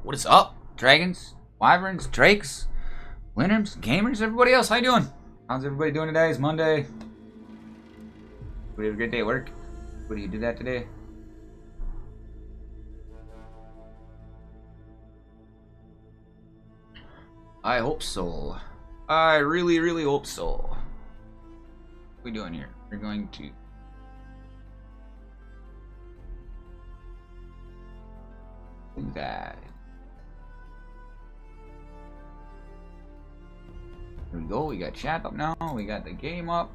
What is up? Dragons, wyverns, drakes, winterms, gamers, everybody else, how you doing? How's everybody doing today? It's Monday. We have a great day at work. What do you do that today? I hope so. I really, really hope so. What are we doing here? We're going to... do that. Here we go. We got chat up now. We got the game up.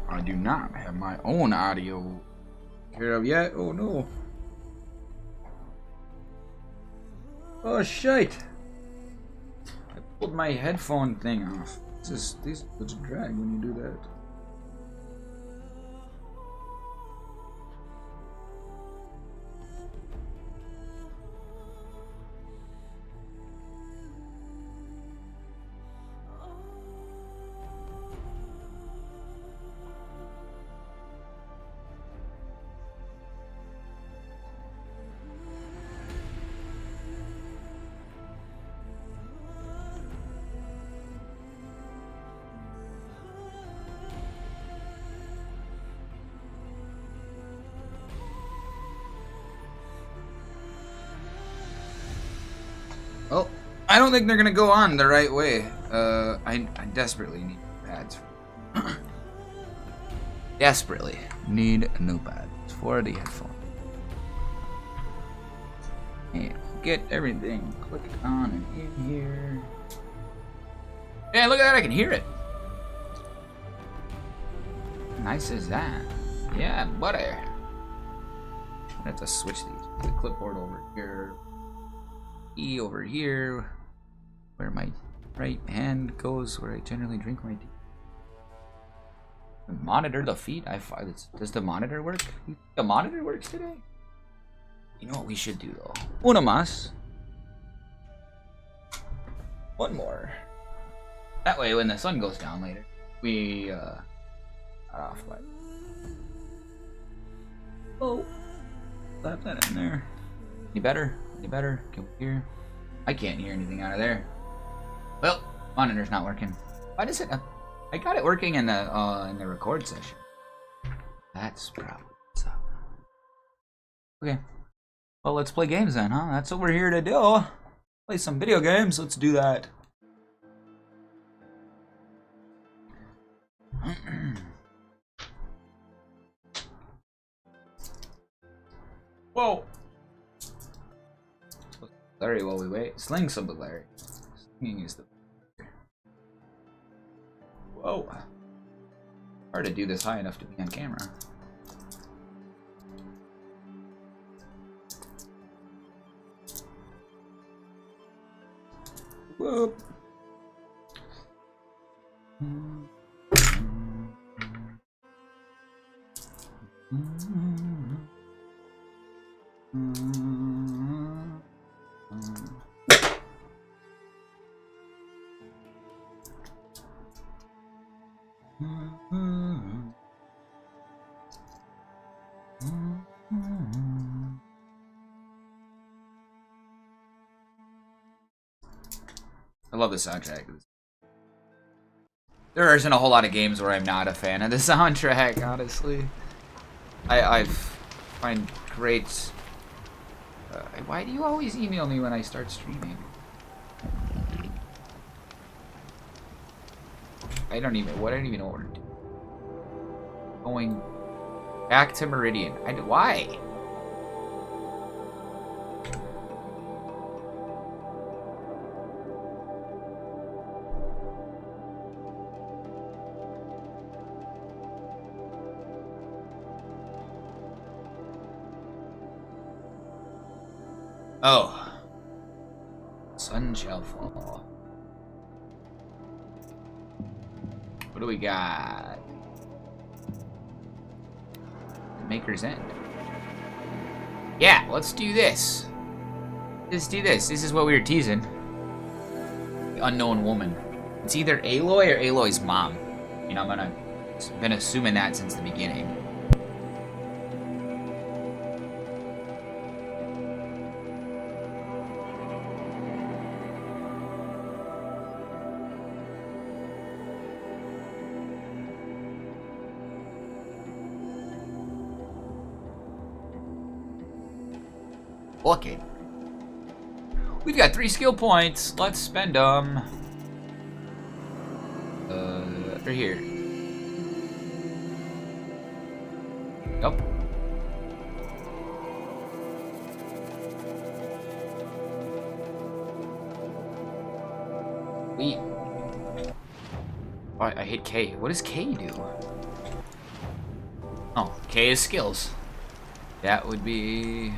I do not have my own audio here up yet. Oh no. Oh shite. I pulled my headphone thing off. This is a drag when you do that. Well, I don't think they're gonna go on the right way. I desperately need pads. Desperately need new pads for the headphone. And get everything clicked on and in here. Yeah, look at that! I can hear it. Nice as that. Yeah, buddy. I have to switch these. The clipboard over here. E over here, where my right hand goes, where I generally drink my tea. Monitor the feed. Does the monitor work? The monitor works today. You know what we should do though? Una más. One more. That way, when the sun goes down later, we are off by. Oh, slap that in there. Any better? Any better? Can we hear? I can't hear anything out of there. Well, monitor's not working. Why does it? I got it working in the record session. That's probably what's up. Okay. Well, let's play games then, huh? That's what we're here to do. Play some video games. Let's do that. Whoa. Larry, while we wait. Sling some of Larry. Slinging is the... Whoa. Hard to do this high enough to be on camera. Whoop. I love the soundtrack. There isn't a whole lot of games where I'm not a fan of the soundtrack, honestly. I find great... why do you always email me when I start streaming? I don't even know what to do. Going back to Miridian. Why? Oh. Sun shall fall. What do we got? The Maker's End. Yeah, let's do this. Let's do this. This is what we were teasing. The unknown woman. It's either Aloy or Aloy's mom. You know, I'm gonna I've been assuming that since the beginning. Okay. We've got 3 skill points. Let's spend them. Right here. Yep. Wait. Oh, I hit K. What does K do? Oh, K is skills. That would be...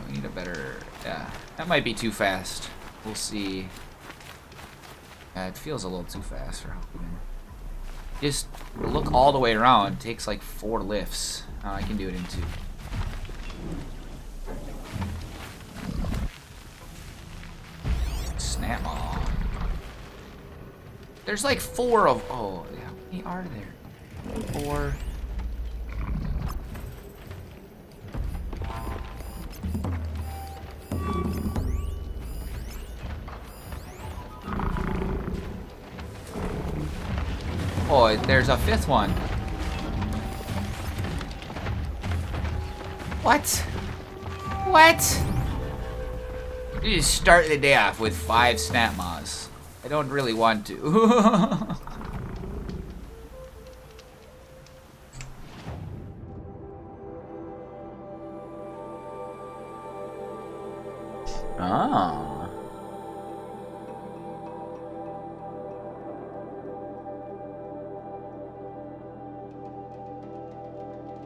We need a better... Yeah, that might be too fast. We'll see. Yeah, it feels a little too fast for Hokuman. Just look all the way around. It takes like 4 lifts. I can do it in 2. Snap off. There's like 4 of... Oh, yeah. How many are there? 4... Oh, there's a 5th one. What? What? You just start the day off with 5 snap maws. I don't really want to. Ah.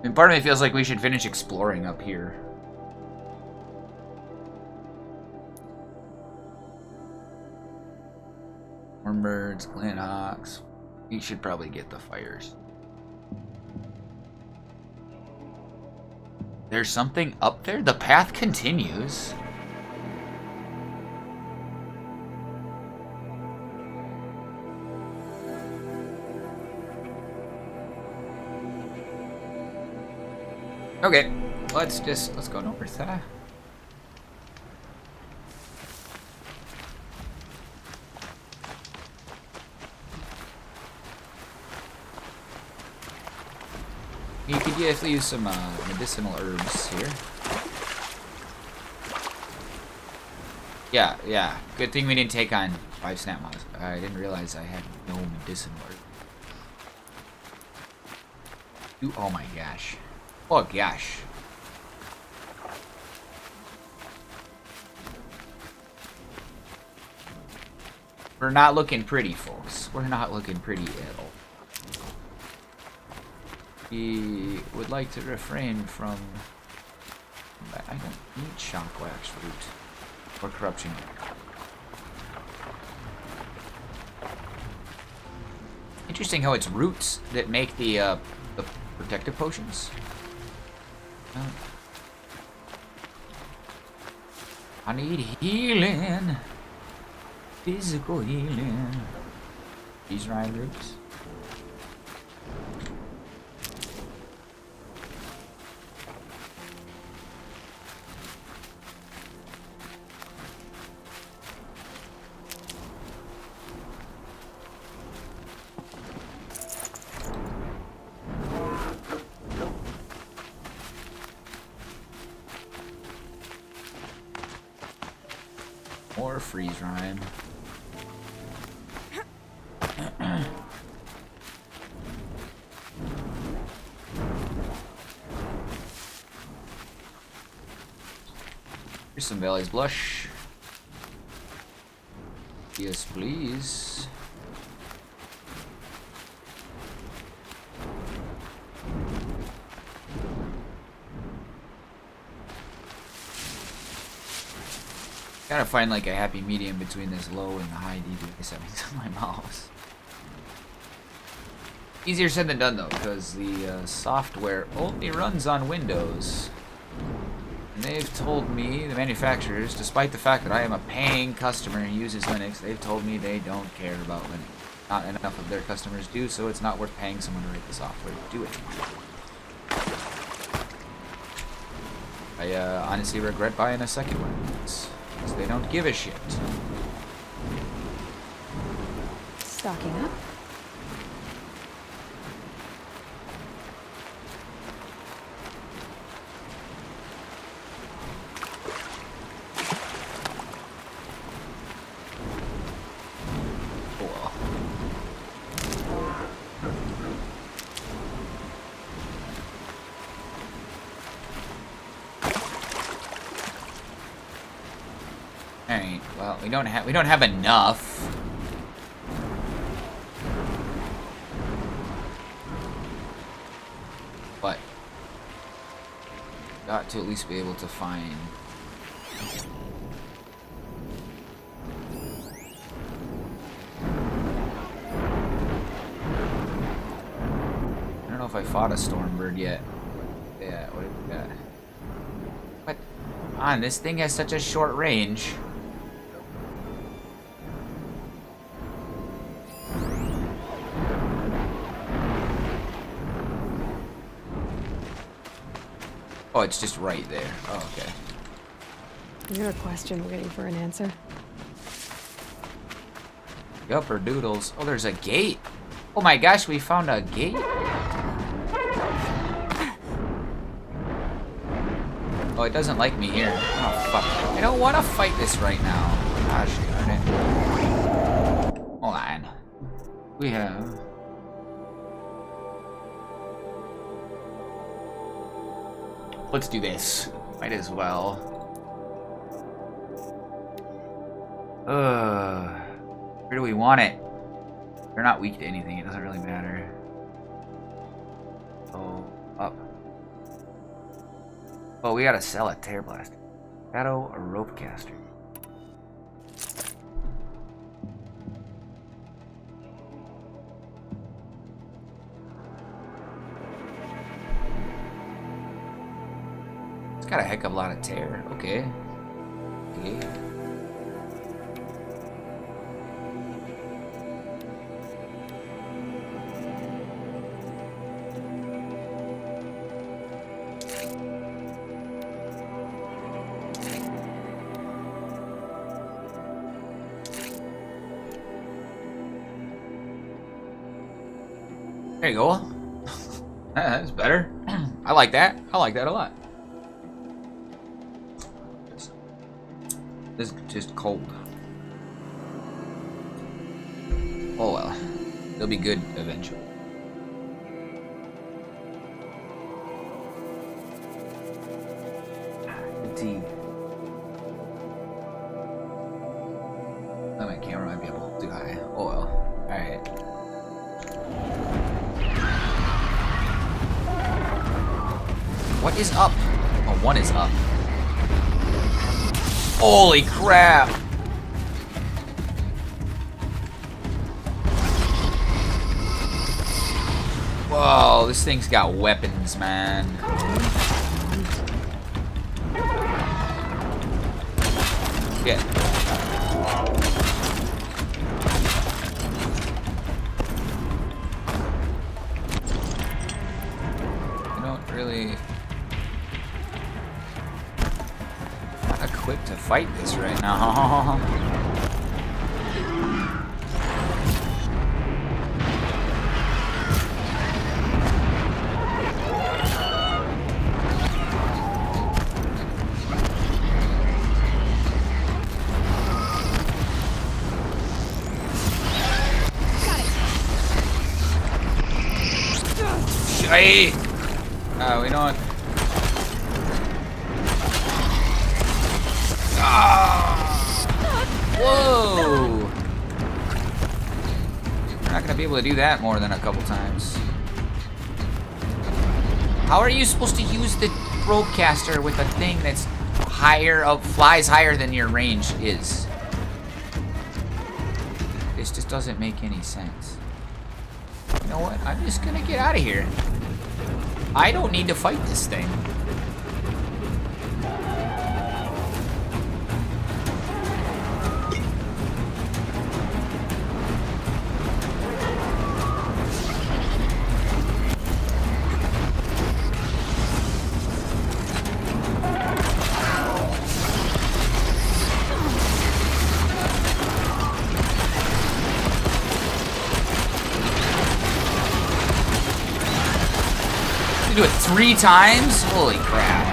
And part of me feels like we should finish exploring up here. Hornbirds, Glenhawks. We should probably get the fires. There's something up there? The path continues. Okay, let's go north, huh? You could definitely use some medicinal herbs here. Yeah. Good thing we didn't take on 5 snap mods. I didn't realize I had no medicinal herbs. Oh my gosh. Oh gosh. We're not looking pretty, folks. We're not looking pretty at all. We would like to refrain from... I don't need shockwax root or corruption. Interesting how it's roots that make the protective potions. I need healing. Physical healing. These rye roots. More freeze rhyme. Here's some Valley's Blush. Yes, please. Gotta find like a happy medium between this low and the high DPI settings on my mouse. Easier said than done though, because the software only runs on Windows. And they've told me, the manufacturers, despite the fact that I am a paying customer and uses Linux, they've told me they don't care about Linux. Not enough of their customers do, so it's not worth paying someone to write the software to do it. I honestly regret buying a second one because they don't give a shit. Stocking up. Alright, well, we don't have enough. But got to at least be able to find I don't know if I fought a Stormbird yet. Yeah, what have we got? What? On, this thing has such a short range. Oh, it's just right there. Oh, okay. You're a question waiting for an answer. Yupper doodles. Oh, there's a gate. Oh my gosh, we found a gate. Oh, it doesn't like me here. Oh, fuck. I don't want to fight this right now. Gosh darn it. Hold on. We have... Let's do this. Might as well. Where do we want it? They're not weak to anything. It doesn't really matter. Oh, up. Oh, we gotta sell a Tear Blaster. Shadow or Rope Caster. It's got a heck of a lot of tear. Okay. Okay. There you go. That's better. I like that. I like that a lot. This is just cold. Oh well. It'll be good eventually. Fatigue. Oh, my camera might be a little too high. Oh well. Alright. What is up? Oh, one is up. Holy crap! Whoa, this thing's got weapons, man. Shit. I don't really... equipped to fight this right now. Hey! We don't. Whoa! We're not gonna be able to do that more than a couple times. How are you supposed to use the rope caster with a thing that's higher up, flies higher than your range is? This just doesn't make any sense. You know what? I'm just gonna get out of here. I don't need to fight this thing. Do it 3 times? Holy crap.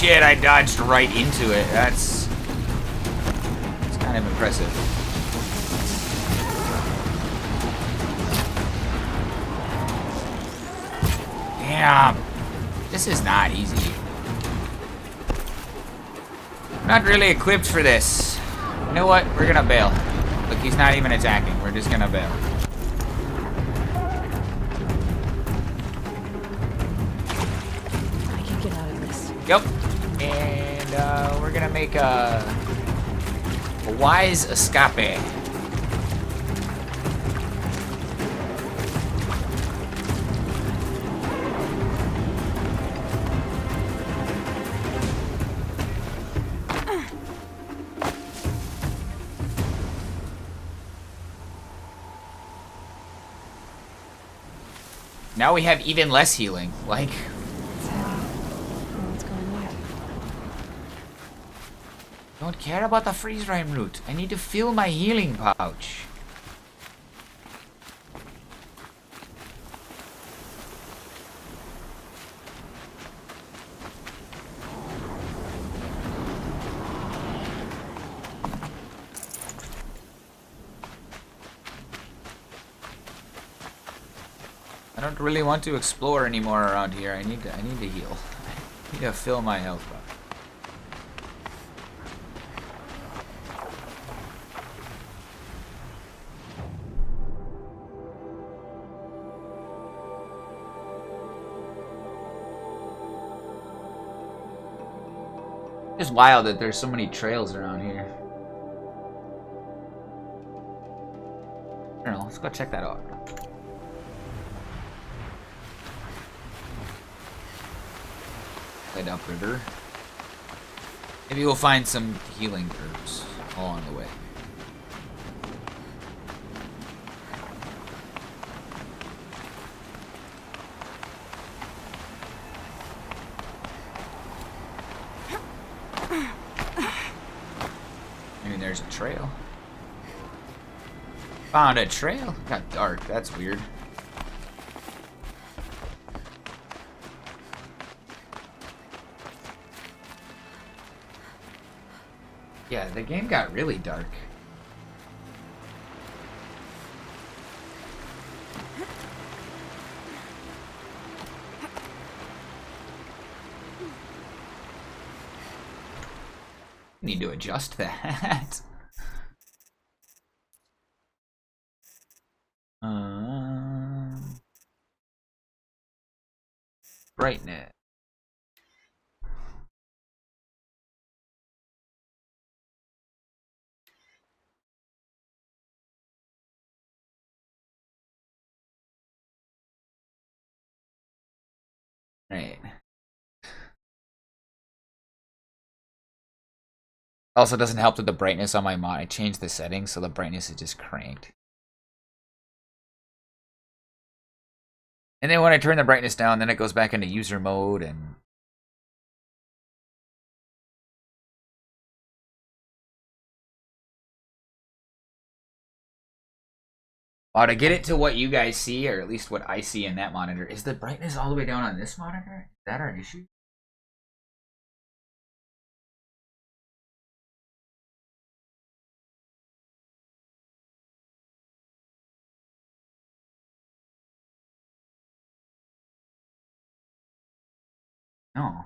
Shit, I dodged right into it. That's kind of impressive. Damn. This is not easy. I'm not really equipped for this. You know what? We're gonna bail. Look, he's not even attacking. We're just gonna bail. I can get out of this. Yep. And we're gonna make a wise escape. Now we have even less healing. Like, What's going on? don't care about the freeze rhyme route. I need to fill my healing pouch. I don't really want to explore anymore around here. I need to heal. I need to fill my health bar. It's wild that there's so many trails around here. I don't know, let's go check that out. Head upriver. Maybe we'll find some healing herbs along the way. Maybe there's a trail. Found a trail? It got dark, that's weird. Yeah, the game got really dark. Need to adjust that. Brightness. Right. Also, doesn't help with the brightness on my mod. I changed the settings so the brightness is just cranked. And then when I turn the brightness down, then it goes back into user mode and... Wow, to get it to what you guys see, or at least what I see in that monitor, is the brightness all the way down on this monitor? Is that our issue? No.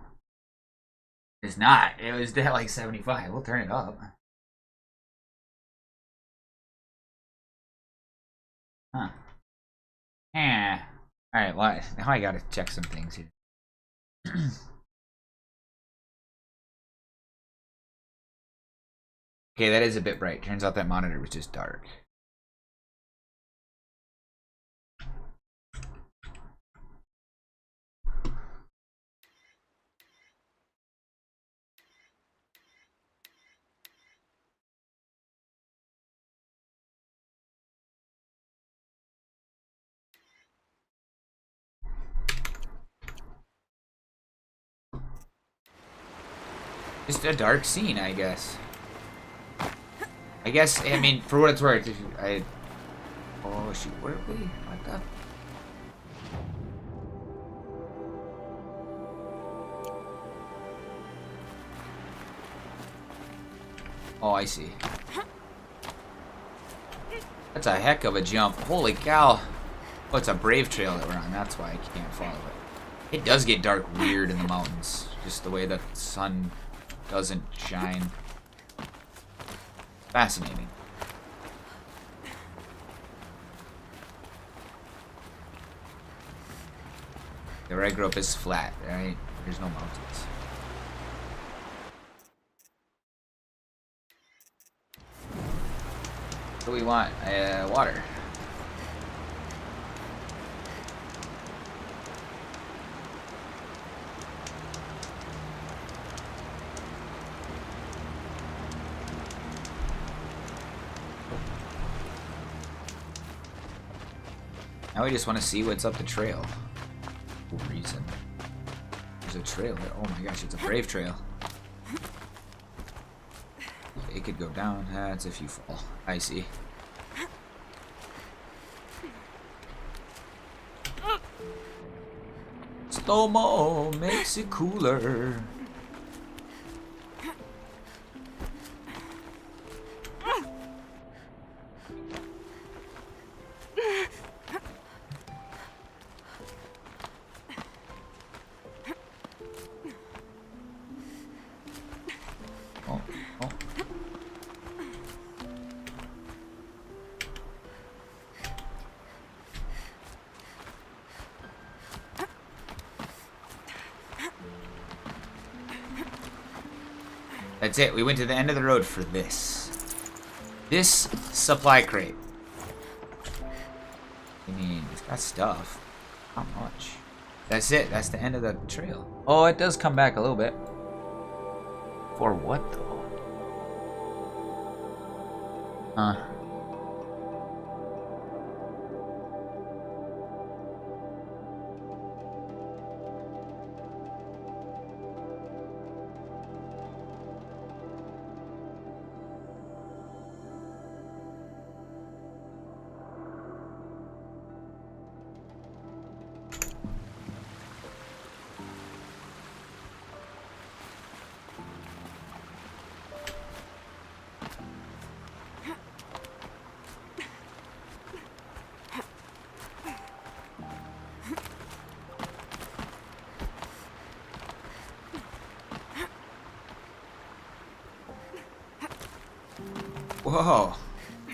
It's not. It was at like 75. We'll turn it up. Huh. Yeah. Alright, well, now I gotta check some things here. Okay, that is a bit bright. Turns out that monitor was just dark. Just a dark scene, I guess. I mean, for what it's worth, oh, shoot, where are we? What the? Oh, I see. That's a heck of a jump. Holy cow. Oh, it's a brave trail that we're on. That's why I can't follow it. It does get dark weird in the mountains. Just the way the sun doesn't shine. Fascinating. Where I grew up is flat, right? There's no mountains. What do we want? Water. Now we just want to see what's up the trail. For some reason. There's a trail there. Oh my gosh, it's a brave trail. It could go down. That's if you fall. I see. Slow-mo makes it cooler. That's it. We went to the end of the road for this. This supply crate. I mean, it's got stuff. Not much. That's it. That's the end of the trail. Oh, it does come back a little bit. For what, though? Huh. Whoa.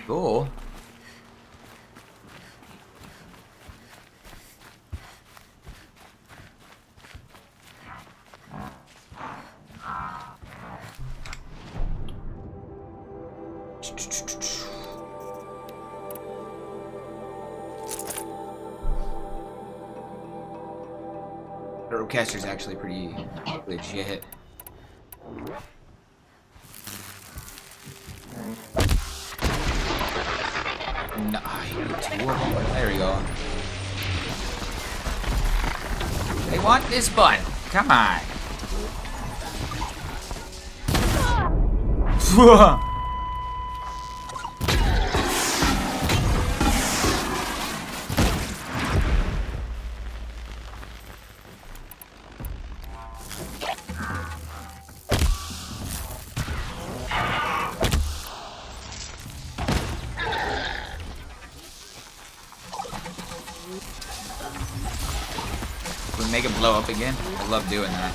Cool. Roadcaster's actually pretty legit. No, I need 2 of them. There we go. They want this button. Come on. We make it blow up again. I love doing that.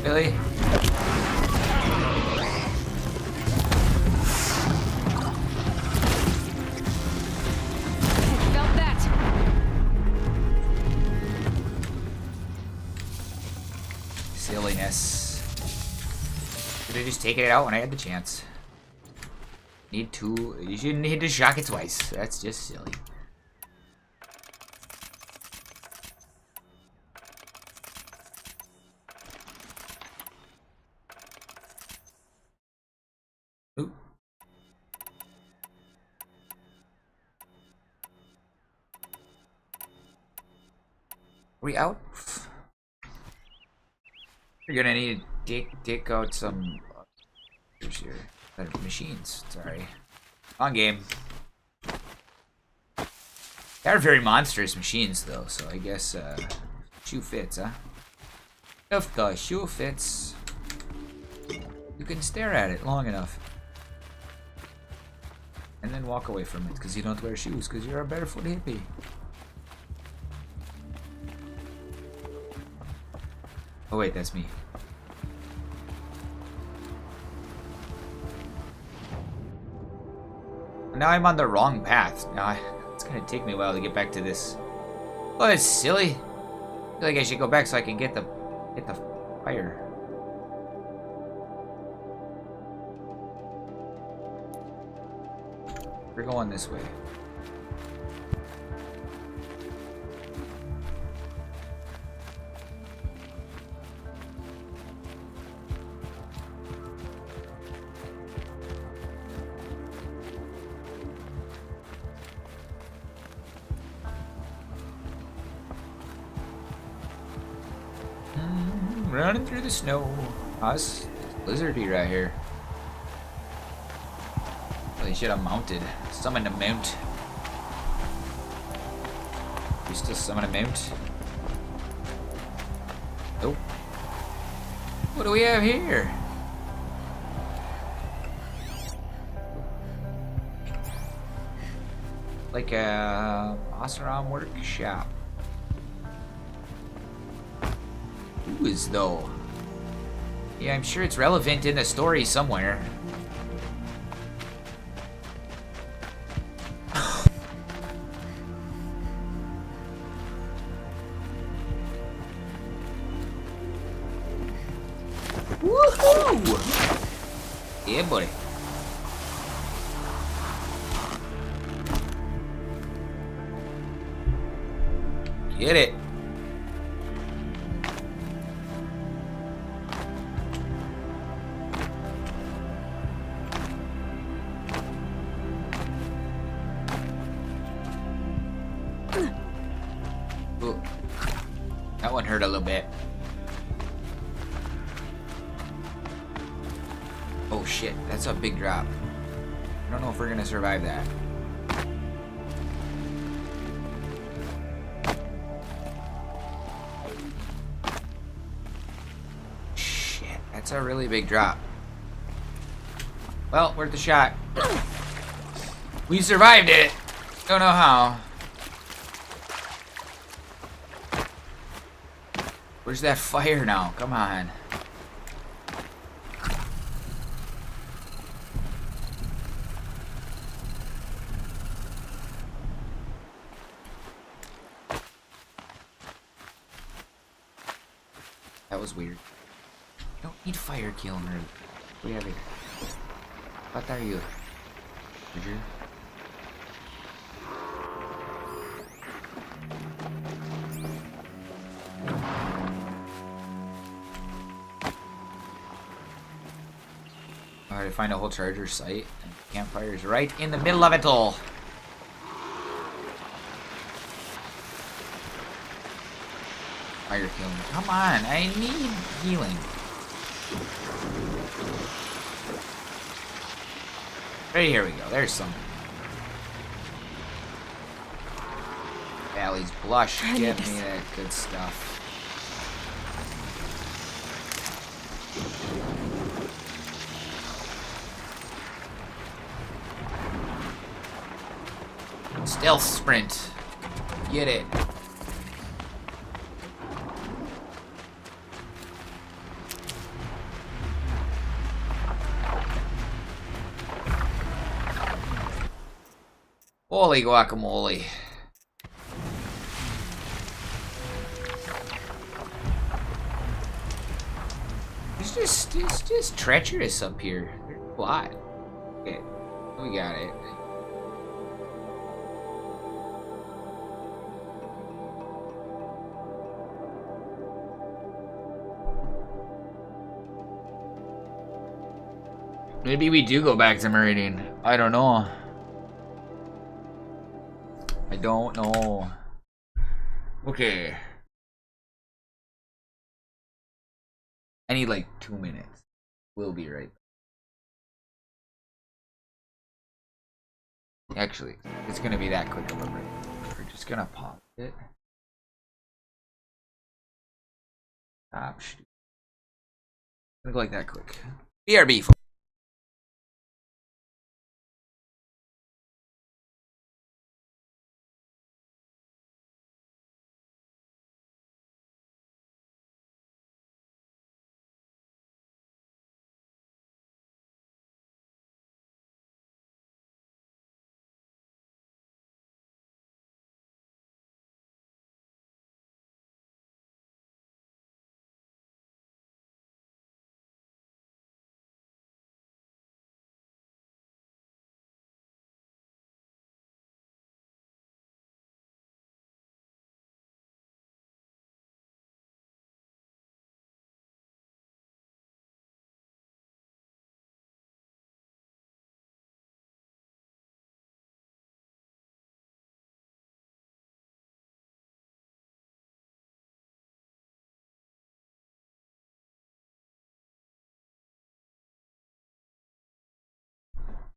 Really? Felt that. Silliness. Should have just taken it out when I had the chance. Need to. You shouldn't need to shock it twice. That's just silly. Ooh. We out? You're gonna need to take out some here. Machines. Sorry. Wrong game. They are very monstrous machines though, so I guess shoe fits, huh? If the shoe fits, you can stare at it long enough. And then walk away from it because you don't wear shoes because you're a barefoot hippie. Oh wait, that's me. Now I'm on the wrong path. Now it's gonna take me a while to get back to this. Oh, that's silly. I feel like I should go back so I can get the fire. We're going this way. Running through the snow. Us lizardy right here. Really should have mounted. Summon a mount. We still summon a mount? Nope. What do we have here? Like a Oseram workshop. Who is though? Yeah, I'm sure it's relevant in the story somewhere. Woohoo! Yeah, buddy. Get it. Ooh. That one hurt a little bit. Oh shit, that's a big drop. I don't know if we're gonna survive that. Shit, that's a really big drop. Well, worth the shot. We survived it. Don't know how. Where's that fire now? Come on. That was weird. You don't need fire killing her. What do you have here? What are you? Treasure? Alright, I find a whole charger site. And campfire's right in the middle of it all. Fire killing. Come on, I need healing. Right, here we go. There's some. Valley's blush. Give me that good stuff. Stealth sprint. Get it. Holy guacamole. It's just treacherous up here. There's a lot. Okay, we got it. Maybe we do go back to Miridian. I don't know. I don't know. Okay. I need like 2 minutes. We'll be right back. Actually, it's gonna be that quick of a break. We're just gonna pause it. Stop. Gonna go like that quick. BRB.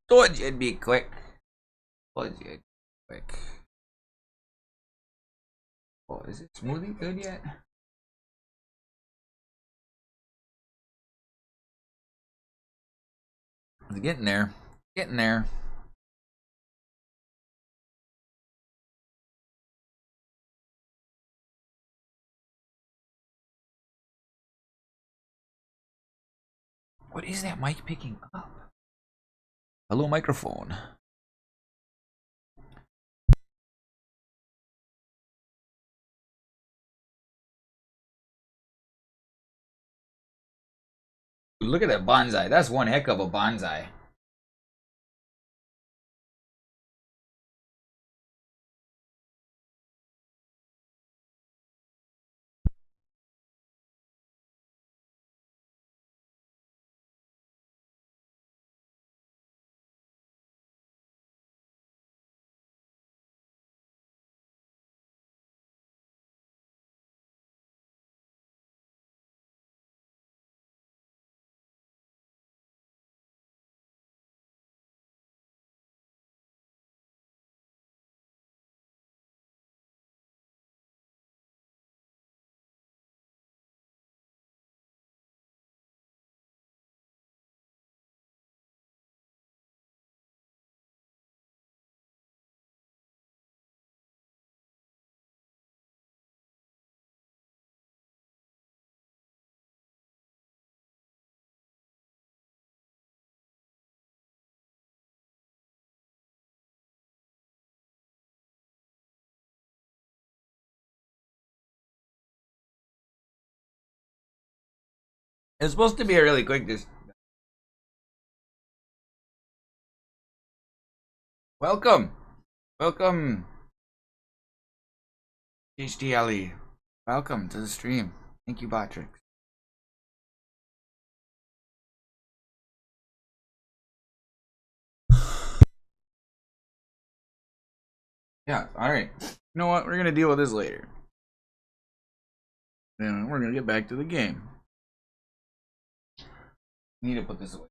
Told you it'd be quick. Told you it'd be quick. Oh, is it smoothie good yet? It's getting there. Getting there. What is that mic picking up? Hello, microphone. Look at that bonsai. That's one heck of a bonsai. It's supposed to be a really quick dis- Welcome! Welcome! HDLE. Welcome to the stream. Thank you, Patrick. Yeah, alright. You know what? We're gonna deal with this later. Then we're gonna get back to the game. I need to put this away.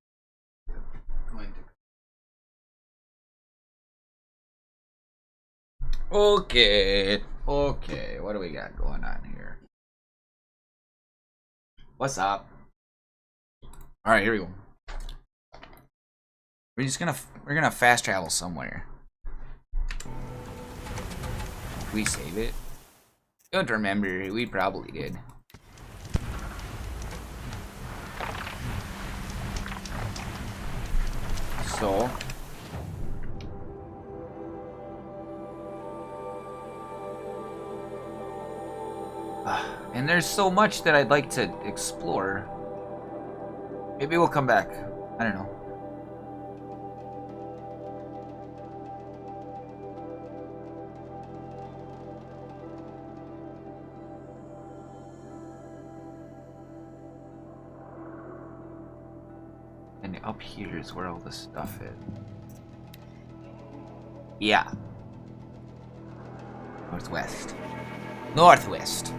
Okay. Okay, what do we got going on here? What's up? Alright, here we go. We're gonna fast travel somewhere. We save it? Don't remember, we probably did. So and there's so much that I'd like to explore. Maybe we'll come back. I don't know. And up here is where all the stuff is. Yeah. Northwest. Northwest.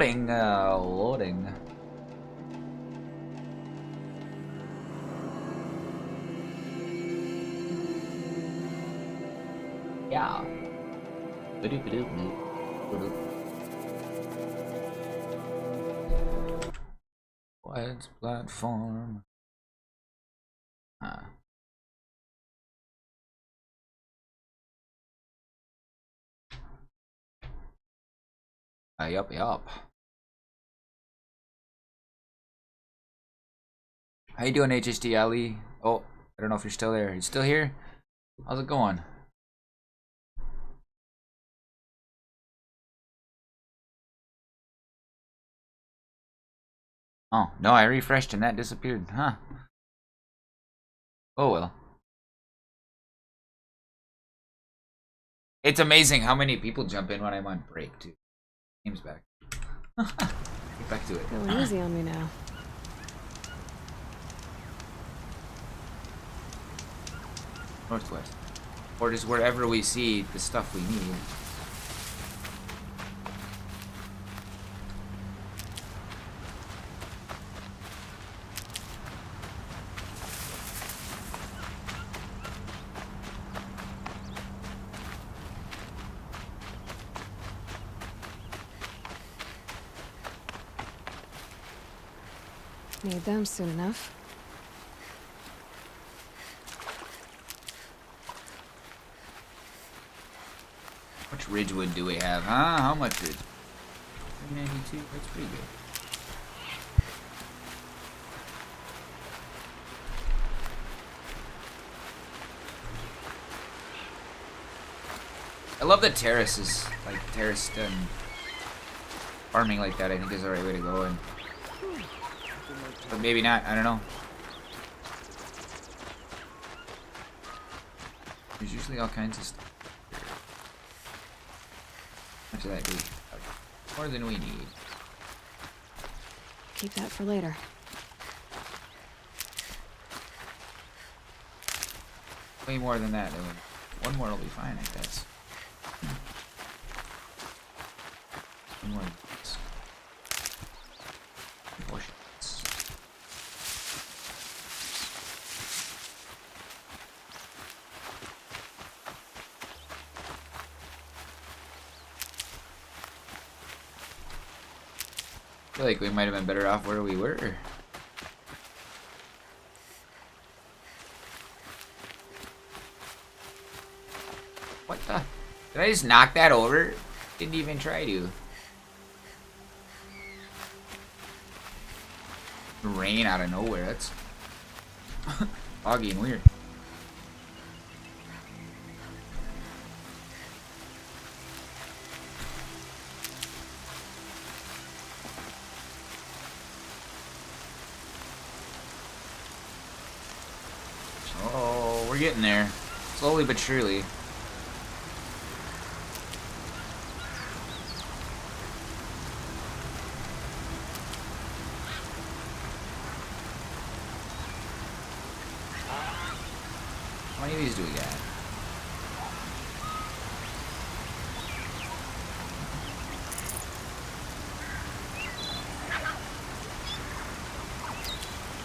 Loading. Yeah. What's platform? Yup. How you doing, HSDLE? Oh, I don't know if you're still there. You still here? How's it going? Oh, no, I refreshed and that disappeared. Huh. Oh well. It's amazing how many people jump in when I'm on break, too. Game's back. Get back to it. Going easy on me now. Northwest. Or just wherever we see the stuff we need. Need them soon enough. How much Ridgewood do we have, huh? How much Ridgewood? 392? That's pretty good. I love the terraces, like terraced farming like that. I think is the right way to go, but maybe not. I don't know. There's usually all kinds of stuff. How much of that do we have? More than we need. Keep that for later. Way more than that. One more will be fine, I guess. One more. Abortions. feel like we might have been better off where we were. What the? Did I just knock that over? Didn't even try to. Rain out of nowhere. That's foggy and weird. Oh, we're getting there. Slowly but surely. How many of these do we got?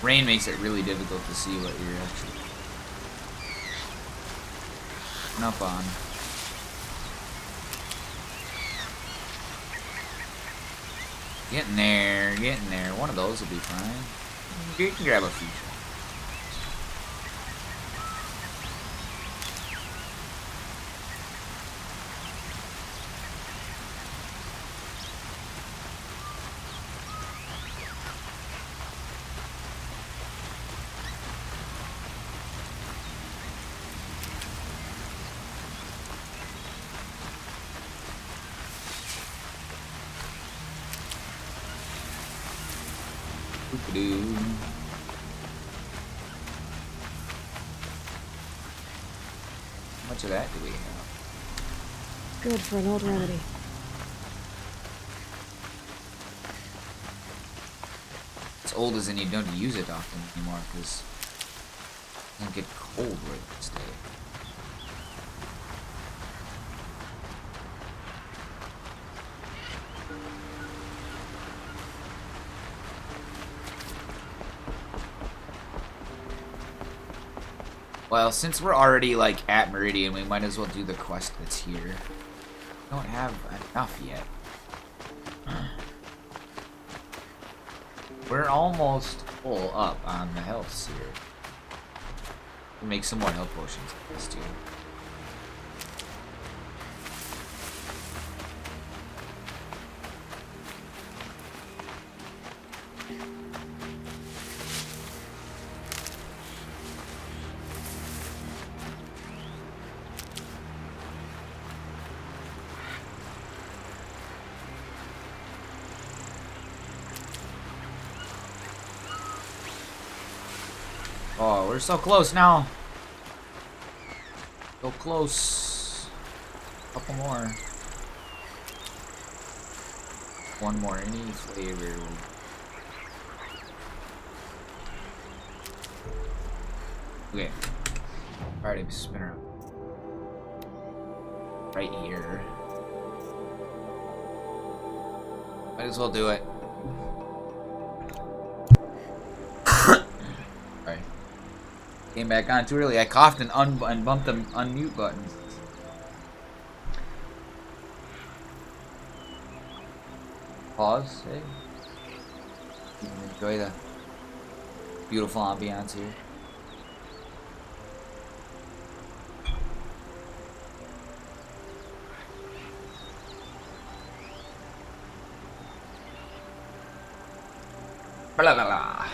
Rain makes it really difficult to see what you're actually up on. Getting there, getting there. One of those will be fine. You can grab a few. How much of that do we have? Good for an old remedy. It's old as in you don't use it often anymore because it doesn't get cold where it stay. Well, since we're already, like, at Miridian, we might as well do the quest that's here. We don't have enough yet. We're almost full up on the healths here. We'll make some more health potions with this, too. Oh, we're so close now. So close. Couple more. One more. Any flavor. Okay. Alright, spin around. Right here. Might as well do it. Came back on too early. I coughed and bumped the unmute button. Pause. Hey. You can enjoy the beautiful ambiance here. Blah blah blah.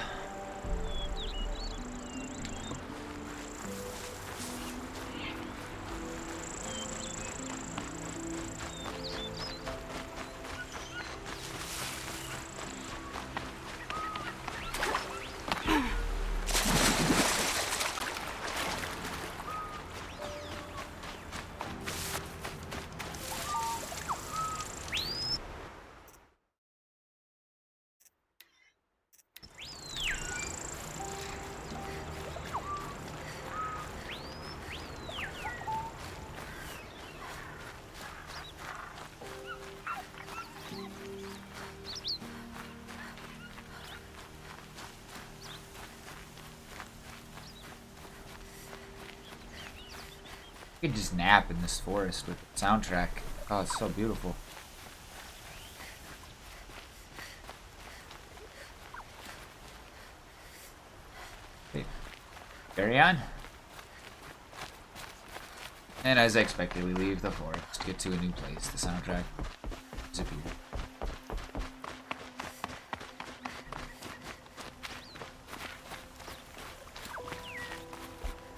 I could just nap in this forest with the soundtrack. Oh, it's so beautiful. Carry on. And as expected, we leave the forest, get to a new place. The soundtrack disappeared.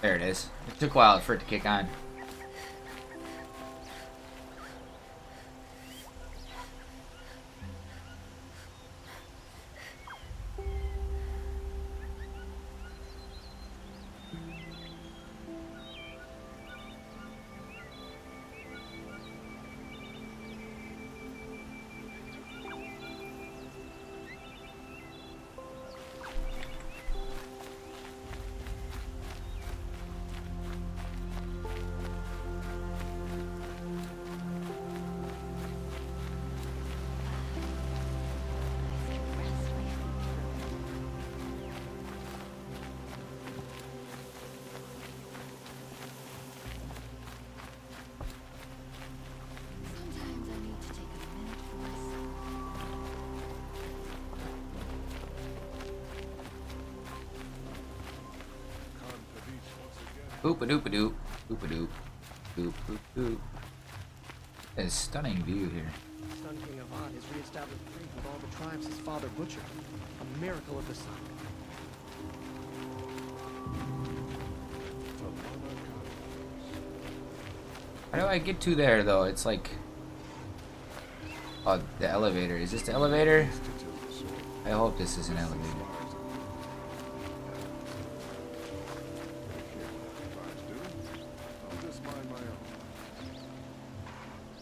There it is. It took a while for it to kick on. Boop-a-doop-a-doop. Boop-a-doop. Boop-boop-boop. A stunning view here. Sun-King Avad has reestablished trade with all the tribes his father butchered. A miracle of the sun. How do I get to there, though? It's like... Oh, the elevator. Is this the elevator? I hope this is an elevator.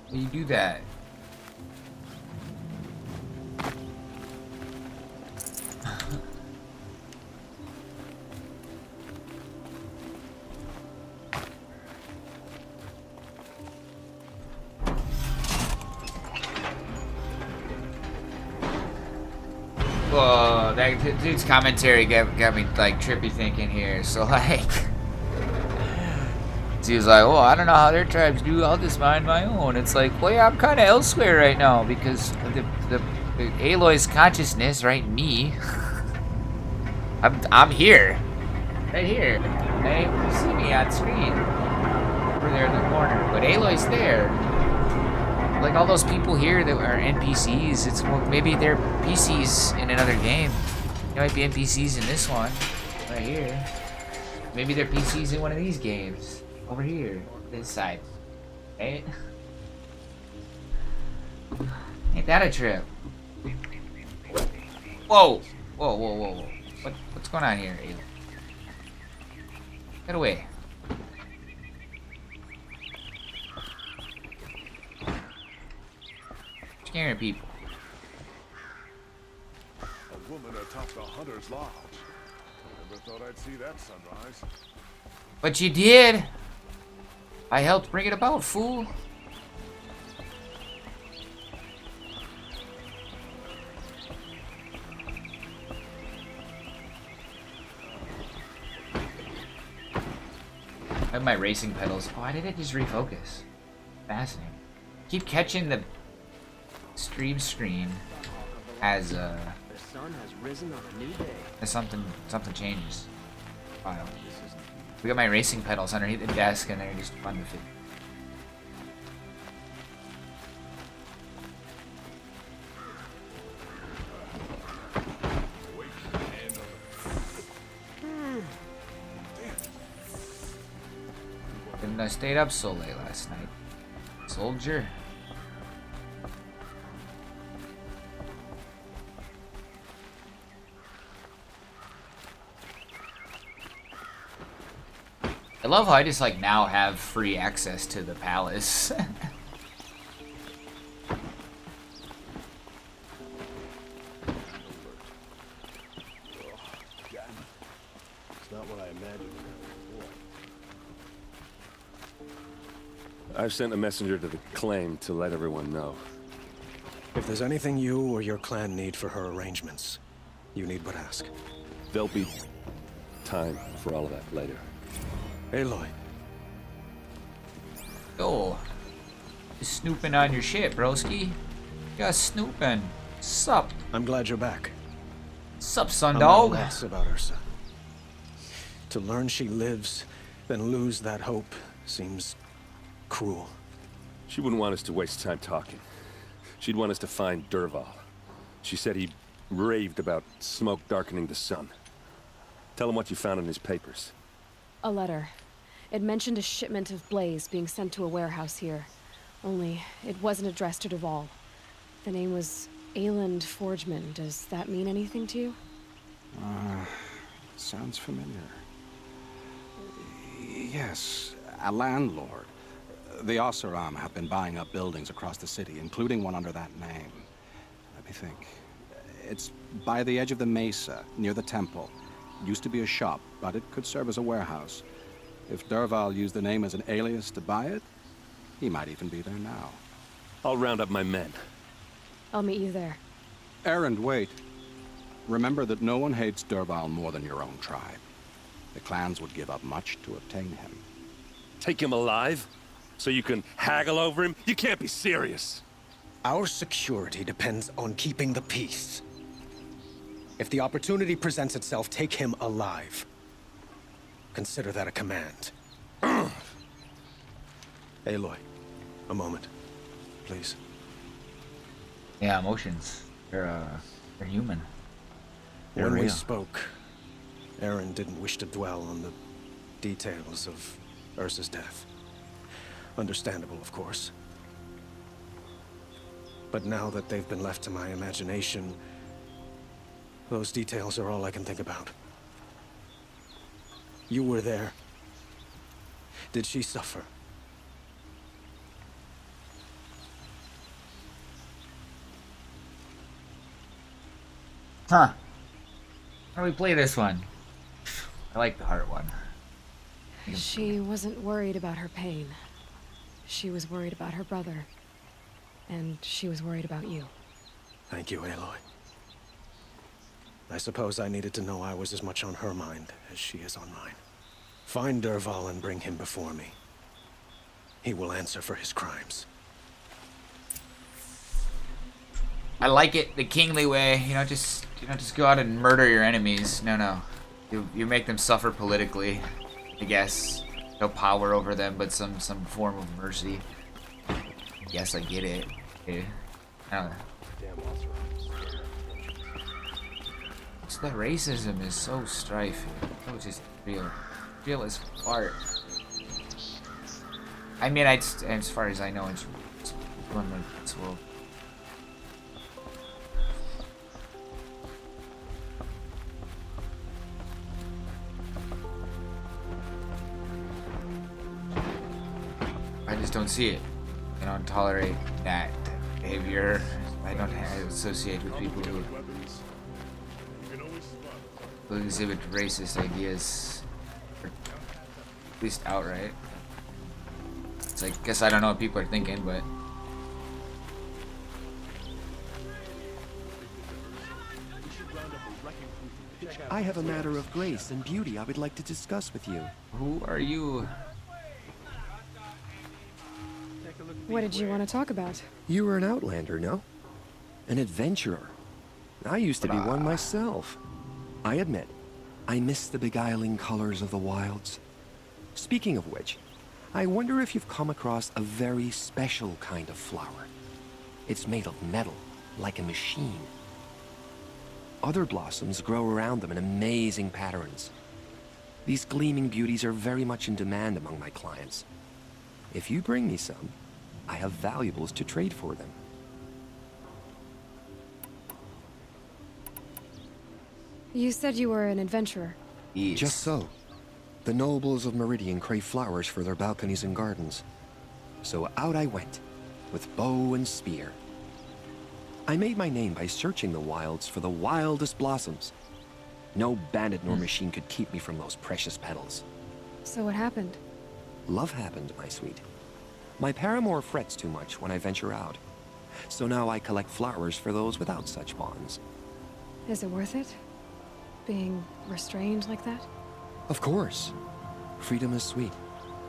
How do you do that? Whoa, that dude's commentary got me like trippy thinking here. So like, he was like, "Oh, I don't know how their tribes do. I'll just mind my own." It's like, well, yeah, I'm kind of elsewhere right now because the Aloy's consciousness, right? Me, I'm here, right here. Hey, you see me on screen over there in the corner, but Aloy's there. Like all those people here that are NPCs, it's well, maybe they're PCs in another game. They might be NPCs in this one, right here. Maybe they're PCs in one of these games, over here, this side. Right? Ain't that a trip? Whoa! Whoa, whoa, whoa, whoa. What's going on here, Aloy? Get away. Scaring people. A woman atop the hunter's lodge. Never thought I'd see that sunrise. But you did. I helped bring it about, fool. I have my racing pedals. Oh, why did it just refocus? Fascinating. Keep catching the stream screen as The sun has risen on a new day. as something changes. Wow. We got my racing pedals underneath the desk and they're just fun to fit. Couldn't I stayed up so late last night? Soldier. I love how I just like now have free access to the palace. Oh, it's not what I imagined. I've sent a messenger to the claim to let everyone know. If there's anything you or your clan need for her arrangements, you need but ask. There'll be time for all of that later. Aloy, Oh, just snooping on your shit, broski. Yeah, snooping. Sup? I'm glad you're back. Sup, son I'm not dog? less about Ersa. To learn she lives, then lose that hope seems cruel. She wouldn't want us to waste time talking. She'd want us to find Dervahl. She said he raved about smoke darkening the sun. Tell him what you found in his papers. A letter. It mentioned a shipment of blaze being sent to a warehouse here. Only, it wasn't addressed to Dervahl. The name was Erend Forgeman. Does that mean anything to you? Sounds familiar. Yes, a landlord. The Oseram have been buying up buildings across the city, including one under that name. Let me think. It's by the edge of the mesa, near the temple. Used to be a shop, but it could serve as a warehouse. If Dervahl used the name as an alias to buy it, he might even be there now. I'll round up my men. I'll meet you there. Erend, wait. Remember that no one hates Dervahl more than your own tribe. The clans would give up much to obtain him. Take him alive? So you can haggle over him? You can't be serious. Our security depends on keeping the peace. If the opportunity presents itself, take him alive. Consider that a command. Aloy, a moment, please. Yeah, emotions. They're human. They're When we real. spoke, Erend didn't wish to dwell on the details of Ersa's death. Understandable, of course. But now that they've been left to my imagination, those details are all I can think about. You were there. Did she suffer? Huh. How do we play this one? I like the heart one. She wasn't worried about her pain. She was worried about her brother. And she was worried about you. Thank you, Aloy. I suppose I needed to know I was as much on her mind as she is on mine. Find Dervahl and bring him before me. He will answer for his crimes. I like it the kingly way. You don't just go out and murder your enemies. No. You make them suffer politically, I guess. No power over them, but some form of mercy. Yes, I get it. Okay. I don't know. It's the racism is so strife. It's just real as fart. I mean, as far as I know, it's one of this world. I just don't see it. I don't tolerate that behavior. I don't associate with people who exhibit racist ideas, or at least outright. It's like, guess I don't know what people are thinking, but I have a matter of grace and beauty I would like to discuss with you. who are you? What did you want to talk about? You were an outlander, no? An adventurer. I used to be one myself. I admit, I miss the beguiling colors of the wilds. Speaking of which, I wonder if you've come across a very special kind of flower. It's made of metal, like a machine. Other blossoms grow around them in amazing patterns. These gleaming beauties are very much in demand among my clients. If you bring me some, I have valuables to trade for them. You said you were an adventurer. Yes. Just so. The nobles of Miridian crave flowers for their balconies and gardens. So out I went, with bow and spear. I made my name by searching the wilds for the wildest blossoms. No bandit nor machine could keep me from those precious petals. So what happened? Love happened, my sweet. My paramour frets too much when I venture out. So now I collect flowers for those without such bonds. Is it worth it? Being restrained like that? Of course. Freedom is sweet.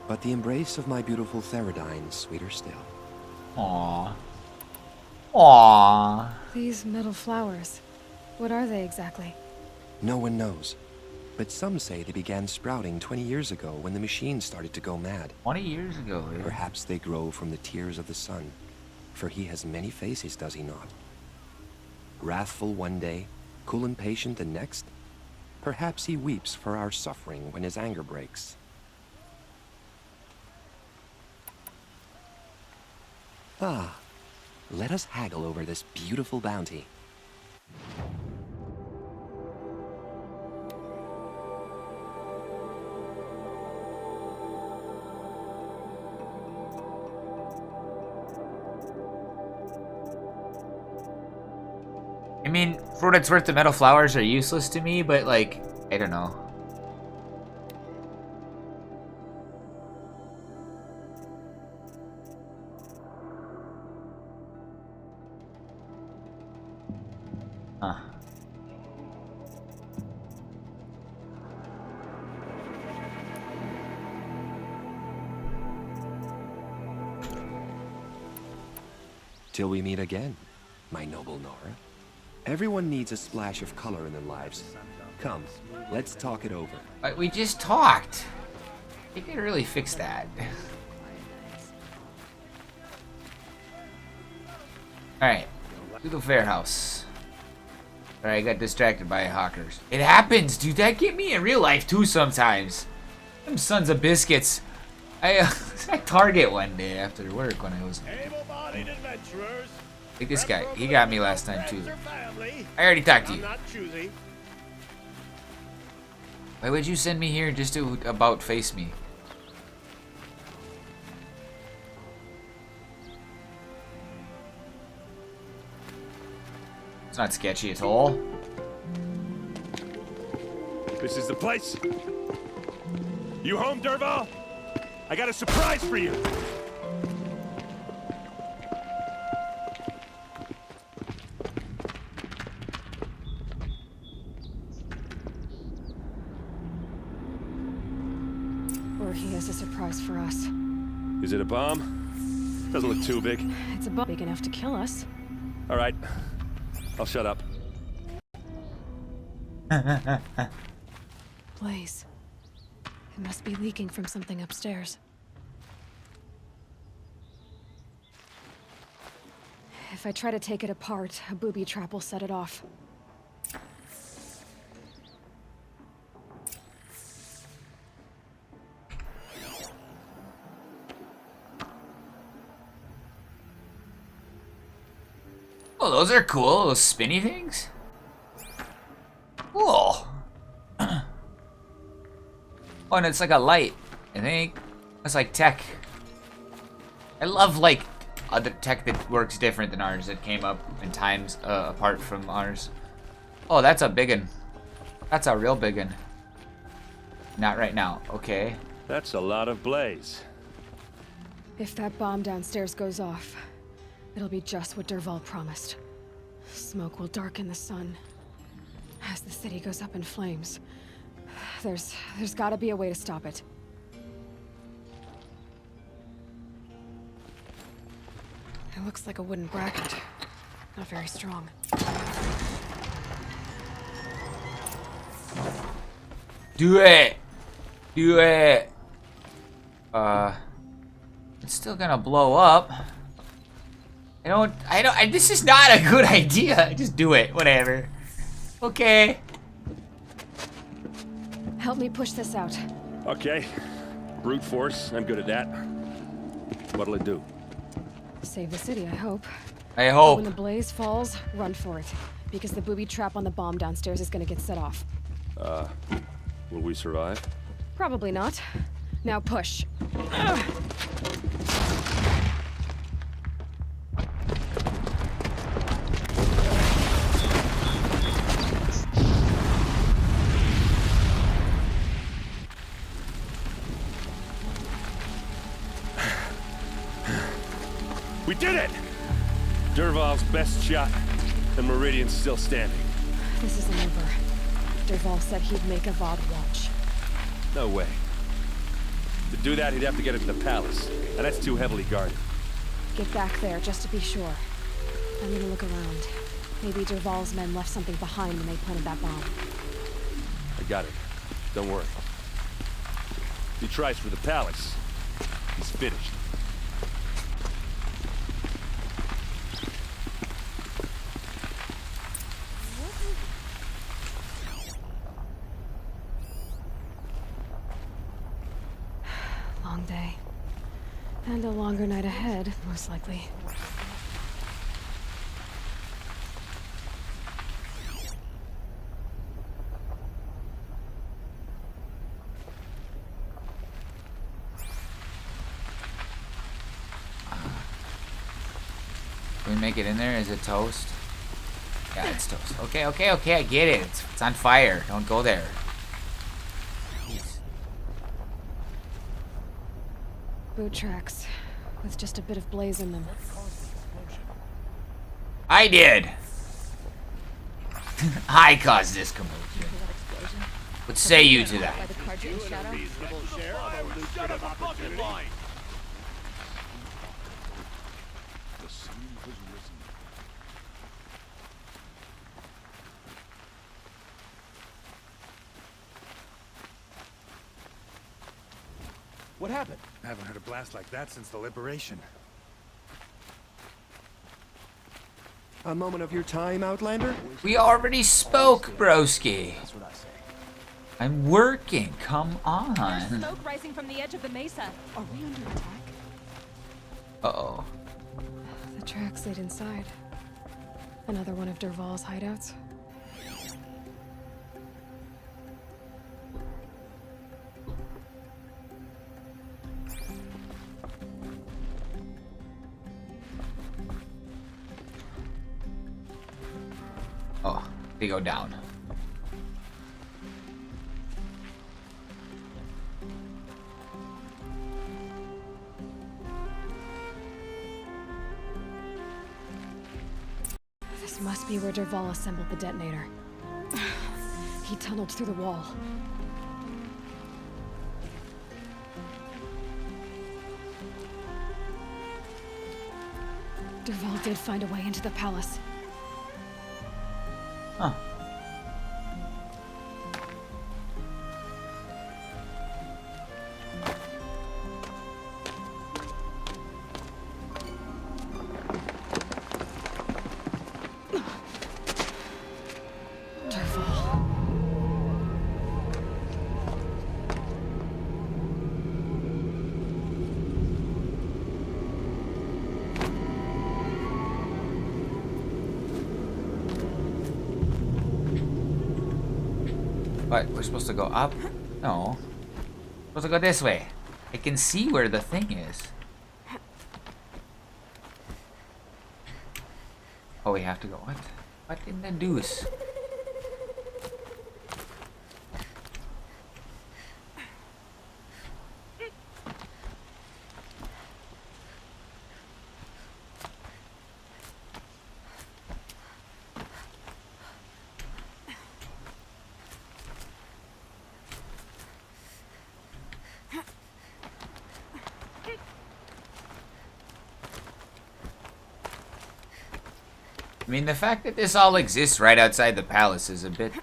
But the embrace of my beautiful Theridine is sweeter still. Aww. Aww. These metal flowers. What are they exactly? No one knows. But some say they began sprouting 20 years ago when the machines started to go mad. 20 years ago, yeah. Perhaps they grow from the tears of the sun, for he has many faces, does he not? Wrathful one day, cool and patient the next. Perhaps he weeps for our suffering when his anger breaks. Ah, let us haggle over this beautiful bounty. I mean, for what it's worth, the metal flowers are useless to me, but like, I don't know. Huh. Till we meet again, my noble Nora. Everyone needs a splash of color in their lives. Come, let's talk it over. But we just talked. They could really fix that. Alright. To the fair house. Alright, I got distracted by hawkers. It happens, dude. That get me in real life too sometimes. Them sons of biscuits. I at Target one day after work when I was... Able-bodied adventurers. Like this guy. He got me last time too. I already talked to you. I'm not choosy. Why would you send me here just to about face me? It's not sketchy at all. This is the place. You home, Dervahl? I got a surprise for you. Or he has a surprise for us. Is it a bomb? Doesn't look too big. It's a bomb big enough to kill us. All right. I'll shut up. Blaze. It must be leaking from something upstairs. If I try to take it apart, a booby trap will set it off. Oh, those are cool. Those spinny things. Cool. Oh, and it's like a light. I think it's like tech. I love like the tech that works different than ours. That came up in times apart from ours. Oh, that's a big one. That's a real big one. Not right now. Okay. That's a lot of blaze. If that bomb downstairs goes off, it'll be just what Dervahl promised. Smoke will darken the sun. As the city goes up in flames, there's gotta be a way to stop it. It looks like a wooden bracket. Not very strong. Do it! Do it! It's still gonna blow up. This is not a good idea. Just do it, whatever. Okay. Help me push this out. Okay. Brute force. I'm good at that. What'll it do? Save the city, I hope. I But hope. when the blaze falls, run for it. Because the booby trap on the bomb downstairs is gonna get set off. Will we survive? Probably not. Now push. Ugh. We did it! Dervahl's best shot, and Miridian's still standing. This isn't over. Dervahl said he'd make Avad watch. No way. To do that, he'd have to get into the palace, and that's too heavily guarded. Get back there, just to be sure. I'm gonna look around. Maybe Dervahl's men left something behind when they planted that bomb. I got it. Don't worry. If he tries for the palace, he's finished. Long day. And a longer night ahead, most likely. Can we make it in there? Is it toast? Yeah, it's toast. Okay, okay, okay, I get it. It's on fire. Don't go there. Jeez. Boot tracks, with just a bit of blaze in them. I did! I caused this commotion. What say you to that? Reasonable share of a lucrative opportunity. The sun has risen. What happened? I haven't heard a blast like that since the liberation. A moment of your time, Outlander? We already spoke, broski. That's what I say. I'm working. Come on. There's smoke rising from the edge of the mesa. Are we under attack? Uh-oh. The tracks lead inside. Another one of Dervahl's hideouts. Oh, they go down. This must be where Dervahl assembled the detonator. He tunneled through the wall. Dervahl did find a way into the palace. Huh. Dervahl. What? We're supposed to go up? No. We're supposed to go this way. I can see where the thing is. Oh, we have to go. What? What in the deuce? I mean, the fact that this all exists right outside the palace is a bit,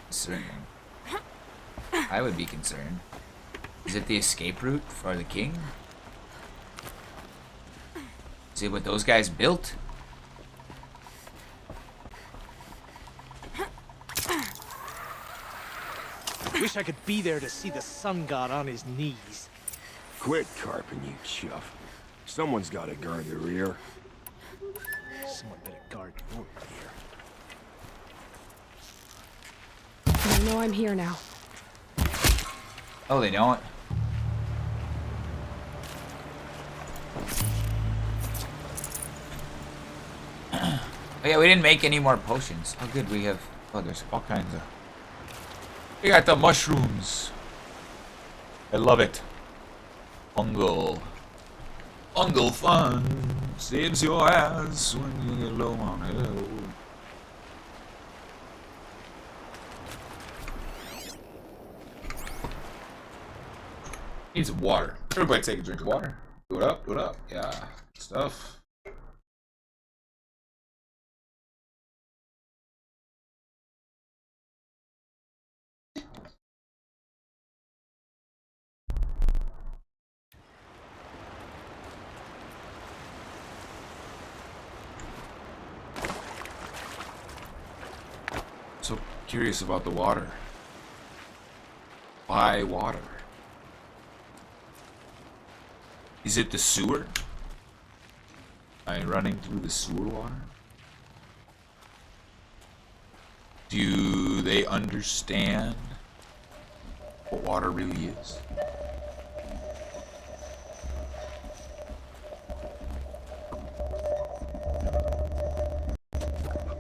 concerning. I would be concerned. Is it the escape route for the king? Is it what those guys built? Wish I could be there to see the sun god on his knees. Quit carping, you chuff. Someone's got to guard the rear. Someone better guard your rear. They know I'm here now. Oh, they don't. Oh yeah, we didn't make any more potions. Oh good, we have... Oh, there's all kinds of... We got the mushrooms. I love it. Ungle. Ungle fun. Saves your ass when you get low on hell. Need some water. Everybody take a drink of water. Do it up, do it up. Yeah. Stuff. So curious about the water. Why water? Is it the sewer? Am I running through the sewer water? Do they understand what water really is?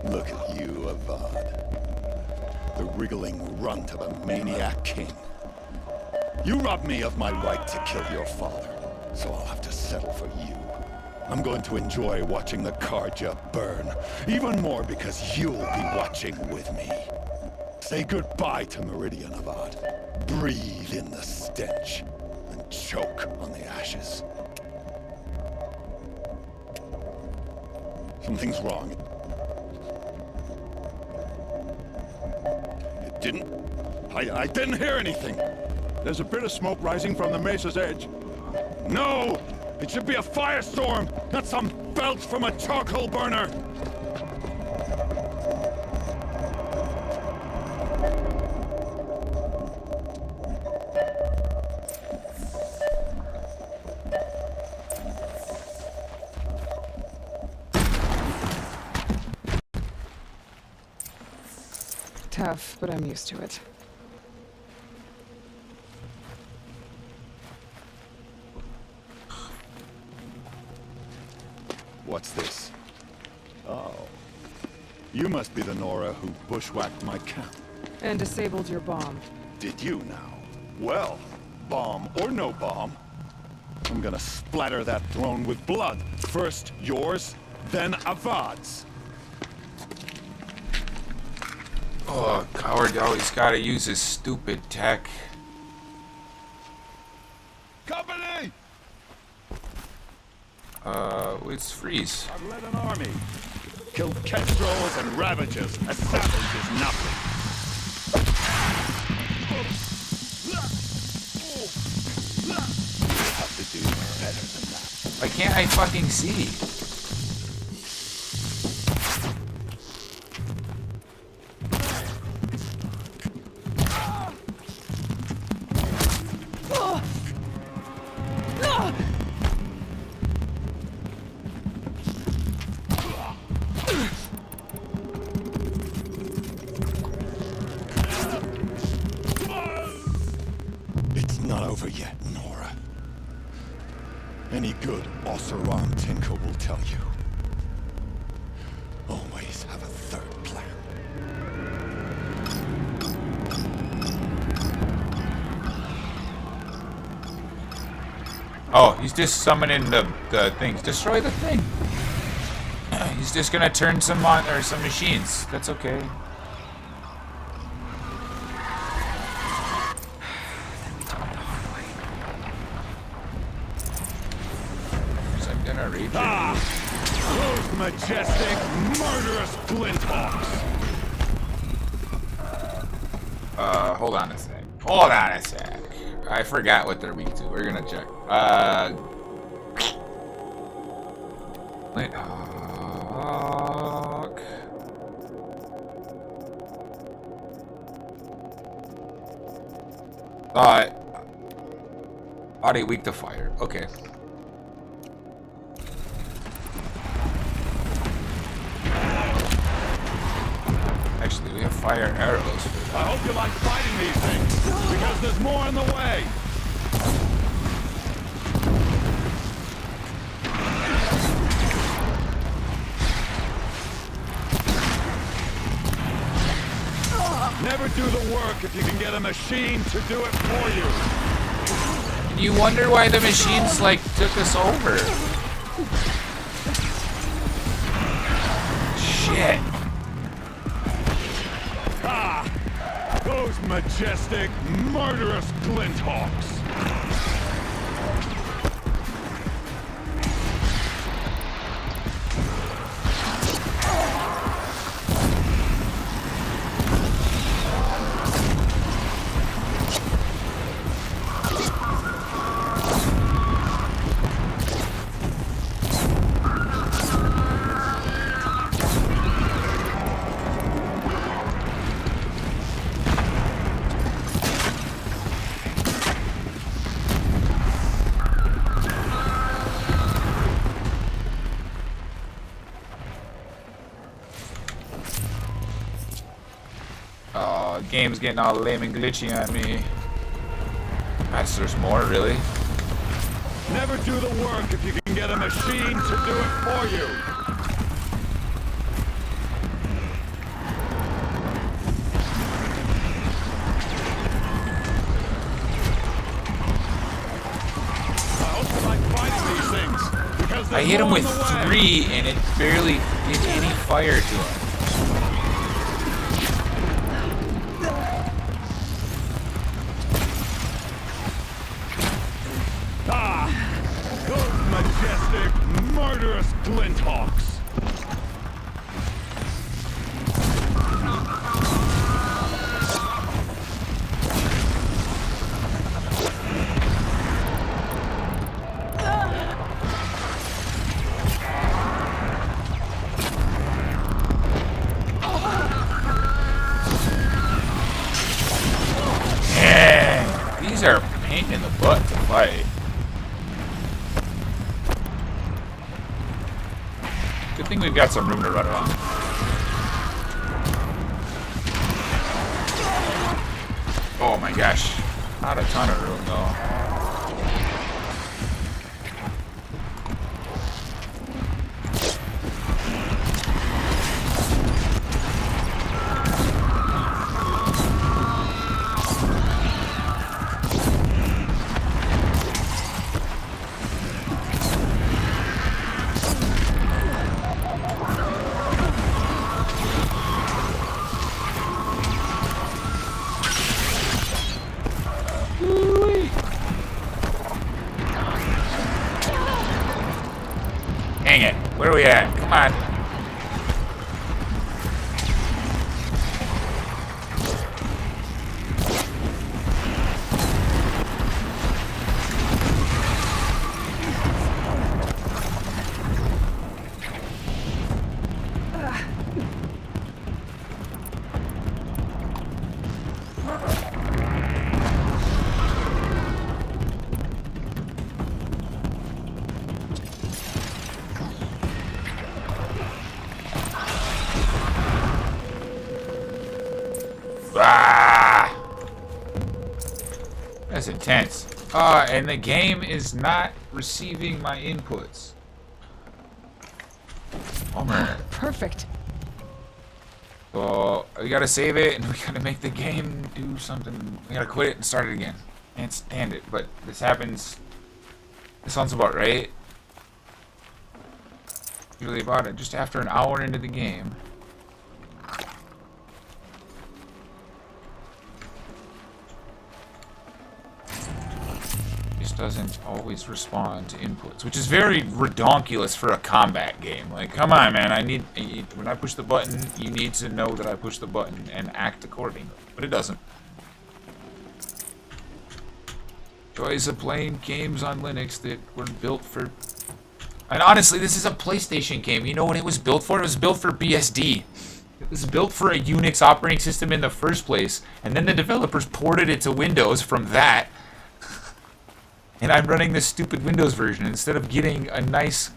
Look at you, Avad. The wriggling runt of a maniac king. You robbed me of my right to kill your father, so I'll have to settle for you. I'm going to enjoy watching the Karja burn, even more because you'll be watching with me. Say goodbye to Miridian, Avad. Breathe in the stench, and choke on the ashes. Something's wrong. It didn't... I didn't hear anything. There's a bit of smoke rising from the mesa's edge. No! It should be a firestorm, not some belch from a charcoal burner! Tough, but I'm used to it. What's this? Oh. You must be the Nora who bushwhacked my camp. And disabled your bomb. Did you now? Well, bomb or no bomb, I'm gonna splatter that throne with blood. First yours, then Avad's. Oh, coward always gotta use his stupid tech. Company! It's freeze. I've led an army. Killed kestrels and ravages. A savage is nothing. You have to do better than that. Why can't I fucking see? It's not over yet, Nora. Any good Oseram tinker will tell you. Always have a third plan. Oh, he's just summoning the things. Destroy the thing. He's just gonna turn some on or some machines. That's okay. I'm gonna read. Those majestic, murderous glinthawks! Hold on a sec. Hold on a sec. I forgot what they're weak to. We're gonna check. Wait. Body weak to fire. Okay. Actually, we have fire and arrows. I hope you like fighting these things, because there's more in the way! Never do the work if you can get a machine to do it for you. You wonder why the machines, like, took us over. Shit. Those majestic, murderous glinthawks! game's getting all lame and glitchy on me. Gosh, there's more, really? Never do the work if you can get a machine to do it for you. I hit him with 3 and it barely did any fire to him. Ah! Those majestic, murderous glinthawks! These are a pain in the butt to fight. Good thing we've got some room to run around. Oh my gosh. Not a ton of room though. Dang it. Where are we at? Come on. Ah! That's intense. And the game is not receiving my inputs. Bummer. Perfect. So we gotta save it and we gotta make the game do something. We gotta quit it and start it again. Can't stand it, but this happens. This sounds about right. Usually about it just after an hour into the game. Doesn't always respond to inputs, which is very redonkulous for a combat game. Like, come on, man, when I push the button, you need to know that I pushed the button and act accordingly. But it doesn't. Joys of playing games on Linux that were built for... And honestly, this is a PlayStation game. You know what it was built for? It was built for BSD. It was built for a Unix operating system in the first place, and then the developers ported it to Windows from that. And I'm running this stupid Windows version instead of getting a nice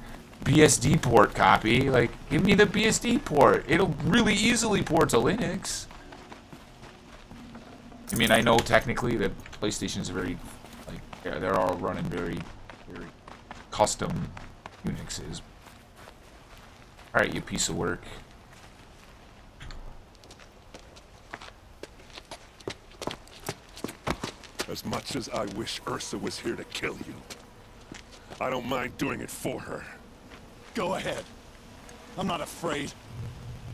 BSD port copy. Like, give me the BSD port. It'll really easily port to Linux. I mean, I know technically that PlayStation's very, like, yeah, they're all running very, very custom Unixes. Alright, you piece of work. As much as I wish Ersa was here to kill you, I don't mind doing it for her. Go ahead. I'm not afraid.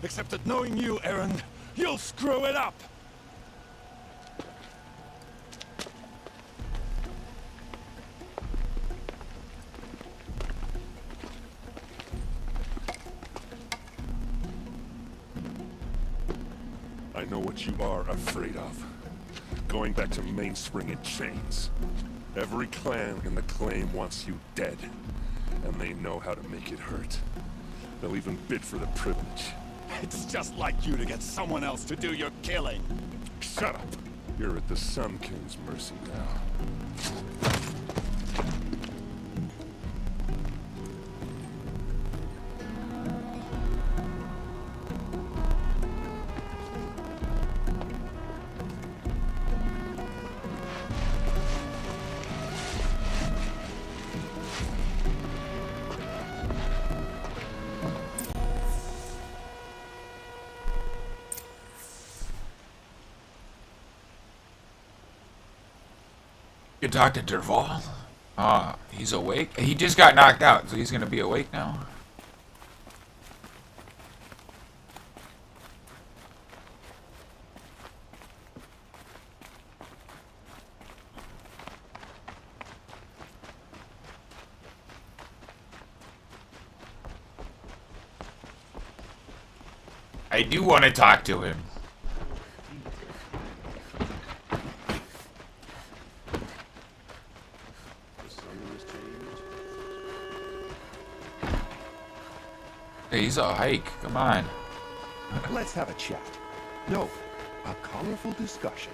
Except that knowing you, Erend, you'll screw it up! I know what you are afraid of. Going back to Mainspring in chains. Every clan in the claim wants you dead, and they know how to make it hurt. They'll even bid for the privilege. It's just like you to get someone else to do your killing. Shut up! You're at the Sun-King's mercy now. You talk to Dervahl? Ah, he's awake? He just got knocked out, so he's gonna be awake now. I do want to talk to him. Hey, he's a hike. Come on. Let's have a chat. No, a colorful discussion.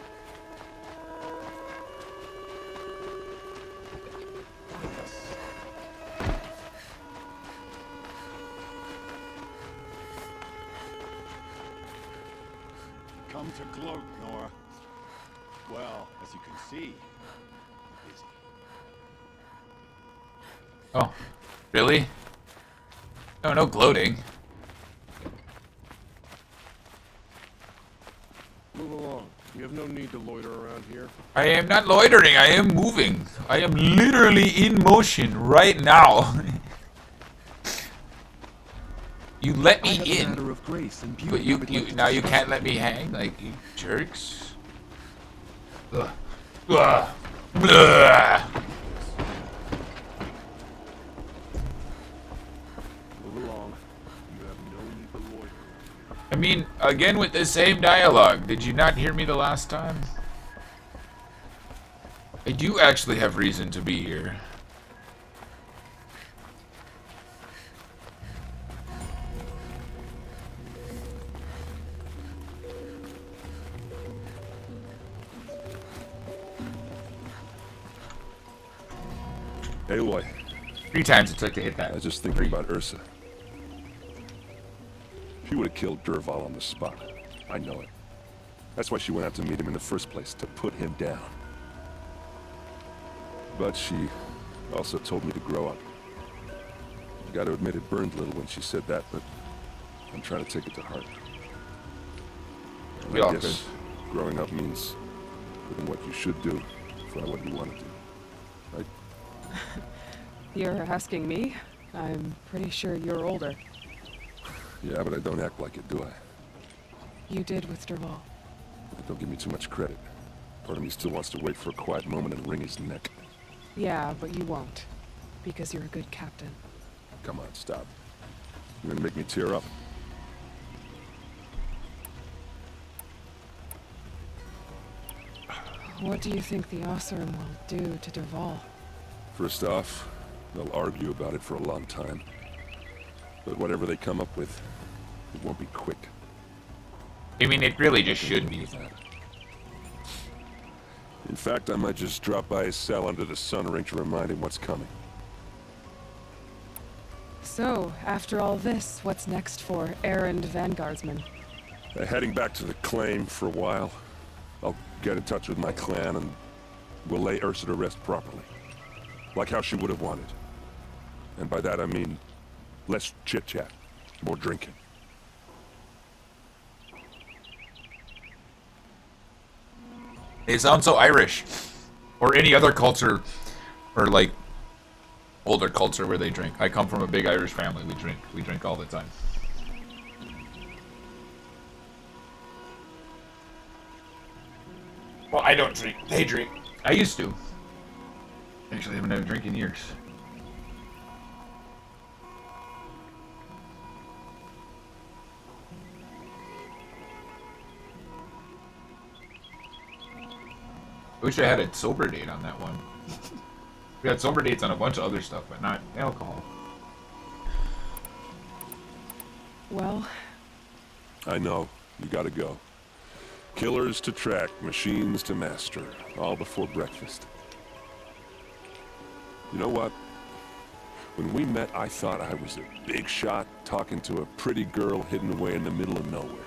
Come to gloat, Nora. Well, as you can see, busy. Oh, really? No, no gloating. Move along. You have no need to loiter around here. I am not loitering. I am moving. I am literally in motion right now. You let me in, Of grace and but you now you can't let me hang, like, you jerks. Ugh. Ugh. Ugh. Move along. You have no need to loiter. I mean, again with the same dialogue. Did you not hear me the last time? I do actually have reason to be here. Aloy. 3 times it took to hit that. I was just thinking about Ersa. She would have killed Dervahl on the spot. I know it. That's why she went out to meet him in the first place, to put him down. But she also told me to grow up. I gotta admit it burned a little when she said that, but I'm trying to take it to heart. We all guess growing up means doing what you should do for what you want to do. Right? You're asking me? I'm pretty sure you're older. Yeah, but I don't act like it, do I? You did with Dervahl. Don't give me too much credit. Part of me still wants to wait for a quiet moment and wring his neck. Yeah, but you won't. Because you're a good captain. Come on, stop. You're gonna make me tear up. What do you think the Oseram will do to Dervahl? First off, they'll argue about it for a long time. But whatever they come up with, it won't be quick. I mean, it really just should be. In fact, I might just drop by his cell under the sun ring to remind him what's coming. So, after all this, what's next for Erend Vanguardsman? Heading back to the claim for a while. I'll get in touch with my clan and we'll lay Ersa to rest properly. Like how she would have wanted. And by that I mean less chit-chat, more drinking. They sound so Irish. Or any other culture, or like older culture where they drink. I come from a big Irish family. We drink all the time. Well, I don't drink. They drink. I used to. Actually, I haven't had a drink in years. I wish I had a sober date on that one. We had sober dates on a bunch of other stuff, but not alcohol. Well... I know. You gotta go. Killers to track, machines to master. All before breakfast. You know what? When we met, I thought I was a big shot talking to a pretty girl hidden away in the middle of nowhere.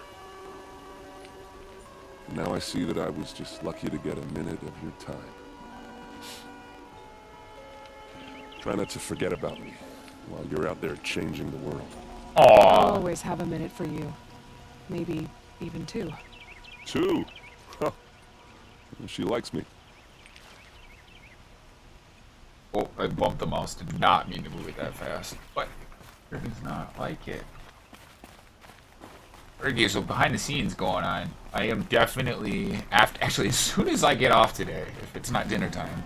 Now I see that I was just lucky to get a minute of your time. Try not to forget about me while you're out there changing the world. I'll always have a minute for you. Maybe even 2. 2? Huh. She likes me. Oh, I bumped the mouse. Did not mean to move it that fast. But it does not like it. Okay, so behind the scenes going on. I am definitely actually as soon as I get off today, if it's not dinner time,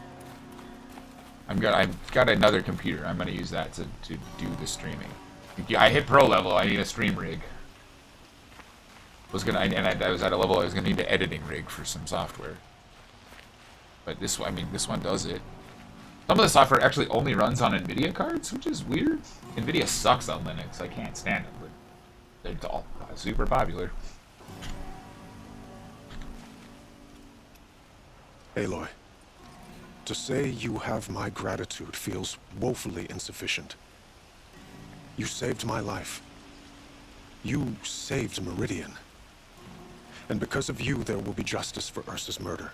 I've got another computer. I'm gonna use that to do the streaming. I hit pro level. I need a stream rig. I was at a level I was gonna need an editing rig for some software. But this one, I mean, this one does it. Some of the software actually only runs on NVIDIA cards, which is weird. NVIDIA sucks on Linux. I can't stand it, but it's all super popular. Aloy, to say you have my gratitude feels woefully insufficient. You saved my life. You saved Miridian. And because of you, there will be justice for Ersa's murder.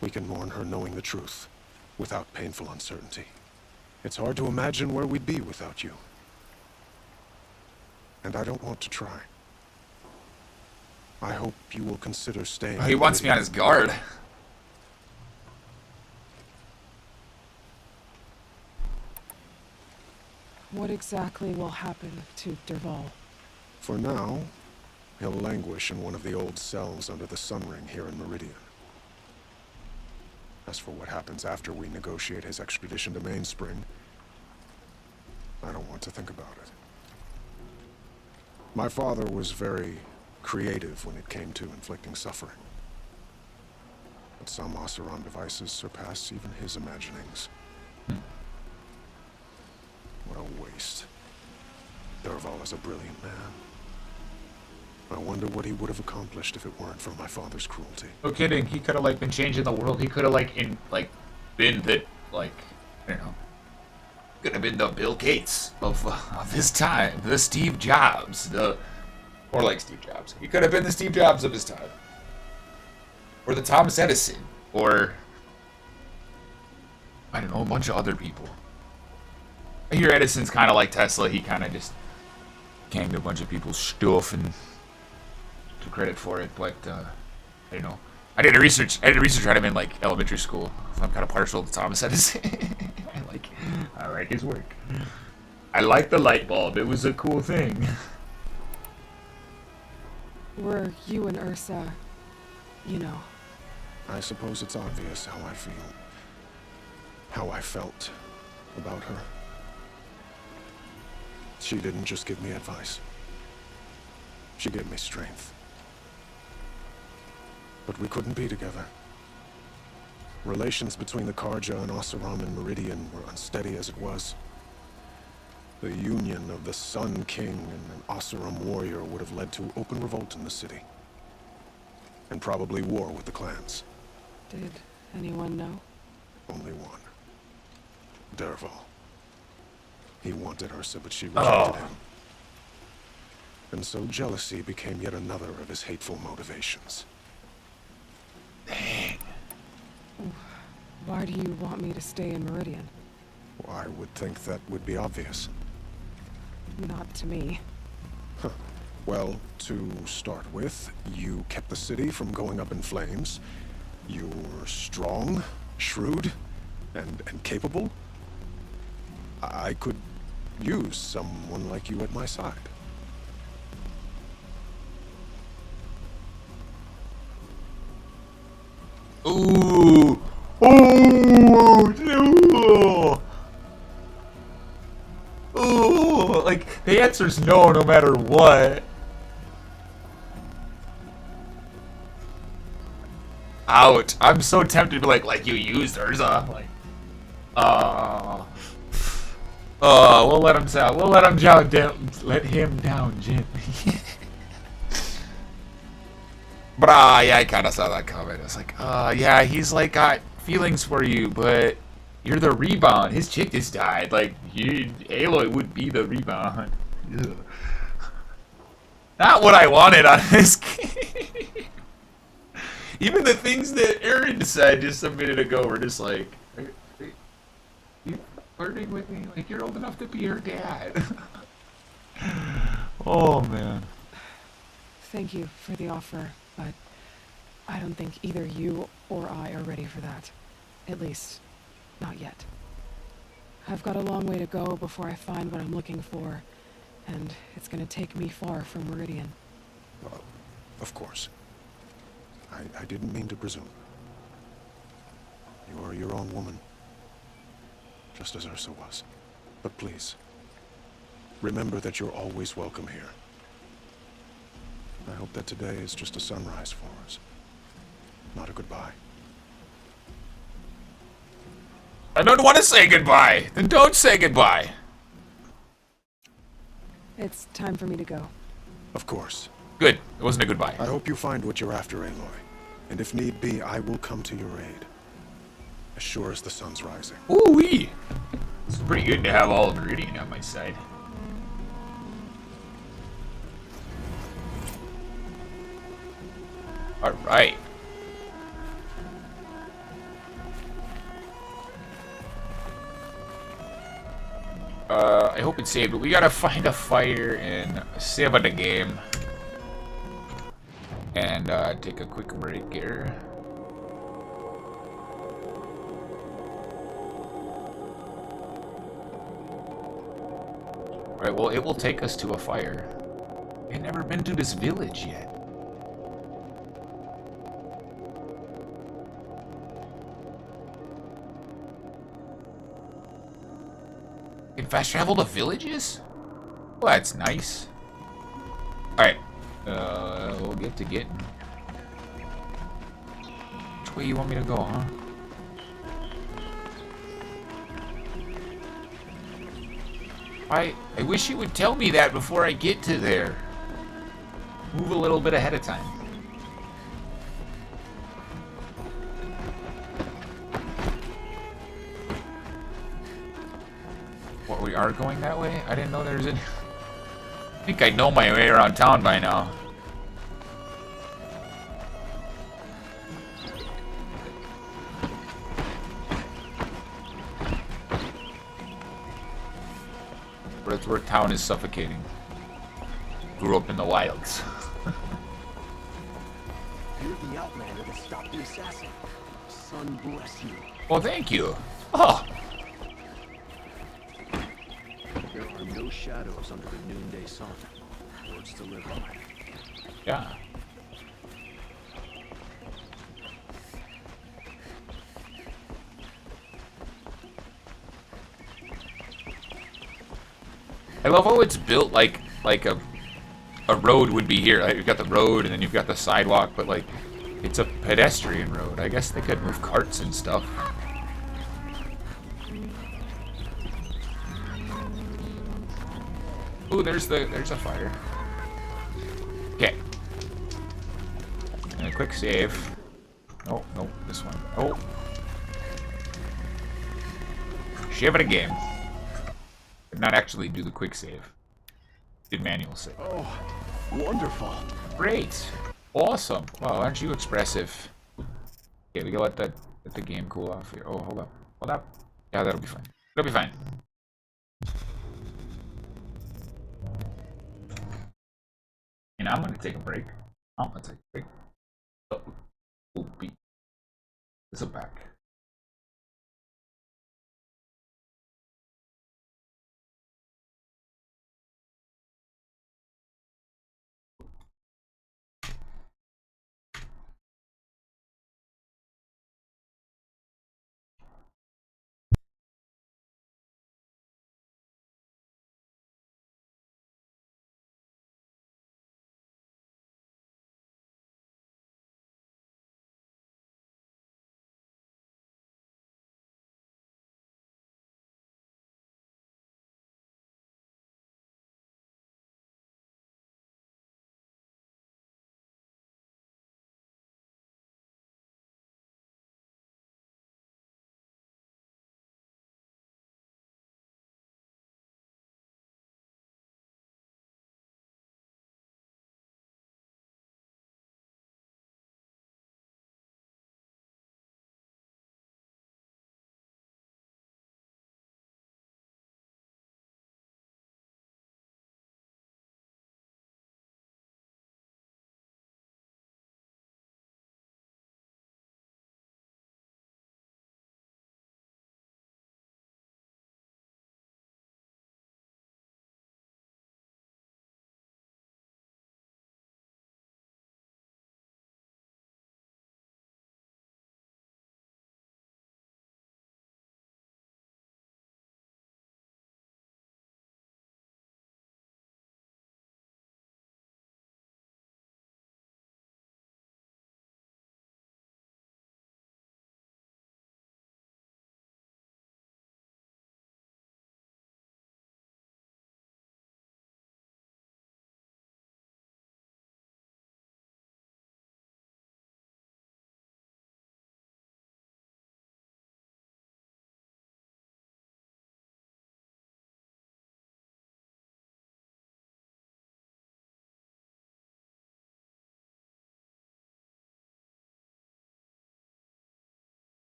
We can mourn her knowing the truth, without painful uncertainty. It's hard to imagine where we'd be without you. And I don't want to try. I hope you will consider staying. He wants me on his guard. What exactly will happen to Dervahl? For now, he'll languish in one of the old cells under the Sun Ring here in Miridian. As for what happens after we negotiate his extradition to Mainspring, I don't want to think about it. My father was very creative when it came to inflicting suffering. But some Oseram devices surpass even his imaginings. What a waste. Dervahl is a brilliant man. I wonder what he would have accomplished if it weren't for my father's cruelty. No kidding. He could have been changing the world. He could have been the I don't know. Could have been the Bill Gates of his time, the Steve Jobs, or like Steve Jobs. He could have been the Steve Jobs of his time, or the Thomas Edison, or I don't know, a bunch of other people. I hear Edison's kind of like Tesla. He kind of just came to a bunch of people's stuff and took credit for it. But I don't know. I did research on him in elementary school. So I'm kind of partial to Thomas Edison. I like his work. I like the light bulb. It was a cool thing. Were you and Ersa, I suppose it's obvious how I feel. How I felt about her. She didn't just give me advice. She gave me strength. But we couldn't be together. Relations between the Karja and Oseram and Miridian were unsteady as it was. The union of the Sun-King and an Oseram warrior would have led to open revolt in the city. And probably war with the clans. Did anyone know? Only one. Dervahl. He wanted Ersa, but she rejected him. And so jealousy became yet another of his hateful motivations. Dang. Why do you want me to stay in Miridian? Well, I would think that would be obvious. Not to me. Huh. Well, to start with, you kept the city from going up in flames. You were strong, shrewd, and capable. I could use someone like you at my side. Ooh! Oh no! Ooh! The answer's no matter what. Ouch! I'm so tempted to be like you used Ersa. We'll let him down. We'll let him down. Let him down gently. But yeah, I kind of saw that comment. I was like, yeah, he's got feelings for you, but you're the rebound. His chick just died. Aloy would be the rebound. Ugh. Not what I wanted on this game. Even the things that Erend said just a minute ago were just are you flirting with me? You're old enough to be her dad. Oh, man. Thank you for the offer, but I don't think either you or I are ready for that. At least, Not yet. I've got a long way to go before I find what I'm looking for, and it's gonna take me far from Miridian. Of course. I didn't mean to presume. You are your own woman, just as Ersa was. But please, remember that you're always welcome here. I hope that today is just a sunrise for us, not a goodbye. I don't want to say goodbye. Then don't say goodbye. It's time for me to go. Of course. Good. It wasn't a goodbye. I hope you find what you're after, Aloy. And if need be, I will come to your aid. As sure as the sun's rising. Ooh-wee. It's pretty good to have all of Miridian on my side. Alright. I hope it's saved, but we gotta find a fire and save the game. And take a quick break here. Alright, well, it will take us to a fire. I've never been to this village yet. Can fast travel to villages? Well, that's nice. Alright. We'll get to getting. Which way you want me to go, huh? I wish you would tell me that before I get to there. Move a little bit ahead of time. What, we are going that way? I didn't know there's a... I think I know my way around town by now. But it's where town is suffocating. Grew up in the wilds. You're the outlander that stopped the assassin. Son bless you. Well, thank you. Oh. There are no shadows under the noonday sun. Words to live by. Yeah. I love how it's built like a road would be here. Like, you've got the road and then you've got the sidewalk, but like it's a pedestrian road. I guess they could move carts and stuff. Ooh, there's a fire. Okay. And a quick save. Oh, no, this one. Oh. Save it again. Did not actually do the quick save. Did manual save. Oh, wonderful. Great. Awesome. Wow, aren't you expressive? Okay, we gotta let the game cool off here. Oh, hold up. Hold up. Yeah, that'll be fine. It'll be fine. And I'm gonna take a break. I'm gonna take a break. Oh, we'll be. This is back.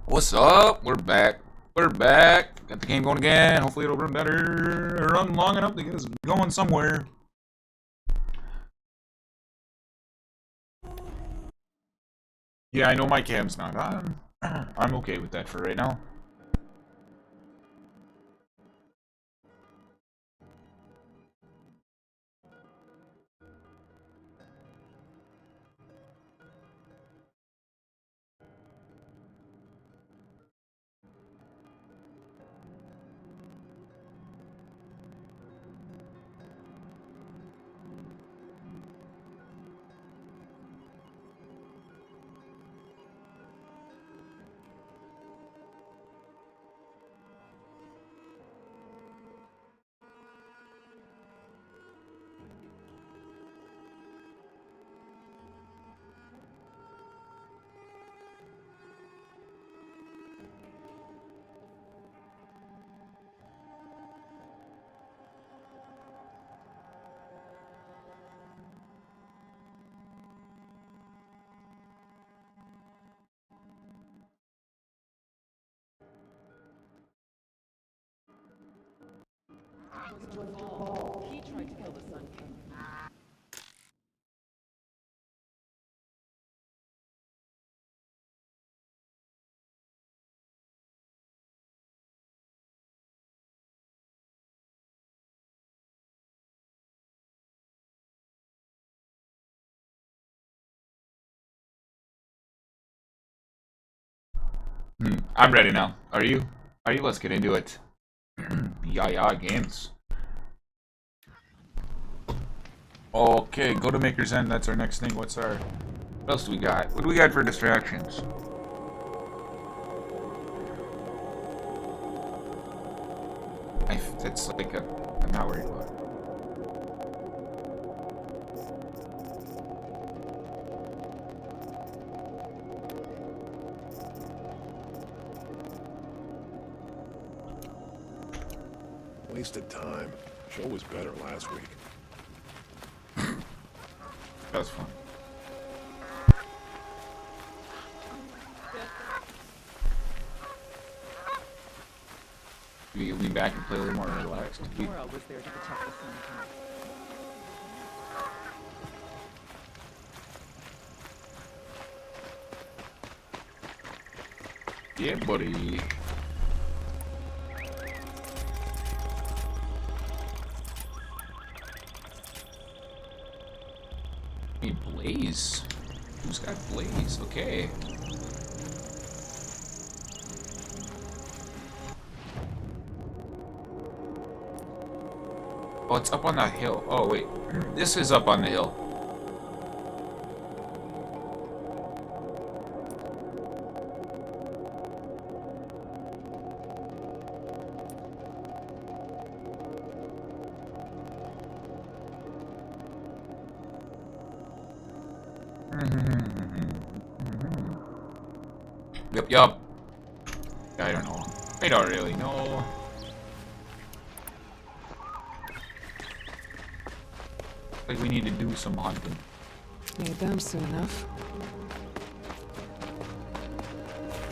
What's up? We're back. We're back. Got the game going again. Hopefully it'll run better. Run long enough to get us going somewhere. Yeah, I know my cam's not on. I'm okay with that for right now. He tried to kill the Sun-King. I'm ready now. Are you? Are you? Let's get into it. Yeah, games. Okay, go to Maker's End. That's our next thing. What else do we got? What do we got for distractions? That's like I'm not worried about it. Wasted time. Show was better last week. That was fun. You'll be back and play a little more relaxed. Nora was there to protect the Sun-King. Yeah, buddy. Hey, Blaze. Who's got Blaze? Okay. Oh, it's up on that hill. Oh, wait. This is up on the hill. Yup. I don't know. I don't really know. Like we need to do some hunting. Need them soon enough.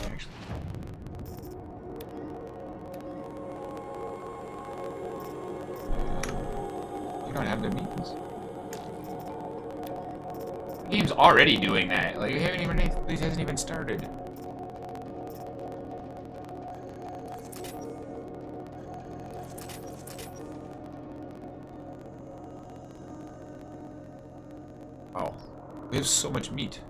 Actually. You don't have the means. The game's already doing that. Like, this hasn't even started. Oh, we have so much meat.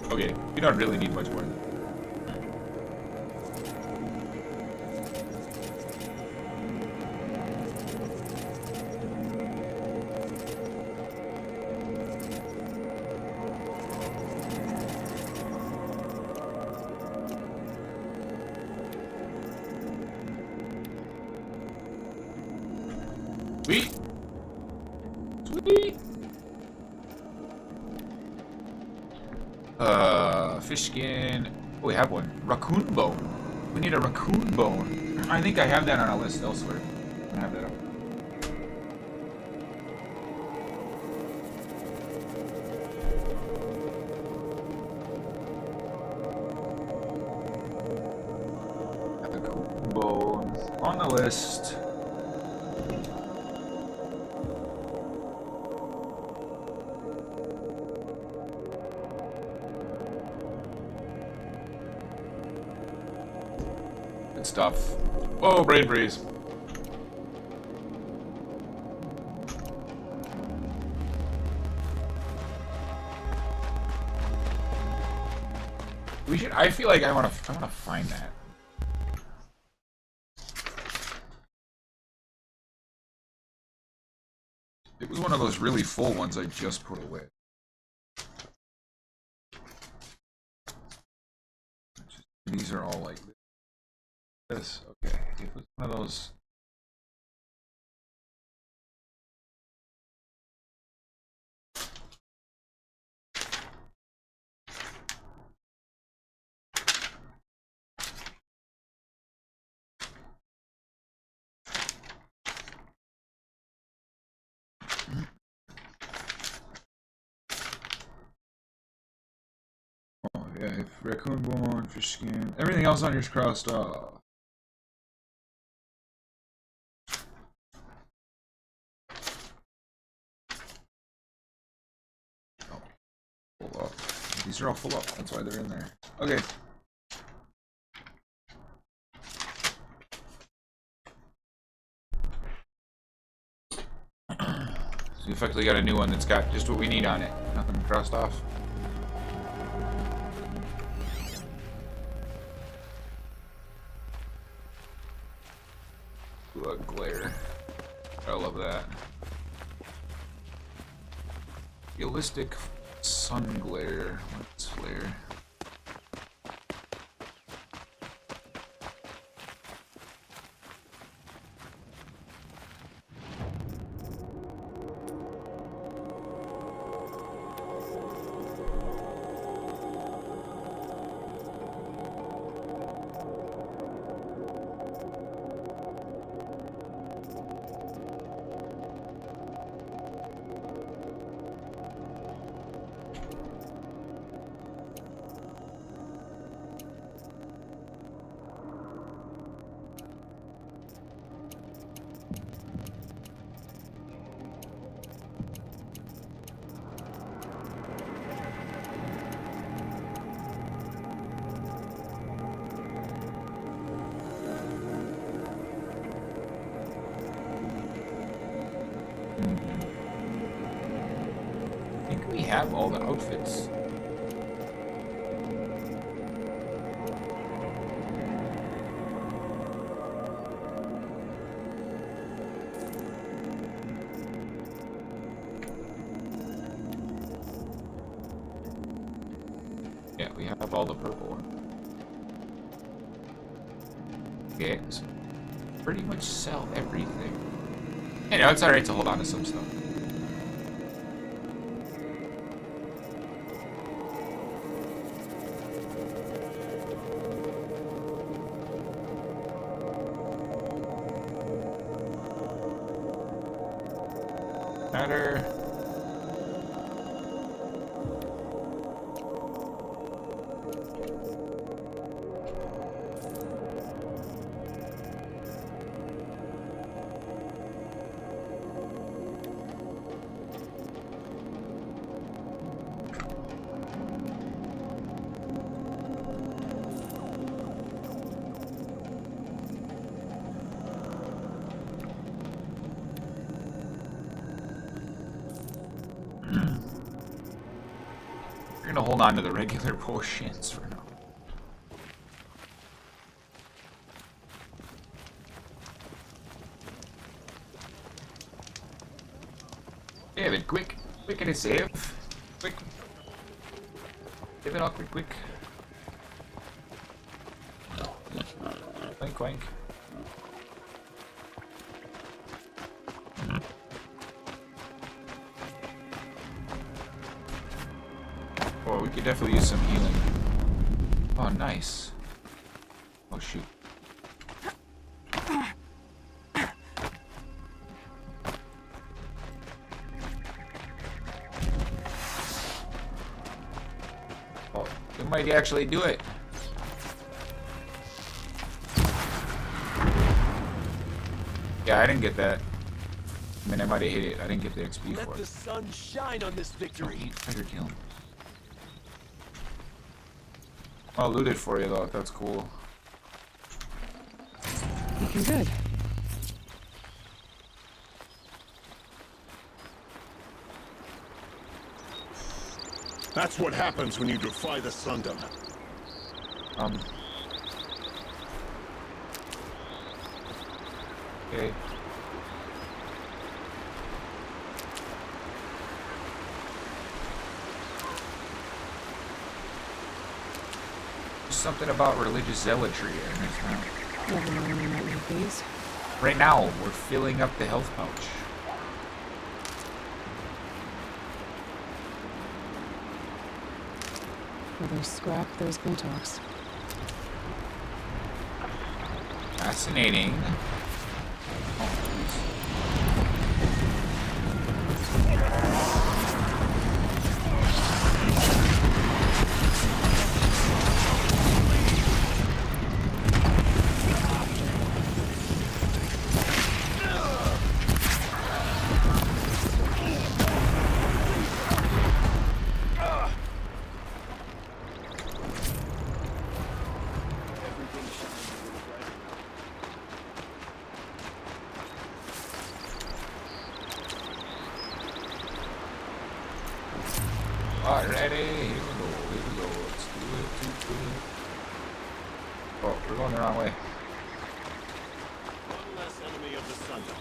Okay, we don't really need much more. Sweet. Sweet. Fish skin. Oh, we have one. Raccoon bone. We need a raccoon bone. I think I have that on a list elsewhere. I have that up. Raccoon bone on the list. Stuff. Oh, brain freeze. We should. I feel like I want to find that. It was one of those really full ones I just put away. These are all like this. Okay, it was one of those. Oh yeah, raccoon bone, fish skin, everything else on yours crossed off. Full up. These are all full up. That's why they're in there. Okay. So we effectively got a new one that's got just what we need on it. Nothing crossed off. Ooh, a glare. I love that. Realistic sun glare. What's flare? Have all the outfits. Yeah, we have all the purple ones. Okay, so pretty much sell everything. You know, it's alright to hold on to some stuff. Matter. Hold on to the regular potions for now. David, quick and a save. Quick. Save it all quick. Clank, clank. Oh, we could definitely use some healing. Oh, nice. Oh, Oh shoot. Oh, it might actually do it. Yeah, I didn't get that. I mean, I might have hit it. I didn't get the XP for it. Let the sun shine on this victory. Treasure kill. I'll loot it for you though, if that's cool. Looking good. That's what happens when you defy the Sundom. Okay. Something about religious zealotry in this now. Never known when that would be. Right now, we're filling up the health pouch. Whether scrap those glintops. Fascinating. Oh, alrighty, here we go, let's do it. Oh, we're going the wrong way. One less enemy of the Sundom.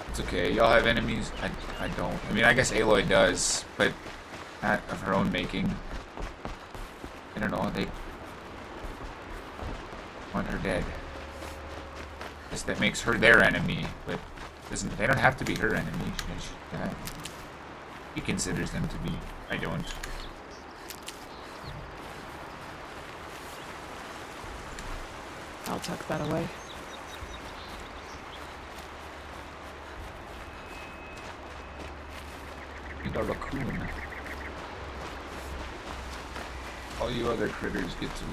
It's okay, y'all have enemies? I don't. I mean, I guess Aloy does, but not of her own making. I don't know, they want her dead. Guess that makes her their enemy, but they don't have to be her enemy. He considers them to be. I don't. I'll tuck that away. And a raccoon. All you other critters get to.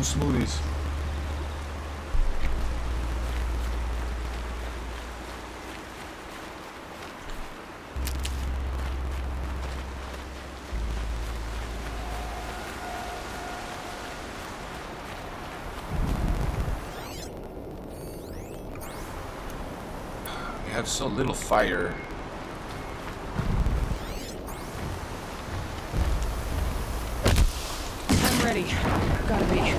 Smoothies. We have so little fire. I'm ready. Gotta be.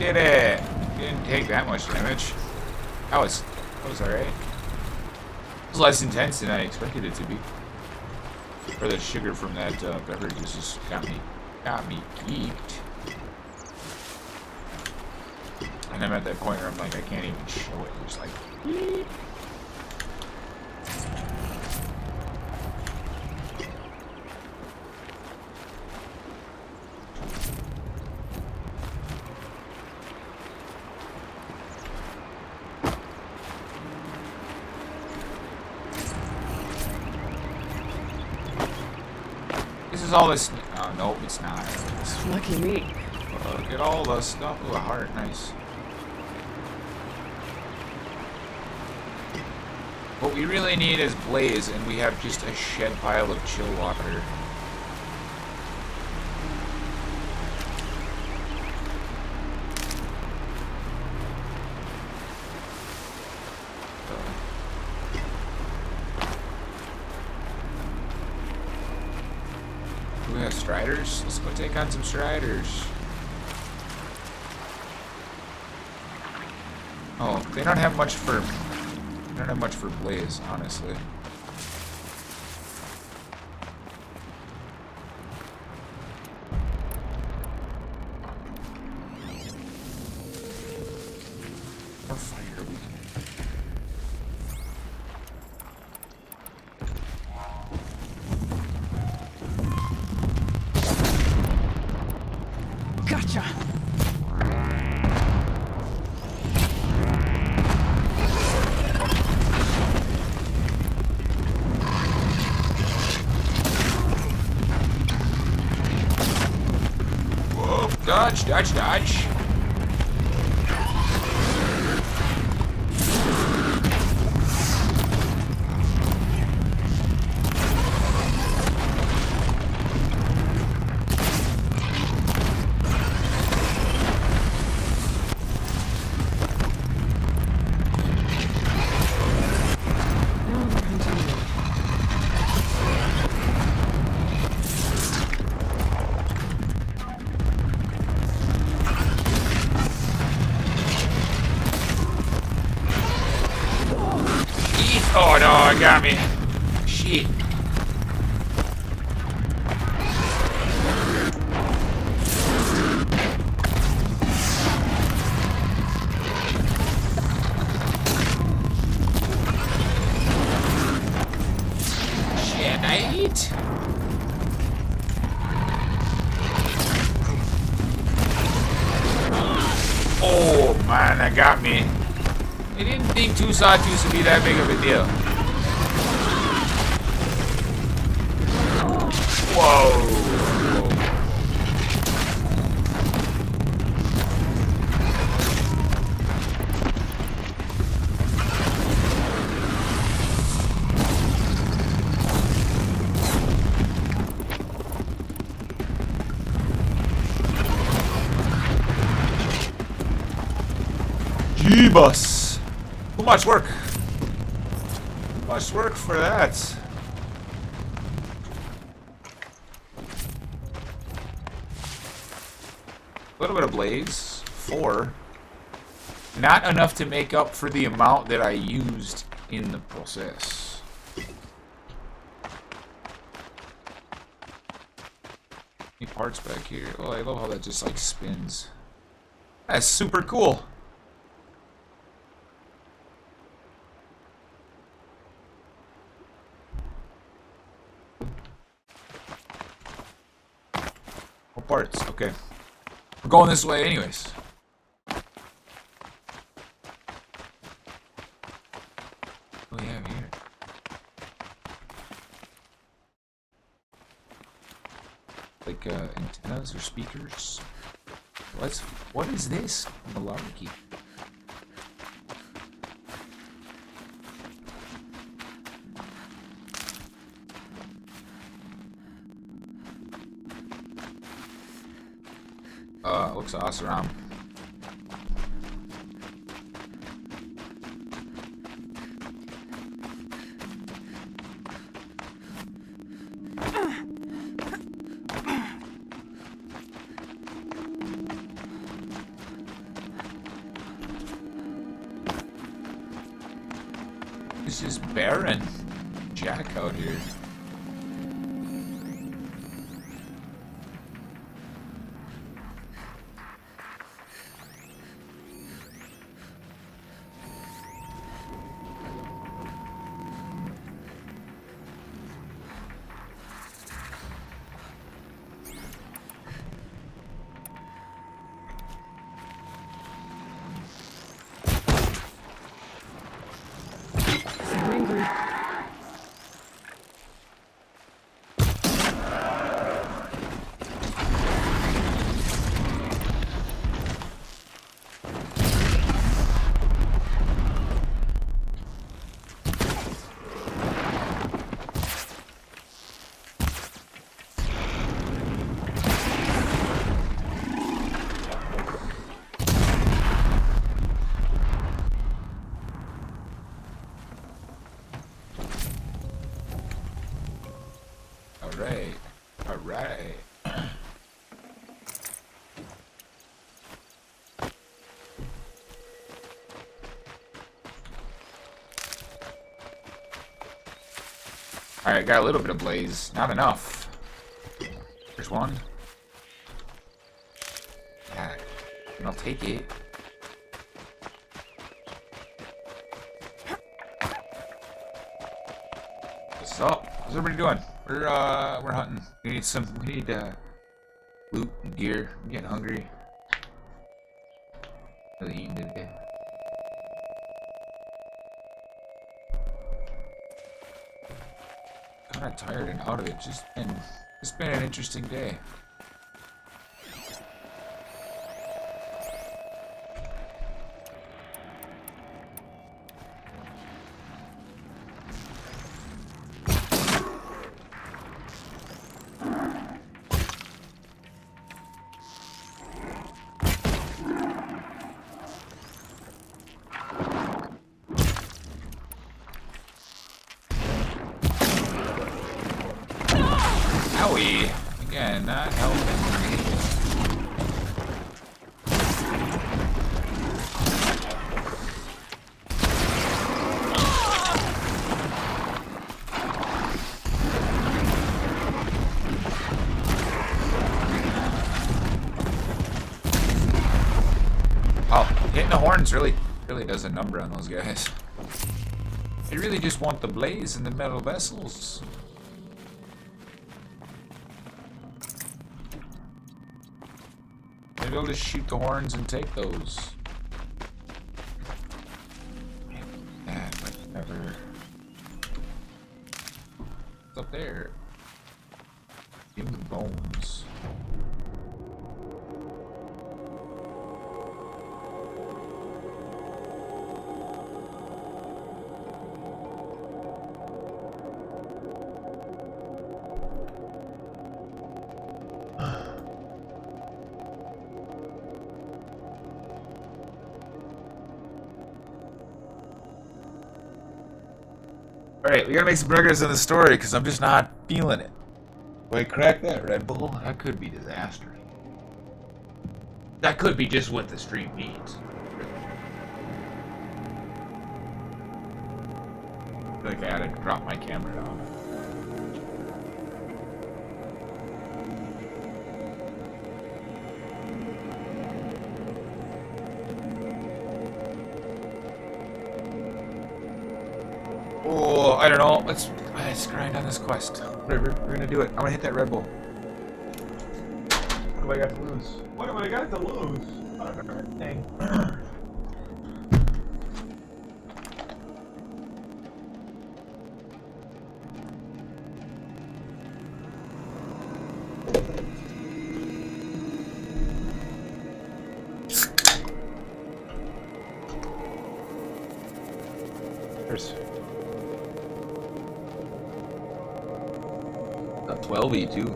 did it! Didn't take that much damage. That was alright. It was less intense than I expected it to be. Or the sugar from that beverage just got me geeked. And I'm at that point where I'm like, I can't even show it. It's like, beep. This is all this. Oh, nope, it's not. It's, Lucky me. look at all the stuff. Ooh, a heart. Nice. What we really need is Blaze, and we have just a shed pile of chill water. Do we have Striders? Let's go take on some Striders. Oh, they don't have much for... I don't have much for Blaze, honestly. More fire we can. Gotcha. Dodge, dodge, dodge. Oh no, it got me. Shit. Shit. Oh man, that got me. I didn't think two sawtooths would be that big of a deal. Whoa. Jeebus. Too much work. Too much work for that. A little bit of Blaze. 4. Not enough to make up for the amount that I used in the process. Any parts back here? Oh, I love how that just like spins. That's super cool. Parts, okay. We're going this way anyways. What do we have here? Like antennas or speakers. What is this? Malarkey. Looks awesome. is just barren. Jack out here. Alright. Alright, got a little bit of blaze. Not enough. There's one. Yeah, I'll take it. What's up? What's everybody doing? We're hunting. We need loot and gear. I'm getting hungry. Really eating today. Kinda tired and out of it. It's been an interesting day. Owie! Again, not helping me. Oh, hitting the horns really does a number on those guys. They really just want the blaze and the metal vessels. Maybe I'll just shoot the horns and take those. Whatever. What's up there? Human bones. Alright, we gotta make some progress in the story because I'm just not feeling it. If I crack that Red Bull, that could be disaster. That could be just what the stream needs. I feel like I had to drop my camera down. Oh, I don't know. Let's grind on this quest. Whatever, we're gonna do it. I'm gonna hit that Red Bull. What do I got to lose? What have I got to lose? Dang. There's 12E too.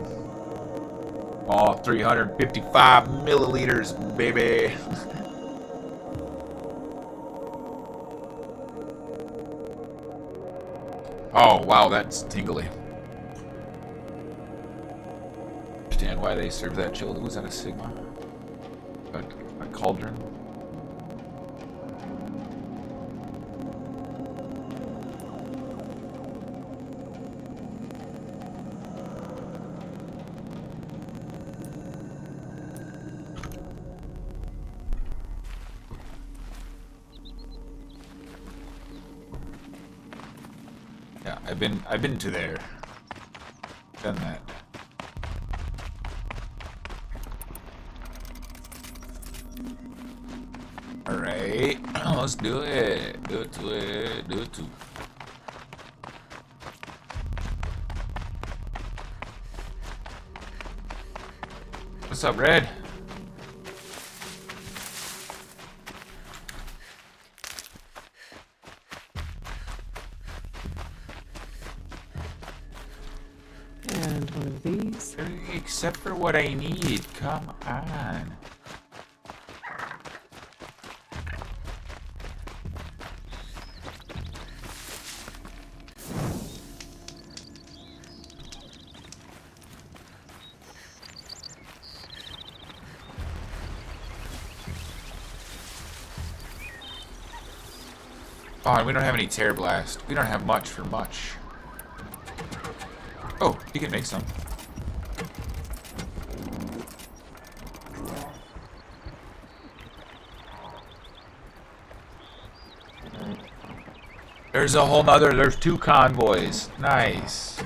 Oh, 355 milliliters, baby. Oh, wow, that's tingly. Understand why they serve that chilled. Was that a Sigma? A cauldron? I've been to there. Done that. Alright, let's do it. Do it to it. Do it to. What's up, Red? And one of these. Except for what I need. Come on. Oh, and we don't have any Tear Blast. We don't have much for much. Oh, you can make some. There's a whole nother, there's 2 convoys. Nice.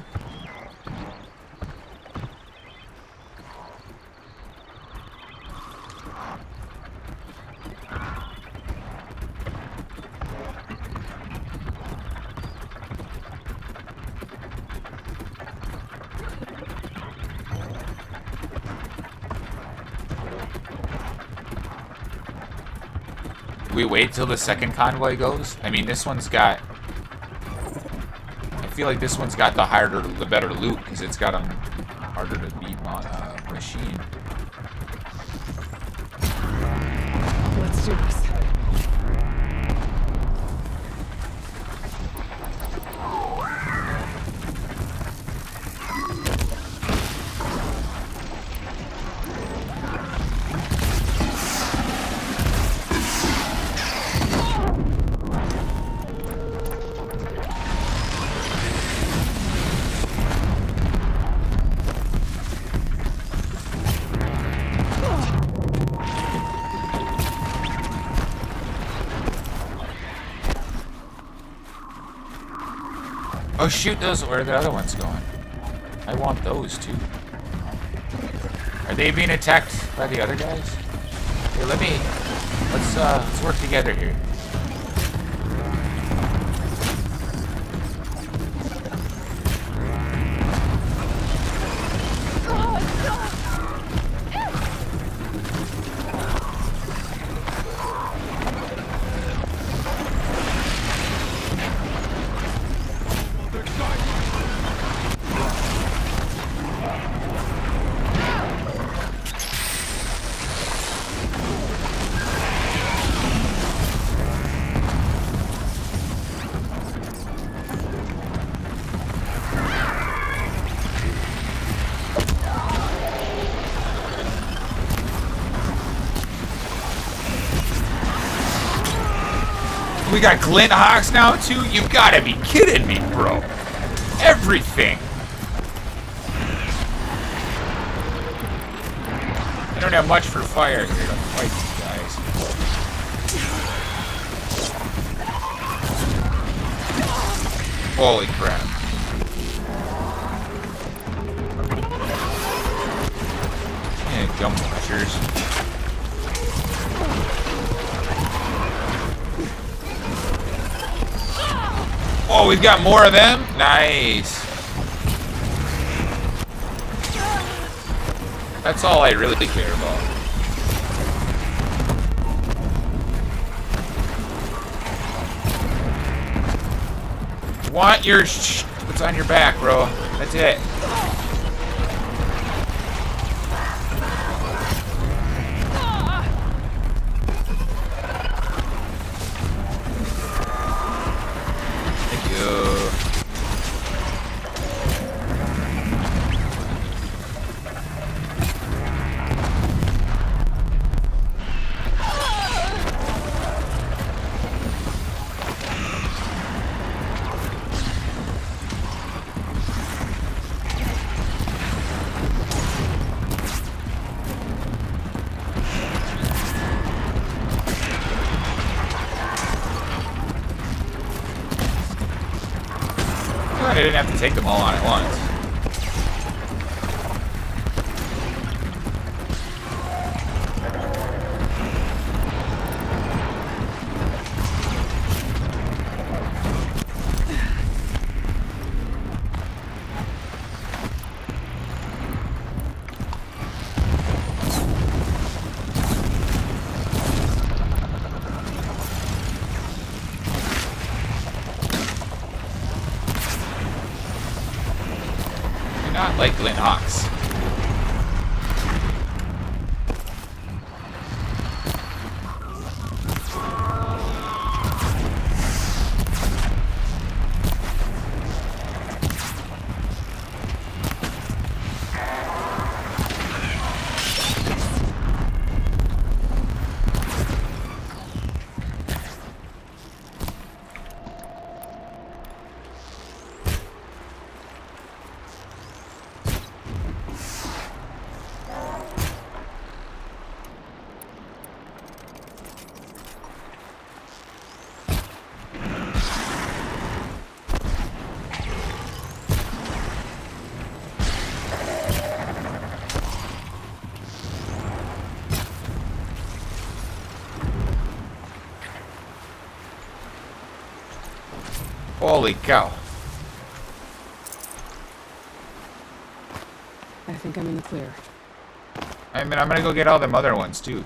We wait till the second convoy goes? I mean, this one's got... I feel like this one's got the better loot, because it's got a harder to beat machine. Let's do this. Oh shoot, those, where are the other ones going? I want those too. Are they being attacked by the other guys? Here, let's work together here. We got Glint Hawks now too? You gotta be kidding me, bro. Everything. I don't have much for fire here to fight these guys. Holy crap. Yeah, gum pushers. Oh, we've got more of them? Nice. That's all I really care about. Want your what's on your back, bro? That's it. have to take them all on at once. Not like Linux. Holy cow. I think I'm in the clear. I mean, I'm gonna go get all them other ones too.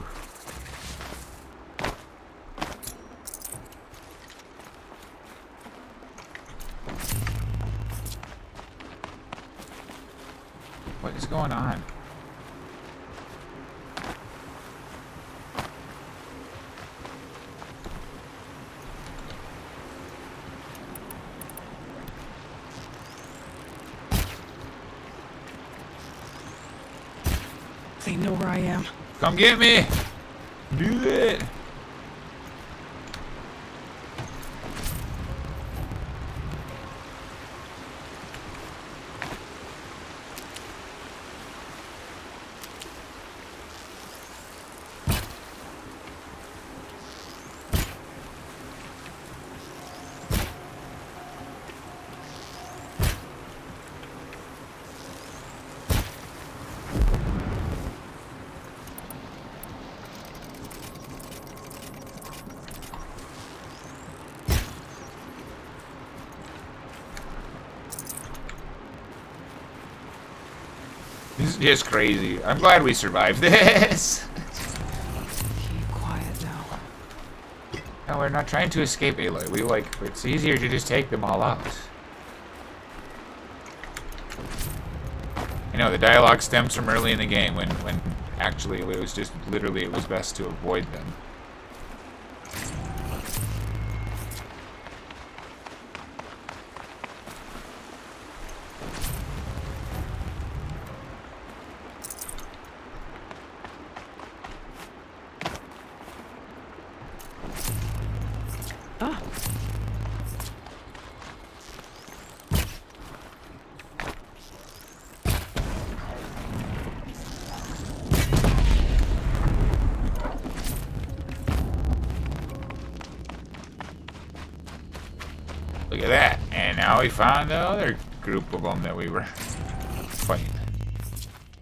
What is going on? They know where I am. Come get me! Do it! This is just crazy. I'm glad we survived this. Keep quiet now. No, we're not trying to escape Aloy. It's easier to just take them all out. You know, the dialogue stems from early in the game when actually it was just literally it was best to avoid them. Ah. Look at that. And now we found the other group of them that we were fighting.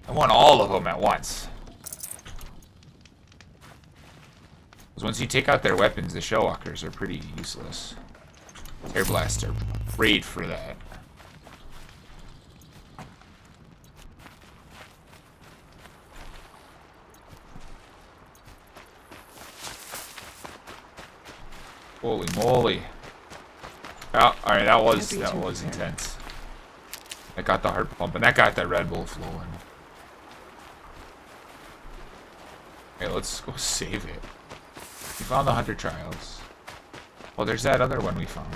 I want all of them at once. Because once you take out their weapons, the Shellwalkers are pretty useless. Air blasts are great for that. Holy moly. Oh, alright, that was intense. That got the heart pumping. That got that Red Bull flowing. Okay, let's go save it. We found the Hunter Trials. Well, there's that other one we found.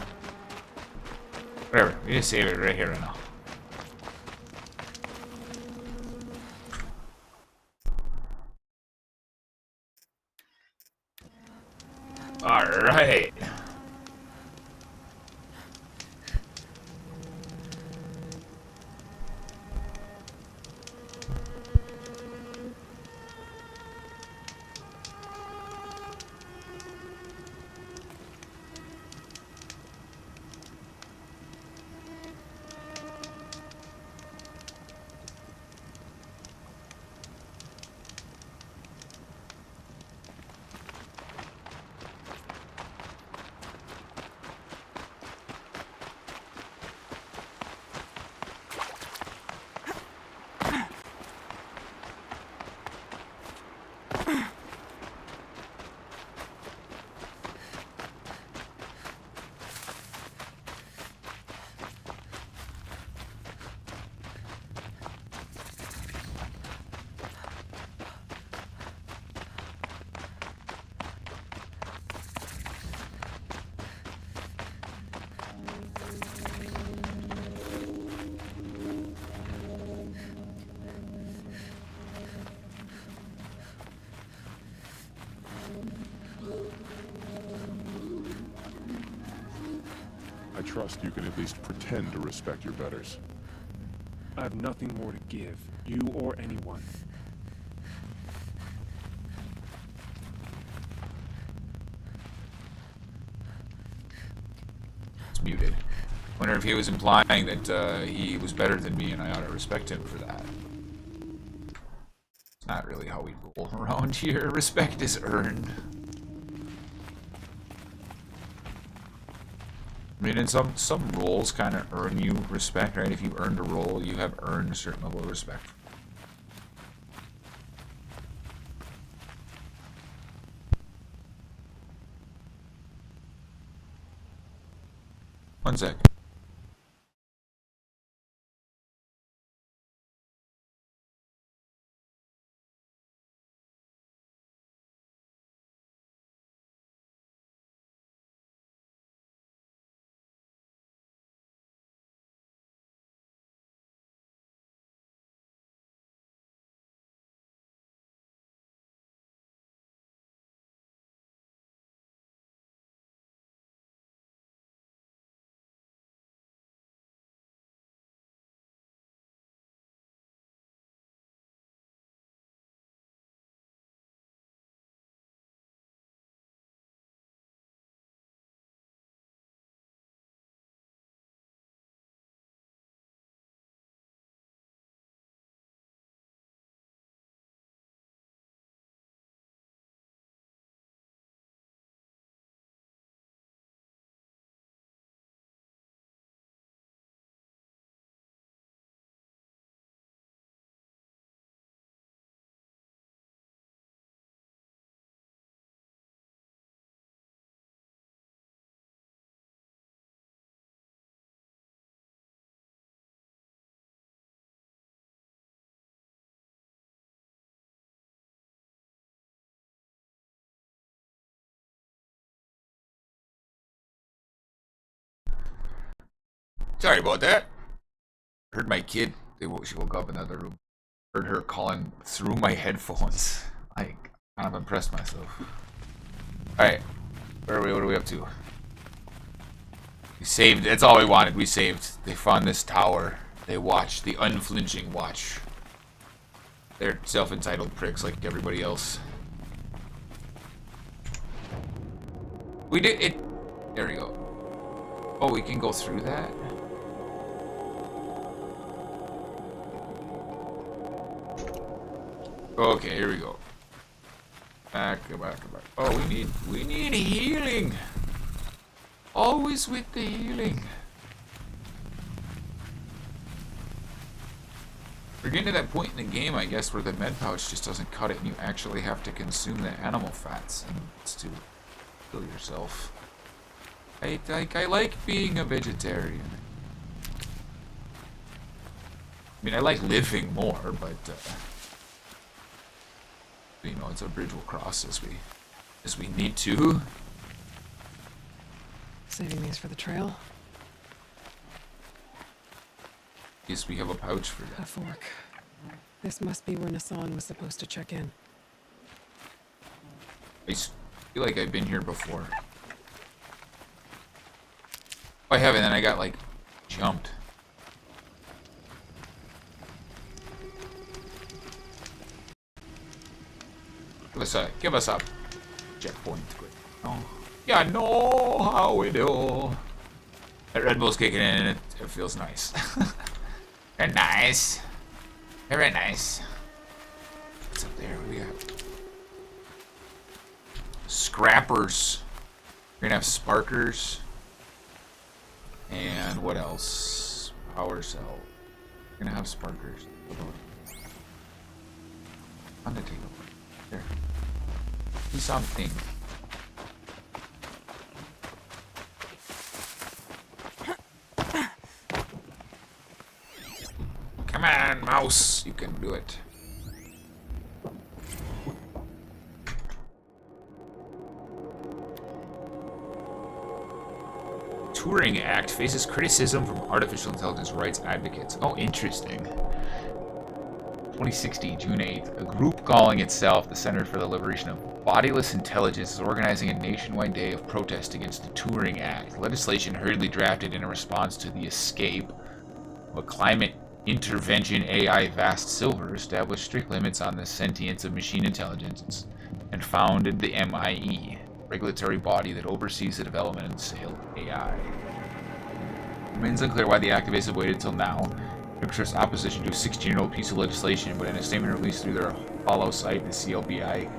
Whatever, we just save it right here and now. Alright. trust you can at least pretend to respect your betters. I have nothing more to give, you or anyone. It's muted. Wonder if he was implying that he was better than me and I ought to respect him for that. It's not really how we roll around here. Respect is earned. I mean, in some roles kind of earn you respect, right? If you earned a role, you have earned a certain level of respect. One sec. Sorry about that. Heard my kid. She woke up in the other room. Heard her calling through my headphones. I kind of impressed myself. Alright. What are we up to? We saved. That's all we wanted. We saved. They found this tower. They watched. The unflinching watch. They're self-entitled pricks like everybody else. We did it. There we go. Oh, we can go through that? Okay, here we go. Back. Oh, we need healing. Always with the healing. We're getting to that point in the game, I guess, where the med pouch just doesn't cut it, and you actually have to consume the animal fats, and it's to kill yourself. I like being a vegetarian. I mean, I like living more, but you know, it's a bridge we'll cross as we need to. Saving these for the trail. Yes, we have a pouch for that. A fork. This must be where Nassan was supposed to check in. I feel like I've been here before. Oh, I haven't, and I got, like, jumped. Give us a checkpoint. Oh. Yeah, know how we do. That Red Bull's kicking in, and it feels nice. Very nice. Very nice. What's up there? What do we got? Scrappers. We're gonna have sparkers. And what else? Power cell. We're gonna have sparkers. On the table. There. Do something. Come on, mouse. You can do it. Turing Act faces criticism from artificial intelligence rights advocates. Oh, interesting. 2060, June 8th, a group calling itself the Center for the Liberation of Bodiless Intelligence is organizing a nationwide day of protest against the Turing Act, legislation hurriedly drafted in a response to the escape of a climate intervention AI Vast Silver established strict limits on the sentience of machine intelligence and founded the MIE, regulatory body that oversees the development and sale of AI. It remains unclear why the activists have waited until now to express opposition to a 16-year-old piece of legislation, but in a statement released through their Hollow site, the CLBI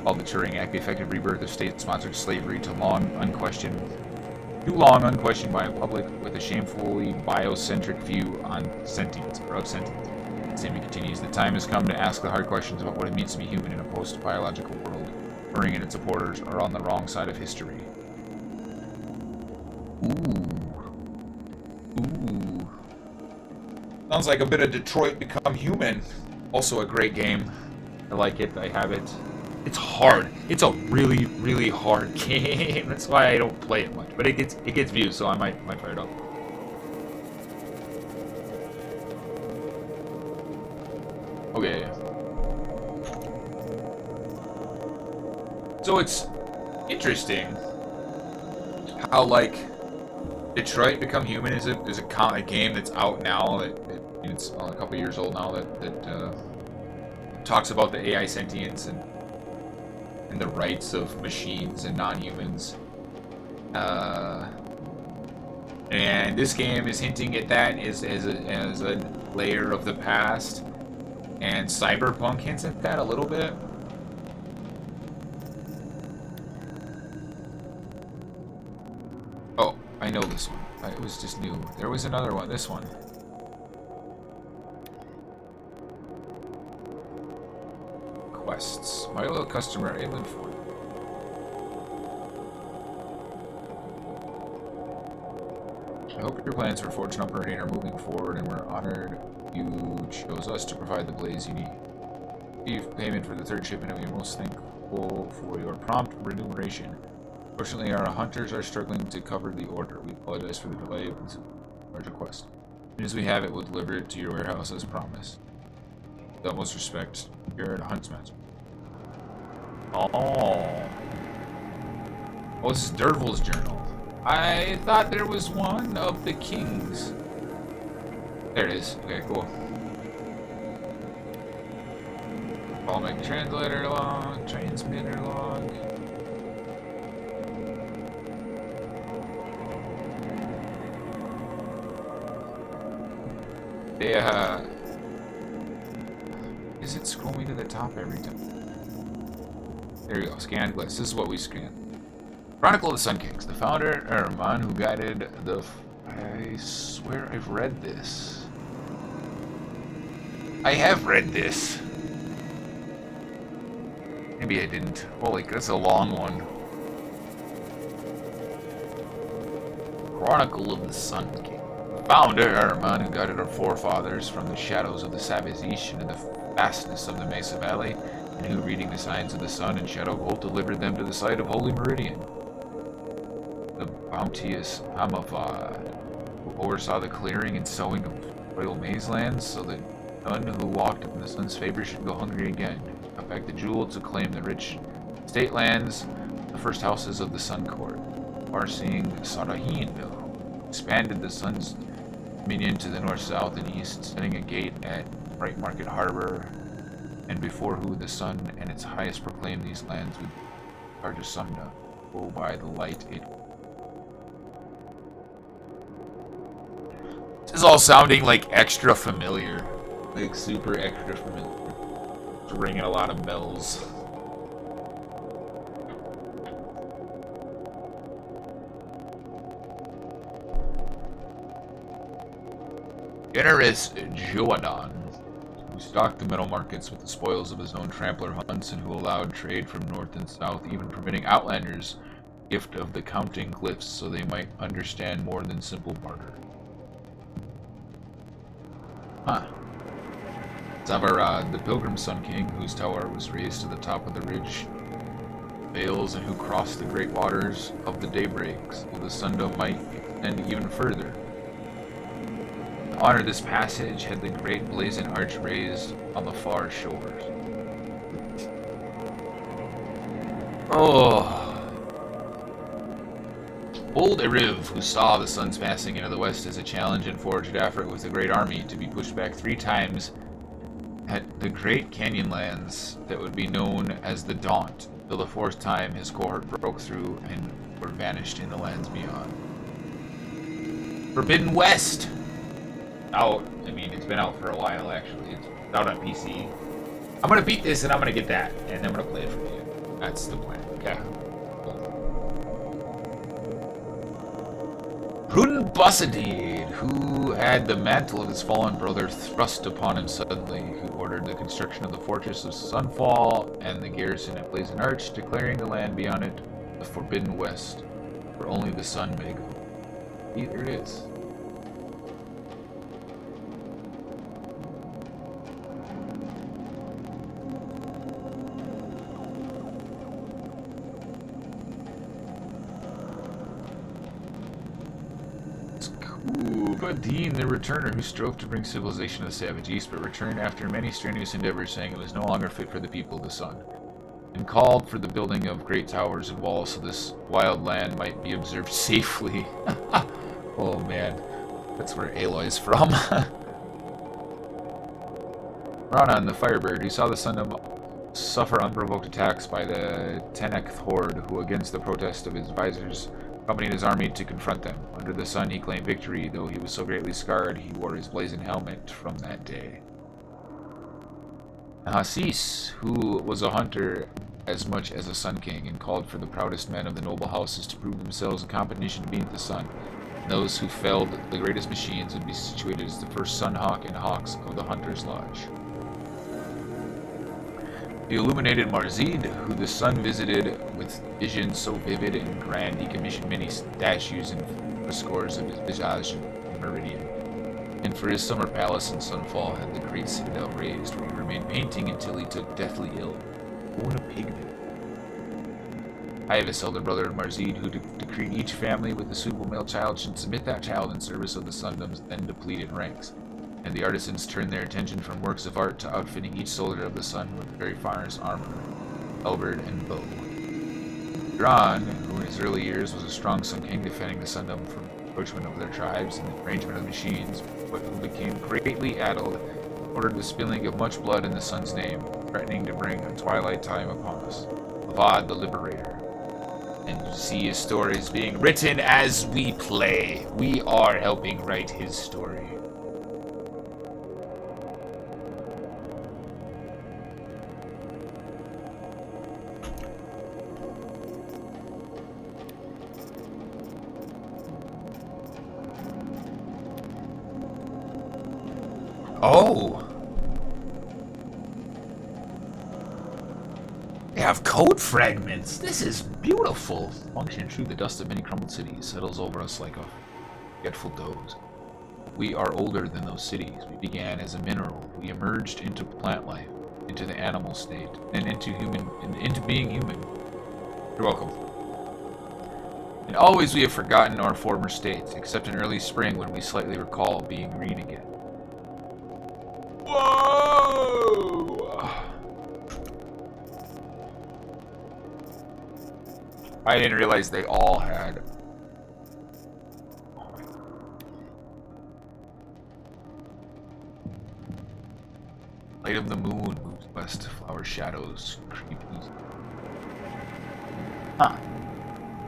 called the Turing Act the effective rebirth of state-sponsored slavery too long unquestioned by a public with a shamefully biocentric view on sentience, or of sentience. The statement continues, the time has come to ask the hard questions about what it means to be human in a post-biological world. Turing and its supporters are on the wrong side of history. Ooh. Sounds like a bit of Detroit Become Human. Also a great game. I like it. I have it. It's hard. It's a really, really hard game. That's why I don't play it much. But it gets views, so I might fire it up. Okay. So it's interesting how, like, Detroit Become Human is a game that's out now. It's a couple years old now. That talks about the AI sentience and the rights of machines and non-humans. And this game is hinting at that as a layer of the past. And Cyberpunk hints at that a little bit. Oh, I know this one. It was just new. There was another one. This one. Quests. My little customer, Erend. I hope your plans for Fortune Operating are moving forward, and we're honored you chose us to provide the blaze you need. Receive payment for the third shipment, and we are most thankful for your prompt remuneration. Fortunately, our hunters are struggling to cover the order. We apologize for the delay of this large request. As soon as we have it, we'll deliver it to your warehouse as promised. With utmost respect, Erend Huntsmaster. Oh, this is Dervil's journal. I thought there was one of the kings. There it is. Okay, cool. I'll make translator log, transmitter log. Yeah. Is it scroll me to the top every time? There you go. Scanned list. This is what we scanned. Chronicle of the Sun-Kings. The founder, Erend, who guided the... I swear I've read this. I have read this. Maybe I didn't. Holy, that's a long one. Chronicle of the Sun-King. Founder, Erend, who guided our forefathers from the shadows of the Sabazish into the fastness of the Mesa Valley, and who, reading the signs of the sun and shadow bolt, delivered them to the site of Holy Miridian. The bounteous Avad, who oversaw the clearing and sowing of royal maize lands, so that none who walked in the sun's favor should go hungry again. Got back the jewel to claim the rich state lands, the first houses of the Sun Court. Farseeing Sarahin, who expanded the sun's dominion to the north, south, and east, setting a gate at Bright Market Harbor, and before who the sun and its highest proclaimed these lands with Arjasunda, go by the light it. This is all sounding like extra familiar. Like super extra familiar. It's ringing a lot of bells. Generous Joadon, who stocked the metal markets with the spoils of his own trampler hunts and who allowed trade from north and south, even permitting outlanders gift of the counting glyphs so they might understand more than simple barter. Huh. Zavarad, the Pilgrim Sun-King, whose tower was raised to the top of the ridge vales and who crossed the great waters of the daybreak so the Sundom might extend even further. honor this passage had the great blazoned arch raised on the far shores. Oh. Old Eriv, who saw the sun's passing into the west as a challenge and forged after with a great army to be pushed back 3 times at the great canyon lands that would be known as the Daunt, till the 4th time his cohort broke through and were vanished in the lands beyond. Forbidden West! Out. I mean, it's been out for a while, actually. It's out on PC. I'm gonna beat this and I'm gonna get that, and then I'm gonna play it for you. That's the plan. Okay. Prudent Bussadid, who had the mantle of his fallen brother thrust upon him suddenly, who ordered the construction of the fortress of Sunfall and the garrison at Blazing Arch, declaring the land beyond it the Forbidden West, where only the sun may go. Here it is. Dean, the returner who strove to bring civilization to the savage east, but returned after many strenuous endeavors, saying it was no longer fit for the people of the sun, and called for the building of great towers and walls so this wild land might be observed safely. Oh man, that's where Aloy's from. Ronan, the Firebird, who saw the sun suffer unprovoked attacks by the Tenekth Horde, who, against the protest of his advisors, accompanied his army to confront them. Under the sun he claimed victory, though he was so greatly scarred he wore his blazing helmet from that day. Hasis, who was a hunter as much as a Sun-King, and called for the proudest men of the noble houses to prove themselves in competition beneath the sun. And those who felled the greatest machines would be situated as the first Sun-Hawk and Hawks of the Hunter's Lodge. The illuminated Marzid, who the sun visited with visions so vivid and grand he commissioned many statues and frescoes of his visage in Miridian. And for his summer palace in Sunfall had the great citadel raised, where he remained painting until he took deathly ill, born a pigment. Ivas, elder brother of Marzid, who decreed each family with a suitable male child should submit that child in service of the Sundom's then depleted ranks. And the artisans turned their attention from works of art to outfitting each soldier of the sun with the very finest armor, halberd, and bow. Dran, who in his early years was a strong Sun-King defending the Sundom from encroachment of their tribes and the arrangement of the machines, but who became greatly addled, ordered the spilling of much blood in the sun's name, threatening to bring a twilight time upon us. Avad the Liberator. And you see his stories being written as we play. We are helping write his story. Oh! They have code fragments! This is beautiful! Function through the dust of many crumbled cities settles over us like a forgetful doze. We are older than those cities. We began as a mineral. We emerged into plant life, into the animal state, and into being human. You're welcome. And always we have forgotten our former states, except in early spring when we slightly recall being green again. Whoa! I didn't realize they all had. Light of the moon moves west, flower shadows creep east. Huh.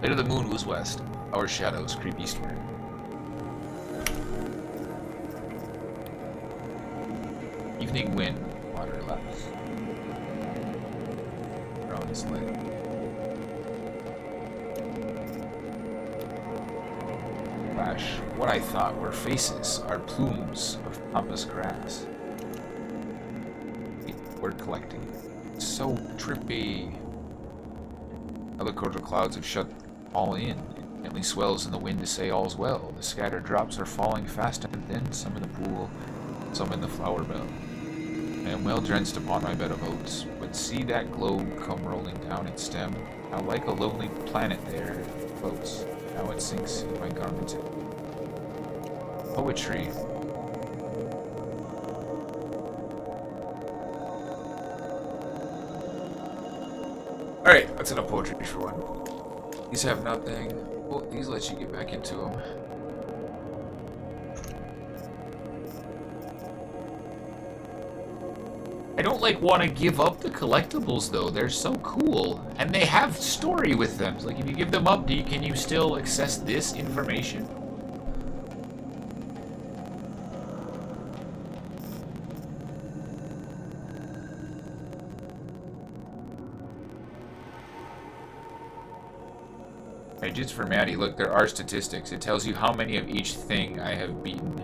Light of the moon moves west, flower shadows creep eastward. Evening wind, water less. Ground is lit. Flash, what I thought were faces are plumes of pampas grass. We're collecting. It's so trippy. Other cordial clouds have shut all in. It gently swells in the wind to say all's well. The scattered drops are falling fast and thin, some in the pool, some in the flower bell. I am well drenched upon my bed of oats, but see that globe come rolling down its stem. How like a lonely planet there it floats. Now it sinks in my garment. Poetry. Alright, that's enough poetry for one. These have nothing. Oh, these let you get back into them. I don't like want to give up the collectibles though. They're so cool, and they have story with them. It's like if you give them up, can you still access this information? Right, just for Maddie, look, there are statistics. It tells you how many of each thing I have beaten.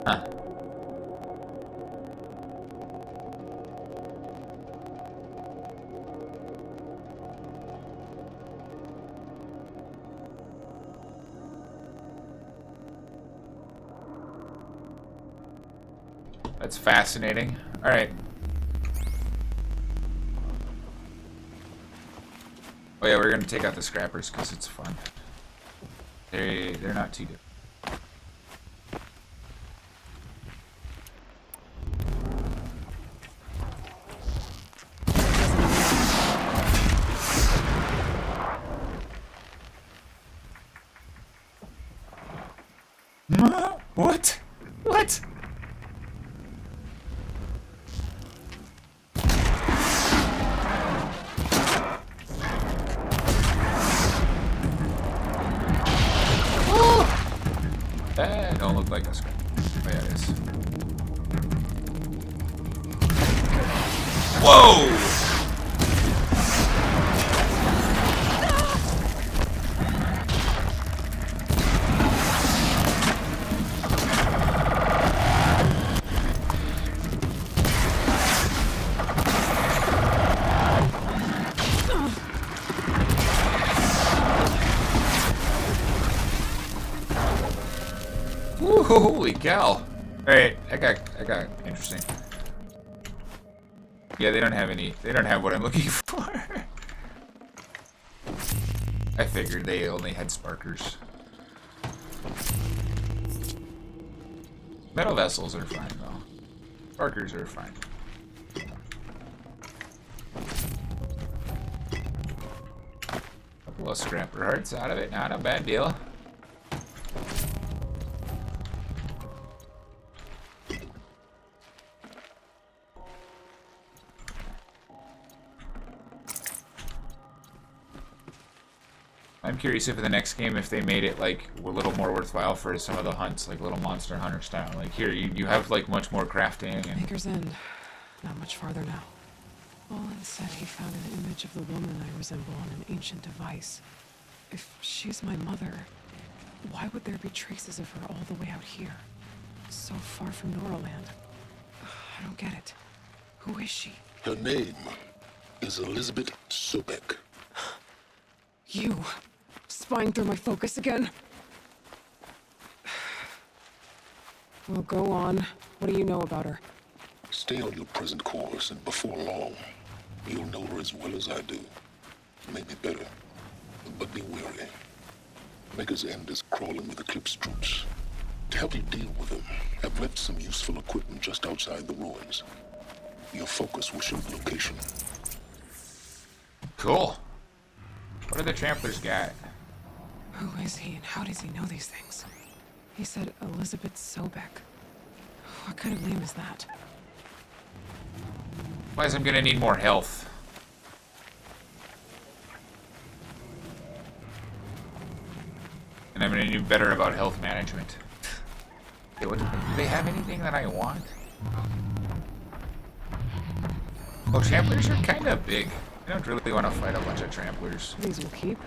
Huh. That's fascinating. All right. Oh yeah, we're gonna take out the scrappers because it's fun. They're not too good. What? What? That don't look like a scrap. Oh, yeah, it is. Whoa! Ooh, holy cow! Alright, I got interesting. Yeah, they don't have what I'm looking for. I figured they only had sparkers. Metal vessels are fine though. Sparkers are fine. Couple of scrapper hearts out of it, not a bad deal. I'm curious if in the next game, if they made it like a little more worthwhile for some of the hunts, like little Monster Hunter style. Like here, you have like much more crafting. And Maker's End. Not much farther now. Olin said he found an image of the woman I resemble on an ancient device. If she's my mother, why would there be traces of her all the way out here? So far from Norland. I don't get it. Who is she? Her name is Elizabeth Sobek. You! Spying through my focus again? Well, go on. What do you know about her? Stay on your present course, and before long, you'll know her as well as I do. Maybe better, but be wary. Maker's End is crawling with Eclipse troops. To help you deal with them, I've left some useful equipment just outside the ruins. Your focus will show the location. Cool. What do the Tramplers got? Who is he and how does he know these things? He said Elizabeth Sobek. What kind of name is that? Otherwise, I'm gonna need more health. And I'm gonna do better about health management. Okay, do they have anything that I want? Oh, Tramplers are kind of big. I don't really want to fight a bunch of Tramplers. These will keep.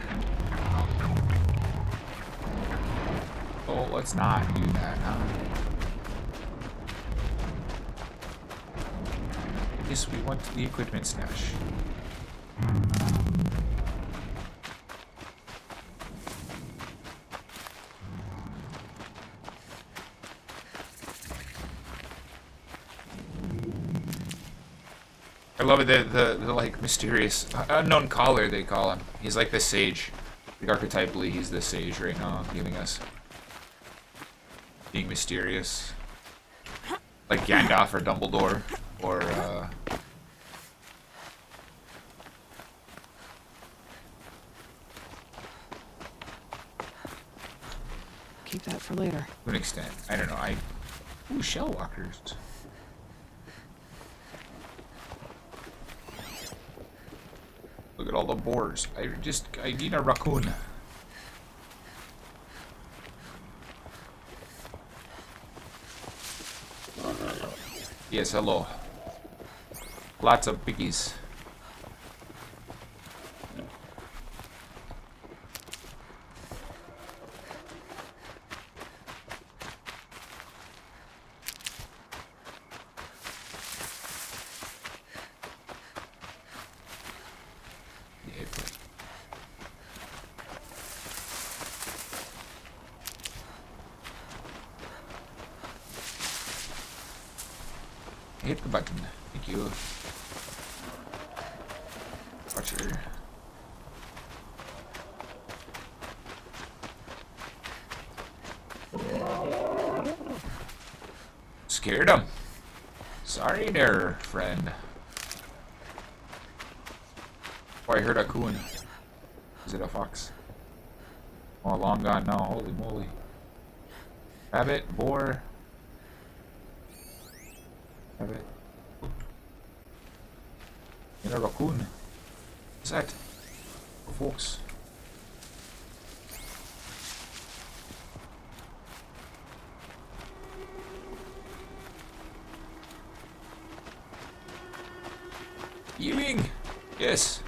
Oh, let's not do that, huh? I guess we want the equipment stash. I love it, the like mysterious unknown caller they call him. He's like the sage. Like archetypally, he's the sage right now, healing us. being mysterious. Like Gandalf or Dumbledore, or, Keep that for later. to an extent. I don't know, Ooh, shell walkers. Look at all the boars. I need a raccoon. Yes, hello. Lots of piggies. Hit the button. Thank you. Watcher. Scared him. Sorry there, friend. Oh, I heard a coon. Is it a fox? Oh, long gone now. Holy moly. Rabbit, boar. Rabbit. And a raccoon. What's that? A fox. Healing! Yes!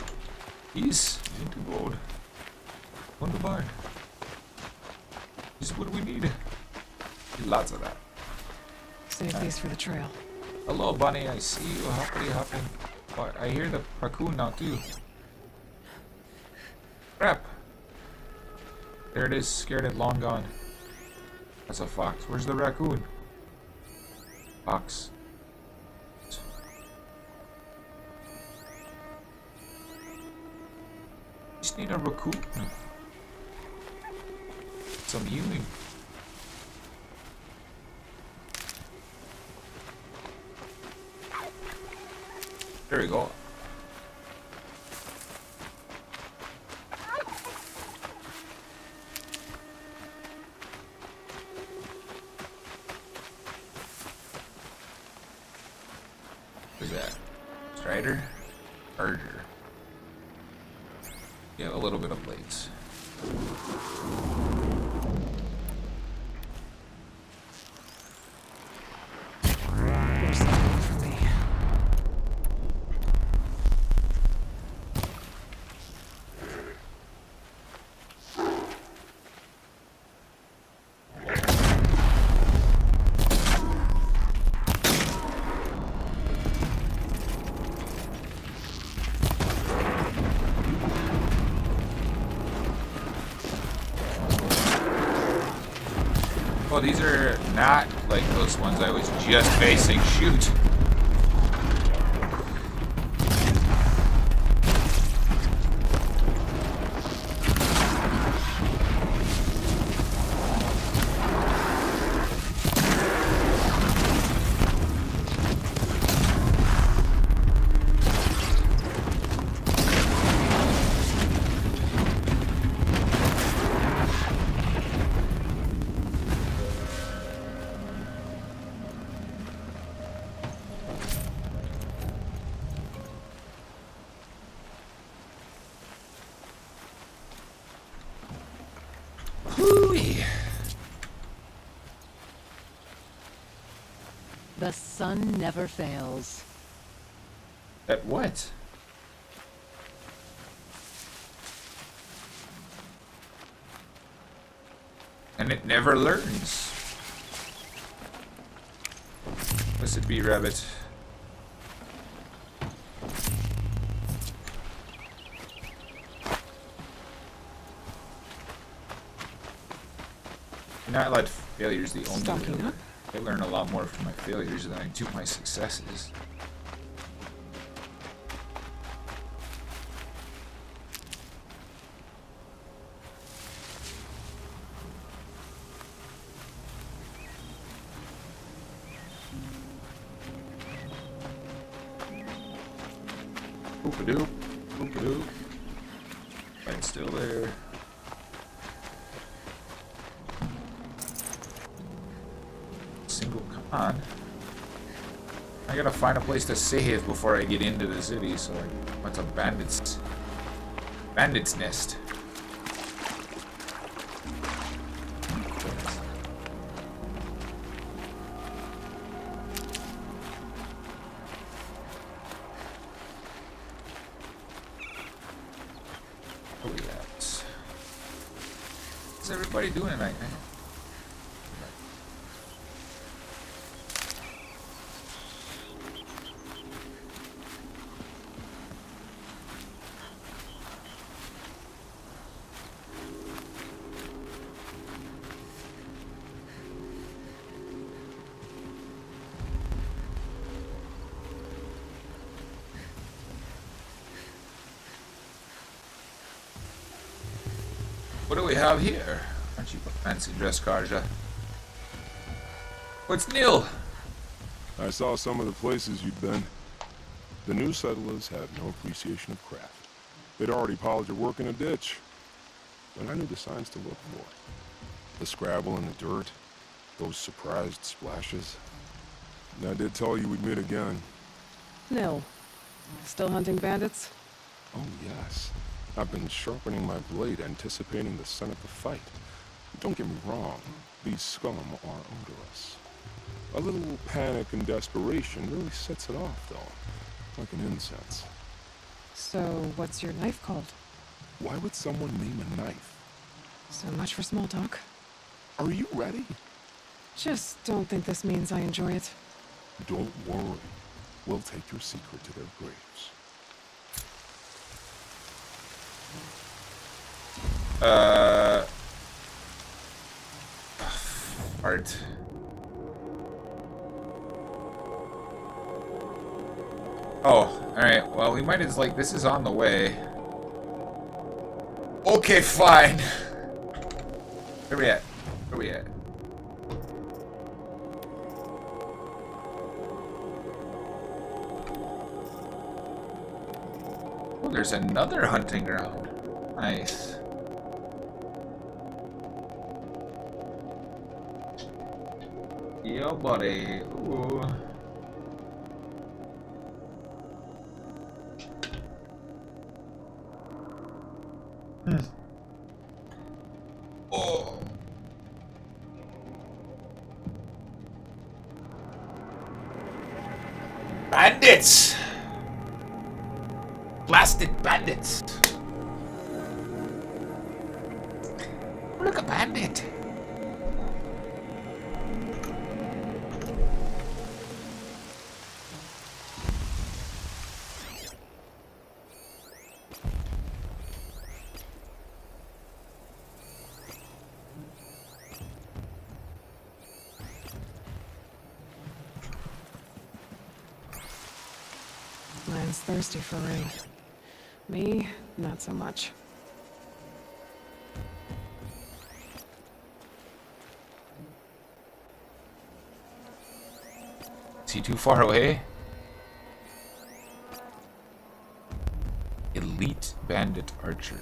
He's into gold. Wonderbar. This is what we need. Lots of that. Save these for the trail. Hello, Bunny. I see you hoppity hopping. Oh, I hear the raccoon now, too. Crap! There it is. Scared it. Long gone. That's a fox. Where's the raccoon? Fox. Just need a raccoon. Some healing. There we go. Who's that? Strider? Archer. Yeah, a little bit of blades. Here's something for me. Oh, these are not like those ones I was just facing. Shoot. Hooey. The sun never fails. At what? And it never learns. Must it be, rabbit? Not let failures the only Stocking learner. up. I learn a lot more from my failures than I do my successes. Boop-a-doop. Boop-a-doop. It's still there. Single, come on. I gotta find a place to save before I get into the city, so what's a bandit's nest? Oh yeah. What's everybody doing tonight, man? What do we have here? Aren't you a fancy dress, Karja? What's new? I saw some of the places you'd been. The new settlers had no appreciation of craft. They'd already piled your work in a ditch. But I knew the signs to look for. The scrabble in the dirt, those surprised splashes. And I did tell you we'd meet again. Nil. Still hunting bandits? Oh, yes. I've been sharpening my blade, anticipating the scent of the fight. Don't get me wrong, these scum are odorous. A little panic and desperation really sets it off, though, like an incense. So, what's your knife called? Why would someone name a knife? So much for small talk. Are you ready? Just don't think this means I enjoy it. Don't worry. We'll take your secret to their graves. Art. Oh, alright. Well, we might as, like, this is on the way. Okay, fine. Where we at? Where we at? Oh, there's another hunting ground. Nice. Yo, buddy. Ooh. Oh. Bandits! Blasted bandits! Look, a bandit! Land's thirsty for rain. Me, not so much. Is he too far away? Elite bandit archer.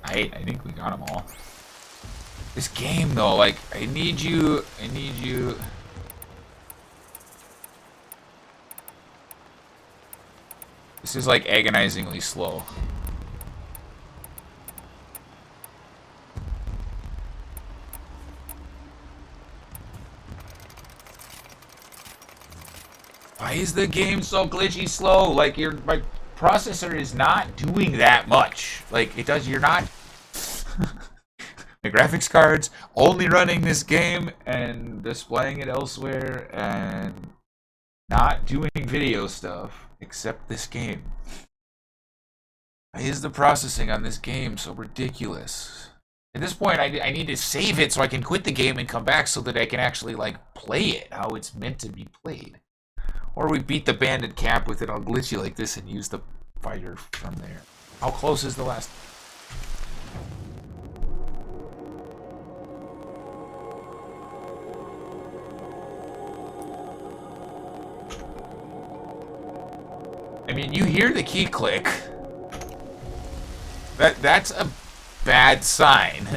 I think we got them all. This game though, like, I need you. This is like agonizingly slow. Why is the game so glitchy slow? Like, my processor is not doing that much. Like, it does, you're not... The graphics card's only running this game and displaying it elsewhere and not doing video stuff except this game. Why is the processing on this game so ridiculous? At this point, I need to save it so I can quit the game and come back so that I can actually, like, play it how it's meant to be played. Or we beat the bandit cap with it all glitchy like this and use the fighter from there. How close is the last... I mean, you hear the key click. That's a bad sign.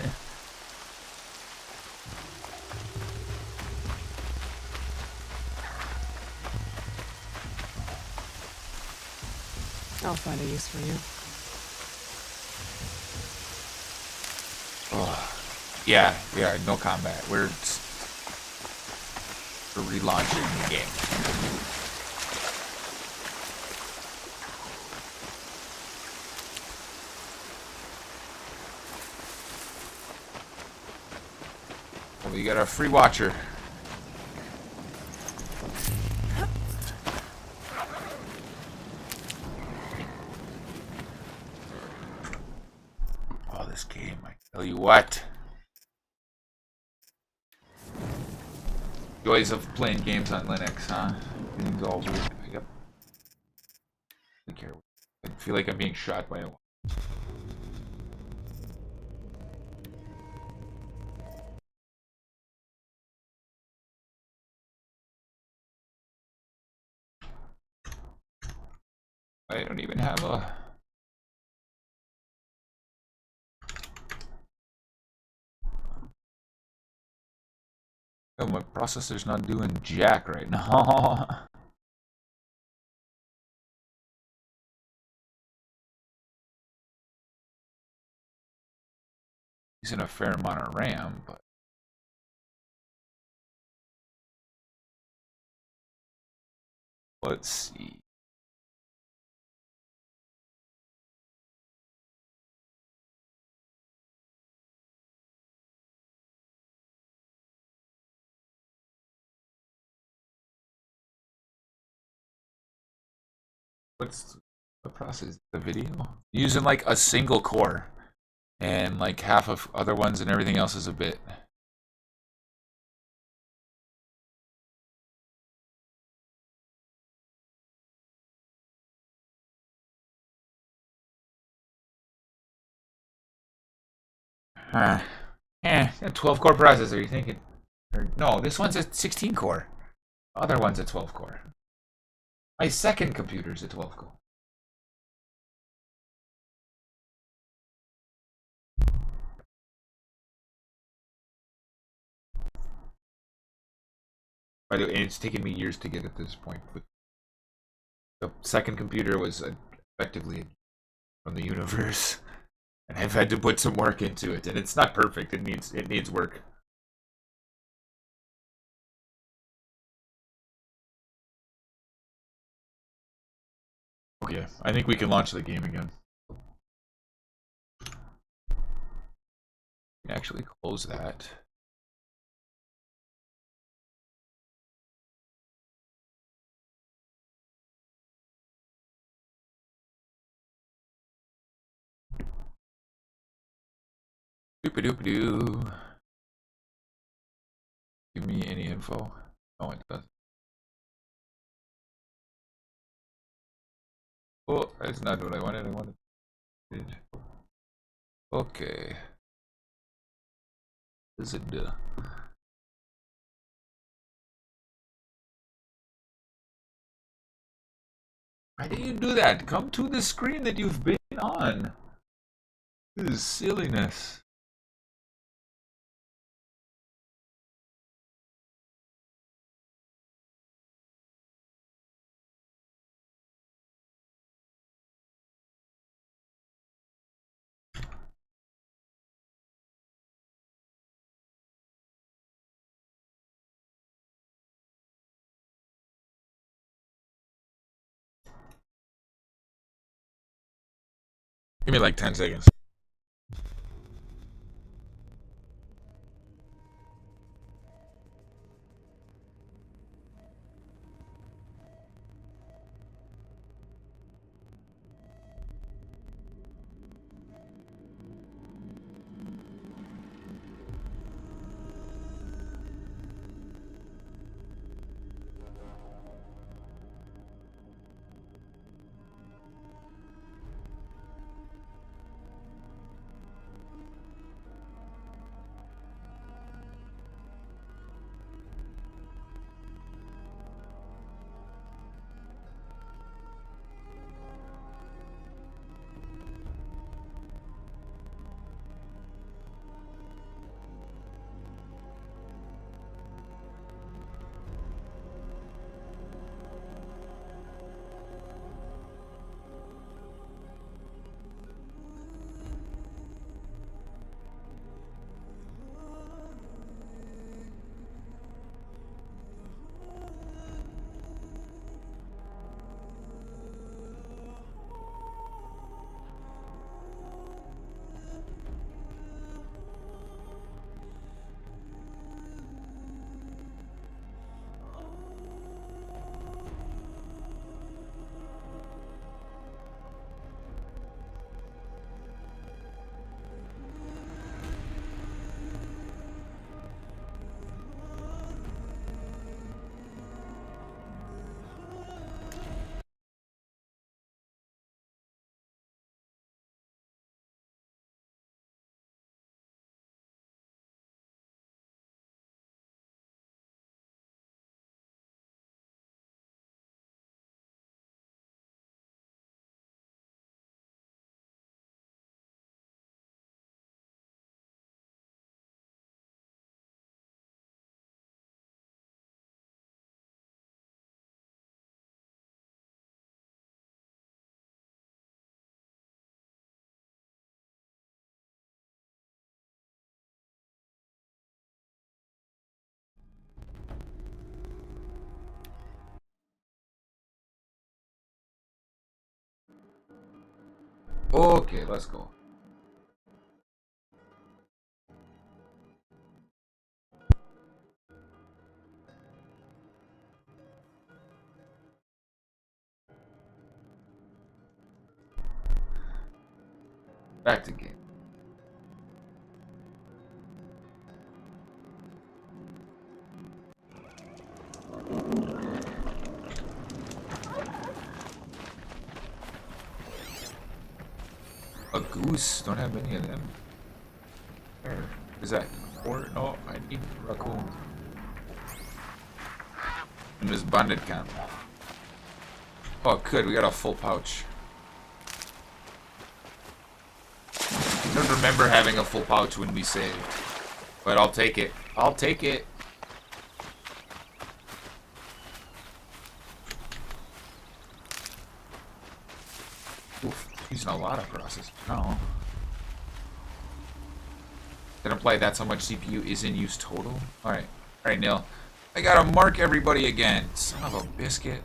I'll find a use for you. Oh. Yeah, no combat. We're relaunching the game. Well, you got a free watcher. Oh, this game, I tell you what. Joys of playing games on Linux, huh? Everything's all weird. I feel like I'm being shot by a... I don't even have a... Oh, my processor's not doing jack right now. Using a fair amount of RAM, but... Let's see. What's the process? The video? Using like a single core. And like half of other ones and everything else is a bit. A 12 core processor, you thinking? Or, no, this one's a 16 core. The other one's a 12 core. My second computer's a 12 core. By the way, it's taken me years to get at this point. The second computer was effectively from the universe, and I've had to put some work into it, and it's not perfect. It needs work. Okay, I think we can launch the game again. Actually close that. Doop-a-doop-a-doo. Give me any info. No, it doesn't. Oh, that's not what I wanted. I wanted. Okay. What does it do? Why do you do that? Come to the screen that you've been on. This is silliness. Give me like 10 seconds. Okay, let's go. Back to game. A goose? Don't have any of them. Where is that? Or no, I need a raccoon. In this bandit camp. Oh, good. We got a full pouch. I don't remember having a full pouch when we saved, but I'll take it. I'll take it. Oof, using a lot of crosses. No. That imply that's how much CPU is in use total? Alright. Alright, Neil. I gotta mark everybody again. Son of a biscuit.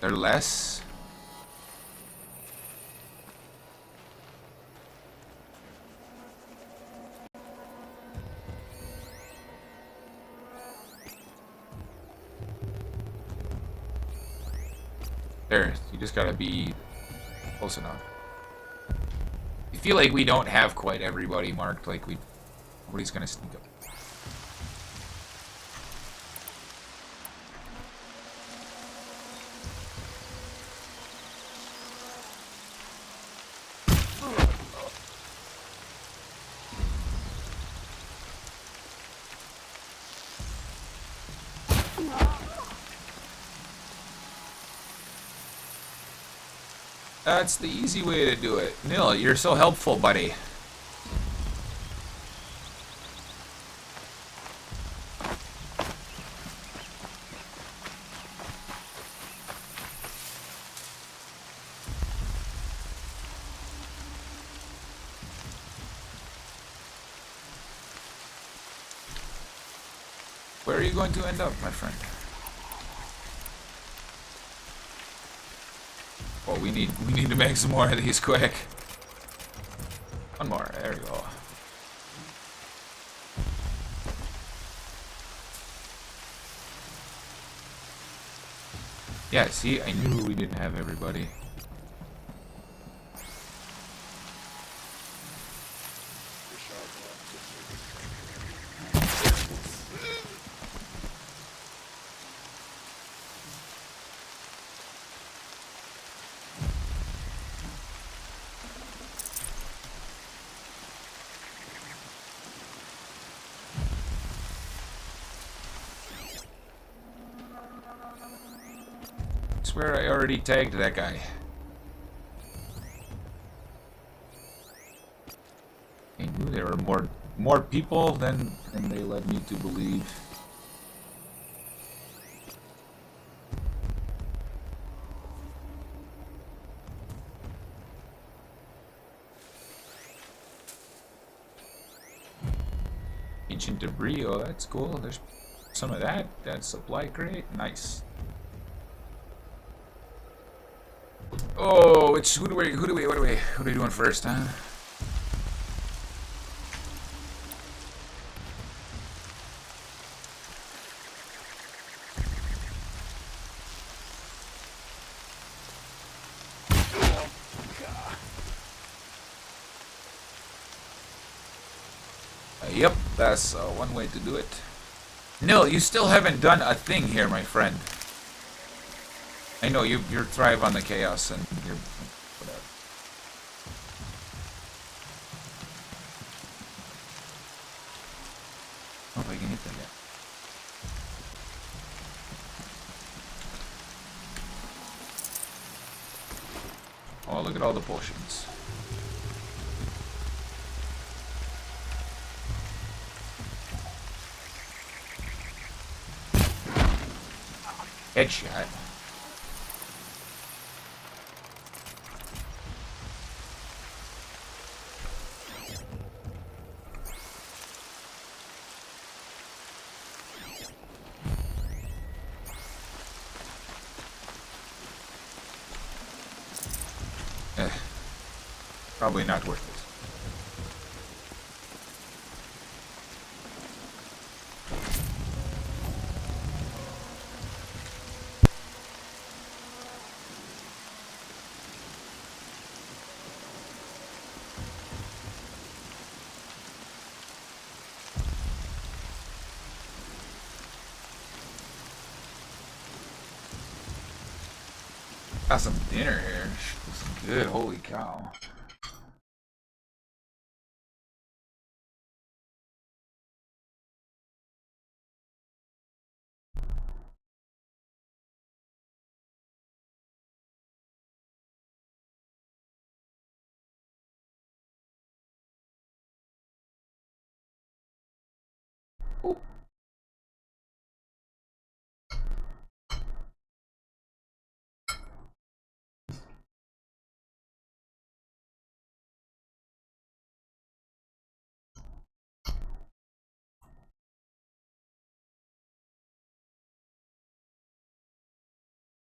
They're less. There, you just gotta be close enough. I feel like we don't have quite everybody marked, like nobody's gonna sneak up. That's the easy way to do it. Nil, you're so helpful, buddy. Where are you going to end up, my friend? Oh, we need to make some more of these quick. One more, there we go. Yeah, see, I knew we didn't have everybody. I swear I already tagged that guy. I knew there were more people than they led me to believe. Ancient debris, oh that's cool. There's some of that. That supply crate, nice. Oh, it's what are we doing first, huh? Yep, that's one way to do it. Nil, you still haven't done a thing here, my friend. I know you thrive on the chaos and you're whatever. I hope I can hit that yet. Oh, look at all the potions. Headshot. Probably not worth it. Got some dinner here. Some good, holy cow. Ooh.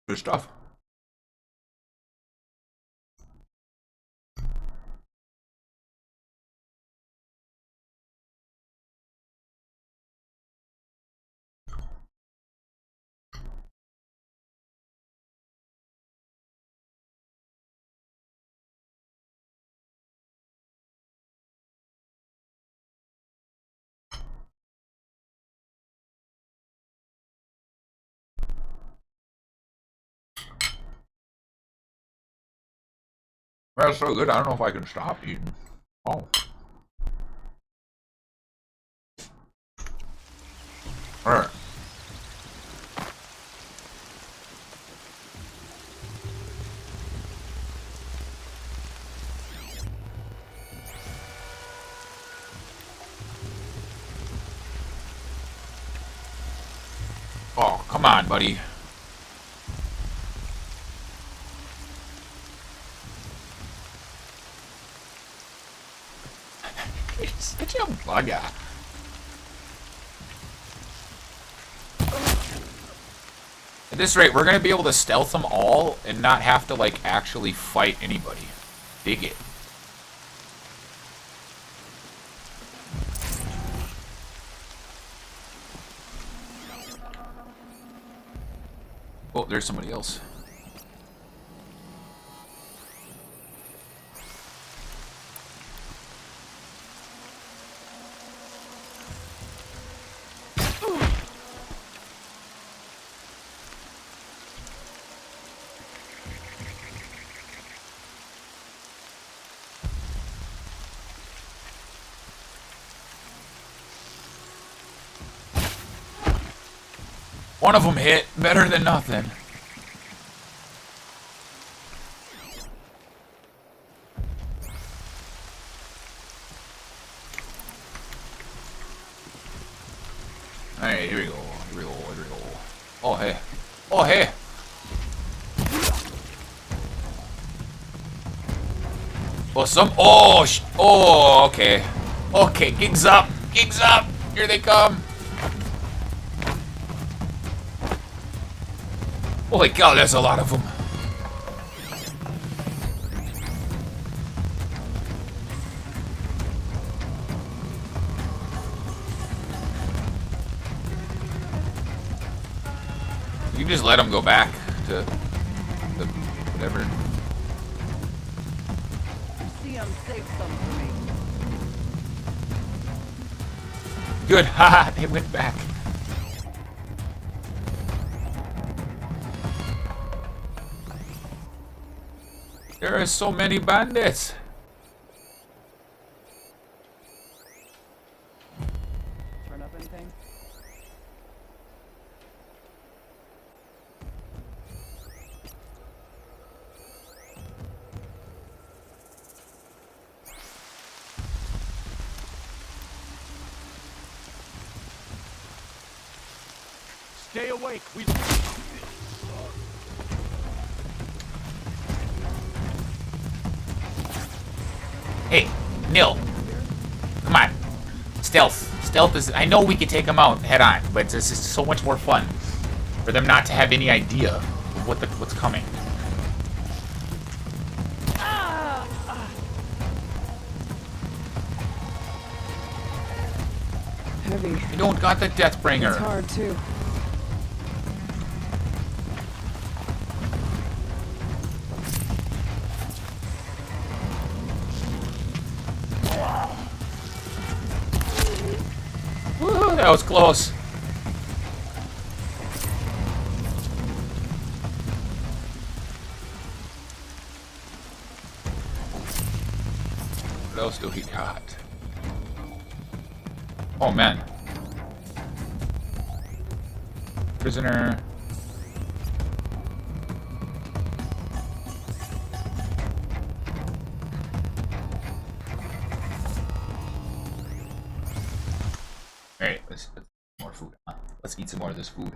Good stuff. That's so good, I don't know if I can stop eating. Oh. Alright. Oh, come on, buddy. Such a bugger. At this rate, we're gonna be able to stealth them all and not have to, like, actually fight anybody. Dig it. Oh, there's somebody else. One of them hit. Better than nothing. Alright, here we go. Here we go. Here we go. Oh, hey. Oh, hey. Oh, some. Oh, oh, okay. Okay, gigs up. Gigs up. Here they come. Holy cow, there's a lot of them. You just let them go back to whatever. See, save some for me. Good, haha, they went back. There are so many bandits. Turn up anything? Stay awake. We. Hey, Nil. Come on. Stealth. Stealth is... I know we could take them out head on, but this is so much more fun for them not to have any idea of what's coming. heavy. I don't got the It's Deathbringer. hard, too. Woo, that was close. What else do we got? Oh man. Prisoner. Alright, let's eat more food. Let's eat some more of this food.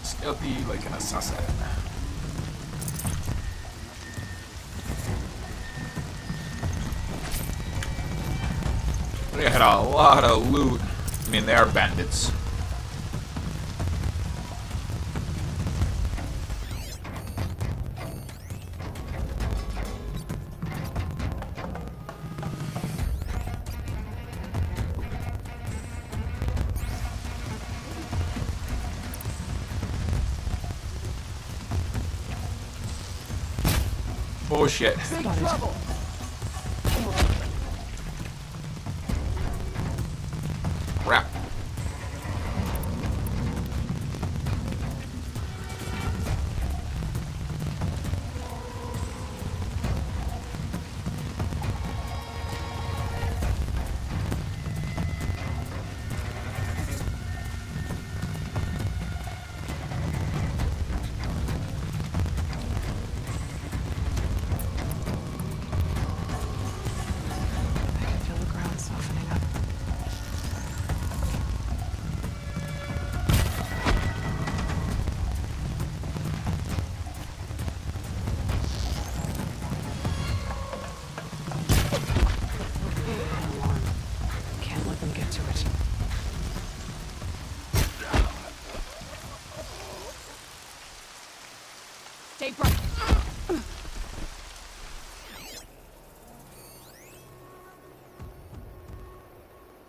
Stealthy like an assassin. They had a lot of loot. I mean, they are bandits. Oh shit. Crap. Feel the ground softening up. Can't let them get to it. Stay bright.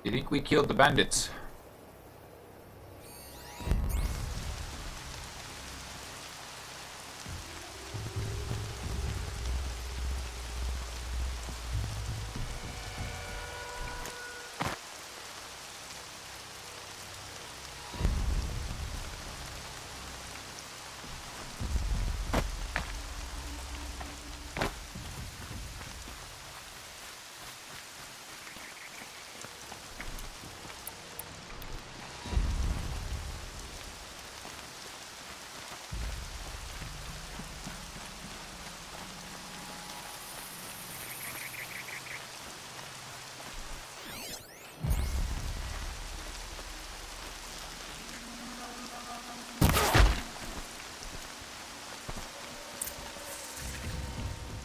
You think we killed the bandits?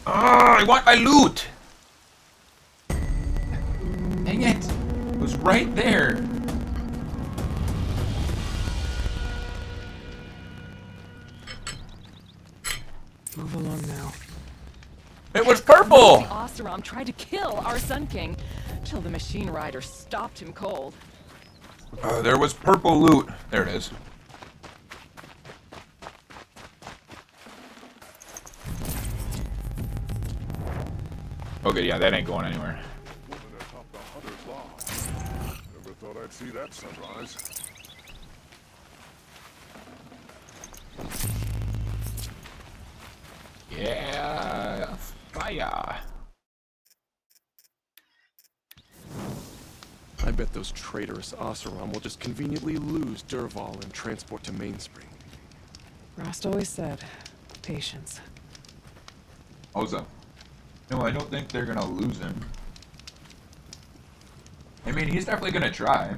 I want my loot! Dang it! It was right there. Move along now. It was purple! The Oseram tried to kill our Sun-King till the machine rider stopped him cold. There was purple loot. There it is. Okay, yeah, that ain't going anywhere. Woman atop the Hunter's Law. Never thought I'd see that sunrise. Yeah, fire. I bet those traitorous Oseram will just conveniently lose Dervahl and transport to Mainspring. Rost always said, patience. Oza. No, I don't think they're gonna lose him. I mean, he's definitely gonna try.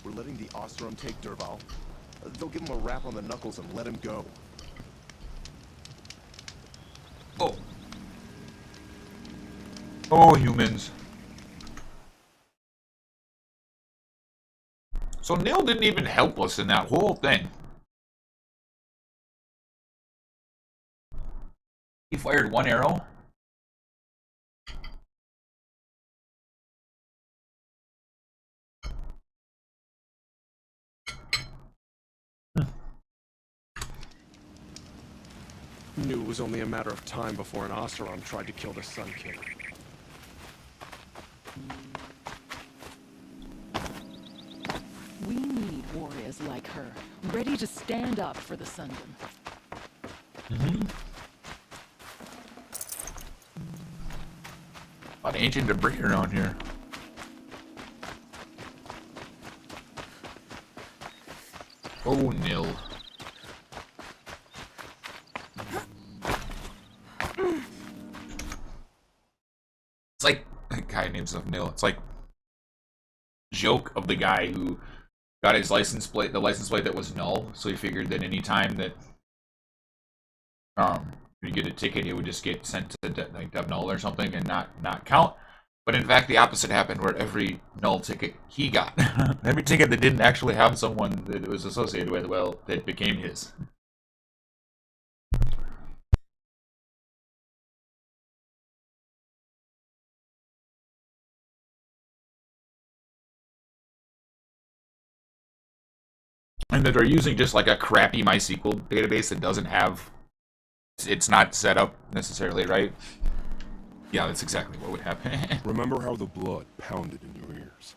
We're letting the Oseram take Dervahl. They'll give him a rap on the knuckles and let him go. Oh. Oh, humans. So Nil didn't even help us in that whole thing. He fired one arrow. Knew it was only a matter of time before an Oseram tried to kill the Sun-King. We need warriors like her, ready to stand up for the Sundom. A lot of ancient debris around here. Oh, Nil. It's like a guy named himself Nil. It's like joke of the guy who got his license plate, the license plate that was null. So he figured that any time that you get a ticket, it would just get sent to like dev null or something and not count. But in fact, the opposite happened, where every null ticket he got, every ticket that didn't actually have someone that it was associated with, well, it became his. And that are using just like a crappy MySQL database that doesn't have, it's not set up necessarily right. Yeah, that's exactly what would happen. Remember how the blood pounded in your ears?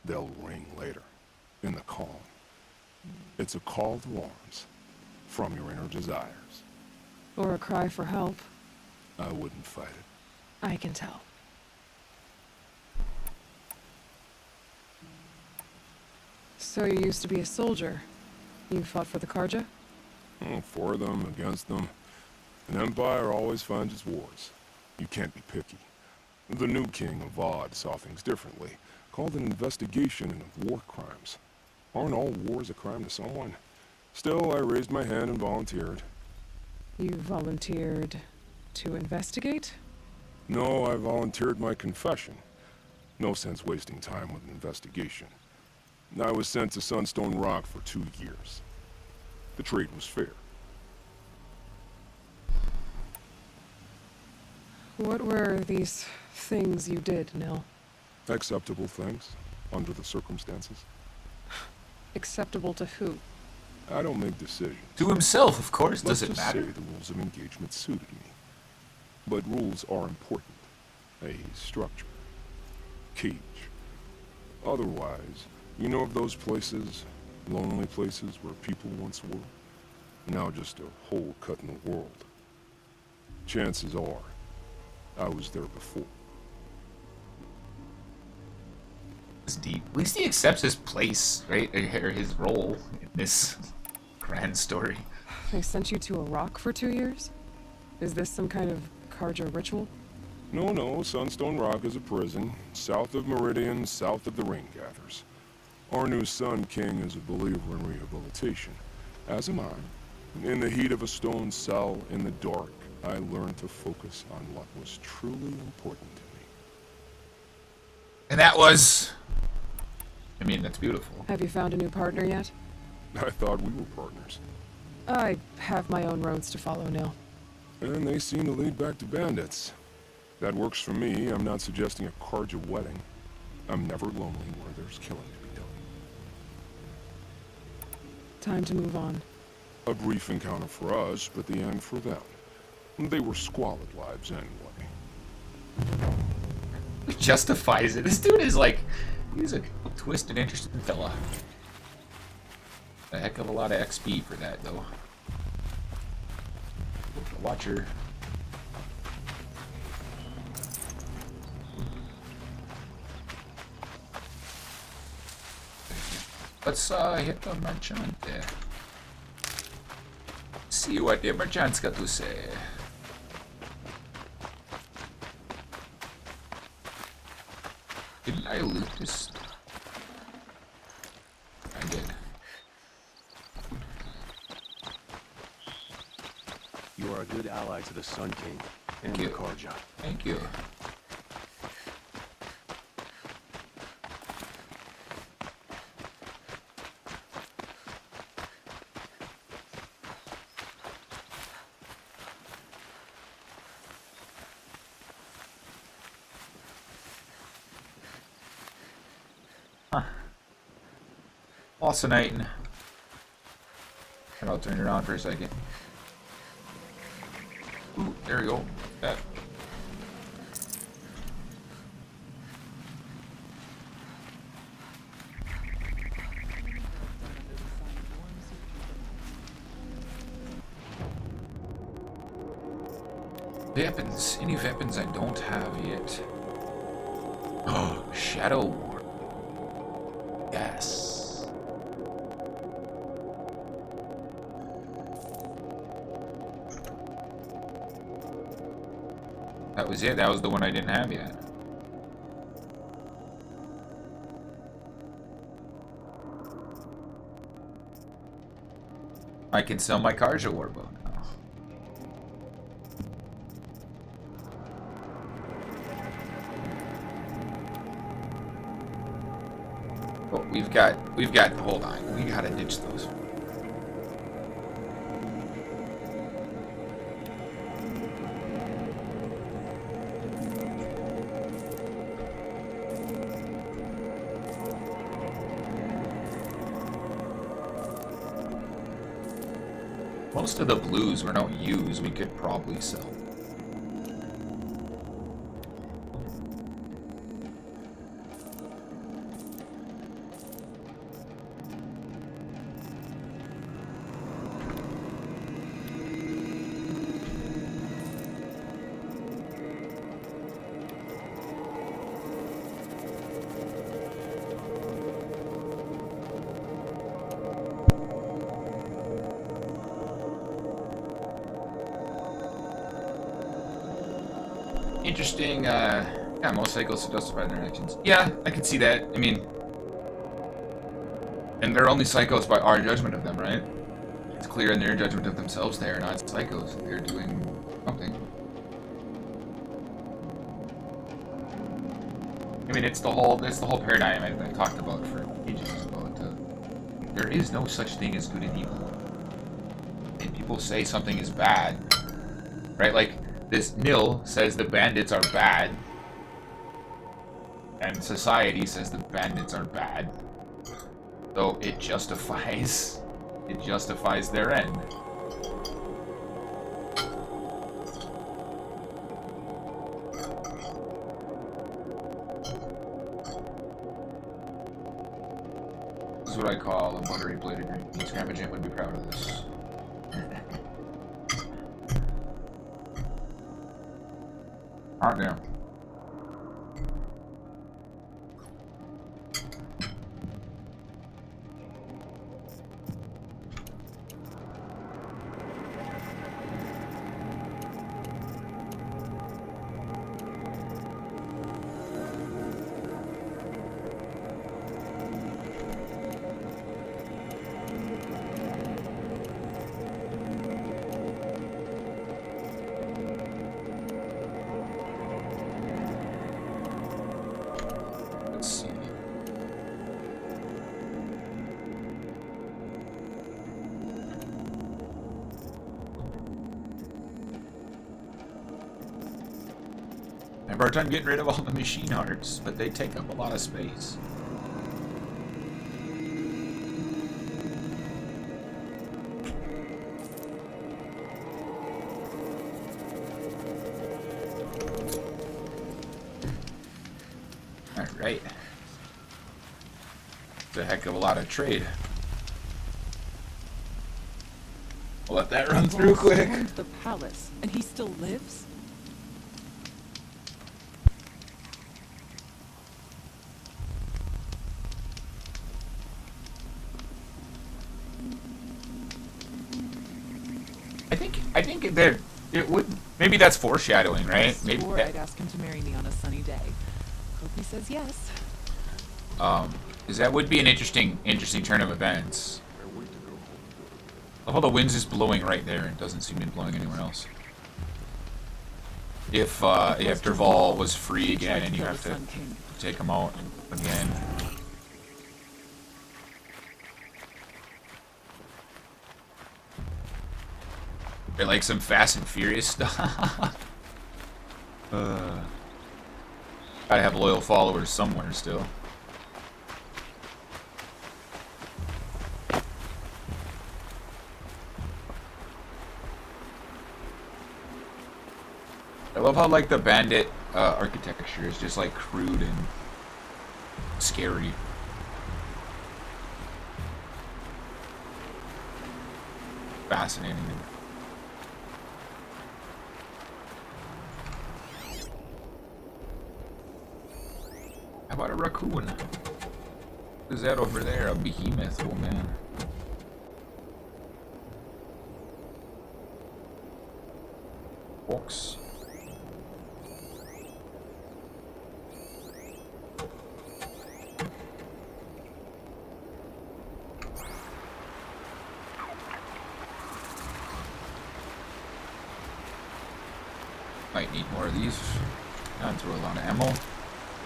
They'll ring later, in the calm. It's a call to arms, from your inner desires. Or a cry for help. I wouldn't fight it. I can tell. So you used to be a soldier. You fought for the Karja? For them, against them. An empire always finds its wars. You can't be picky. The new king, Avad, saw things differently. Called an investigation into war crimes. Aren't all wars a crime to someone? Still, I raised my hand and volunteered. You volunteered to investigate? No, I volunteered my confession. No sense wasting time with an investigation. I was sent to Sunstone Rock for 2 years. The trade was fair. What were these things you did, Nil? Acceptable things, under the circumstances. Acceptable to who? I don't make decisions. To himself, of course. Let's Does it just matter? say the rules of engagement suited me. But rules are important. A structure. Cage. Otherwise, you know of those places, lonely places where people once were? Now just a hole cut in the world. Chances are, I was there before. It's deep. At least he accepts his place, right? Or his role in this grand story. They sent you to a rock for 2 years? Is this some kind of Karja ritual? No, Sunstone Rock is a prison, south of Miridian, south of the Raingathers. Our new Sun-King is a believer in rehabilitation, as am I. In the heat of a stone cell, in the dark, I learned to focus on what was truly important to me. And that was... I mean, that's beautiful. Have you found a new partner yet? I thought we were partners. I have my own roads to follow, Nil. And they seem to lead back to bandits. That works for me. I'm not suggesting a Karja wedding. I'm never lonely where there's killing to be done. Time to move on. A brief encounter for us, but the end for them. They were squalid lives anyway. Justifies it. This dude is like... He's a twisted, interesting fella. A heck of a lot of XP for that, though. Watcher. Let's hit the merchant. See what the merchant's got to say. Didn't I loot this? I did. You are a good ally to the Sun-King and the Karja. Thank you. Fascinating. And I'll turn it on for a second. Ooh, there we go. That. Weapons. Any weapons I don't have yet. Oh, Shadow War. Yes. That was it. That was the one I didn't have yet. I can sell my Karja Warbow now. Oh, we've got, hold on. We gotta ditch those. Most of the blues we don't use, we could probably sell. Interesting, yeah, most cycles to justify their actions. Yeah, I can see that. I mean, and they're only psychos by our judgment of them, right? It's clear in their judgment of themselves they are not psychos. They're doing something. I mean, it's the whole paradigm I talked about for ages about there is no such thing as good and evil. And people say something is bad, right? Like, this Nil says the bandits are bad, and society says the bandits are bad. So it justifies their end. This is what I call a buttery bladed green. Scramagent would be proud of this. Aren't there? I have a hard time getting rid of all the machine hearts, but they take up a lot of space. Alright. It's a heck of a lot of trade. I'll let that run through quick. Stormed the palace, and he still lives? I think there it would maybe that's foreshadowing, right? Maybe Swore I'd ask him to marry me on a sunny day. Hope he says yes. because that would be an interesting turn of events. Although the wind's just blowing right there, it doesn't seem to be blowing anywhere else. If Derval was free again and you have to take him out again. They're like some Fast and Furious stuff. Gotta have loyal followers somewhere still. I love how like the bandit architecture is just like crude and scary. Fascinating. How about a raccoon? What is that over there? A behemoth, oh man. Fox. Might need more of these. Not throw a lot of ammo.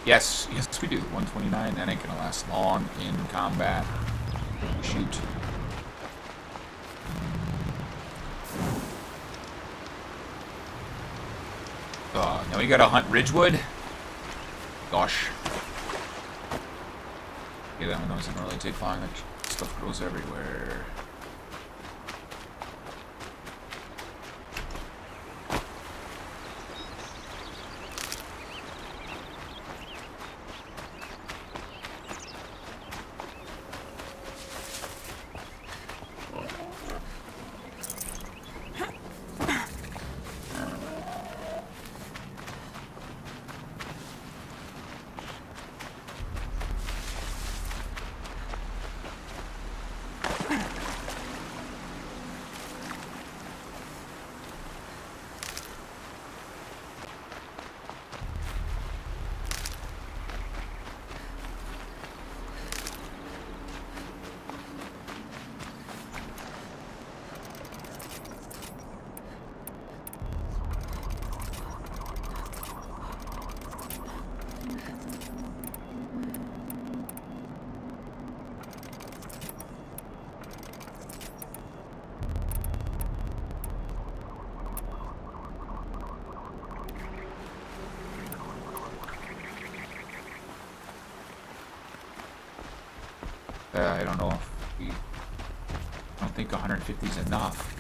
Yes, yes we do. 129, that ain't gonna last long in combat. Shoot. Now we gotta hunt Ridgewood. Gosh. Okay, that one doesn't really take long. That stuff grows everywhere. I don't know if we... I don't think 150 is enough.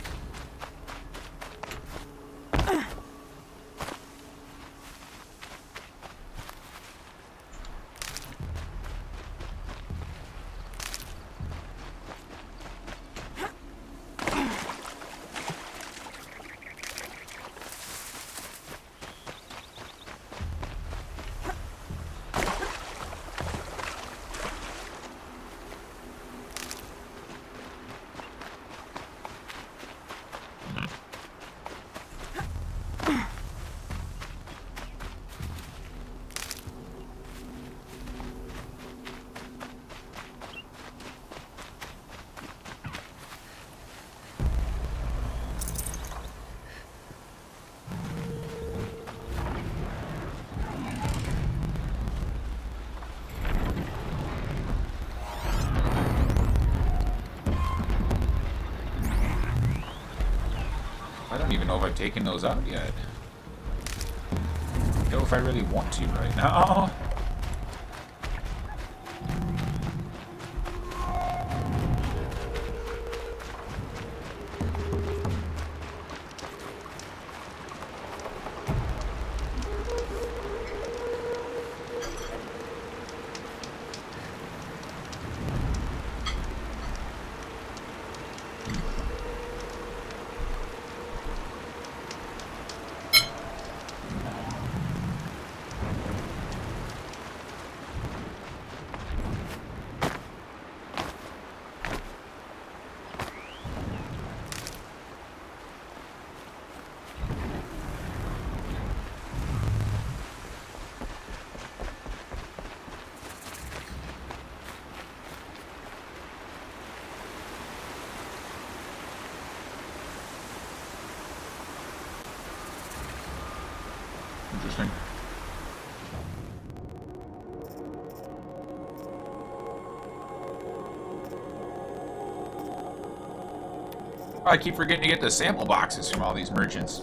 I don't even know if I've taken those out yet. I don't know if I really want to right now. Interesting. I keep forgetting to get the sample boxes from all these merchants.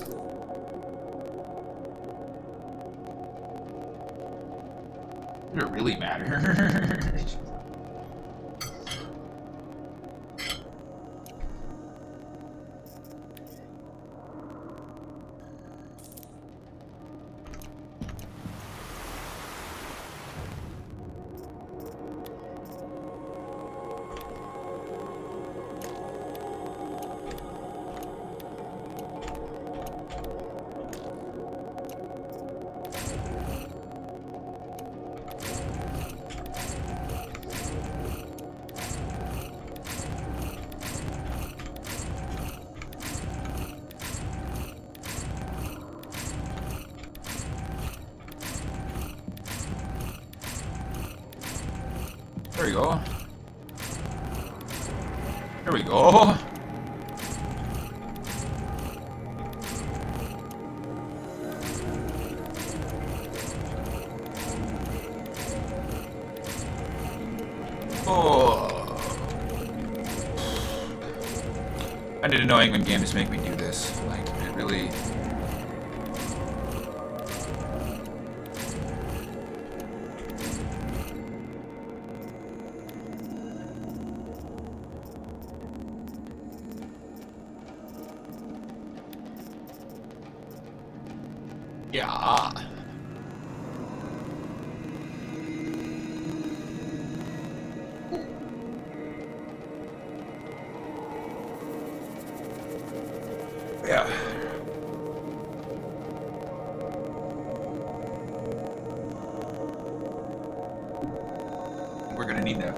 Does it really matter? There we go. There we go. Oh. I didn't know when games make me do this. Like, it really... Yeah. Yeah. We're gonna need that.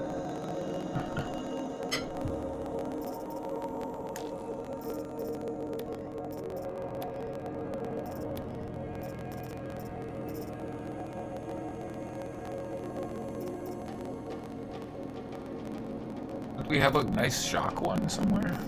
Do we have a nice shock one somewhere?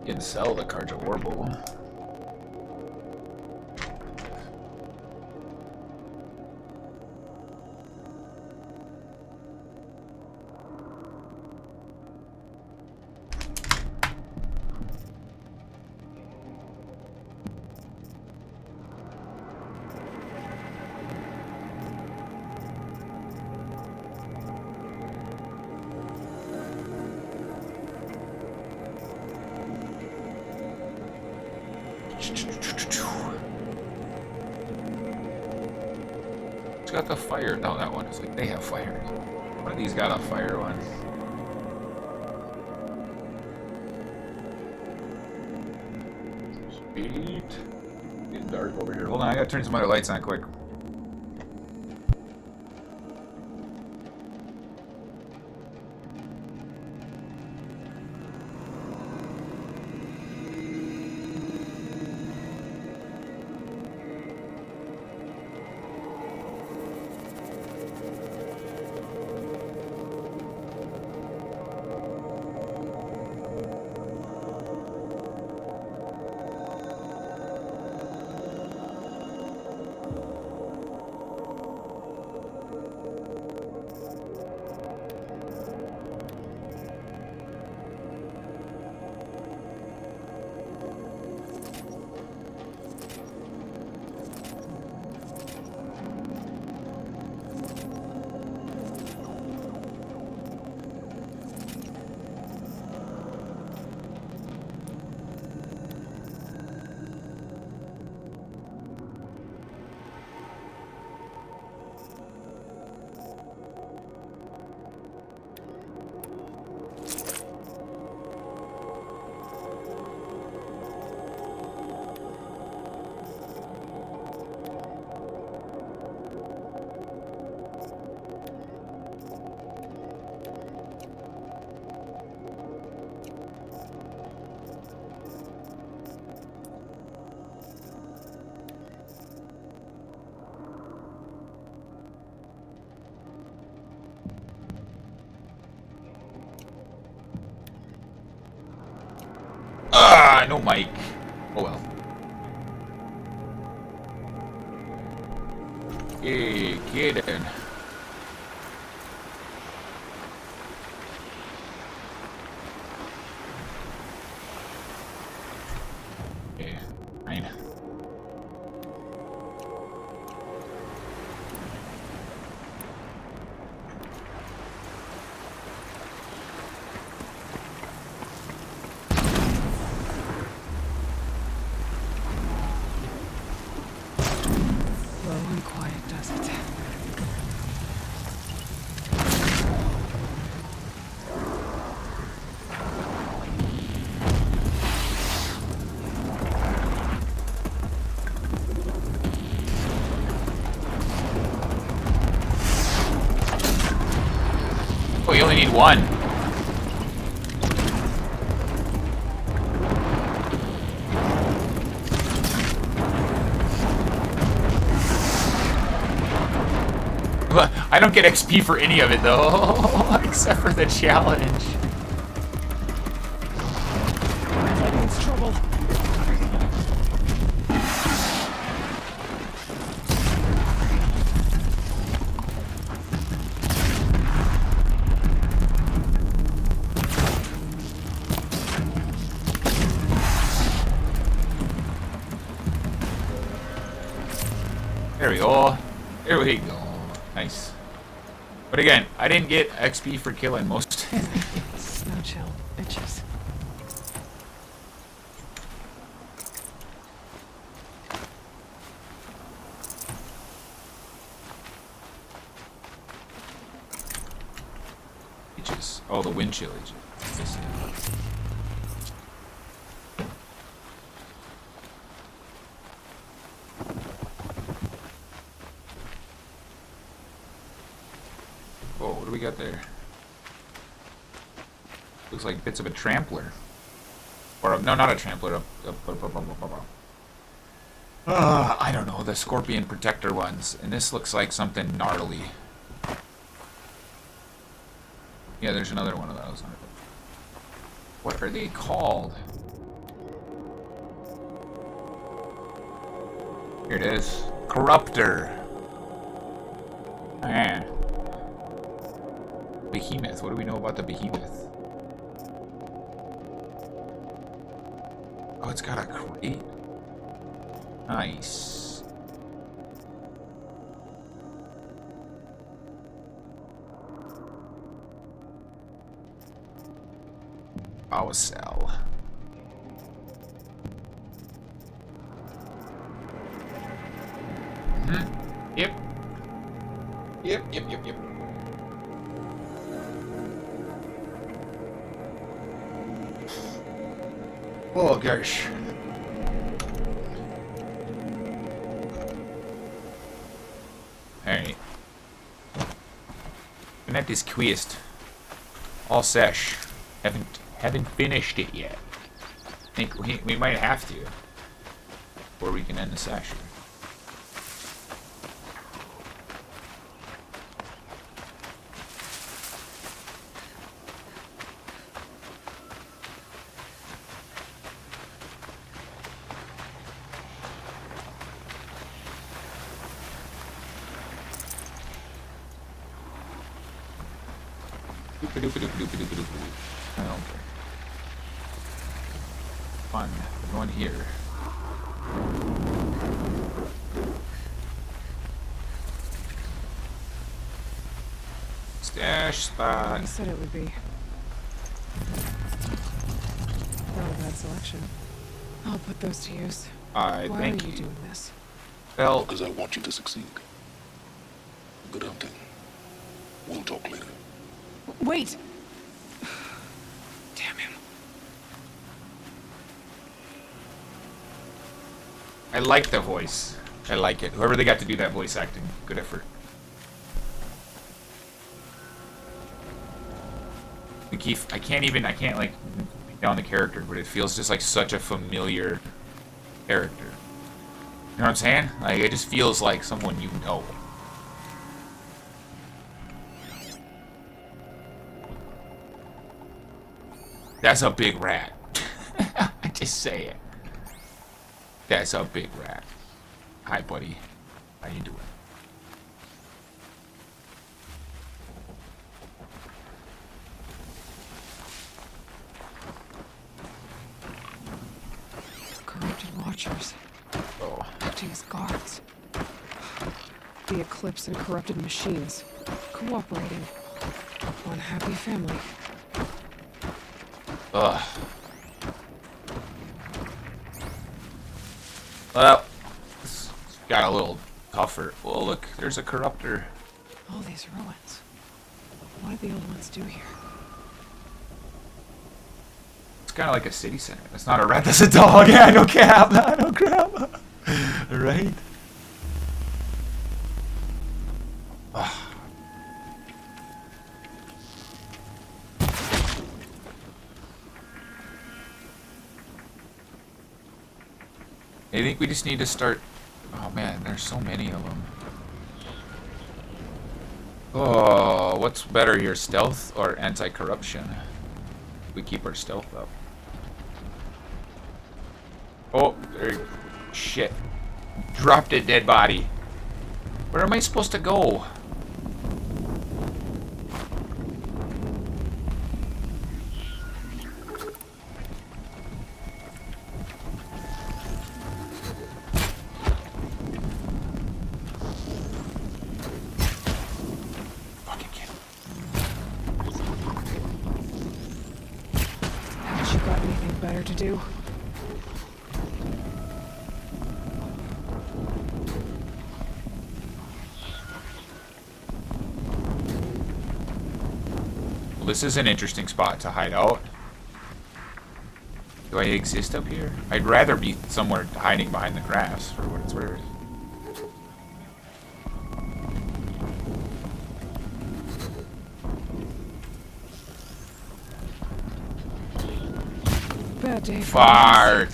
You can sell the Carja Warble. Who's got the fire? No, that one is like they have fire. One of these got a fire one. Sweet. Getting dark over here. Hold on, I gotta turn some other lights on quick. no mic. Oh well. Hey, kidding. Okay, fine. Low and quiet does it. Oh, you only need one. I don't get XP for any of it though, except for the challenge. It's trouble. There we go. There we go. Nice. But again, I didn't get XP for killing most. Snow chill, bitches. Bitches. Oh, the wind chill agent. Oh, what do we got there? Looks like bits of a trampler. Or, no, not a trampler. I don't know, the scorpion protector ones. And this looks like something gnarly. Yeah, there's another one of those. What are they called? Here it is. Corruptor. Man. Behemoth. What do we know about the behemoth? Oh, it's got a crate. Nice. Power cell. Yep. Yep. Oh gosh. Alright. Connect this quest. All sesh. Haven't finished it yet. I think we might have to. Before we can end the session. I don't care. Fun. We're going here. Stash spot. I said it would be. Not a bad selection. I'll put those to use. Why thank you doing this? Well, because I want you to succeed. Good hunting. We'll talk later. Wait! Damn him. I like the voice. I like it. Whoever they got to do that voice acting, good effort. I can't like beat down the character, but it feels just like such a familiar character. You know what I'm saying? Like, it just feels like someone you know. That's a big rat. Just say it. That's a big rat. Hi, buddy. How you doing? Corrupted watchers. Oh. Acting as guards. The Eclipse and corrupted machines. Cooperating. One happy family. Ugh. Well, it's got a little tougher. Oh, look, there's a corruptor. All these ruins. What did the old ones do here? It's kind of like a city center. That's not a rat, that's a dog. Yeah, no cap. No crap. Right? Ugh. I think we just need to start... Oh man, there's so many of them. Oh, what's better here, stealth or anti-corruption? We keep our stealth up. Oh, there... Shit. Dropped a dead body. Where am I supposed to go? Haven't you got anything better to do? Well, this is an interesting spot to hide out. Do I exist up here? I'd rather be somewhere hiding behind the grass, for what it's worth. Bad day. Fart.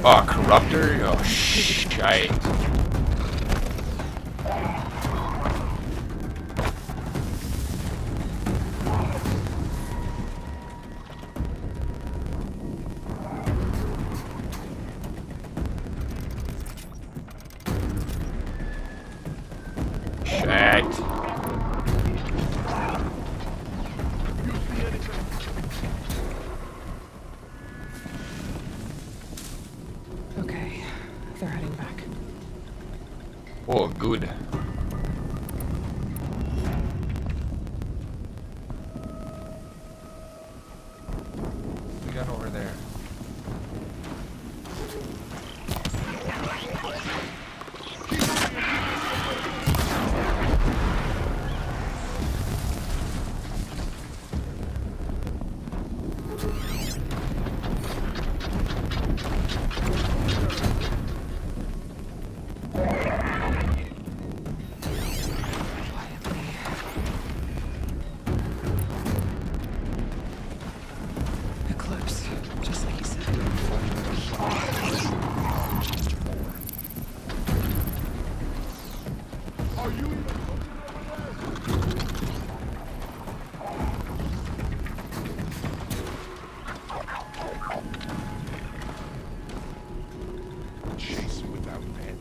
Oh, corruptor? Oh, shite. Shit. Okay, they're heading back. Oh, good. We got over there. Eclipse, just like you said. Chase without end.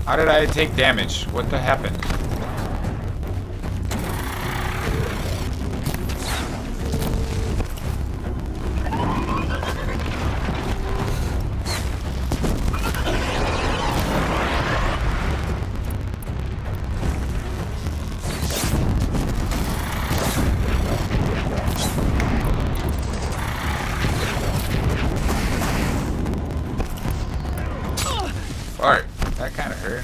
How did I take damage? What the happened? Fart. That kind of hurt.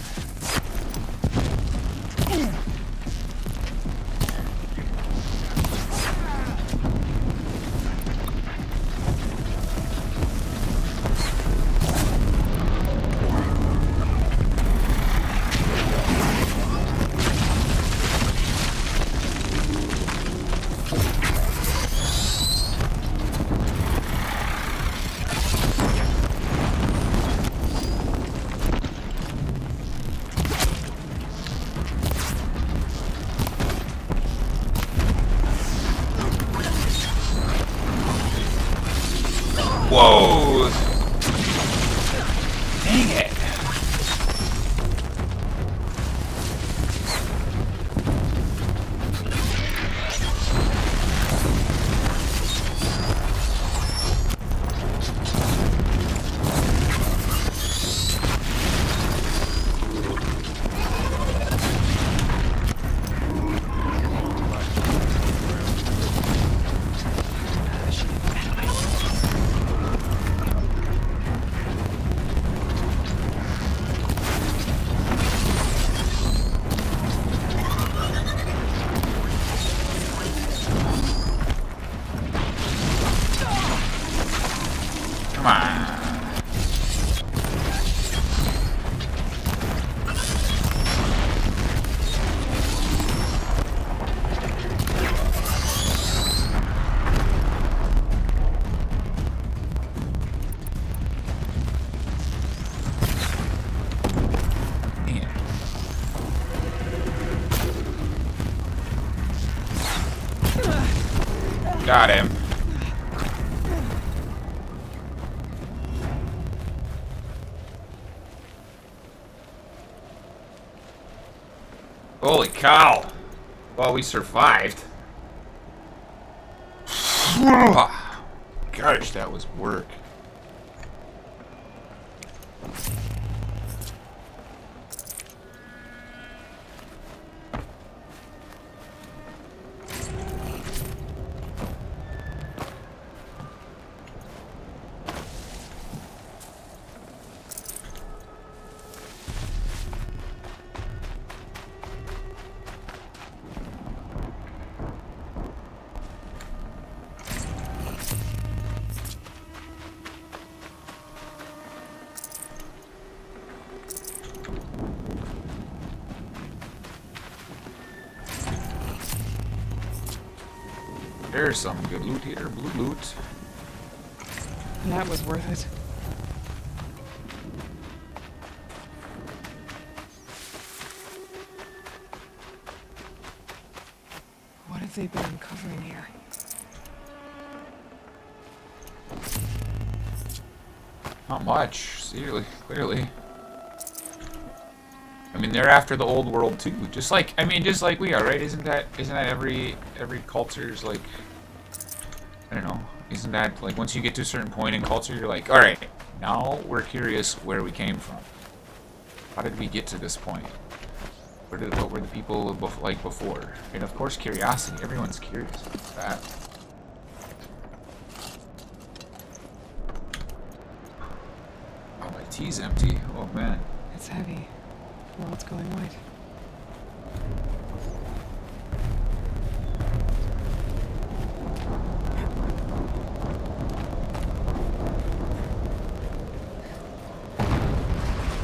Got him. Holy cow! Well, we survived. Gosh, that was work. There's some good loot here, blue loot. That was worth it. What have they been uncovering here? Not much, clearly. I mean, they're after the old world too, just like we are, right? Isn't that every culture's like, I don't know, isn't that like once you get to a certain point in culture, you're like, all right, now we're curious where we came from. How did we get to this point? What were the people like before? And of course, curiosity. Everyone's curious about that. Oh, my tea's empty. Oh man. It's heavy. World's going white.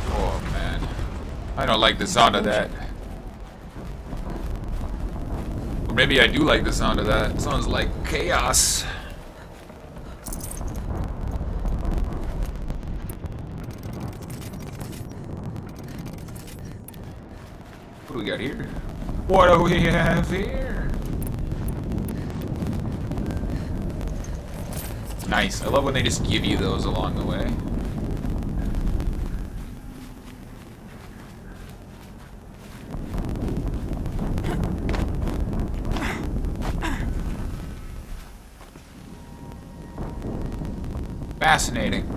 Oh man. I don't like the sound of that. Or maybe I do like the sound of that. It sounds like chaos. What do we got here? What do we have here? Nice. I love when they just give you those along the way. Fascinating.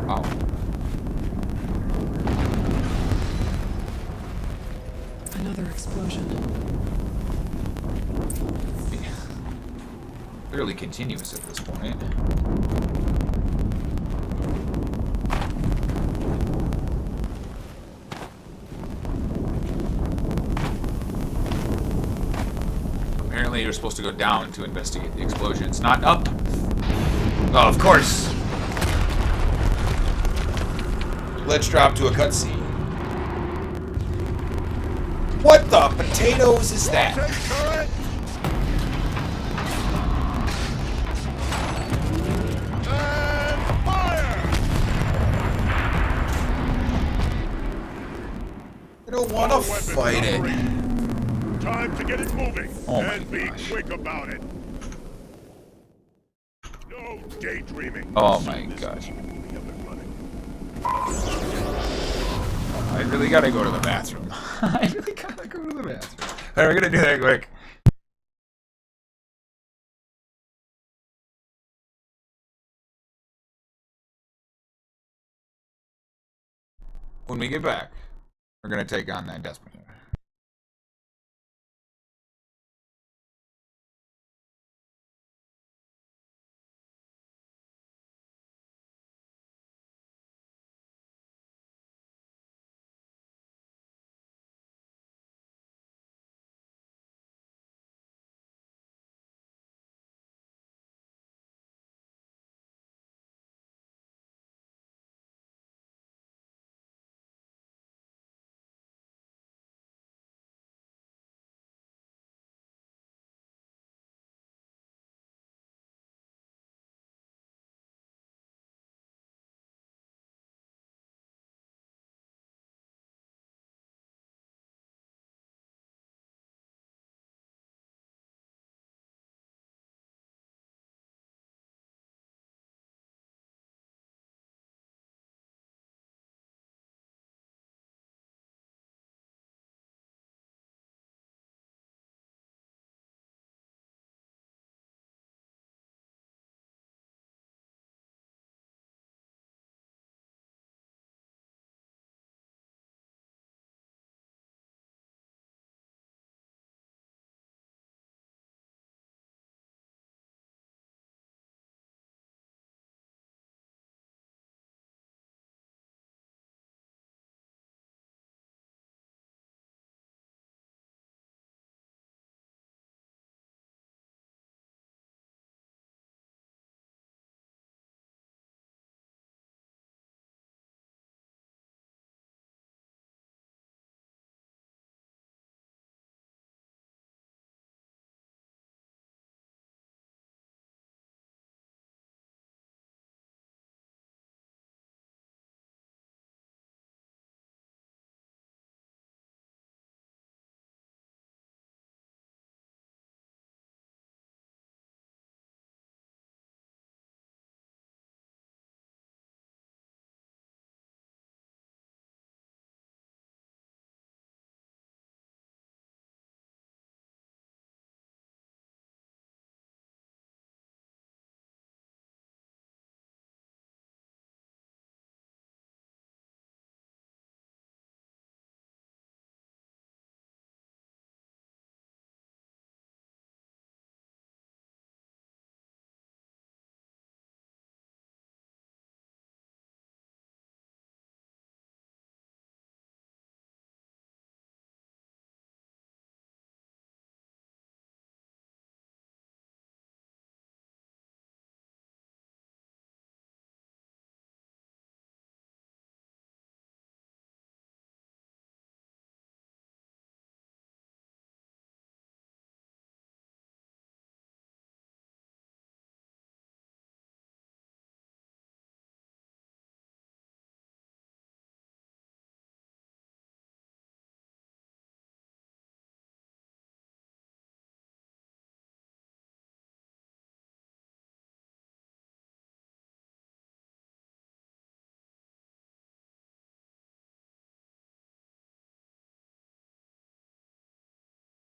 Wow. Another explosion. Yeah. Clearly continuous at this point. Apparently you're supposed to go down to investigate the explosions, not up. Oh, of course. Let's drop to a cutscene. What the potatoes is that? I don't want to fight it. Time to get it moving. Oh my and be gosh. quick about it. No daydreaming. Oh my gosh. I really gotta go to the bathroom. I really gotta go to the bathroom. Alright, we're gonna do that quick. When we get back, we're gonna take on that Desperate.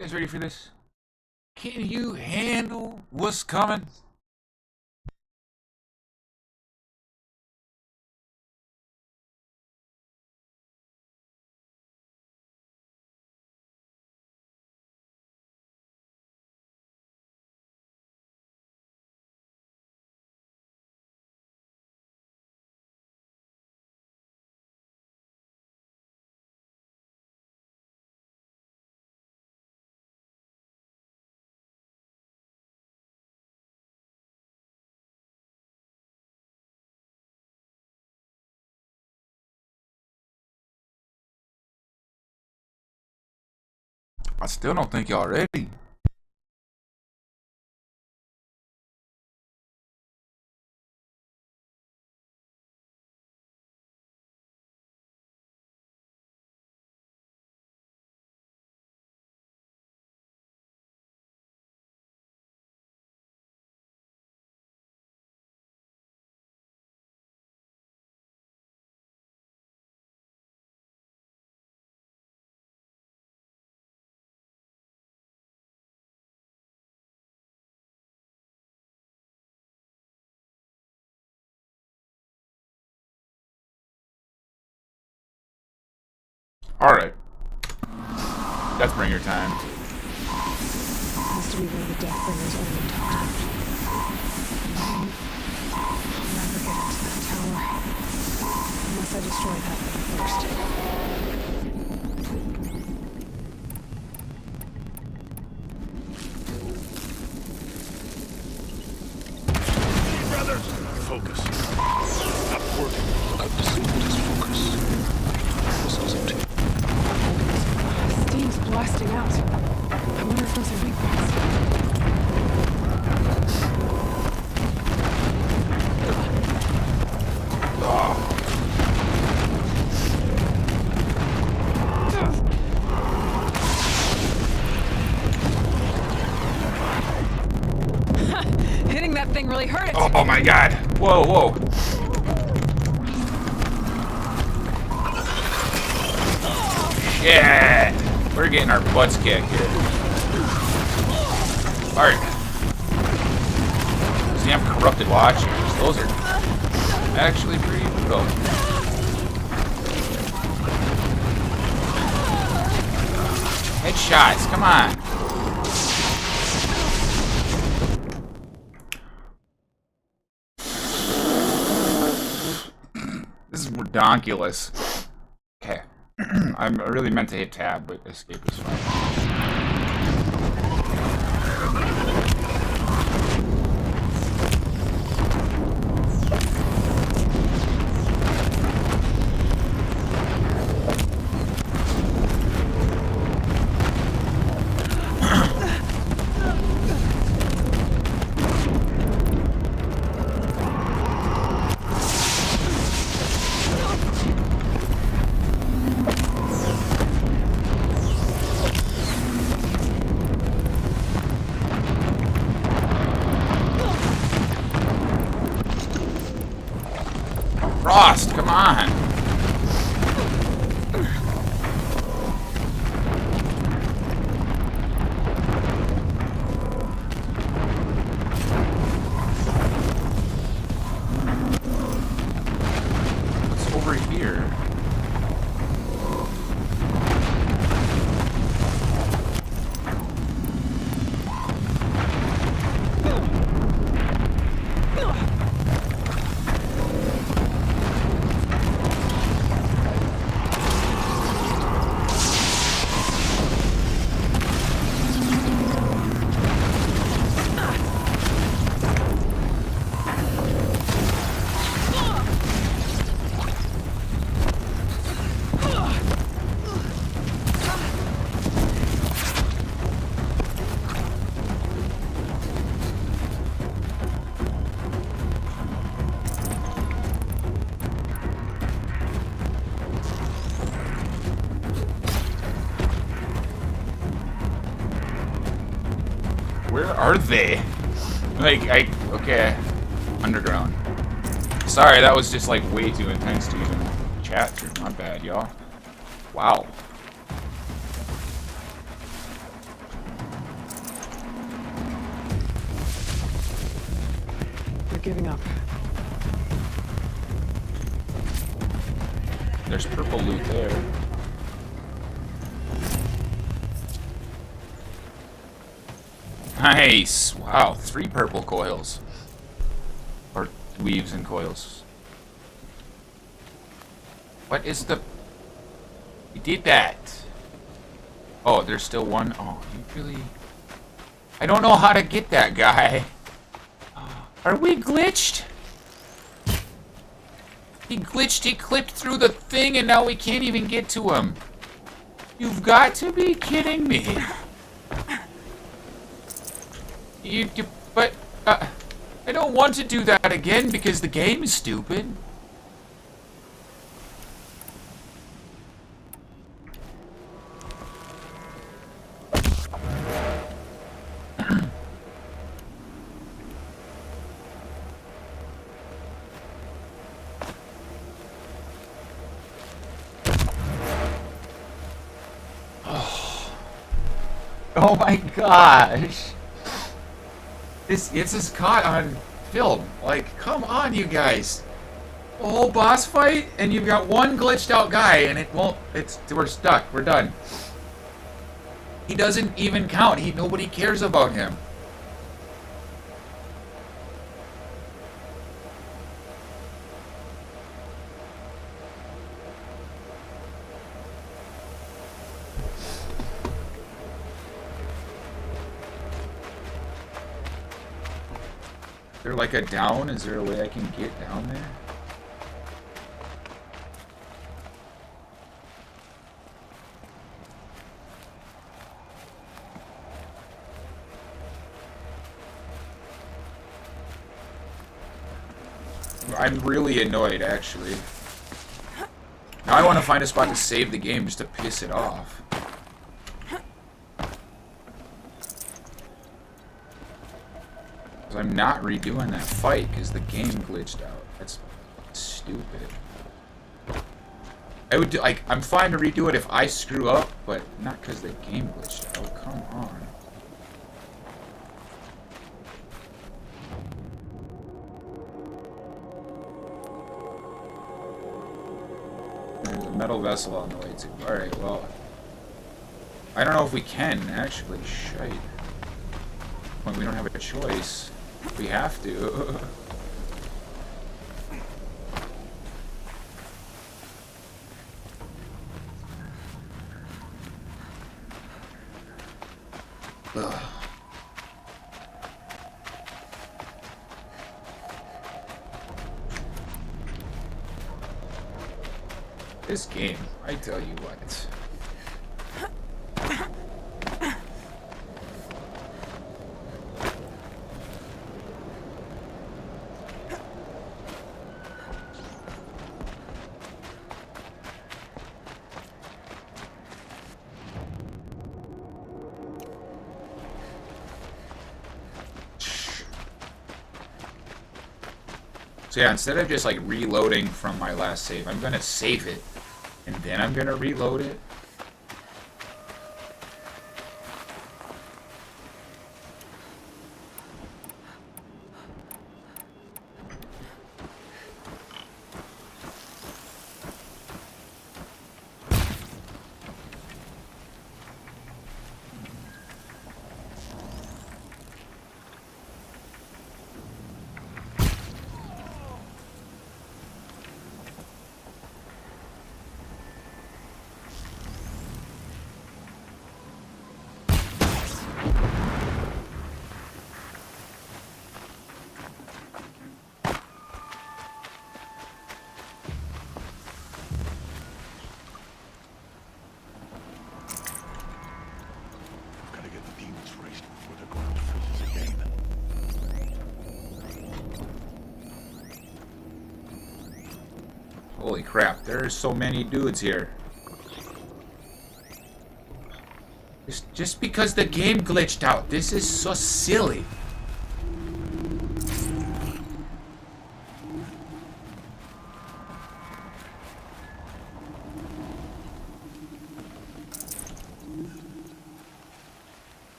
You guys ready for this? Can you handle what's coming? I still don't think y'all ready. Alright. That's bring your time. Has to be one of the Deathbringers Erend talked about. I'll never get into that tower. Unless I destroy that thing first. Brothers! Focus. Not working. I've disabled his focus. Missiles empty. Steam's blasting out. I wonder if those are weak points. Hitting that thing really hurt it. Oh my god. Whoa, whoa. Shit. We're getting our butts kicked here. Alright. See, I'm corrupted watchers. Those are actually pretty brutal. Headshots, come on. This is redonkulous. Okay. I really meant to hit tab, but escape is fine. Frost, come on. What's over here? Where are they? Like, okay. Underground. Sorry, that was just like way too intense to even chat through. My bad, y'all. Wow. They're giving up. There's purple loot there. Nice! Wow, 3 purple coils. Or weaves and coils. What is the... We did that! Oh, there's still one? Oh, you really... I don't know how to get that guy. Are we glitched? He glitched, he clipped through the thing, and now we can't even get to him. You've got to be kidding me. But, I don't want to do that again because the game is stupid. Oh my gosh. This is caught on film. Like, come on, you guys. A whole boss fight, and you've got one glitched out guy, and it won't. We're stuck. We're done. He doesn't even count. Nobody cares about him. Is there like a down? Is there a way I can get down there? I'm really annoyed, actually. Now I want to find a spot to save the game just to piss it off. I'm not redoing that fight because the game glitched out. That's stupid. I would do, like, I'm fine to redo it if I screw up, but not because the game glitched out. Come on. There's a metal vessel on the way too. Alright, well. I don't know if we can, actually. Shite. When we don't have a choice. We have to. Ugh. This game, I tell you what. So yeah, instead of just like reloading from my last save, I'm gonna save it, and then I'm gonna reload it. Holy crap, there's so many dudes here. Just because the game glitched out. This is so silly.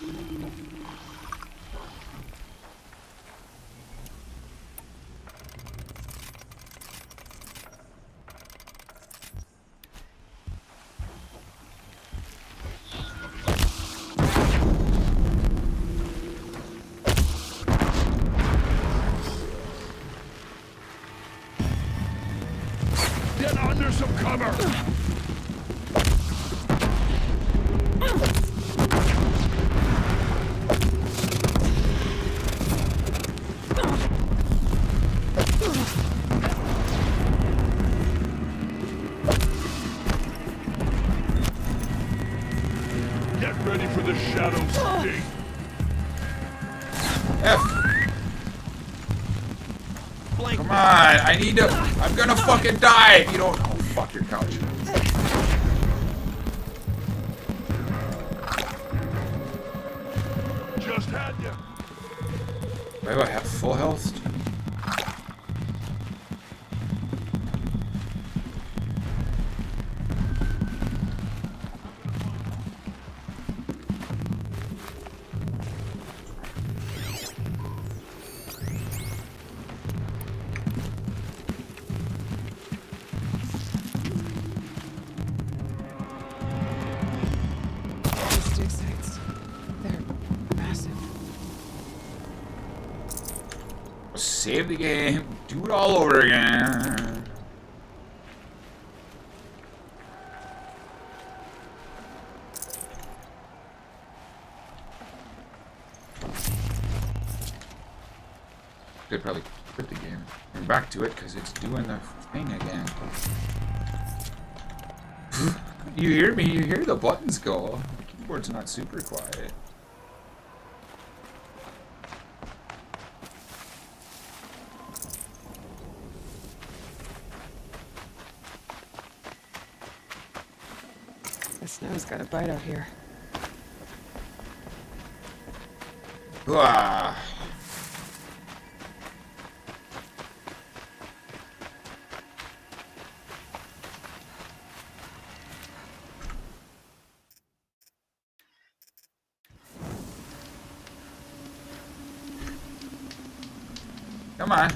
Get under some cover! Get ready for the shadow sting! Come on, I need to. I'm gonna fucking die if you don't. Oh, fuck your couch. Just had you. Why do I have full health? Stick sites. They're massive. Save the game. Do it all over again. Could probably quit the game and back to it because it's doing the thing again. You hear me? You hear the buttons go. The keyboard's not super quiet. The snow's got a bite out here. Ah. Come on.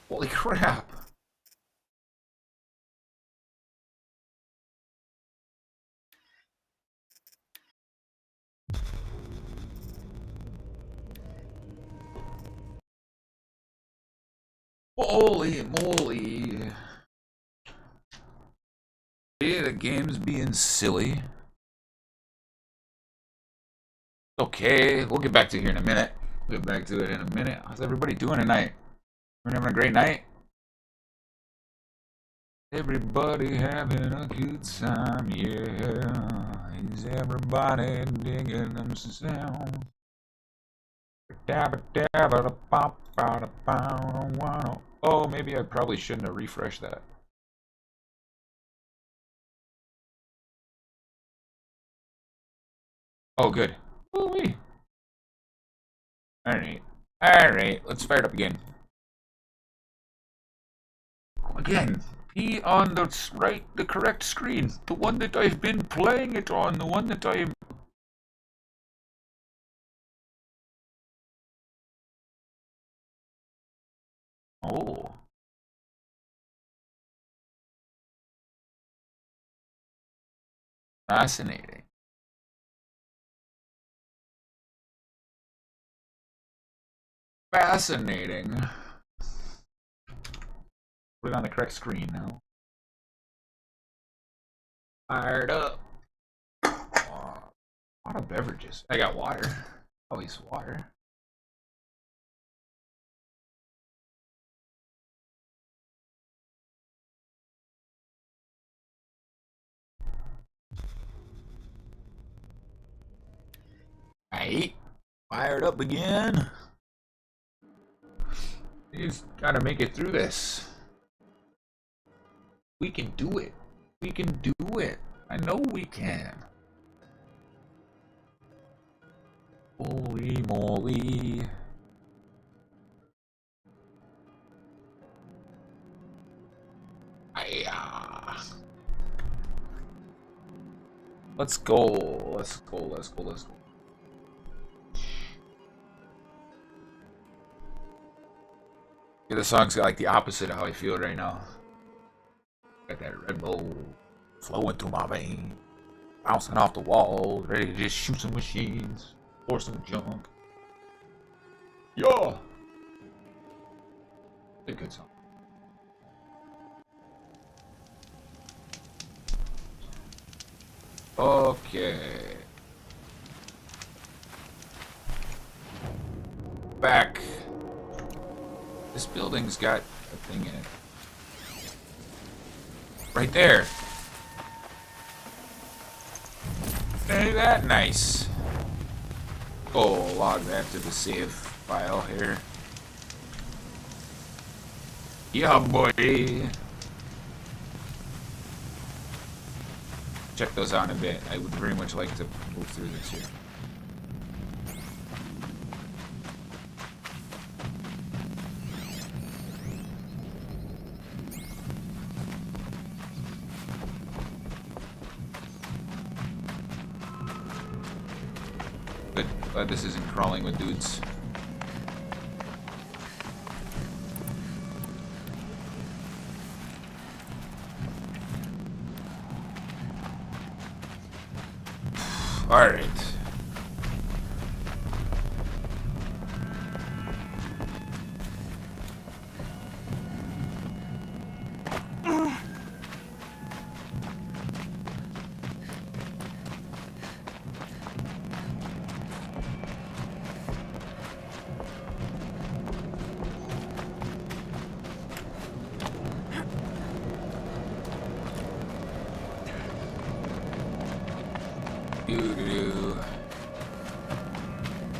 Holy crap. Holy moly. Yeah, the game's being silly. Okay, we'll get back to it here in a minute. We'll get back to it in a minute. How's everybody doing tonight? Everyone having a great night? Everybody having a good time, yeah. Is everybody digging them sounds? Oh, maybe I probably shouldn't have refreshed that. Oh, good. Ooh-wee. Alright. Alright, let's fire it up again. Again, be on the correct screen. The one that I've been playing it on. The one that I'm... Oh. Fascinating. Fascinating. Put it on the correct screen now. Fired up. Oh, a lot of beverages. I got water. Always water. Hey, fired up again. You just gotta make it through this. We can do it. We can do it. I know we can. Holy moly. Hiya. Let's go. Let's go. Let's go. Let's go. Yeah, the song's got like the opposite of how I feel right now. Got that Red Bull flowing through my veins, bouncing off the walls, ready to just shoot some machines or some junk. Yeah, a good song. Okay. Back. This building's got a thing in it. Right there. Ain't that nice? Oh, log that to the save file here. Yeah, boy. Check those out in a bit. I would very much like to move through this here. Good. Glad this isn't crawling with dudes. All right.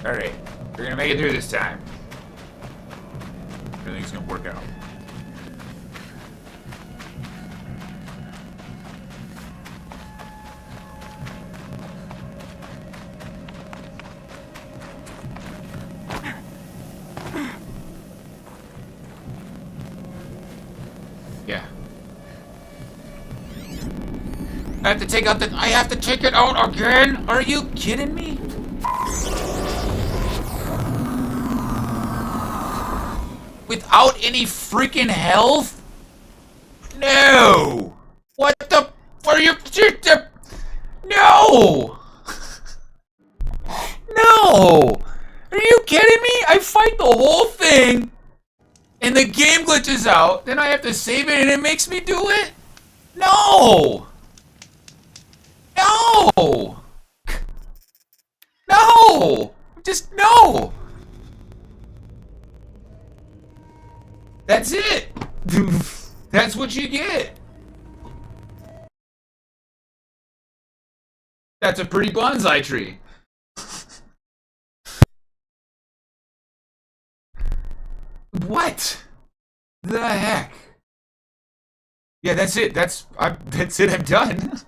Alright, we're gonna make it through this time. Everything's gonna work out. Yeah. I have to take out I have to take it out again? Are you kidding me? Without any freaking health? No! What the? Are you? No! No! Are you kidding me? I fight the whole thing, and the game glitches out. Then I have to save it, and it makes me do it? No! No! No! Just no! That's it! That's what you get! That's a pretty bonsai tree. What the heck? Yeah, that's it. That's it. I'm done.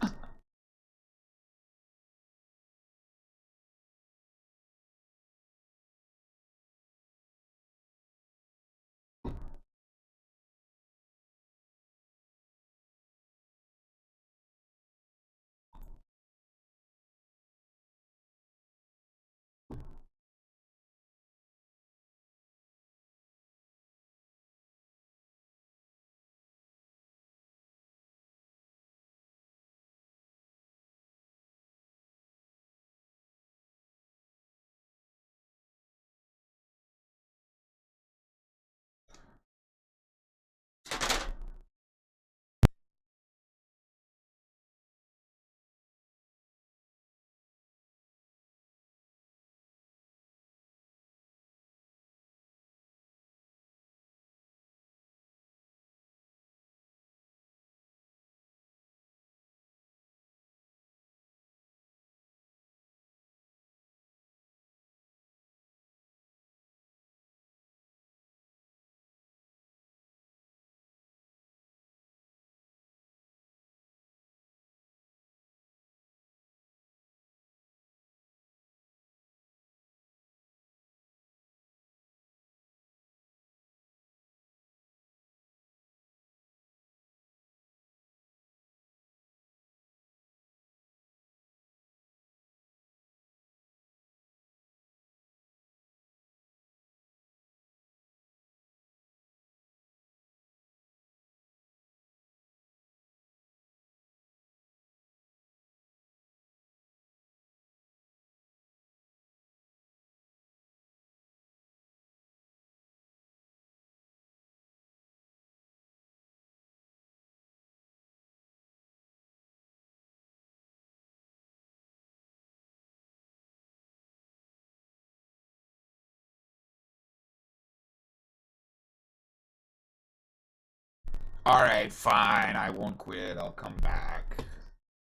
Alright, fine. I won't quit. I'll come back.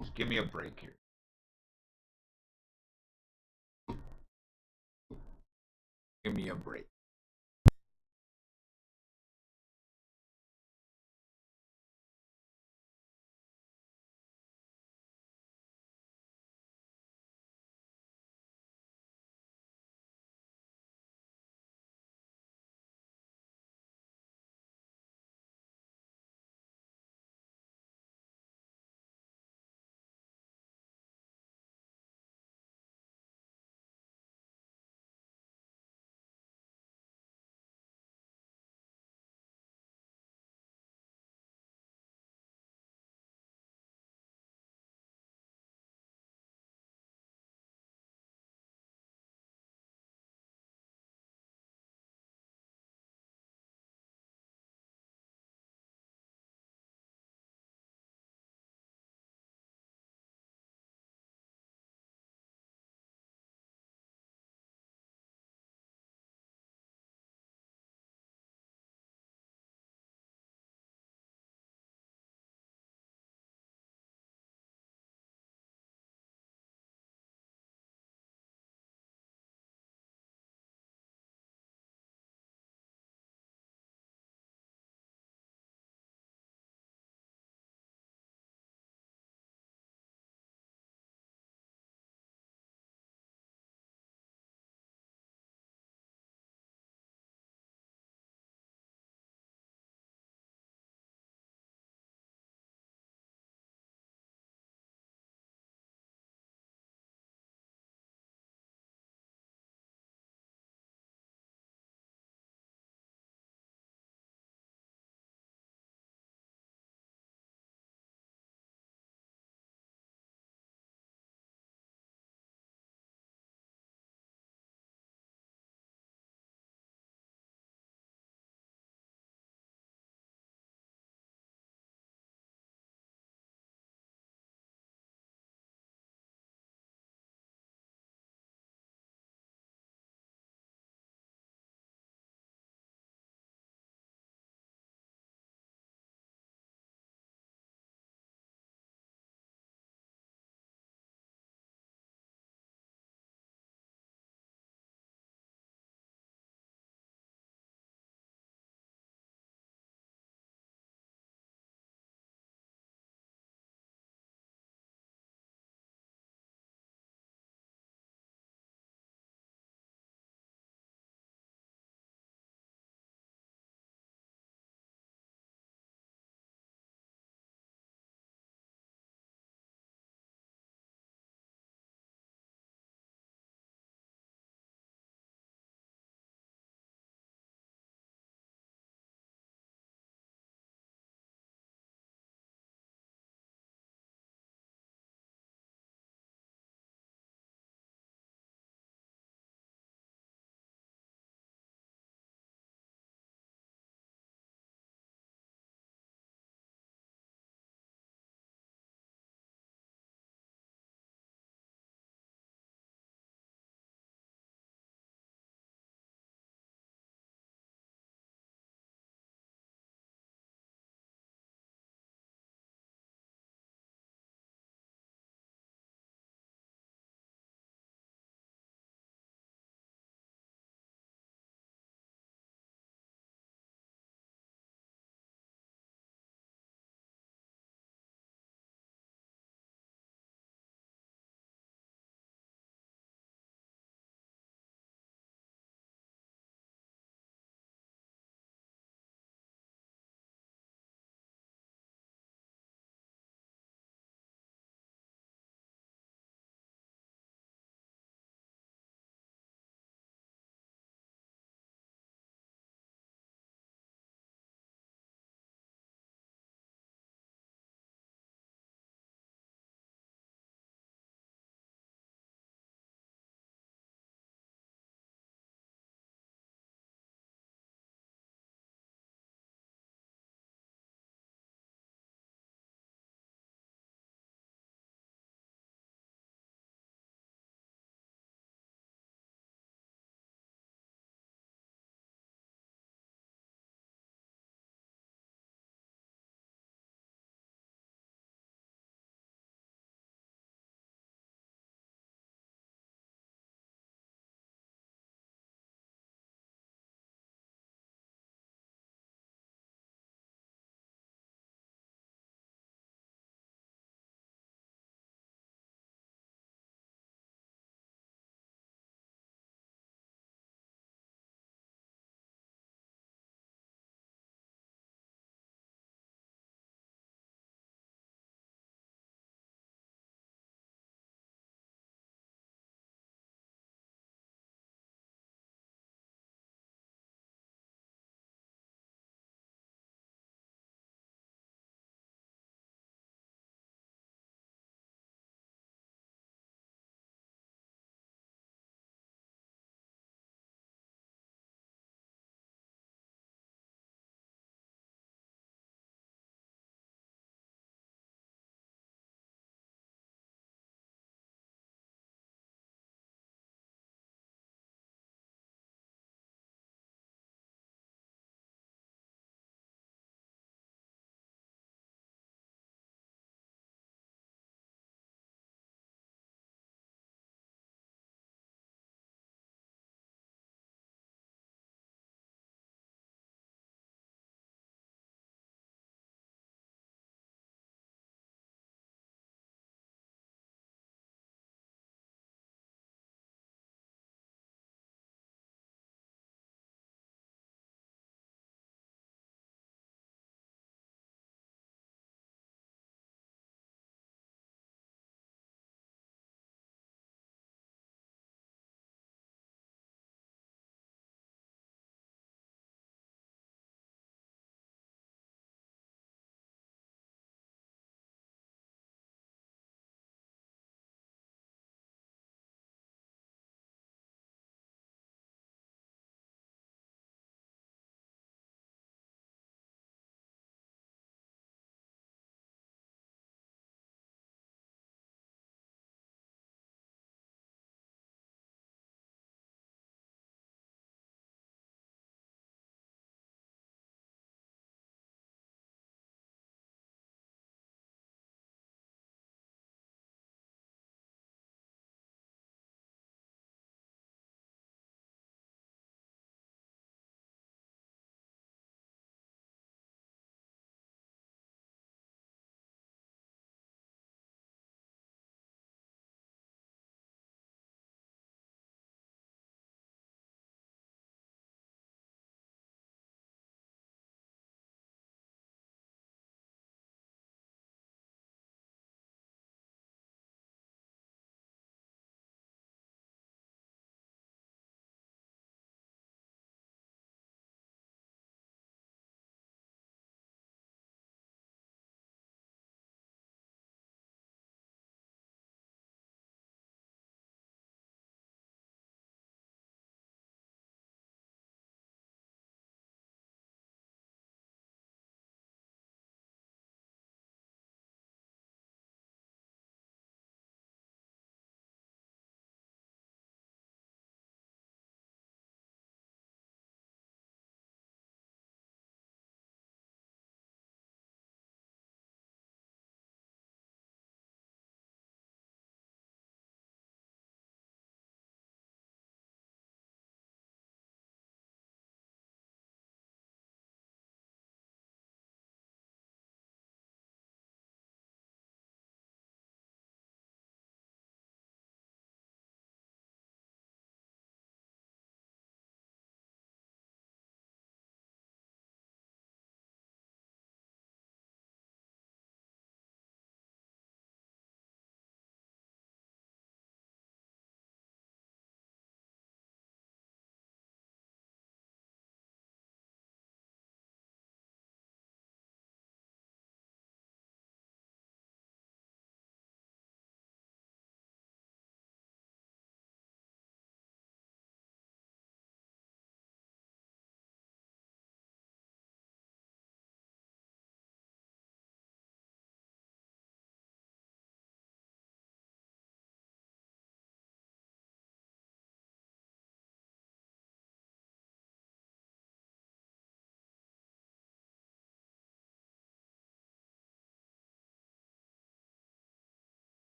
Just give me a break here. Give me a break.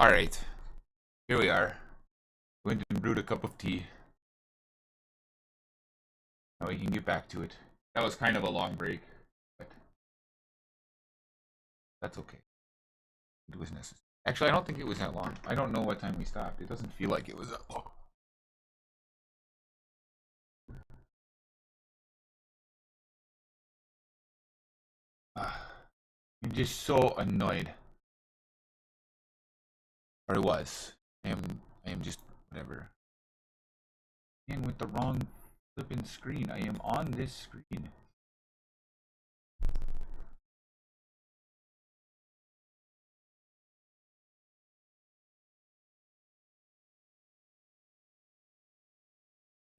Alright. Here we are. Went and brewed a cup of tea. Now we can get back to it. That was kind of a long break, but that's okay. It was necessary. Actually, I don't think it was that long. I don't know what time we stopped. It doesn't feel like it was that long. I'm just so annoyed. Or I was. I am just whatever. And with the wrong flipping screen. I am on this screen.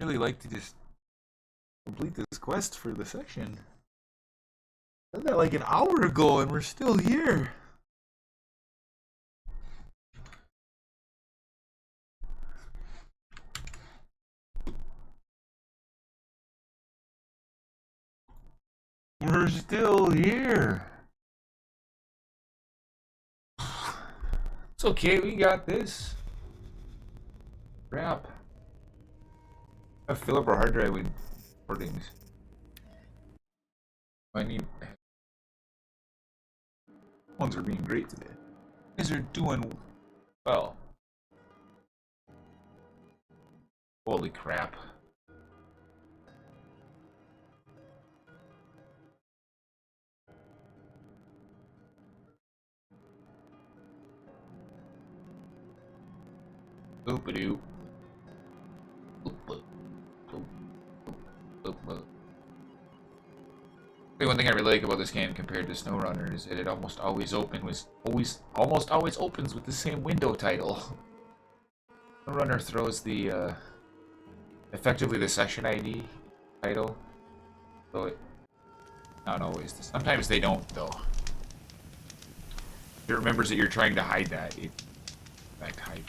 Really like to just complete this quest for the section. I did that like an hour ago and we're still here. We're still here. It's okay, we got this. Crap. I fill up our hard drive with recordings. I need. Ones are being great today. You guys are doing well. Holy crap. Boop-a-doo. The one thing I really like about this game compared to SnowRunner is that it almost always opens with the same window title. SnowRunner throws the effectively the session ID title, so it not always. Sometimes they don't though. If it remembers that you're trying to hide that, it in fact hide.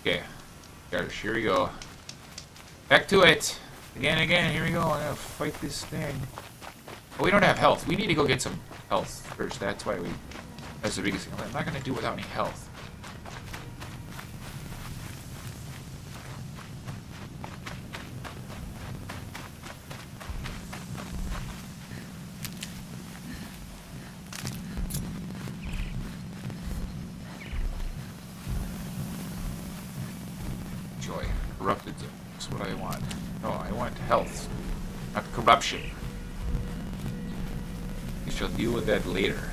Okay, here we go. Back to it! Again, here we go. I gotta fight this thing. But we don't have health. We need to go get some health first. That's why that's the biggest thing. I'm not gonna do without any health. Joy. Corrupted zone. That's what I want. No, I want health, not corruption. We shall deal with that later.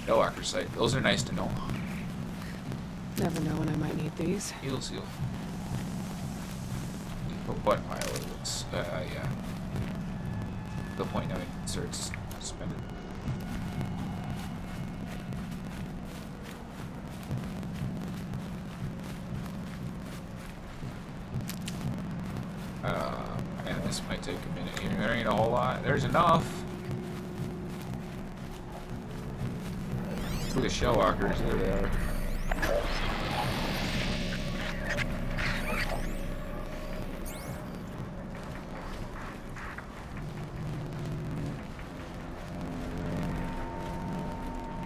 Hellwalker site. Those are nice to know. Never know when I might need these. Heal seal. What pile it looks? Yeah. The point now it starts spending. And this might take a minute here. There ain't a whole lot. There's enough. Look at the shellwalkers. There they are.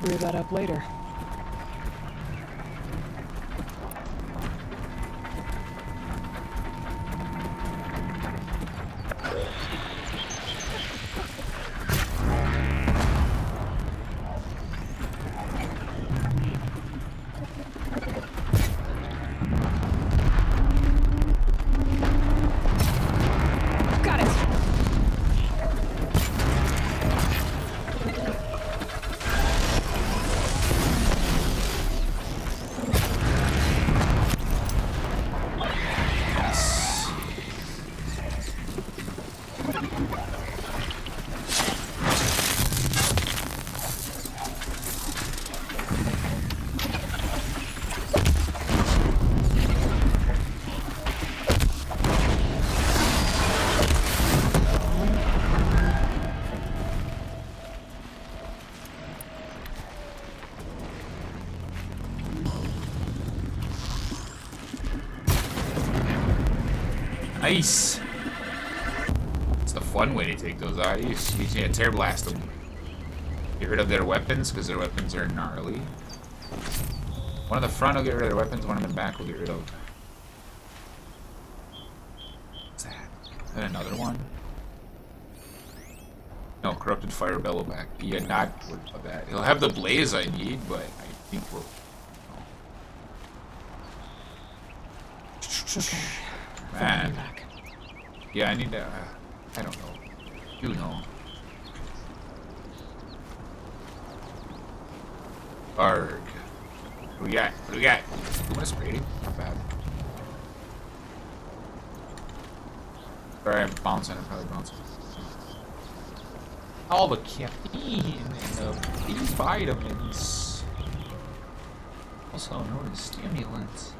Brew that up later. Nice. It's the one way to take those out. You can't tear blast them. Get rid of their weapons, because their weapons are gnarly. One in the front will get rid of their weapons, one in the back will get rid of. What's that? Is that another one? No, corrupted fire bellow back. Yeah, not worried about that. He'll have the blaze I need, but I think we'll. Okay. Man. Yeah, I need to. I don't know. You know. Arg. What do we got? What do we got? You want to spray it? Not bad. Sorry, I'm bouncing. I'm probably bouncing. All the caffeine and the vitamins. Also known as stimulants.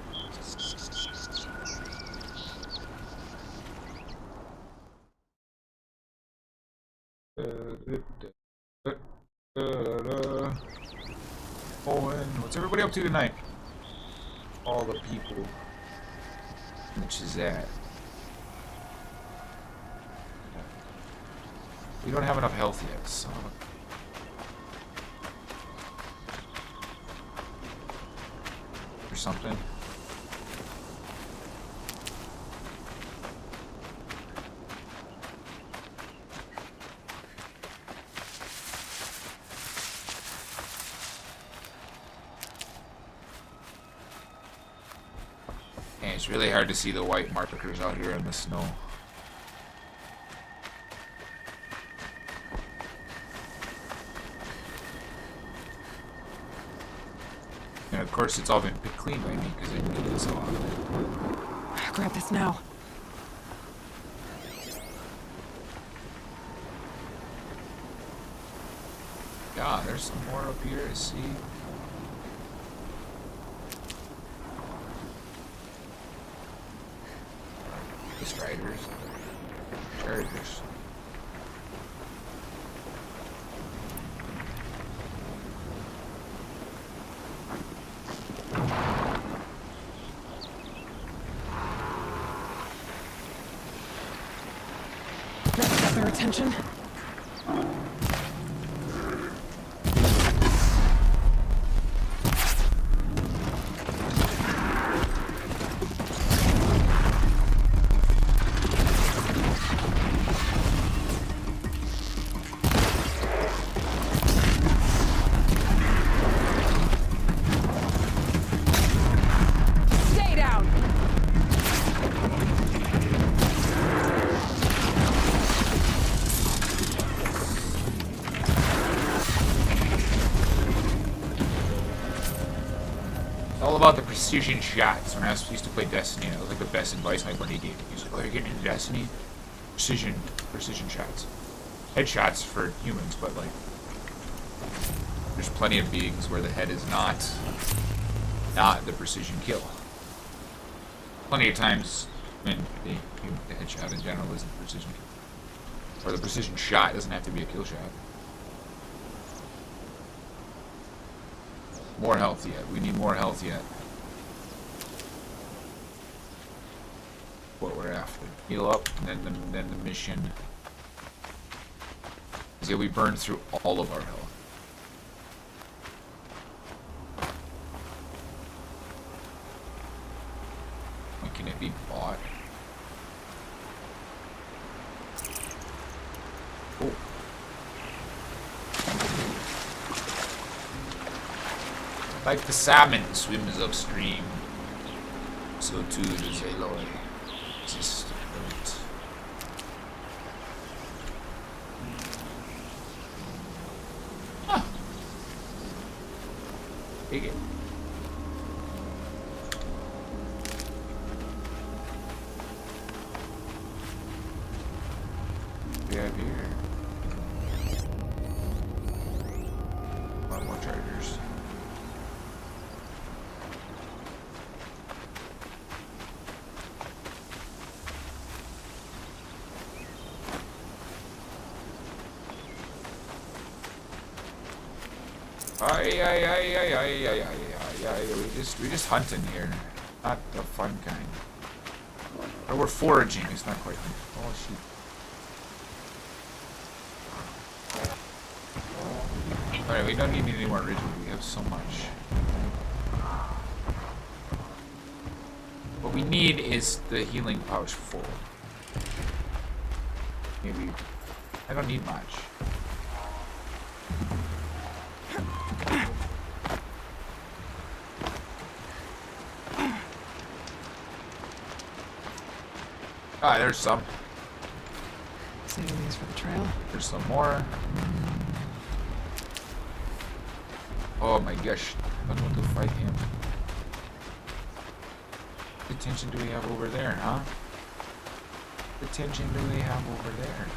Owen, what's everybody up to tonight? All the people. Which is that? We don't have enough health yet, so. Or something. And it's really hard to see the white markers out here in the snow. And of course, it's all been picked clean by me because I do this a lot. Grab this now. Yeah, there's some more up here, I see. The striders. Chargers. Let's get their attention. Stay down. All about the precision shots. When I used to play Destiny, that was like the best advice my buddy gave me. He was like, "Oh, you're getting into Destiny? Precision shots. Headshots for humans, but like, there's plenty of beings where the head is not the precision kill. Plenty of times, I mean, the headshot in general isn't precision kill. Or the precision shot doesn't have to be a kill shot. More health yet. We need more health yet. What we're after. Heal up, and then the mission. Is we burned through all of our health. When can it be bought? Oh. Like the salmon swims upstream, so too does Aloy. Just right. Huh. Take it. We have here. A lot more chargers. We're just hunting here, not the fun kind. Or we're foraging. It's not quite hunting. Oh shoot! Alright, we don't need any more ritual. We have so much. What we need is the healing pouch full. Maybe. I don't need much. Ah, there's some. Saving these for the trail. There's some more. Oh my gosh. I don't want to fight him. What tension do we have over there, huh? What tension do we have over there?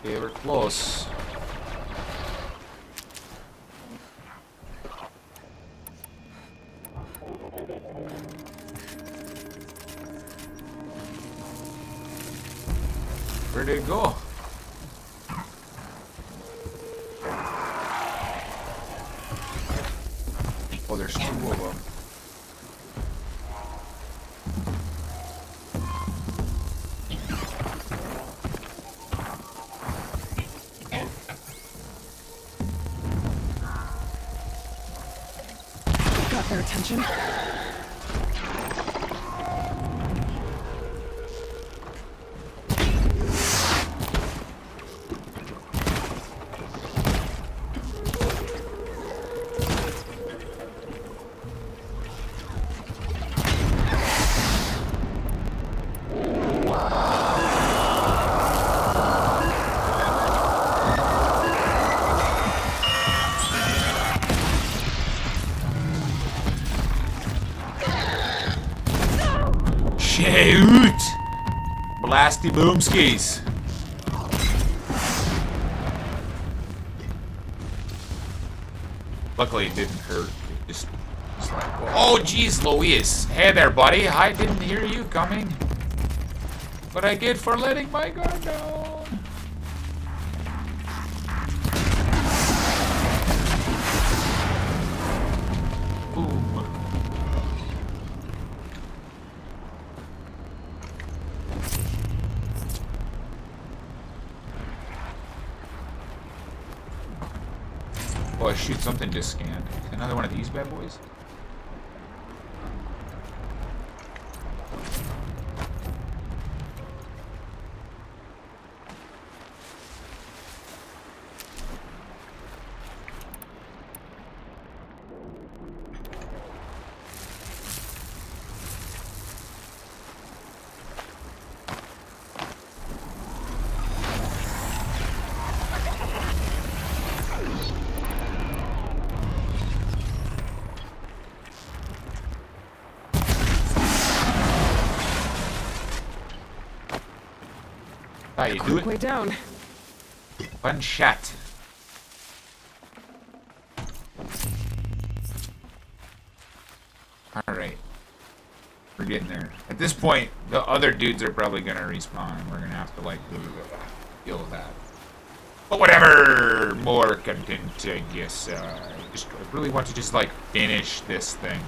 Okay, we're close. Where did it go? Oh, there's two of them. Got their attention. Shoot! Blasty boomskis. Luckily it didn't hurt. It just like, oh jeez Louise. Hey there buddy, I didn't hear you coming. But I did for letting my guard down. Boom. Oh, shoot, something just scanned. Another one of these bad boys? How you do it? Way down. One shot. Alright. We're getting there. At this point, the other dudes are probably gonna respawn. We're gonna have to, like, deal with that. But whatever! More content, I guess. I really want to just, like, finish this thing.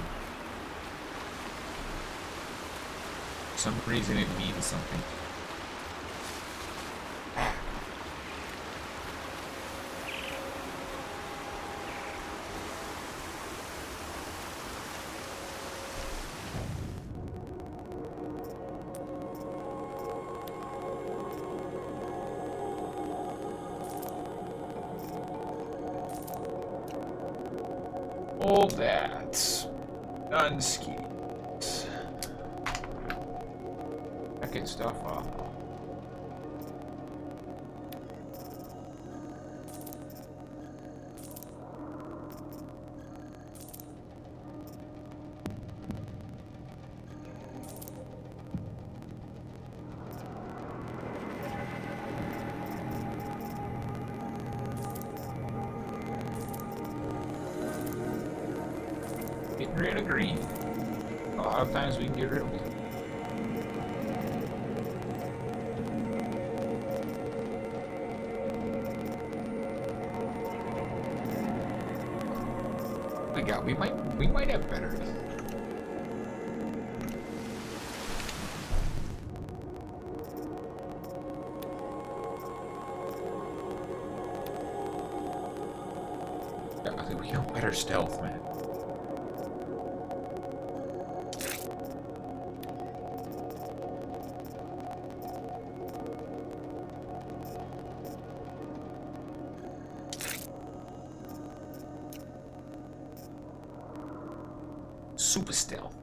For some reason, it means something. All that. Unskis. Packing stuff off. Getting rid of green. A lot of times we can get rid of it. We might have better. we got better stealth, man. Super stealth.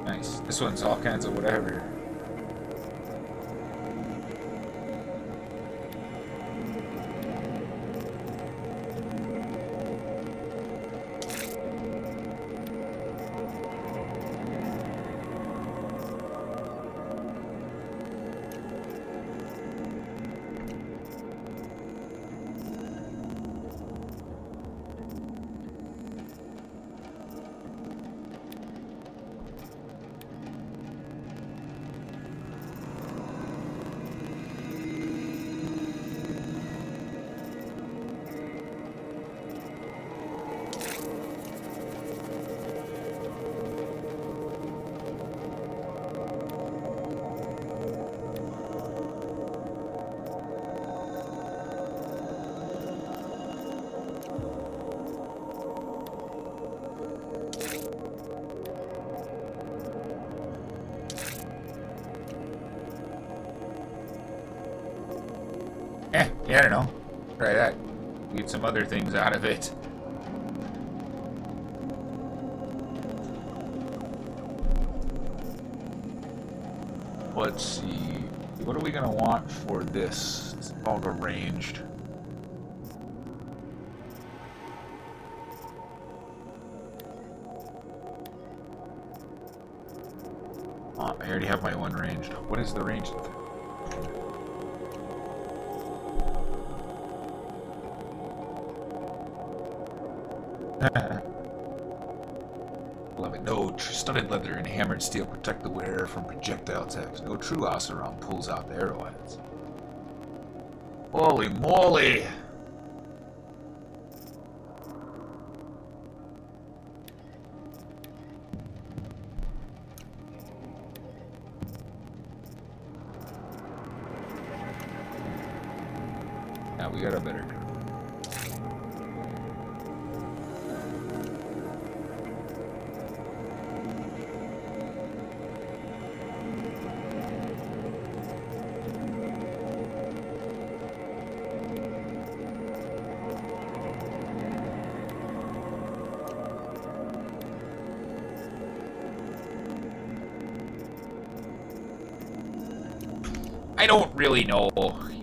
Nice. This one's all kinds of whatever. Yeah, I don't know. Try that. Get some other things out of it. Let's see. What are we gonna want for this? It's all arranged. Oh, I already have my one ranged. What is the range of it? Love it. No, studded leather and hammered steel protect the wearer from projectile attacks. No true Oseram pulls out the arrowheads. Holy moly! Now we got a better girl. I don't really know.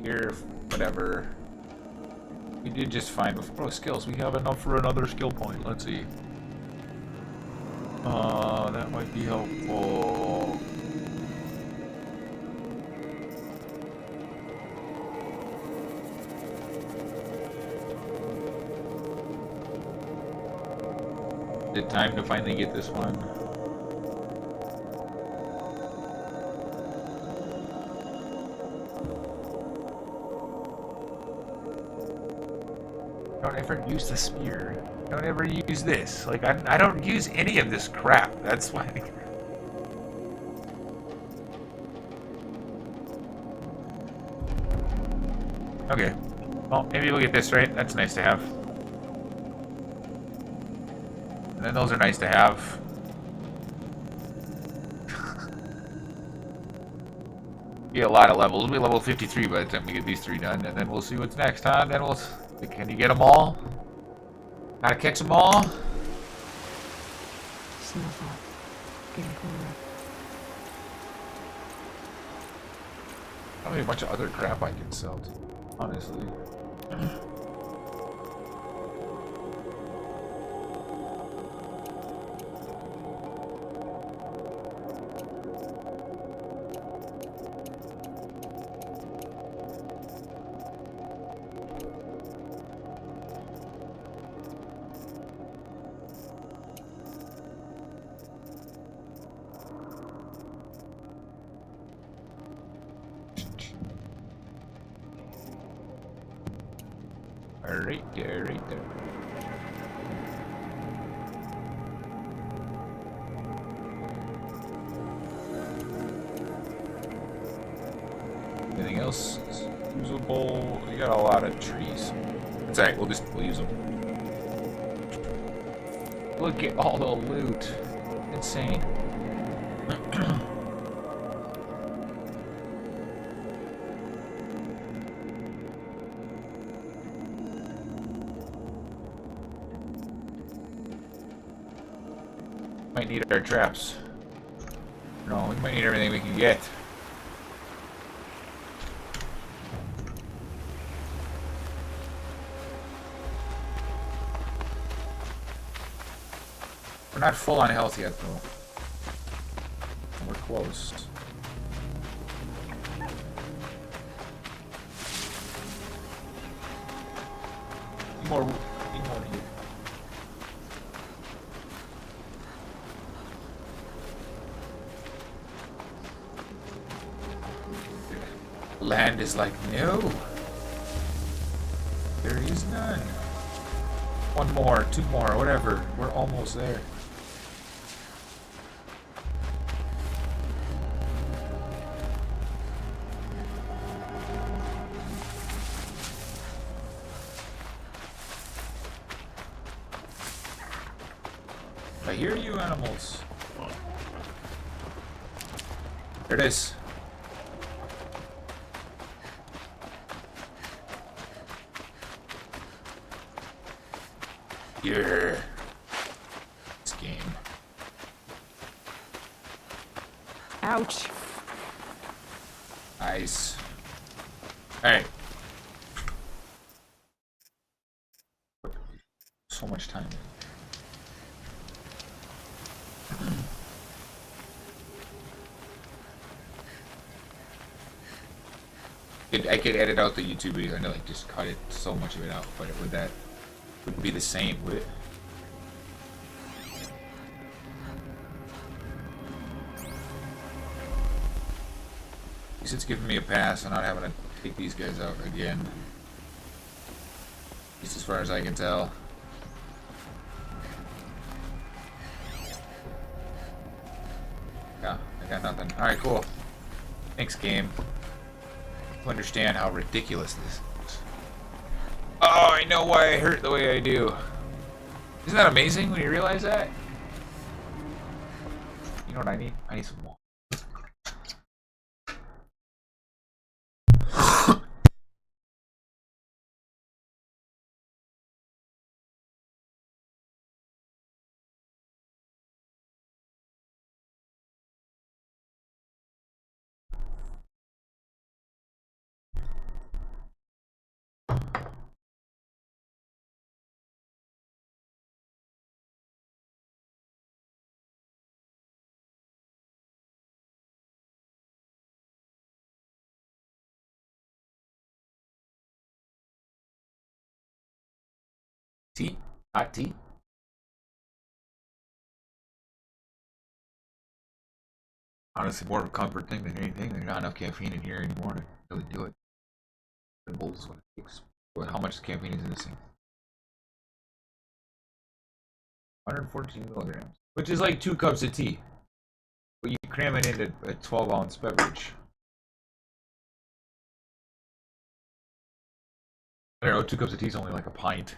Here, whatever. We did just fine before. Oh, skills. We have enough for another skill point. Let's see. That might be helpful. Is it time to finally get this one? Don't ever use the spear. Don't ever use this. Like, I don't use any of this crap. That's why. Okay. Well, maybe we'll get this right. That's nice to have. And then those are nice to have. Be a lot of levels. We'll be level 53 by the time we get these three done, and then we'll see what's next, huh? Then we'll. Can you get them all? Gotta catch them all? Snowfall. Getting cooler. Probably a bunch of other crap I can sell, too, honestly. Right there, right there. else is usable? You got a lot of trees. That's alright, we'll use them. Look at all the loot. Insane. Might need our traps. No, we might need everything we can get. We're not full on health yet, though. We're close. Need more here. Land is like, no. There is none. One more, two more, whatever. We're almost there. I hear you, animals. There it is. Yeah. This game. Ouch. Nice. Alright. So much time. I could edit out the YouTube video and like just cut it, so much of it out, but would that wouldn't be the same, would it? At least it's giving me a pass on not having to take these guys out again. At least as far as I can tell. Yeah, I got nothing. Alright, cool. Thanks, game. To understand how ridiculous this is. Oh, I know why I hurt the way I do. Isn't that amazing when you realize that? You know what I need? I need some more. Tea? Hot tea? Honestly, more of a comfort thing than anything. There's not enough caffeine in here anymore to really do it. The bowls is what it takes. But how much caffeine is in this thing? 114 milligrams. Which is like 2 cups of tea. But you cram it into a 12-ounce beverage. I don't know, 2 cups of tea is only like a pint.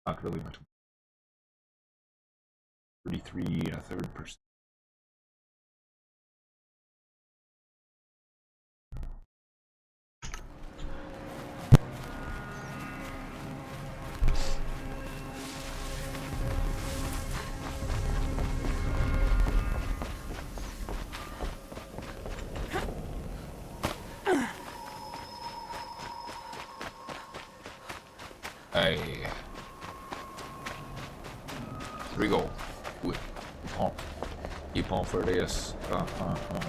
Not really much. 33 1/3%. Hey. Here we go. Good. Pump. Keep on for this.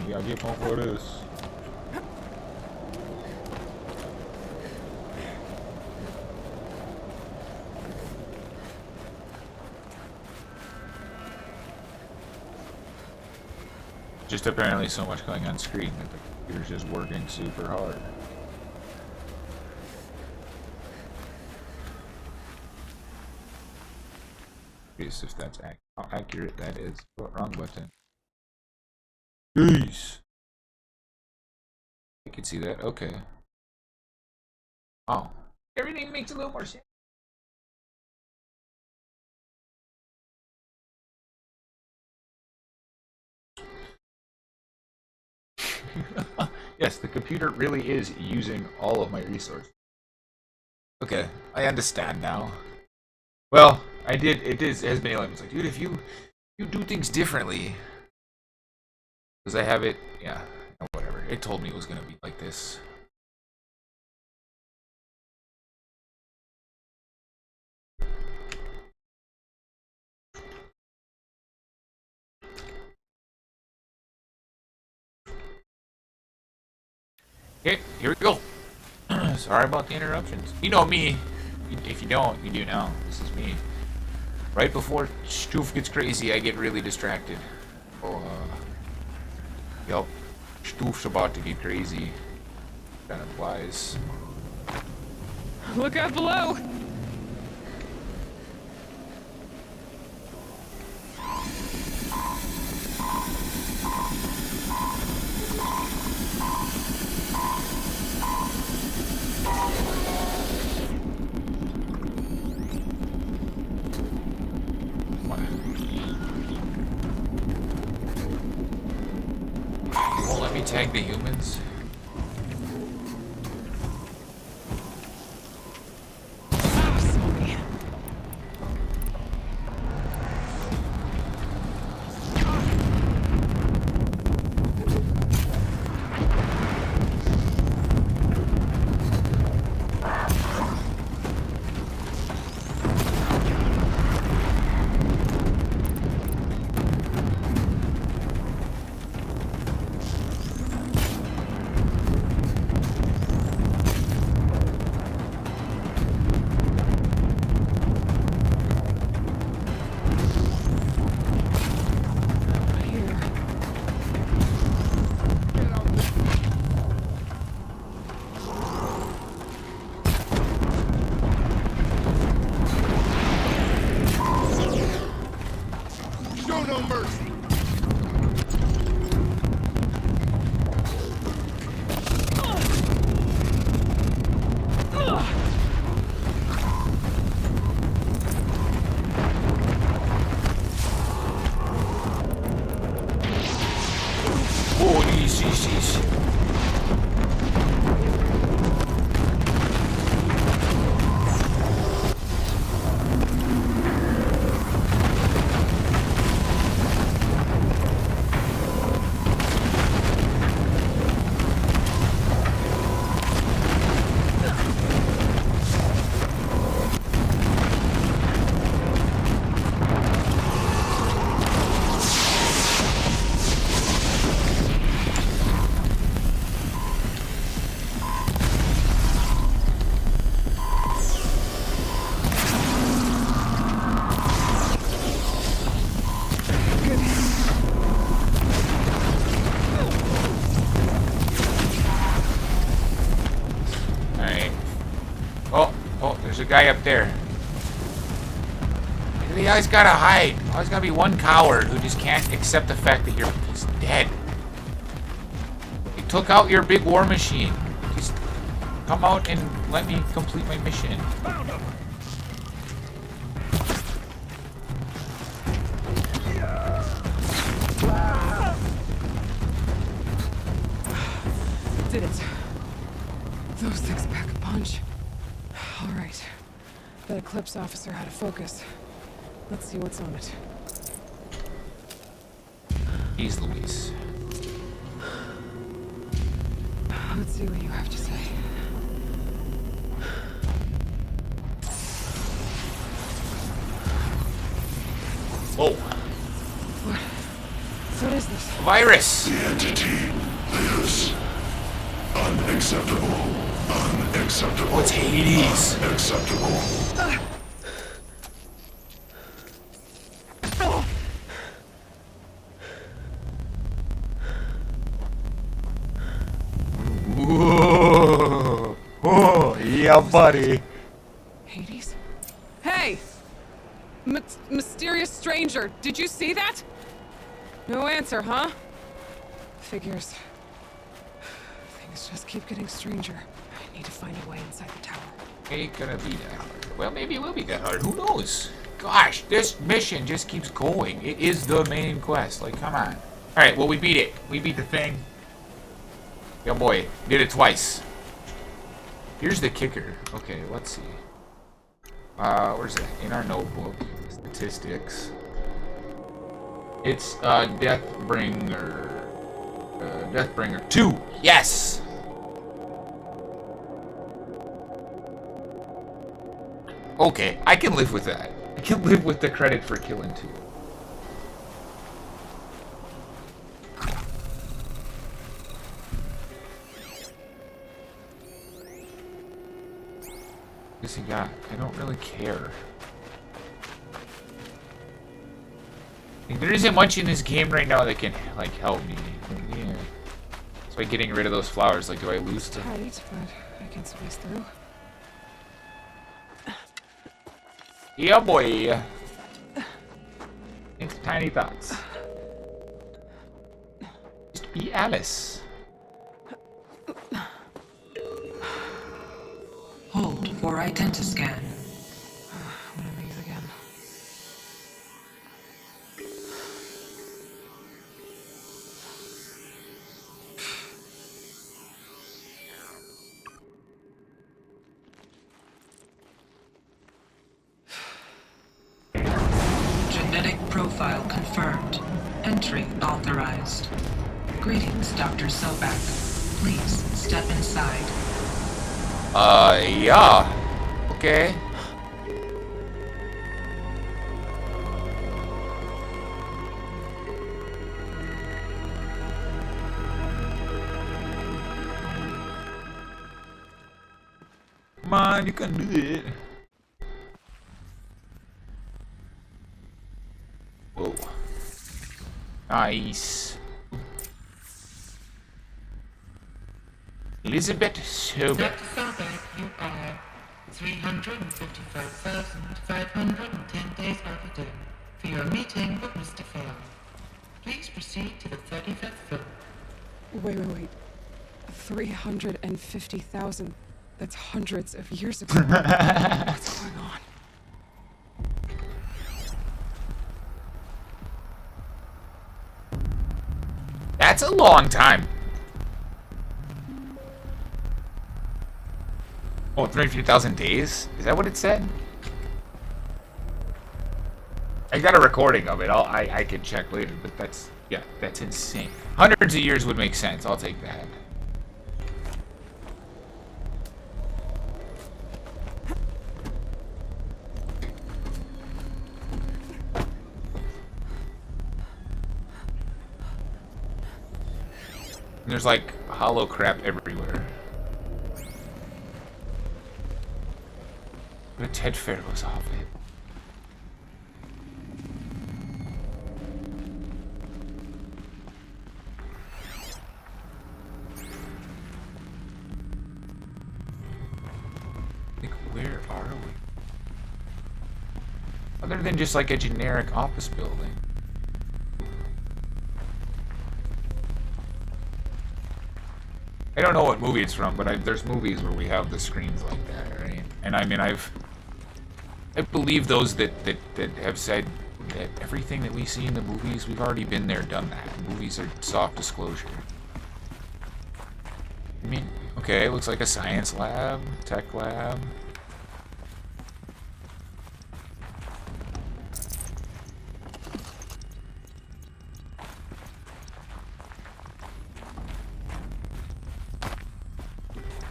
Yeah, keep on for this. Just apparently so much going on screen that the computer's just working super hard. If that's how accurate that is. Oh, wrong button. Jeez. could see that. Okay. Oh. Everything makes a little more sense. Yes, the computer really is using all of my resources. Okay, I understand now. Well, it has been like, dude, if you do things differently. Because I have it, yeah, whatever. It told me it was going to be like this. Okay, here we go. Sorry about the interruptions. You know me. If you don't, you do now. This is me. Right before Stoof gets crazy, I get really distracted. Oh, yup. Stoof's about to get crazy. That implies. Look out below! Won't let me tag the humans. There's a guy up there. You always gotta hide. Always gotta be one coward who just can't accept the fact that you're dead. You took out your big war machine. Just come out and let me complete my mission. Found him. Did it. Those things pack a punch. All right. That Eclipse officer had a focus. Let's see what's on it. Jeez Louise. Let's see what you have to say. Whoa. What is this? Virus! The entity is unacceptable. Unacceptable. Oh, it's Hades. Unacceptable. Whoa. Oh, yeah, buddy. Hades? Hey! Mysterious stranger, did you see that? No answer, huh? Figures. Things just keep getting stranger. I need to find a way inside the tower. Ain't gonna be that hard. Well, maybe it will be that hard. Who knows? Gosh, this mission just keeps going. It is the main quest. Like, come on. Alright, well, we beat it. We beat the thing. Yeah, boy. Did it twice. Here's the kicker. Okay, let's see. Where's it? In our notebook. Statistics. It's, Deathbringer. Deathbringer 2. Yes! Okay, I can live with that. I can live with the credit for killing 2. What's he got? I don't really care. Like, there isn't much in this game right now that can, like, help me. Like, yeah. So by getting rid of those flowers, like, do I lose them? Tight, but I can squeeze through. Yeah, boy. It's tiny thoughts. Just be Alice. Hold for identiscan. One of these again. Genetic profile confirmed. Entry authorized. Greetings, Dr. Sobak. Please step inside. Yeah. Okay. Come on, you can do it. Whoa. Nice. Elizabeth Sobak. Dr. Sobak, you are 355,510 days overdue for your meeting with Mr. Fair. Please proceed to the 35th floor. Wait. 350,000. That's hundreds of years ago. What's going on? That's a long time. Oh, 350,000 days? Is that what it said? I got a recording of it. I can check later, but that's insane. Hundreds of years would make sense. I'll take that. There's like hollow crap everywhere. But a Ted Fair goes off it. Like, where are we? Other than just like a generic office building. I don't know what movie it's from, but there's movies where we have the screens like that, right? And I mean, I believe those that have said that everything that we see in the movies, we've already been there, done that. Movies are soft disclosure. I mean, okay, it looks like a science lab, tech lab.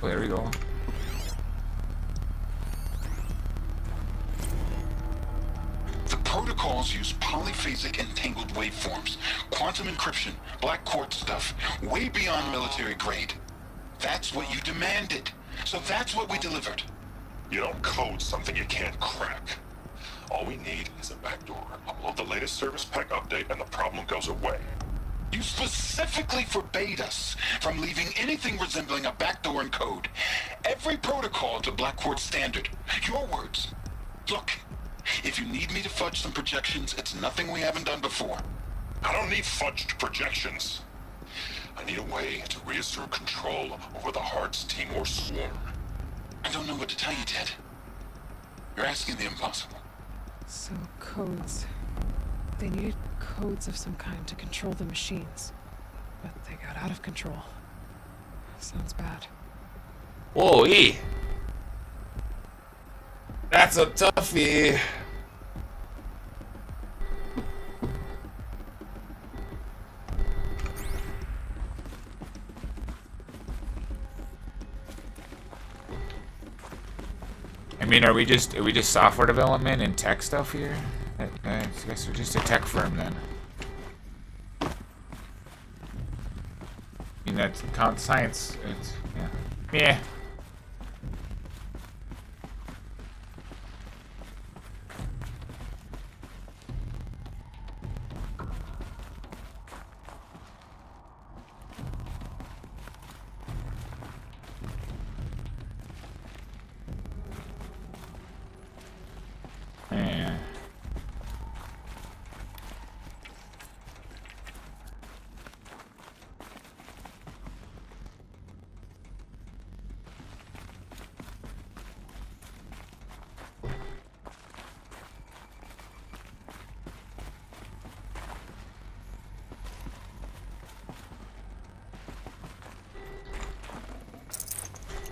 Oh, there we go. The protocols use polyphasic entangled waveforms, quantum encryption, black quartz stuff, way beyond military grade. That's what you demanded, so that's what we delivered. You don't code something you can't crack. All we need is a backdoor. Upload the latest service pack update and the problem goes away. You specifically forbade us from leaving anything resembling a backdoor in code. Every protocol to Black Quartz standard. Your words. Look, if you need me to fudge some projections, it's nothing we haven't done before. I don't need fudged projections. I need a way to reassert control over the Heart's Timor swarm. I don't know what to tell you, Ted. You're asking the impossible. So, codes. They needed codes of some kind to control the machines. But they got out of control. Sounds bad. Whoa, that's a toughie. I mean, are we just software development and tech stuff here? I guess we're just a tech firm then. I mean, that's science. It's yeah.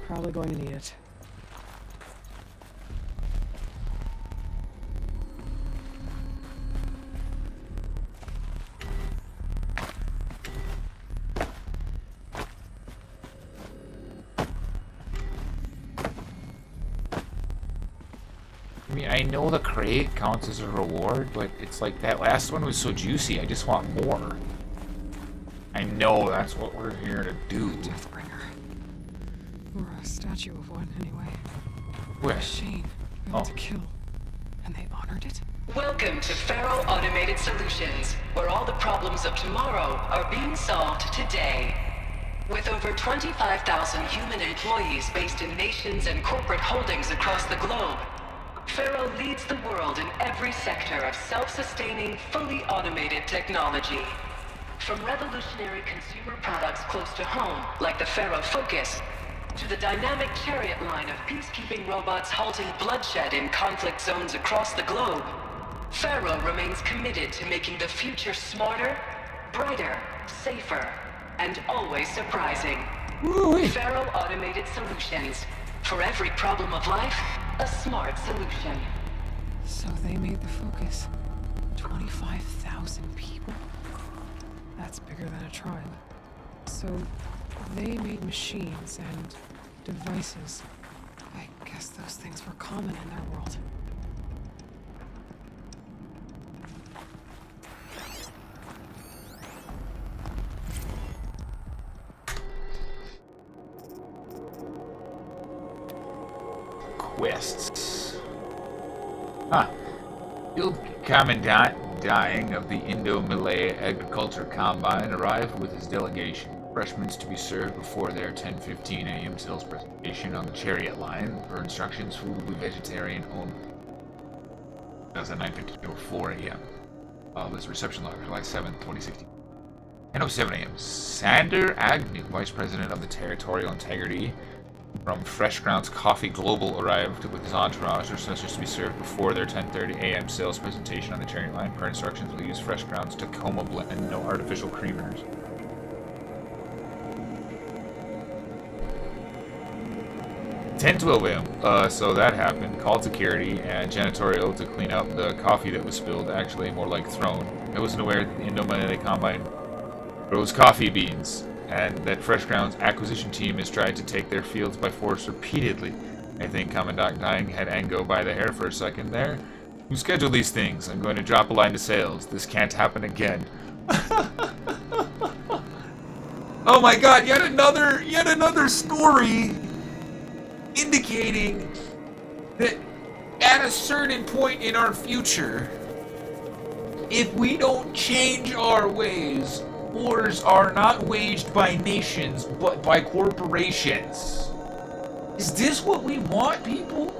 Probably going to need it. I mean, I know the crate counts as a reward, but it's like that last one was so juicy, I just want more. I know that's what we're here to do. Deathbringer. Or a statue of one, anyway. Where? Machine built to kill. And they honored it? Welcome to Faro Automated Solutions, where all the problems of tomorrow are being solved today. With over 25,000 human employees based in nations and corporate holdings across the globe, Faro leads the world in every sector of self-sustaining, fully automated technology. From revolutionary consumer products close to home, like the Faro Focus, to the dynamic chariot line of peacekeeping robots halting bloodshed in conflict zones across the globe, Faro remains committed to making the future smarter, brighter, safer, and always surprising. Faro Automated Solutions. For every problem of life, a smart solution. So they made the Focus. 25,000 people? That's bigger than a tribe. So they made machines and devices. I guess those things were common in their world. Quests. Field Commandant Dying of the Indo-Malay Agriculture Combine arrived with his delegation. Refreshments to be served before their 10:15 a.m. sales presentation on the chariot line. Per instructions, food will be vegetarian only. That was at 9:54 a.m. This reception log, July 7th, 2016. 10:07 a.m. Sander Agnew, Vice President of the Territorial Integrity from Fresh Grounds Coffee Global, arrived with his entourage. Refreshments to be served before their 10:30 a.m. sales presentation on the chariot line. Per instructions, will use Fresh Grounds Tacoma blend, no artificial creamers. 10:12 a.m. So that happened. Called security and janitorial to clean up the coffee that was spilled. Actually, more like thrown. I wasn't aware that the Indo-Malay Combine grows coffee beans, and that Fresh Grounds acquisition team has tried to take their fields by force repeatedly. I think Commandant Dying had Ango by the hair for a second there. Who scheduled these things? I'm going to drop a line to sales. This can't happen again. Oh my god, yet another story indicating that at a certain point in our future, if we don't change our ways, wars are not waged by nations, but by corporations. Is this what we want, people?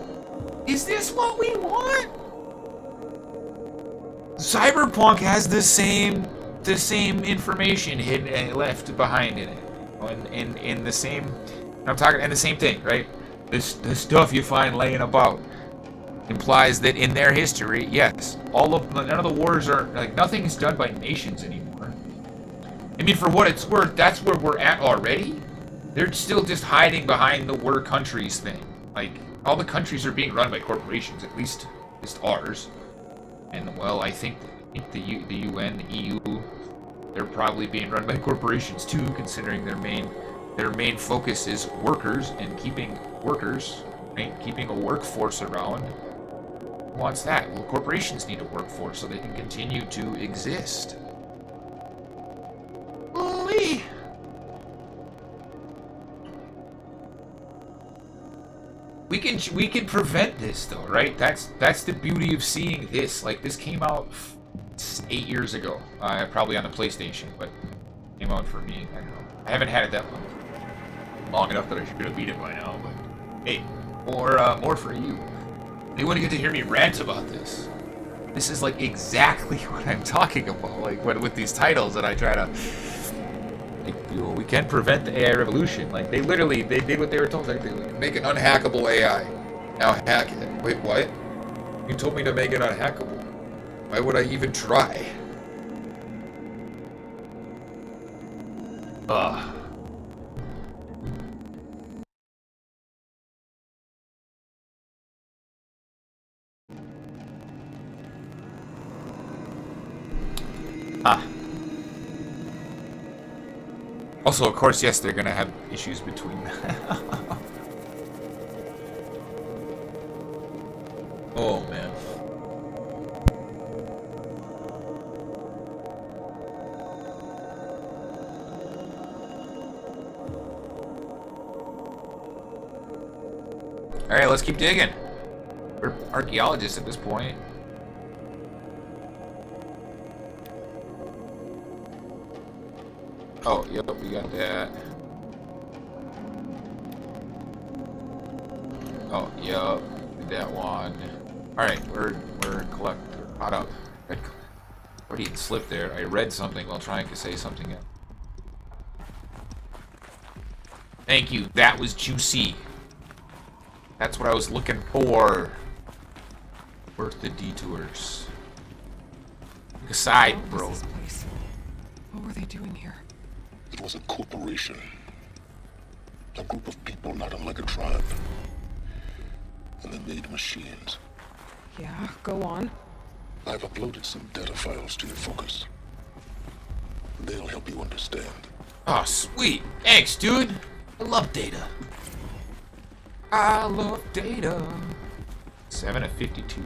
Is this what we want? Cyberpunk has the same the same information hidden left behind in it. In the same, I'm talking, and the same thing, right? The stuff you find laying about implies that in their history, yes, none of the wars are, like, nothing is done by nations anymore. I mean, for what it's worth, that's where we're at already. They're still just hiding behind the "we're countries" thing. Like, all the countries are being run by corporations, at least ours. And, well, I think the UN, the EU, they're probably being run by corporations too, considering their main focus is workers and keeping workers, right? Keeping a workforce around. Who wants that? Well, corporations need a workforce so they can continue to exist. Holy! We can prevent this though, right? That's the beauty of seeing this. Like, this came out 8 years ago, probably on the PlayStation, but it came out for me. I don't know. I haven't had it that long enough that I should have beat it by now. But hey, more for you. You want to get to hear me rant about this? This is like exactly what I'm talking about. Like with these titles that I try to. Like, we can prevent the AI revolution. Like, they did what they were told. Like, they make an unhackable AI. Now hack it. Wait, what? You told me to make it unhackable. Why would I even try? Ugh. Ah. Also, of course, yes, they're gonna have issues between them. Oh, man. Alright, let's keep digging. We're archaeologists at this point. Oh, yep, we got that. Oh, yep, that one. Alright, we're caught up. Already slipped there. I read something while trying to say something else. Thank you, that was juicy. That's what I was looking for. Worth the detours. Look aside, bro. What were they doing here? It was a corporation. A group of people not unlike a tribe. And they made machines. Yeah, go on. I've uploaded some data files to your focus. They'll help you understand. Oh, sweet. Thanks, dude. I love data. I love data. 7 of 52.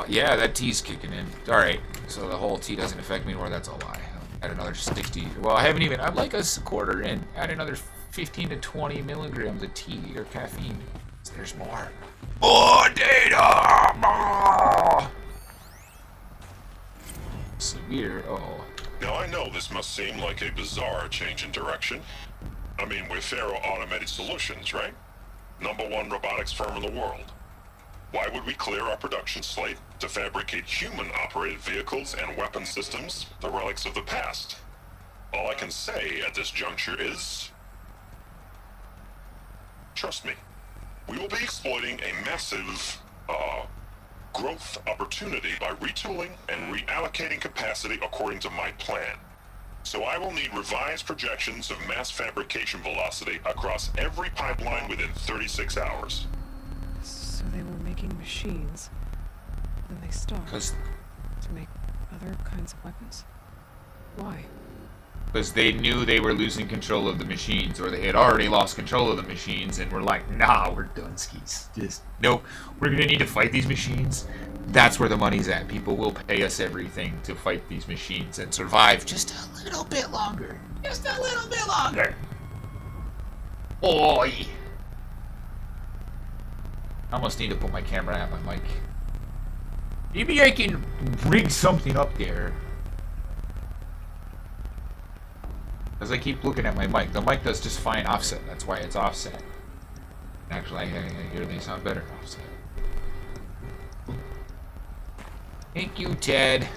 Yeah, that T's kicking in. Alright, so the whole T doesn't affect me anymore. That's a lie. Add another 60. Well, I haven't even. I'm like a quarter in. Add another 15 to 20 milligrams of tea or caffeine. So there's more. More data! More! Severe. Oh. Now, I know this must seem like a bizarre change in direction. I mean, we're Faro Automated Solutions, right? #1 robotics firm in the world. Why would we clear our production slate to fabricate human-operated vehicles and weapon systems, the relics of the past? All I can say at this juncture is... trust me. We will be exploiting a massive, growth opportunity by retooling and reallocating capacity according to my plan. So I will need revised projections of mass fabrication velocity across every pipeline within 36 hours. So they were making machines. Then they stopped. To make other kinds of weapons. Why? Because they knew they were losing control of the machines, or they had already lost control of the machines, and were like, nah, we're done skis. Just, nope, we're gonna need to fight these machines. That's where the money's at. People will pay us everything to fight these machines and survive just a little bit longer. Just a little bit longer. Oi! I almost need to put my camera at my mic. Maybe I can rig something up there. Because I keep looking at my mic. The mic does just fine offset. That's why it's offset. Actually, I hear they sound better offset. Thank you, Ted.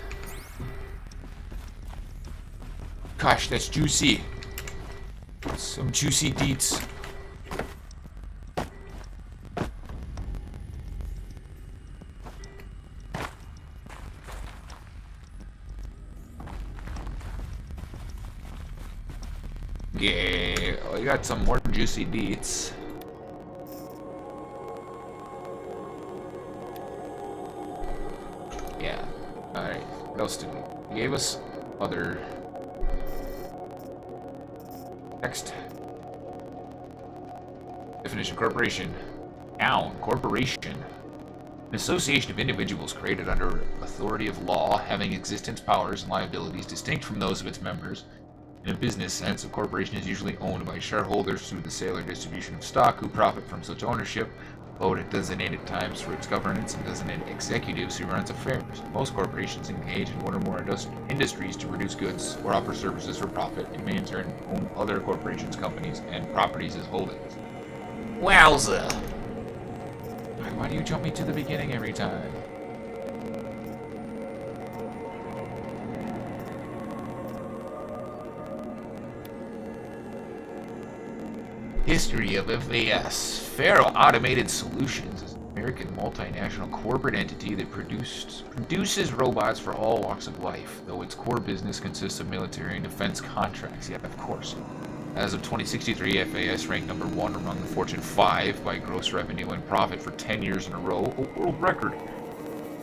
Gosh, that's juicy. Some juicy deets. Yeah, we got some more juicy deets. Yeah. Alright. What else did we? He gave us other text. Definition: corporation. Noun: corporation. An association of individuals created under authority of law, having existence, powers, and liabilities distinct from those of its members. In a business sense, a corporation is usually owned by shareholders through the sale or distribution of stock who profit from such ownership, vote at designated times for its governance, and designate executives who runs affairs. Most corporations engage in one or more industries to produce goods or offer services for profit, and may in turn own other corporations, companies, and properties as holdings. Wowza! Why do you jump me to the beginning every time? History of FAS. Faro Automated Solutions is an American multinational corporate entity that produces robots for all walks of life, though its core business consists of military and defense contracts. Yeah, of course. As of 2063, FAS ranked number 1 among the Fortune 5 by gross revenue and profit for 10 years in a row, a world record.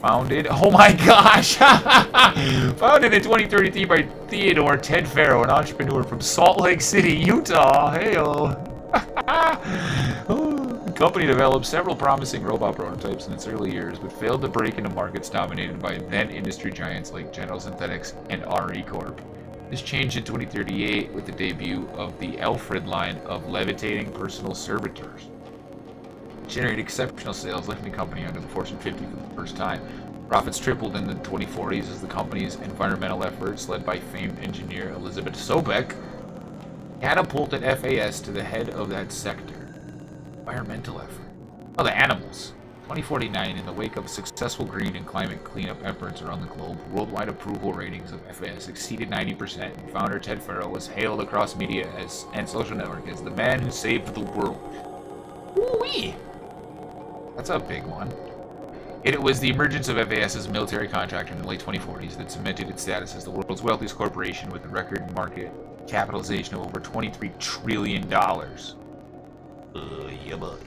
Founded, oh my gosh! Founded in 2033 by Theodore Ted Faro, an entrepreneur from Salt Lake City, Utah. Hey-o. The company developed several promising robot prototypes in its early years, but failed to break into markets dominated by then industry giants like General Synthetics and RE Corp. This changed in 2038 with the debut of the Alfred line of levitating personal servitors. Generated exceptional sales, lifting the company under the Fortune 50 for the first time. Profits tripled in the 2040s as the company's environmental efforts, led by famed engineer Elizabeth Sobek, catapulted FAS to the head of that sector. Environmental effort. Oh, the animals. 2049, in the wake of successful green and climate cleanup efforts around the globe, worldwide approval ratings of FAS exceeded 90%, and founder Ted Faro was hailed across media and social network as the man who saved the world. Woo-wee! That's a big one. It was the emergence of FAS as a military contractor in the late 2040s that cemented its status as the world's wealthiest corporation with a record market capitalization of over $23 trillion. Yeah, buddy.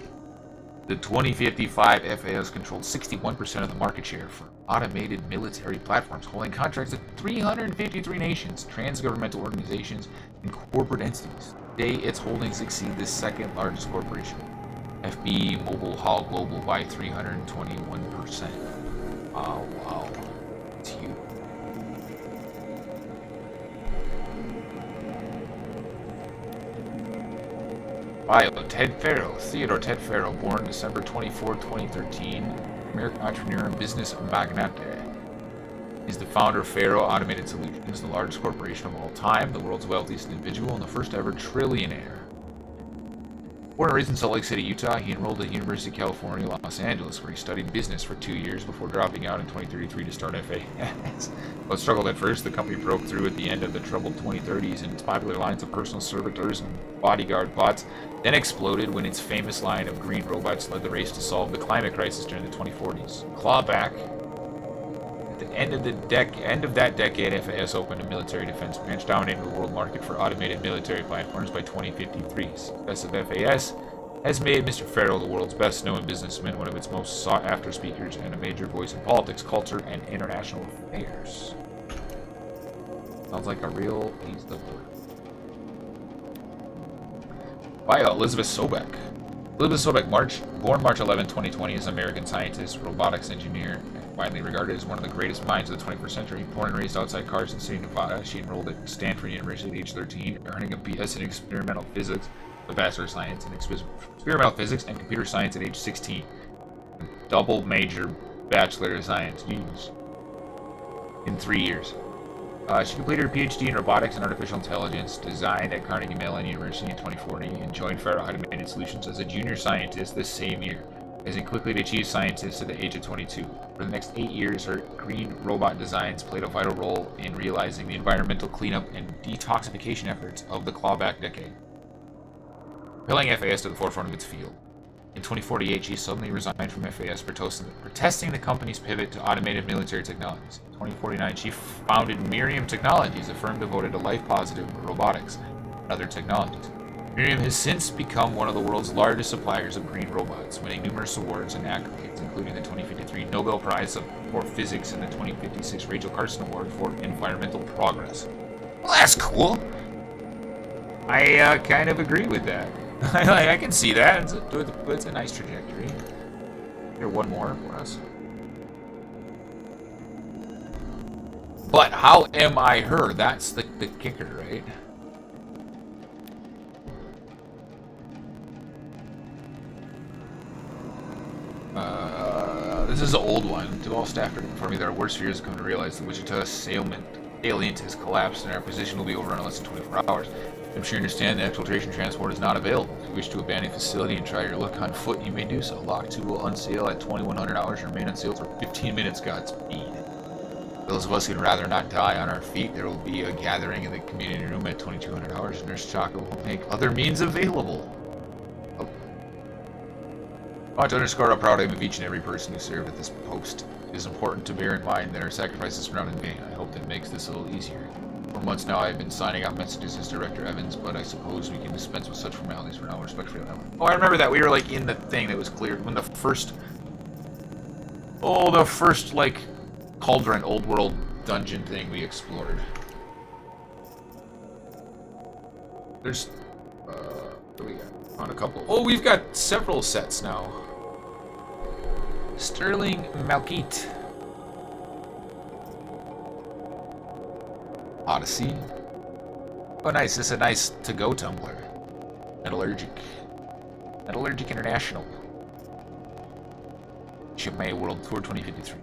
The 2055 FAS controlled 61% of the market share for automated military platforms, holding contracts with 353 nations, trans-governmental organizations, and corporate entities. Today, its holdings exceed the second largest corporation, FB Mobile Hall Global, by 321%. Oh, wow. It's huge. Bio. Ted Faro. Theodore Ted Faro, born December 24, 2013, American entrepreneur and business magnate. He's the founder of Faro Automated Solutions, the largest corporation of all time, the world's wealthiest individual, and the first ever trillionaire. Born and raised in Salt Lake City, Utah, he enrolled at the University of California, Los Angeles, where he studied business for 2 years before dropping out in 2033 to start FAS. Though it struggled at first, the company broke through at the end of the troubled 2030s, and its popular lines of personal servitors and bodyguard bots then exploded when its famous line of green robots led the race to solve the climate crisis during the 2040s. Clawback. At the end of that decade, FAS opened a military defense branch, dominating the world market for automated military platforms by 2053. Success of FAS has made Mr. Faro the world's best-known businessman, one of its most sought-after speakers, and a major voice in politics, culture, and international affairs. Sounds like a real piece of work. Bio. Elizabeth Sobek. Elizabeth Sobek, born March 11, 2020, is an American scientist, robotics engineer, and widely regarded as one of the greatest minds of the 21st century. Born and raised outside Carson City, Nevada, she enrolled at Stanford University at age 13, earning a BS in experimental physics, a Bachelor of Science in experimental physics and computer science at age 16. Double major Bachelor of Science. Jeez. In 3 years. She completed her PhD in robotics and artificial intelligence, designed at Carnegie Mellon University in 2040, and joined Faro Automated Solutions as a junior scientist this same year, rising quickly to chief scientist at the age of 22. For the next 8 years, her green robot designs played a vital role in realizing the environmental cleanup and detoxification efforts of the clawback decade, propelling FAS to the forefront of its field. In 2048, she suddenly resigned from FAS for testing the company's pivot to automated military technologies. In 2049, she founded Miridian Technologies, a firm devoted to life-positive robotics and other technologies. Miridian has since become one of the world's largest suppliers of green robots, winning numerous awards and accolades, including the 2053 Nobel Prize for Physics and the 2056 Rachel Carson Award for Environmental Progress. Well, that's cool. I kind of agree with that. I can see that. It's a nice trajectory. Here, one more for us. But how am I her? That's the kicker, right? This is an old one. To all staff inform me that our worst fears have come to realize the Wichita salient has collapsed and our position will be over in less than 24 hours. I'm sure you understand that exfiltration transport is not available. If you wish to abandon the facility and try your luck on foot, you may do so. Lock 2 will unseal at 2100 hours and remain unsealed for 15 minutes. Godspeed. Those of us who'd rather not die on our feet, there will be a gathering in the community room at 2200 hours. Nurse Chaka will make other means available. Oh. I want to underscore how proud I am of each and every person who served at this post. It is important to bear in mind that our sacrifices were not in vain. I hope that makes this a little easier. For months now, I've been signing out messages as Director Evans, but I suppose we can dispense with such formalities for now. Respectfully, Aloy. Oh, I remember that. We were, like, in the thing that was cleared when the first... Oh, the first, like, Cauldron Old World dungeon thing we explored. There's... what do we got? Found a couple. Oh, we've got several sets now. Sterling Malkeet. Odyssey. Oh, nice. This is a nice to-go tumbler. Metallurgic. Metallurgic International. Ship May World Tour 2053.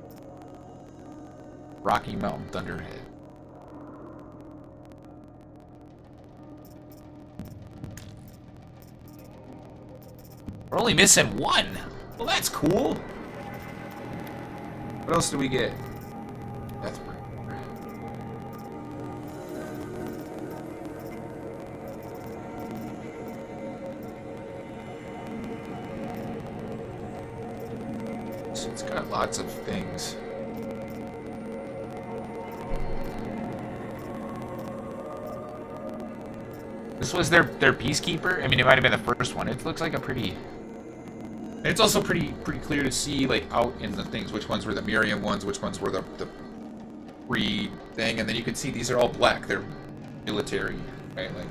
Rocky Mountain Thunderhead. We're only missing one. Well, that's cool. What else do we get? That's pretty. It's got lots of things. This was their peacekeeper. I mean, it might have been the first one. It looks like a pretty. It's also pretty clear to see, like, out in the things, which ones were the Miriam ones, which ones were the Reed thing, and then you can see these are all black. They're military, right? Like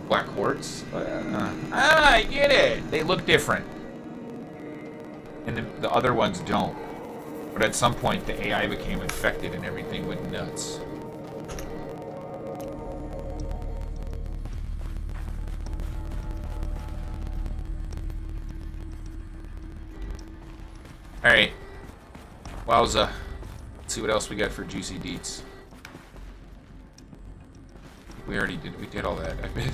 black hordes. I get it. They look different. And the other ones don't. But at some point, the AI became infected and everything went nuts. Alright. Wowza. Let's see what else we got for juicy deets. We did all that. I've been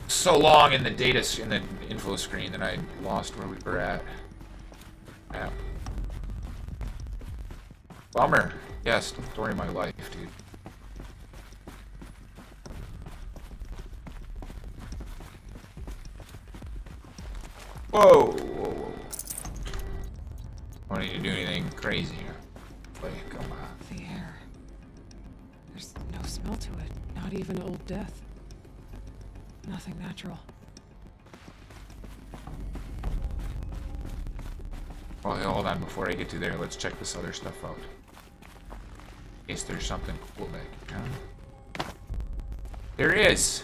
so long in the data, in the info screen that I lost where we were at. Yeah. Bummer. Yes, the story of my life, dude. Whoa, whoa, whoa. I don't need to do anything crazy here. Like, come on. The air. There's no smell to it. Not even old death. Nothing natural. Well, hold on. Before I get to there, let's check this other stuff out. In case there's something cool back here, huh? There is!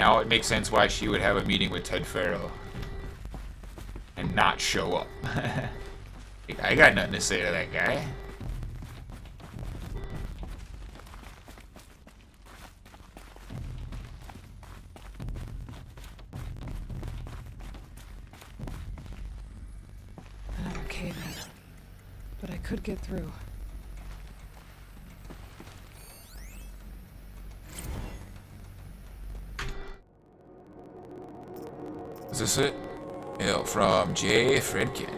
Now it makes sense why she would have a meeting with Ted Farrell and not show up. I got nothing to say to that guy. Another cave in. But I could get through. Is this it? Mail from J. Fredkin.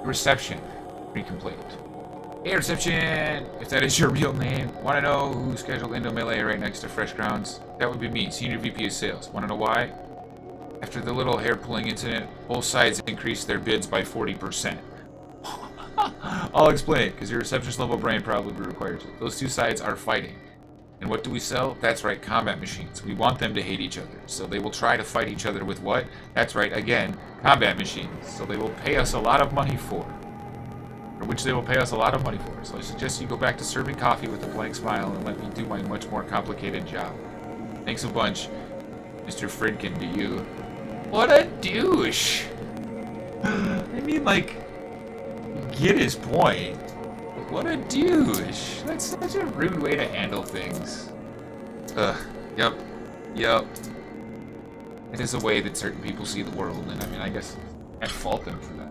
Reception. Recomplete. Hey, reception! If that is your real name, want to know who scheduled into melee right next to Fresh Grounds? That would be me, Senior VP of Sales. Want to know why? After the little hair-pulling incident, both sides increased their bids by 40%. I'll explain, because your receptionist level brain probably requires it. Those two sides are fighting. And what do we sell? That's right, combat machines. We want them to hate each other. So they will try to fight each other with what? That's right, again, combat machines. So they will pay us a lot of money for. Or which they will pay us a lot of money for. So I suggest you go back to serving coffee with a blank smile and let me do my much more complicated job. Thanks a bunch, Mr. Fredkin, to you. What a douche! I mean, like, get his point. What a douche. That's such a rude way to handle things. Yep. It is a way that certain people see the world, and I mean, I guess I can't fault them for that.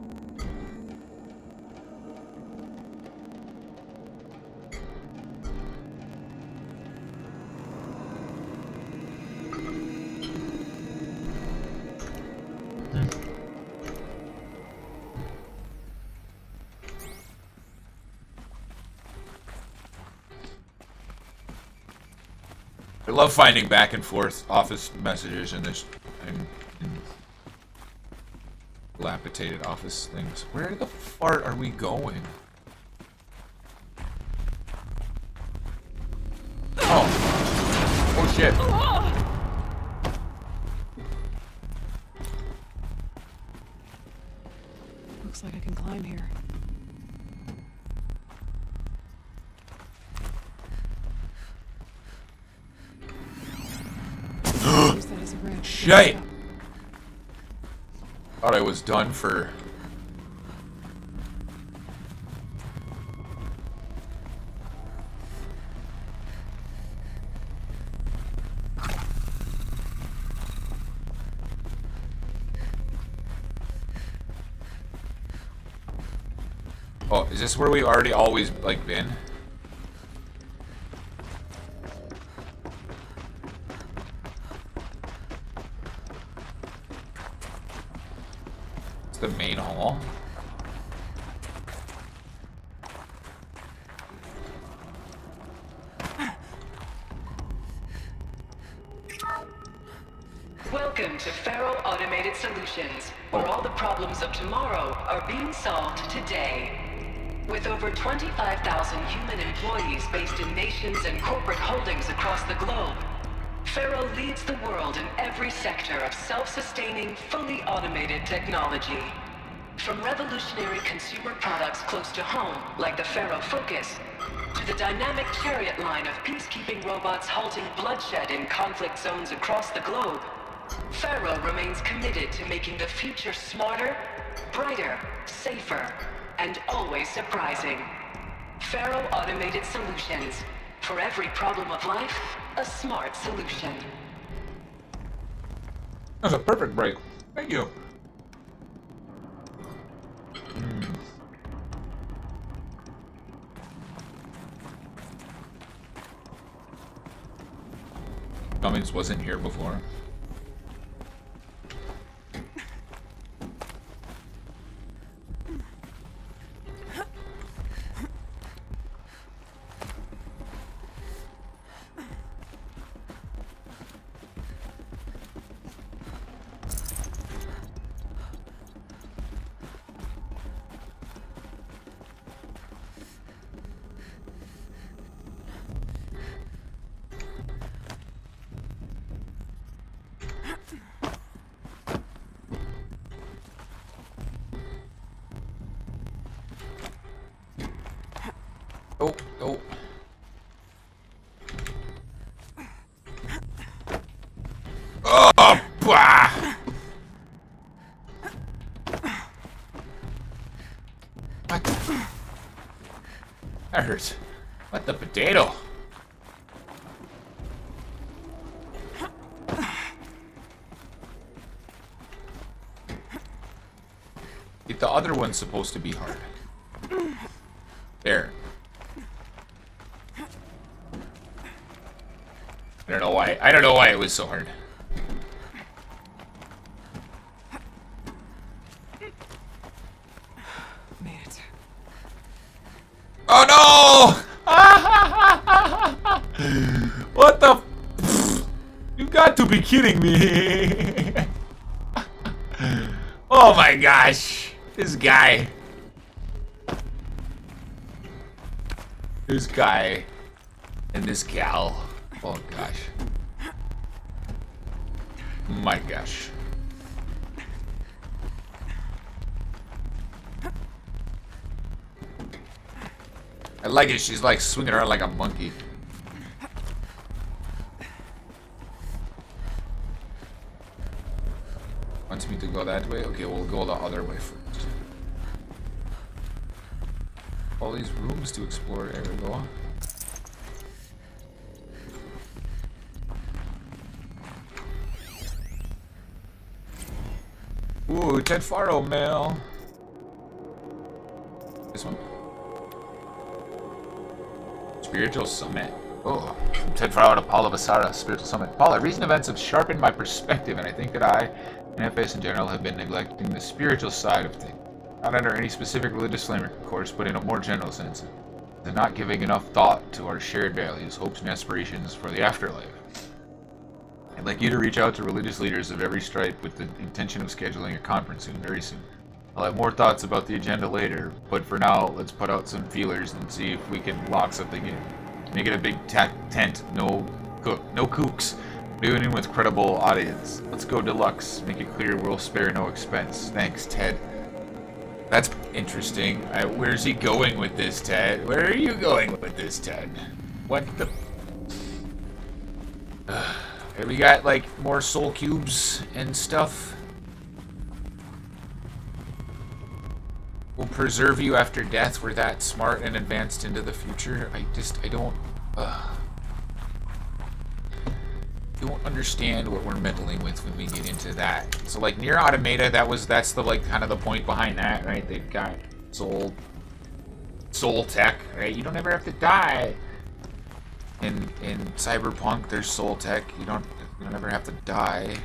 I love finding back and forth office messages in this in dilapidated office things. Where the fart are we going? Oh shit. Looks like I can climb here. Shit! Thought I was done for. Oh, is this where we already always like been? The main hall. Welcome to Faro Automated Solutions, where all the problems of tomorrow are being solved today. With over 25,000 human employees based in nations and corporate holdings across the globe, Faro leads the world in every sector of self-sustaining, fully automated technology. From revolutionary consumer products close to home, like the Faro Focus, to the dynamic chariot line of peacekeeping robots halting bloodshed in conflict zones across the globe, Faro remains committed to making the future smarter, brighter, safer, and always surprising. Faro Automated Solutions. For every problem of life, a smart solution. That's a perfect break. Thank you. Cummings wasn't here before. potato. The other one's supposed to be hard. There. I don't know why. I don't know why it was so hard. Made it. Oh no! What the? You got to be kidding me! Oh my gosh! This guy. This guy. And this gal. Oh gosh. My gosh. I like it. She's like swinging around like a monkey. Wants me to go that way? Okay, we'll go the other way first. All these rooms to explore. There we go. Ooh, Ted Faro mail. This one. Spiritual Summit. Oh, Ted Faro to Paula Basara, Spiritual Summit. Paula, recent events have sharpened my perspective, and I think that I and FS in general have been neglecting the spiritual side of things. Not under any specific religious framework, of course, but in a more general sense. And not giving enough thought to our shared values, hopes, and aspirations for the afterlife. I'd like you to reach out to religious leaders of every stripe with the intention of scheduling a conference soon, very soon. I'll have more thoughts about the agenda later, but for now, let's put out some feelers and see if we can lock something in. Make it a big tent, no kooks. Doing it with credible audience. Let's go deluxe. Make it clear we'll spare no expense. Thanks, Ted. That's interesting. Where's he going with this, Ted? Where are you going with this, Ted? What the... Here we got, like, more soul cubes and stuff. We'll preserve you after death. We're that smart and advanced into the future. I don't understand what we're meddling with when we get into that. So like near Automata, that's the like kind of the point behind that, right? They've got soul tech, right? You don't ever have to die. In Cyberpunk, there's soul tech. You don't ever have to die.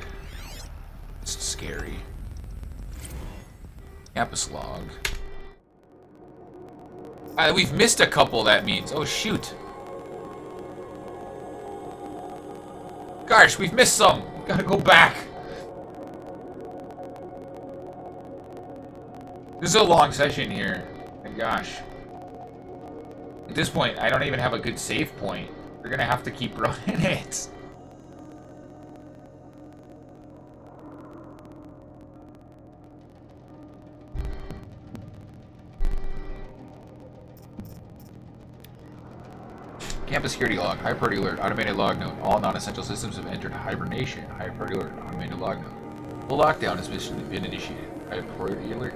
It's scary. Campus log. We've missed a couple, that means. Oh shoot. Gosh, we've missed some. We gotta go back. This is a long session here. My gosh. At this point, I don't even have a good save point. We're gonna have to keep running it. Campus security log. High priority alert. Automated log note. All non-essential systems have entered hibernation. High priority alert. Automated log note. Full lockdown has been initiated. High priority alert.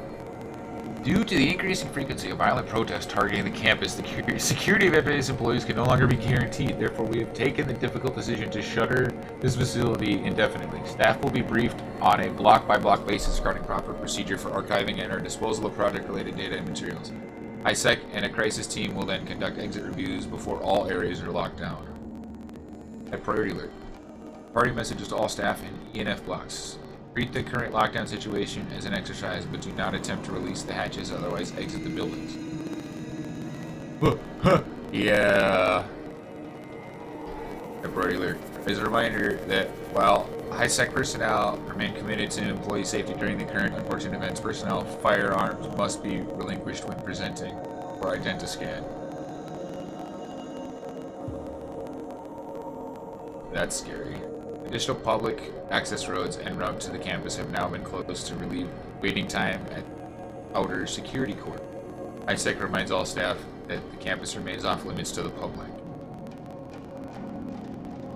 Due to the increasing frequency of violent protests targeting the campus, the security of FA's employees can no longer be guaranteed. Therefore, we have taken the difficult decision to shutter this facility indefinitely. Staff will be briefed on a block-by-block basis regarding proper procedure for archiving and or disposal of project-related data and materials. ISEC and a crisis team will then conduct exit reviews before all areas are locked down. At priority alert. Party messages to all staff in ENF blocks. Treat the current lockdown situation as an exercise, but do not attempt to release the hatches, otherwise exit the buildings. Yeah. At priority alert. As a reminder that while high-sec personnel remain committed to employee safety during the current unfortunate events, personnel firearms must be relinquished when presenting for identiscan. That's scary. Additional public access roads en route to the campus have now been closed to relieve waiting time at outer security court. ISEC reminds all staff that the campus remains off limits to the public.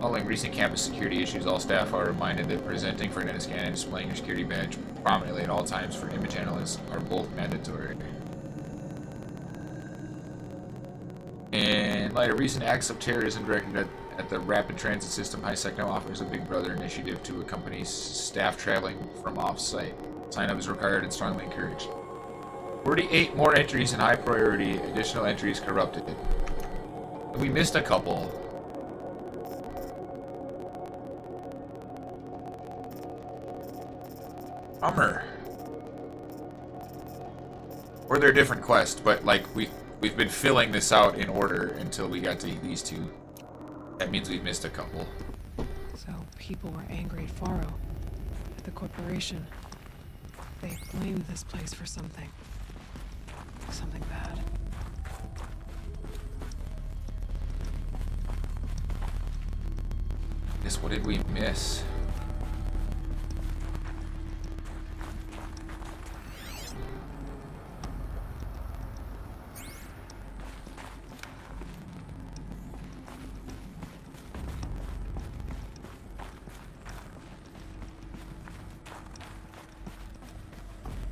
Following recent campus security issues, all staff are reminded that presenting for an identiscan and displaying your security badge prominently at all times for image analysts are both mandatory. And In light of recent acts of terrorism directed at the Rapid Transit System, HiSec now offers a Big Brother initiative to accompany staff traveling from off-site. Sign-up is required and strongly encouraged. 48 more entries in high priority. Additional entries corrupted. We missed a couple. Bummer. Or they're different quests, but like we've been filling this out in order until we got to these two. That means we missed a couple. So people were angry at Faro, at the corporation. They blamed this place for something. Something bad. Guess what did we miss?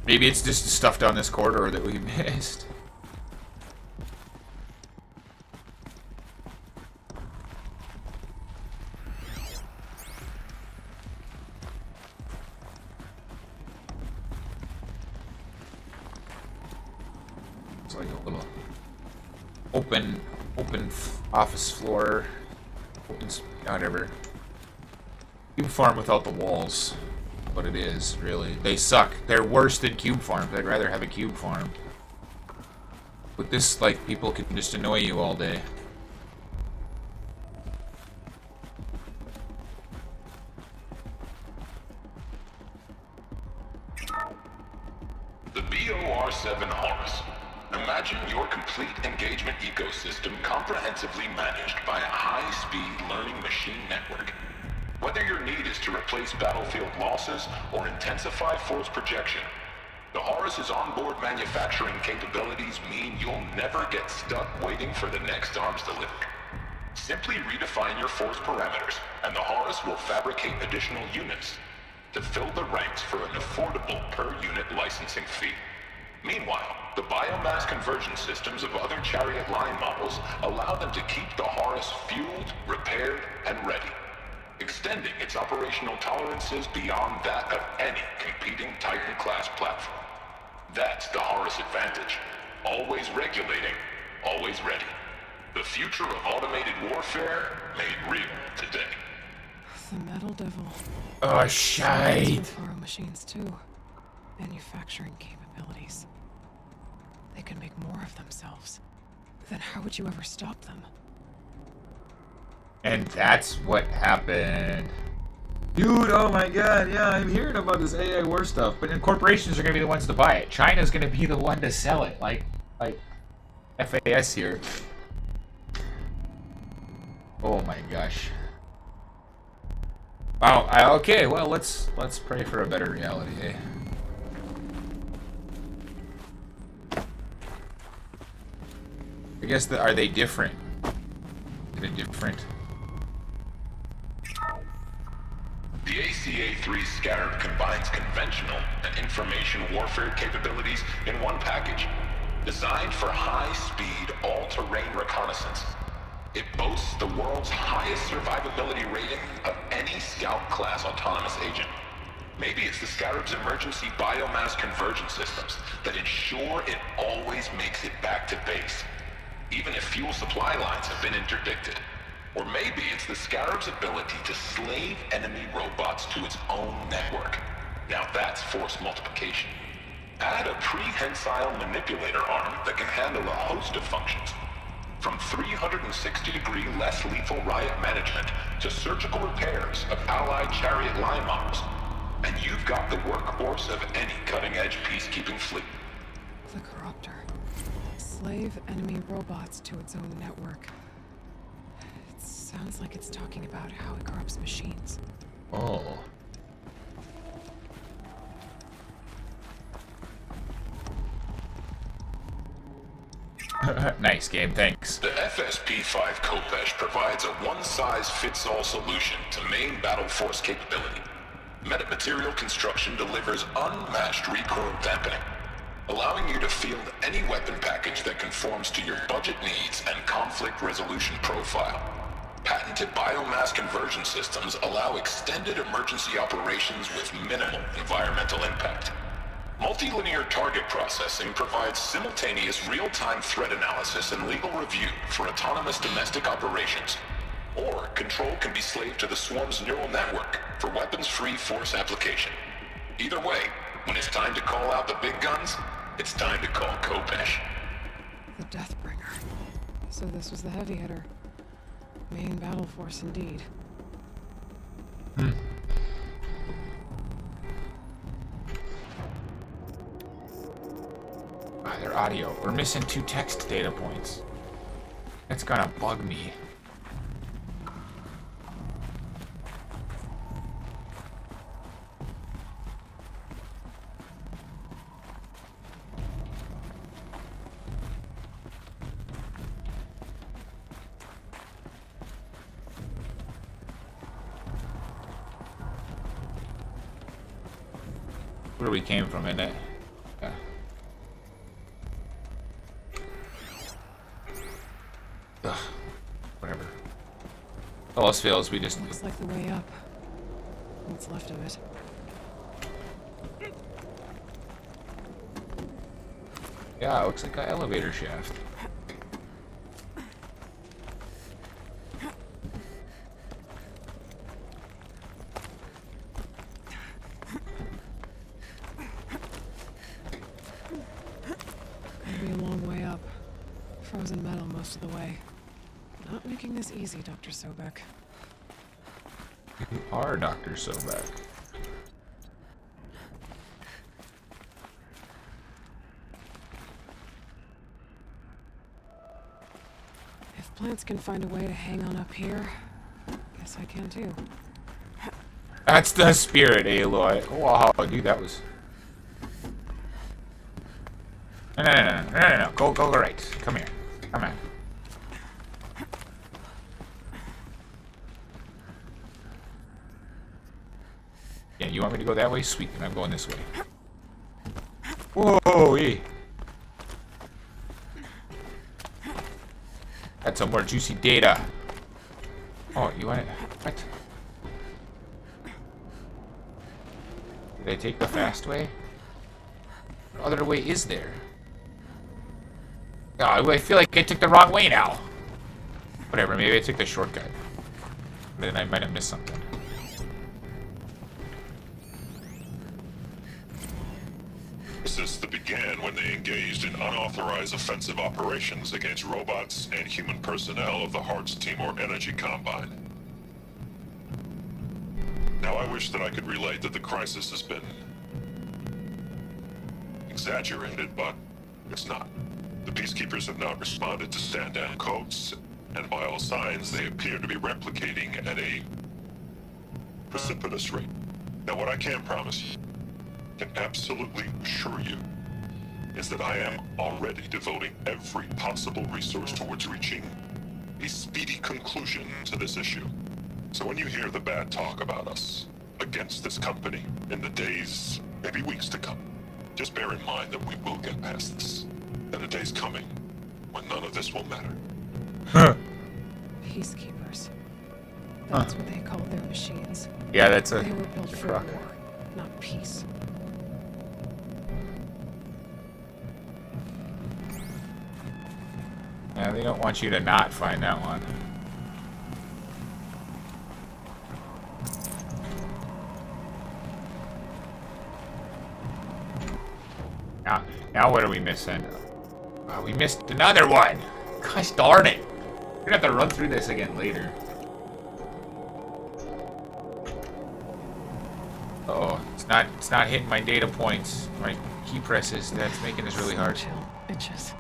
Maybe it's just stuff down this corridor that we missed. It's like a little open office floor. Whatever. Cube farm without the walls. What it is, really. They suck. They're worse than cube farms. I'd rather have a cube farm. With this, like, people can just annoy you all day. The BOR-7 Horus. Imagine your complete engagement ecosystem comprehensively managed by a high-speed learning machine network. Whether your need is to replace battlefield losses or intensify force projection, the Horus's onboard manufacturing capabilities mean you'll never get stuck waiting for the next arms delivery. Simply redefine your force parameters, and the Horus will fabricate additional units to fill the ranks for an affordable per-unit licensing fee. Meanwhile, the biomass conversion systems of other chariot line models allow them to keep the Horus fueled, repaired, and ready, extending its operational tolerances beyond that of any competing Titan-class platform. That's the Horus advantage. Always regulating, always ready. The future of automated warfare made real today. The Metal Devil. Oh, shite. Faro machines too. Manufacturing capabilities. They can make more of themselves. Then how would you ever stop them? And that's what happened. Dude, oh my god, yeah, I'm hearing about this AI war stuff, but then corporations are gonna be the ones to buy it. China's gonna be the one to sell it, like FAS here. Oh my gosh. Wow, okay, well, let's pray for a better reality, eh? I guess, are they different? Are they different? The ACA-3 Scarab combines conventional and information warfare capabilities in one package, designed for high-speed, all-terrain reconnaissance. It boasts the world's highest survivability rating of any Scout-class autonomous agent. Maybe it's the Scarab's emergency biomass conversion systems that ensure it always makes it back to base, even if fuel supply lines have been interdicted. Or maybe it's the Scarab's ability to slave enemy robots to its own network. Now that's force multiplication. Add a prehensile manipulator arm that can handle a host of functions, from 360-degree less lethal riot management to surgical repairs of allied chariot line models, and you've got the workhorse of any cutting-edge peacekeeping fleet. The Corruptor. Slave enemy robots to its own network. It sounds like it's talking about how it corrupts machines. Oh. Nice game, thanks. The FSP-5 Kopesh provides a one-size-fits-all solution to main battle force capability. Metamaterial construction delivers unmatched recoil dampening. allowing you to field any weapon package that conforms to your budget needs and conflict resolution profile. Patented biomass conversion systems allow extended emergency operations with minimal environmental impact. Multilinear target processing provides simultaneous real-time threat analysis and legal review for autonomous domestic operations. Or Control can be slaved to the Swarm's neural network for weapons-free force application. Either way, when it's time to call out the big guns, it's time to call Kopesh. The Deathbringer. So this was the heavy hitter. Main battle force indeed. Their audio. We're missing 2 text data points. That's gonna bug me. Where we came from, isn't it? Yeah. Ugh. Whatever. All else fails, we just... Looks like the way up. What's left of it. Yeah, it looks like an elevator shaft. Frozen metal most of the way. Not making this easy, Dr. Sobek. You are Dr. Sobek. If plants can find a way to hang on up here, guess I can too. That's the spirit, Aloy. Wow, dude, that was... No. Go right. Come here. Come on. Yeah, you want me to go that way? Sweet, then I'm going this way. Whoa, Got some more juicy data. Oh, you want it? What? Did I take the fast way? What other way is there? Oh, I feel like I took the wrong way now. Whatever, maybe I took the shortcut. Then I might have missed something. This began when they engaged in unauthorized offensive operations against robots and human personnel of the Hearts Timor Energy Combine. Now I wish that I could relate that the crisis has been exaggerated, but it's not. The Peacekeepers have not responded to stand-down codes, and by all signs, they appear to be replicating at a precipitous rate. Now, what I can promise you, can absolutely assure you, is that I am already devoting every possible resource towards reaching a speedy conclusion to this issue. So when you hear the bad talk about us against this company in the days, maybe weeks to come, just bear in mind that we will get past this. And a day's coming when none of this will matter. Peacekeepers. That's what they call their machines. Yeah, that's a... They were built for war, not peace. Yeah, they don't want you to not find that one. Now what are we missing? Oh, we missed another one! Gosh darn it! We're gonna have to run through this again later. Uh-oh, it's not hitting my data points, my key presses. That's making this really hard. Chill, bitches.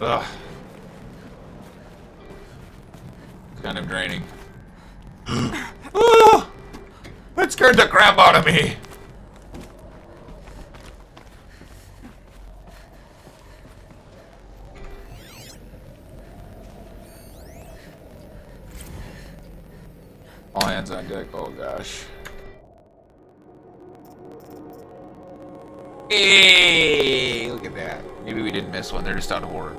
Ugh. It's kind of draining. Oh! That scared the crap out of me! All hands on deck. Oh gosh. Hey, look at that. Maybe we didn't miss one. They're just out of work.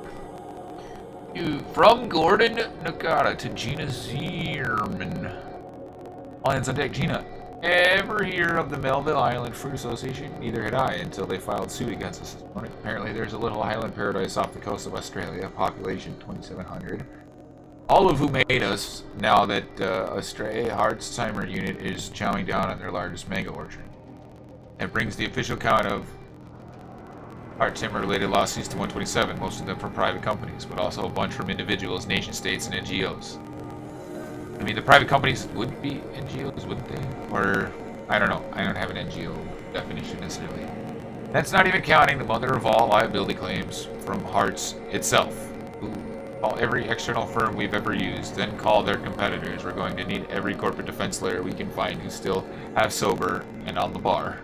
From Gordon Nakata to Gina Zierman. All hands on deck. Gina, ever hear of the Melville Island Fruit Association? Neither had I until they filed suit against us this morning. Apparently there's a little island paradise off the coast of Australia, population 2,700. All of who made us, now that a stray Hartsheimer unit is chowing down on their largest mega orchard. It brings the official count of Hartsheimer-related lawsuits to 127, most of them from private companies, but also a bunch from individuals, nation-states, and NGOs. I mean, the private companies would be NGOs, wouldn't they? Or, I don't know. I don't have an NGO definition necessarily. That's not even counting the mother of all liability claims from Hartz itself. Call every external firm we've ever used, then call their competitors. We're going to need every corporate defense lawyer we can find who's still half sober and on the bar.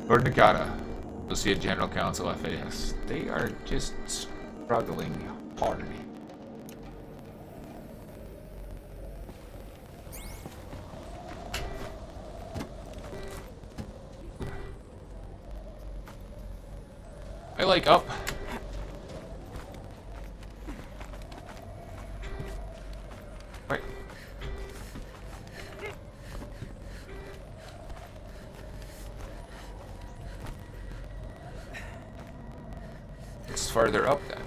Gordon Nakata, Associate General Counsel, FAS. They are just struggling hard. I like up. Right. It's farther up then.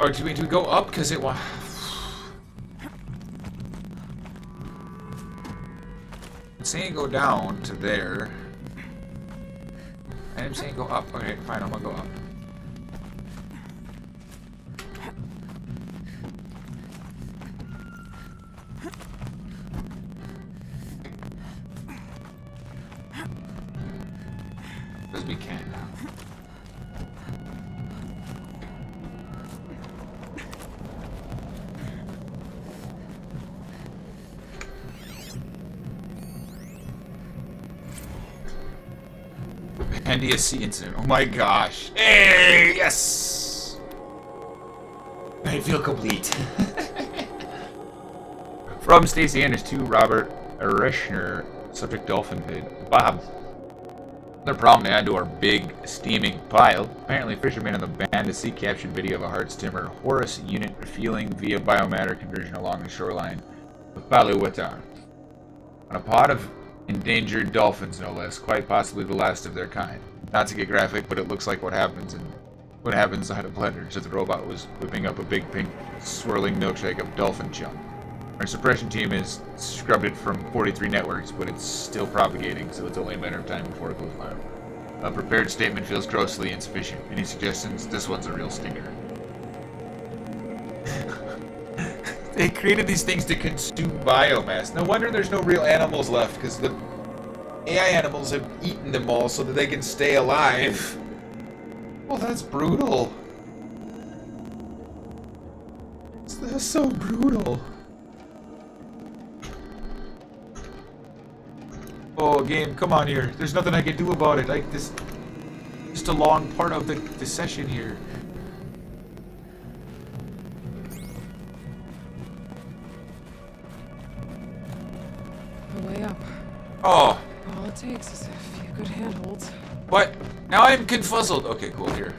Or do we go up? Because it was. It's saying go down to there. And I'm saying go up. Okay, fine, I'm gonna go up. Because we can. NDSC incident. Oh my gosh. Hey, yes! I feel complete. From Stacey Anders to Robert Reschner, subject Dolphin Pit. Bob. Another problem to add to our big steaming pile. Apparently fishermen in the band to see captured video of a Hartz-Timmer Horus unit refueling via biomatter conversion along the shoreline of Baluwatar. On a pod of endangered dolphins, no less, quite possibly the last of their kind. Not to get graphic, but it looks like what happens inside a blender. So the robot was whipping up a big pink swirling milkshake of dolphin chunk. Our suppression team has scrubbed it from 43 networks, but it's still propagating, so it's only a matter of time before it goes viral. A prepared statement feels grossly insufficient. Any suggestions? This one's a real stinker. They created these things to consume biomass. No wonder there's no real animals left, because the AI animals have eaten them all so that they can stay alive. Well, that's brutal. That's so brutal. Oh, game, come on here. There's nothing I can do about it. Like this, just a long part of the session here. Way up. Oh. All it takes is a few good handholds. What? Now I'm confuzzled. Okay, cool. Here.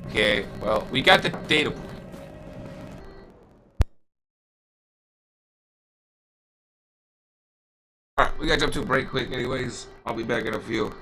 Okay, well, we got the data point. We gotta jump to a break quick anyways. I'll be back in a few.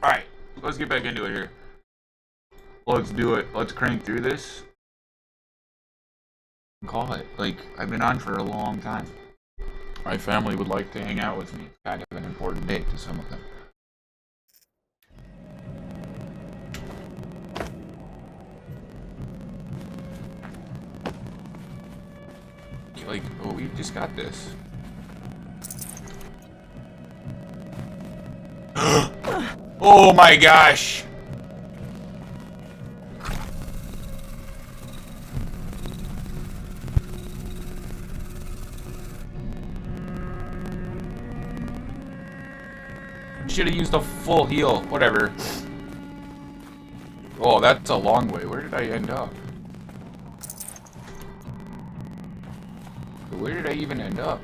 Alright, let's get back into it here. Let's do it. Let's crank through this. Call it. Like, I've been on for a long time. My family would like to hang out with me. It's kind of an important day to some of them. Like, oh, we just got this. Oh my gosh! Should have used a full heal. Whatever. Oh, that's a long way. Where did I end up? Where did I even end up?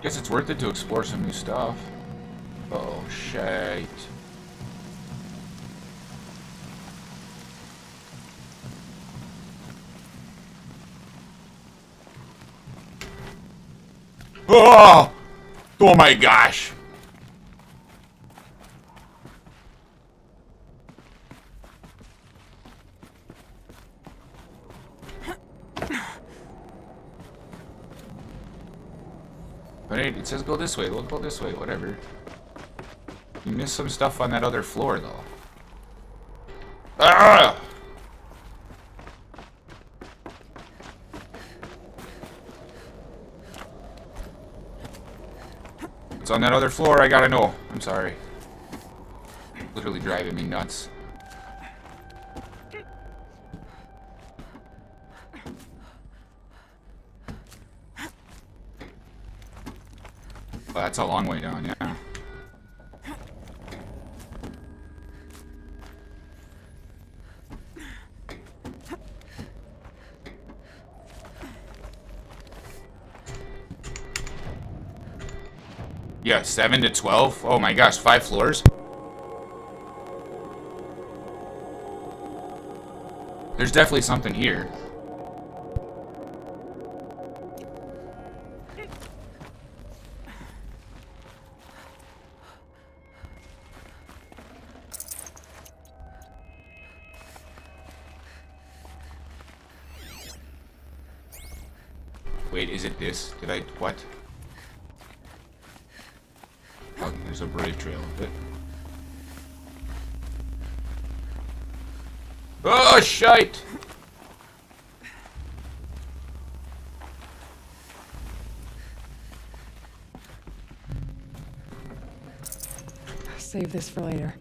Guess it's worth it to explore some new stuff. Oh, shit. Oh! Oh my gosh! But it says go this way, we'll go this way, whatever. You missed some stuff on that other floor, though. Ah! It's on that other floor, I gotta know. I'm sorry. Literally driving me nuts. Well, that's a long way down, yeah. Yeah, 7 to 12? Oh my gosh, 5 floors? There's definitely something here. Wait, is it this? Did I... what? Oh, there's a brave trail of it. Oh, shite! Save this for later.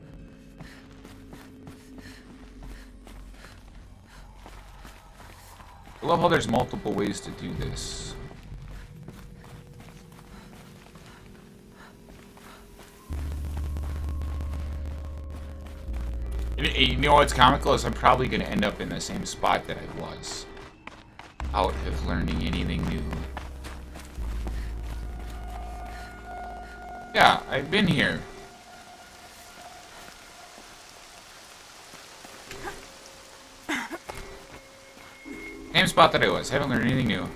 I love how there's multiple ways to do this. You know what's comical is I'm probably going to end up in the same spot that I was. Out of learning anything new. Yeah, I've been here. Same spot that I was. Haven't learned anything new.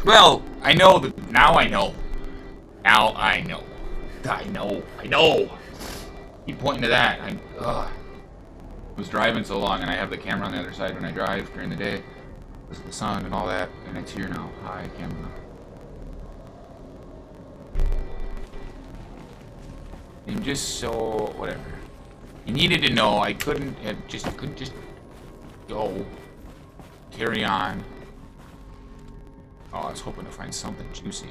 Well, I know that now I know. Now I know. I know. Keep pointing to that. I was driving so long and I have the camera on the other side when I drive during the day. Because of the sun and all that. And it's here now. Hi, camera. I'm just so... whatever. You needed to know. I couldn't just go. Carry on. Oh, I was hoping to find something juicy.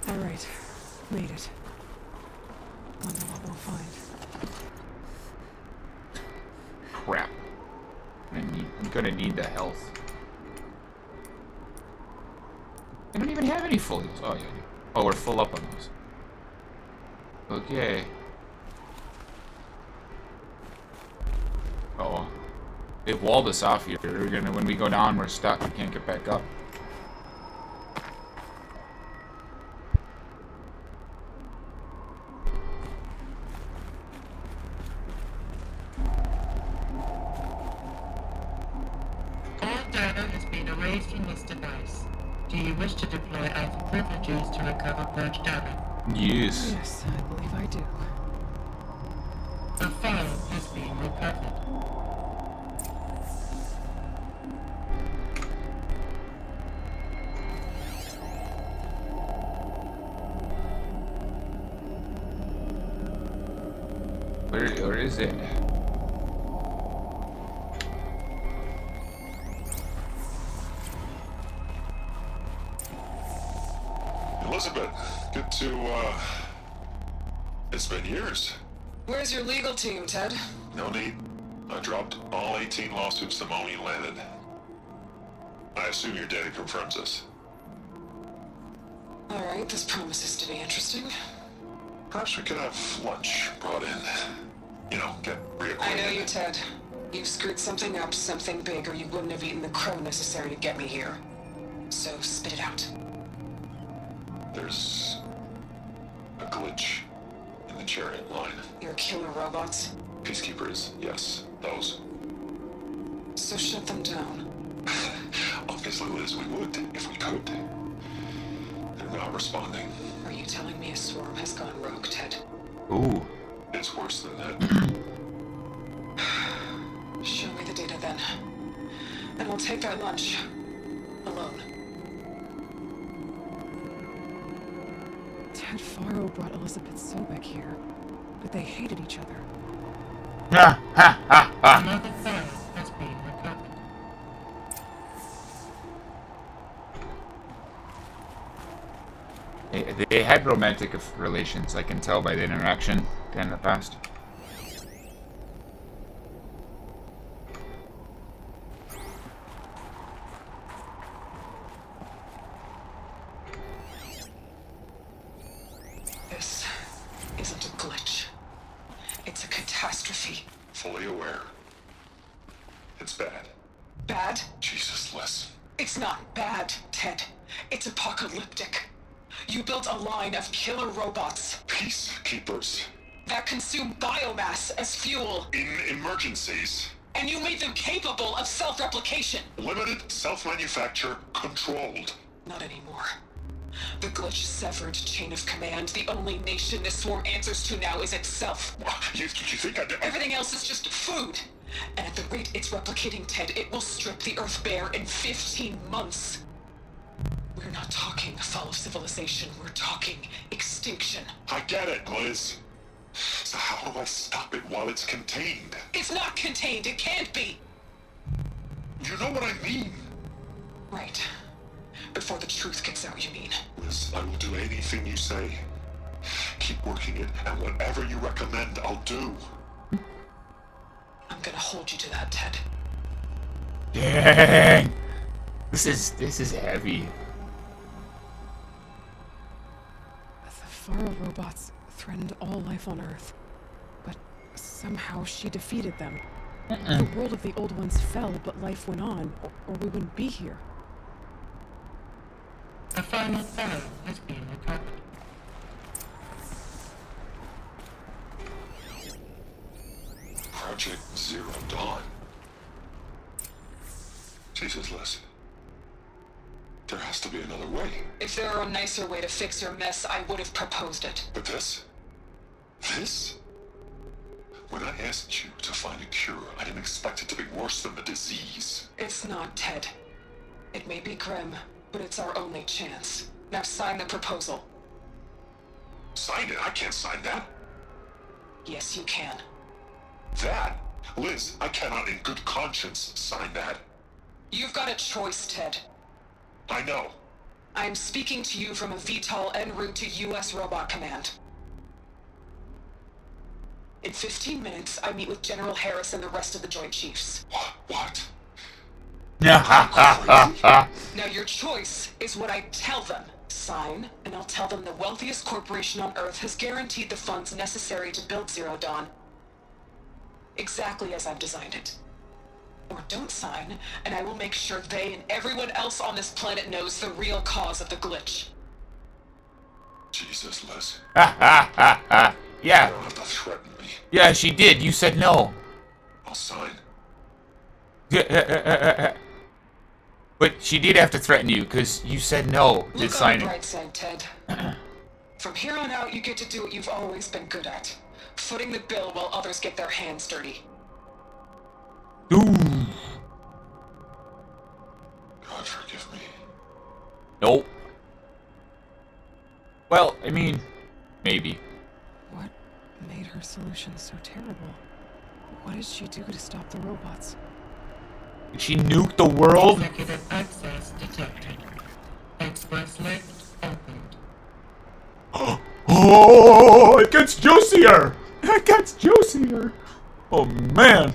All right, made it. Wonder what we'll find. Crap. I'm gonna need the health. I don't even have any fullies. Oh, yeah. Oh, we're full up on those. Oh. They've walled us off here. When we go down, we're stuck. We can't get back up. All data has been erased from this device. Do you wish to deploy Alpha privileges to recover purged data? Yes. Yes, I believe I do. A file has been recovered. Where is it? Elizabeth, good to, it's been years. Where's your legal team, Ted? No need. I dropped all 18 lawsuits the moment you landed. I assume your data confirms this. Alright, this promises to be interesting. Perhaps we could have lunch brought in. You know, get reacquainted. I know you, Ted. You've screwed something up, something big, or you wouldn't have eaten the crow necessary to get me here. So, spit it out. There's a glitch in the chariot line. Your killer robots? Peacekeepers, yes, those. So shut them down. Obviously, Liz, we would, if we could. They're not responding. Are you telling me a swarm has gone rogue, Ted? Ooh. It's worse than that. Show me the data then. And we'll take that lunch. Alone. Ted Faro brought Elizabeth Sobek here, but they hated each other. Another file has been recovered. They had romantic relations, I can tell by the interaction in the past. This isn't a glitch. It's a catastrophe. Fully aware. It's bad. Bad? Jesus, Liz. It's not bad, Ted. It's apocalyptic. You built a line of killer robots Peacekeepers. that consume biomass as fuel, In emergencies. and you made them capable of self-replication. Limited, self-manufacture, controlled. Not anymore. The glitch severed chain of command. The only nation this swarm answers to now is itself. You think I did? Everything else is just food. And at the rate it's replicating, Ted, it will strip the Earth bare in 15 months. We're not talking fall of civilization. We're talking extinction. I get it, Liz. So how do I stop it while it's contained? It's not contained. It can't be. You know what I mean. Right. Before the truth gets out, you mean? Liz, I will do anything you say. Keep working it, and whatever you recommend, I'll do. I'm gonna hold you to that, Ted. Dang! This is heavy. The Faro robots threatened all life on Earth, but somehow she defeated them. The world of the old ones fell, but life went on, or we wouldn't be here. A final file has been recovered. Project Zero Dawn. Jesus, Liz. There has to be another way. If there were a nicer way to fix your mess, I would have proposed it. But this? This? When I asked you to find a cure, I didn't expect it to be worse than the disease. It's not, Ted. It may be grim, but it's our only chance. Now sign the proposal. Sign it? I can't sign that. Yes, you can. That? Liz, I cannot in good conscience sign that. You've got a choice, Ted. I know. I'm speaking to you from a VTOL en route to U.S. Robot Command. In 15 minutes, I meet with General Harris and the rest of the Joint Chiefs. What? Now your choice is what I tell them. Sign, and I'll tell them the wealthiest corporation on Earth has guaranteed the funds necessary to build Zero Dawn. exactly as I've designed it. Or don't sign, and I will make sure they and everyone else on this planet knows the real cause of the glitch. Jesus, Les. Ha ha ha ha. Yeah. You don't have to threaten me. Yeah, she did. You said no. I'll sign. But she did have to threaten you, because you said no to Look on the signing. bright side, Ted. From here on out, you get to do what you've always been good at. Footing the bill while others get their hands dirty. Ooh. God forgive me. Nope. Well, I mean, maybe. What made her solution so terrible? What did she do to stop the robots? Did she nuke the world? Executive access detected. Express lift opened. Oh, it gets juicier! It gets juicier! Oh, man.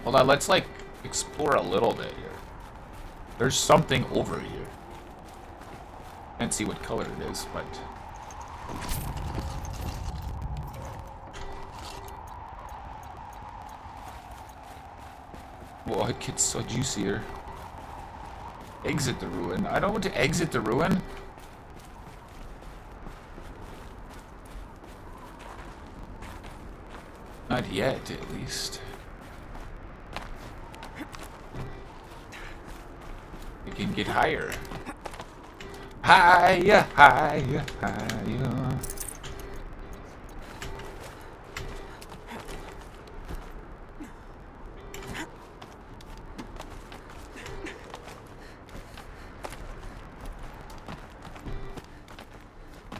Hold on, let's, like, explore a little bit here. There's something over here. Can't see what color it is, but... Whoa, it gets so juicier. Exit the ruin. I don't want to exit the ruin. Not yet, at least. We can get higher. Higher, higher, higher.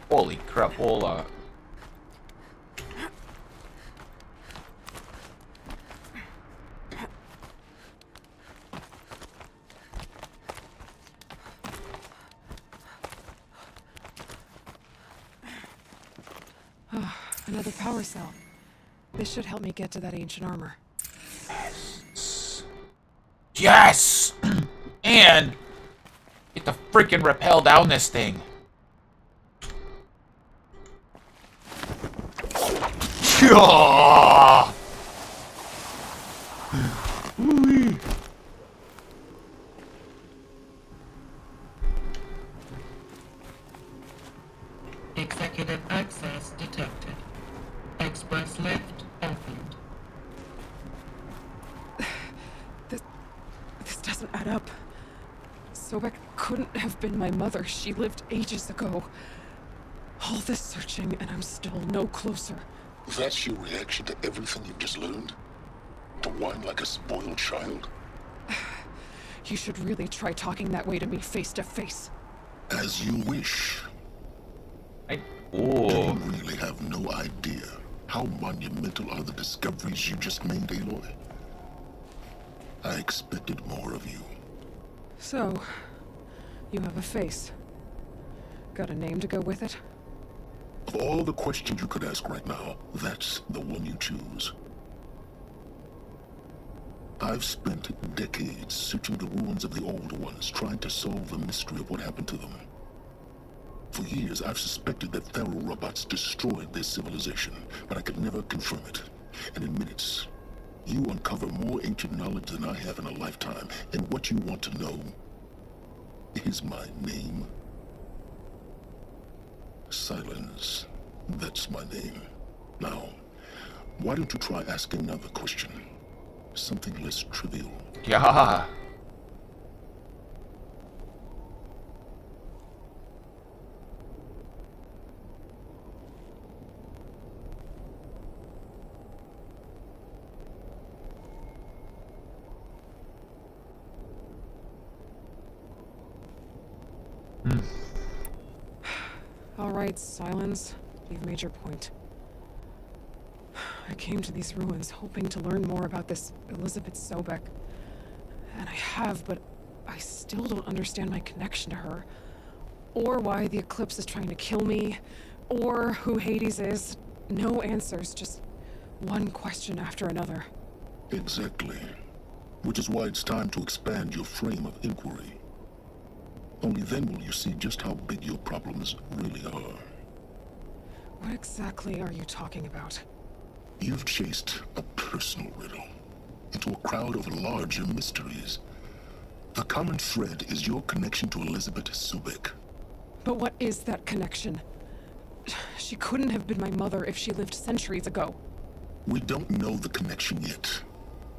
Holy crapola. Another power cell. This should help me get to that ancient armor. Yes! And get the freaking rappel down this thing. Executive access detected. Express lift opened. This doesn't add up. Sobek couldn't have been my mother. She lived ages ago. All this searching, and I'm still no closer. That's your reaction to everything you've just learned? To whine like a spoiled child? You should really try talking that way to me face to face. As you wish. Oh. Do you really have no idea how monumental are the discoveries you just made, Aloy? I expected more of you. So, you have a face. Got a name to go with it? Of all the questions you could ask right now, that's the one you choose. I've spent decades searching the ruins of the old ones, trying to solve the mystery of what happened to them. For years, I've suspected that feral robots destroyed their civilization, but I could never confirm it. And in minutes, you uncover more ancient knowledge than I have in a lifetime. And what you want to know is my name. Silence. That's my name. Now, why don't you try asking another question? Something less trivial. Yeah. All right, Silence. You've made your point. I came to these ruins hoping to learn more about this Elizabeth Sobek. And I have, but I still don't understand my connection to her. Or why the Eclipse is trying to kill me. Or who Hades is. No answers, just one question after another. Exactly. Which is why it's time to expand your frame of inquiry. Only then will you see just how big your problems really are. What exactly are you talking about? You've chased a personal riddle into a crowd of larger mysteries. The common thread is your connection to Elizabeth Sobek. But what is that connection? She couldn't have been my mother if she lived centuries ago. We don't know the connection yet.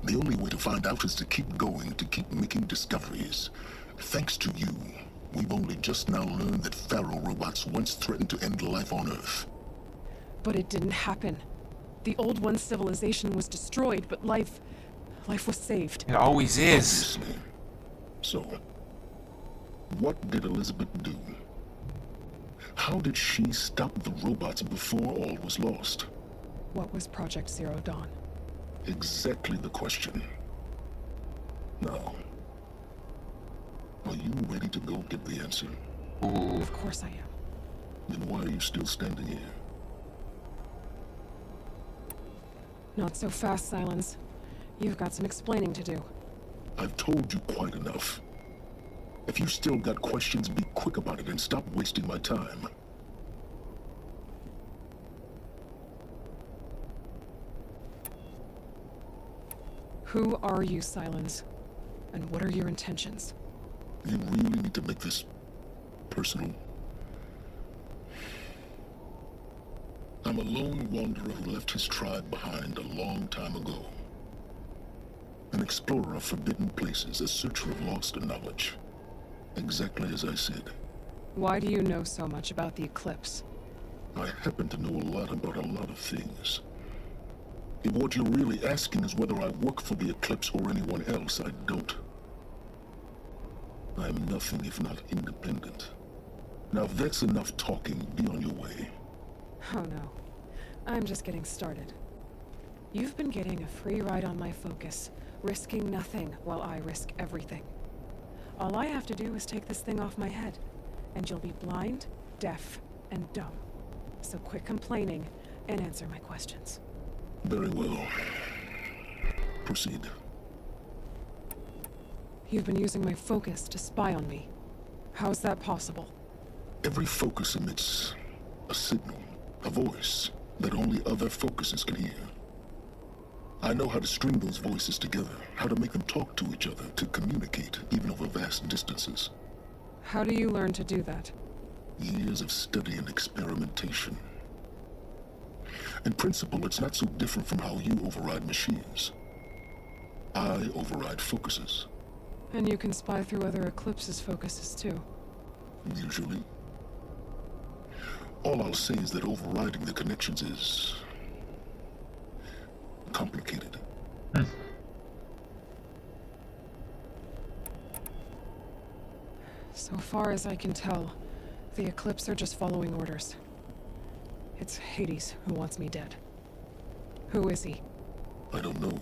The only way to find out is to keep going, to keep making discoveries. Thanks to you, we've only just now learned that Pharaoh robots once threatened to end life on Earth. But it didn't happen. The Old One's civilization was destroyed, but life was saved. It always is. Obviously. So, what did Elizabeth do? How did she stop the robots before all was lost? What was Project Zero Dawn? Exactly the question. Now, are you ready to go get the answer? Ooh. Of course I am. Then why are you still standing here? Not so fast, Silence. You've got some explaining to do. I've told you quite enough. If you still got questions, be quick about it and stop wasting my time. Who are you, Silence? And what are your intentions? You really need to make this personal. I'm a lone wanderer who left his tribe behind a long time ago. An explorer of forbidden places, a searcher of lost knowledge. Exactly as I said. Why do you know so much about the eclipse? I happen to know a lot about a lot of things. If what you're really asking is whether I work for the eclipse or anyone else, I don't. I am nothing if not independent. Now if that's enough talking, be on your way. Oh no. I'm just getting started. You've been getting a free ride on my focus, risking nothing while I risk everything. All I have to do is take this thing off my head, and you'll be blind, deaf, and dumb. So quit complaining and answer my questions. Very well. Proceed. You've been using my focus to spy on me. How's that possible? Every focus emits a signal, a voice, that only other focuses can hear. I know how to string those voices together, how to make them talk to each other, to communicate, even over vast distances. How do you learn to do that? Years of study and experimentation. In principle, it's not so different from how you override machines. I override focuses. And you can spy through other Eclipse's focuses too. Usually. All I'll say is that overriding the connections is complicated. So far as I can tell, the Eclipse are just following orders. It's Hades who wants me dead. Who is he? I don't know.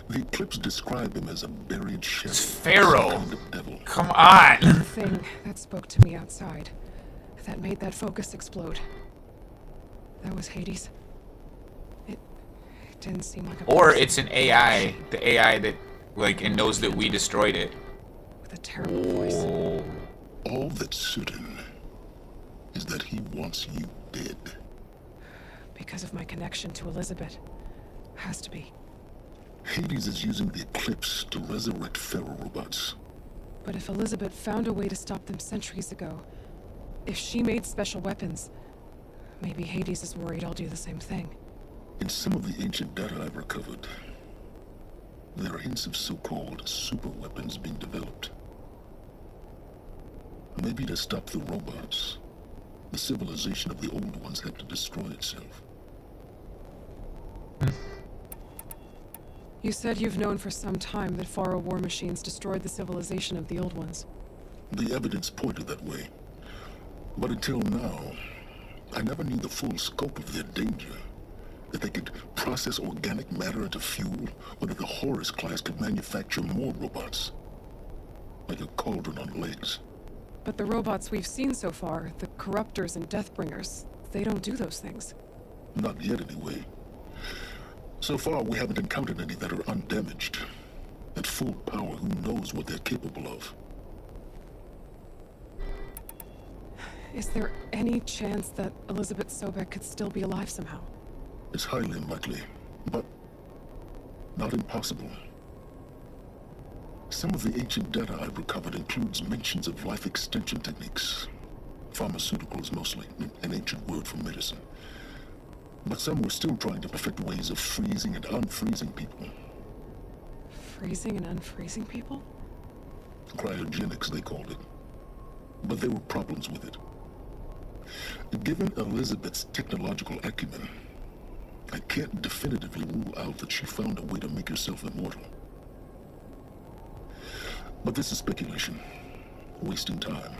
The Eclipse describe him as a buried shadow. It's Pharaoh. Some kind of devil. Come on. The thing that spoke to me outside, that made that focus explode. That was Hades. It didn't seem like a Or person. it's an AI. The AI that, like, and knows that we destroyed it. With a terrible voice. All that's certain is that he wants you dead. Because of my connection to Elizabeth. Has to be. Hades is using the Eclipse to resurrect Pharaoh robots. But if Elizabeth found a way to stop them centuries ago, if she made special weapons, maybe Hades is worried I'll do the same thing. In some of the ancient data I've recovered, there are hints of so-called super weapons being developed. Maybe to stop the robots, the civilization of the old ones had to destroy itself. You said you've known for some time that Pharaoh war machines destroyed the civilization of the old ones. The evidence pointed that way. But until now, I never knew the full scope of their danger. That they could process organic matter into fuel, or that the Horus class could manufacture more robots. Like a cauldron on legs. But the robots we've seen so far, the Corruptors and Deathbringers, they don't do those things. Not yet, anyway. So far, we haven't encountered any that are undamaged. At full power, who knows what they're capable of? Is there any chance that Elizabeth Sobek could still be alive somehow? It's highly unlikely, but not impossible. Some of the ancient data I've recovered includes mentions of life extension techniques. Pharmaceuticals mostly, an ancient word for medicine. But some were still trying to perfect ways of freezing and unfreezing people. Freezing and unfreezing people? Cryogenics, they called it. But there were problems with it. Given Elizabeth's technological acumen, I can't definitively rule out that she found a way to make herself immortal. But this is speculation. Wasting time.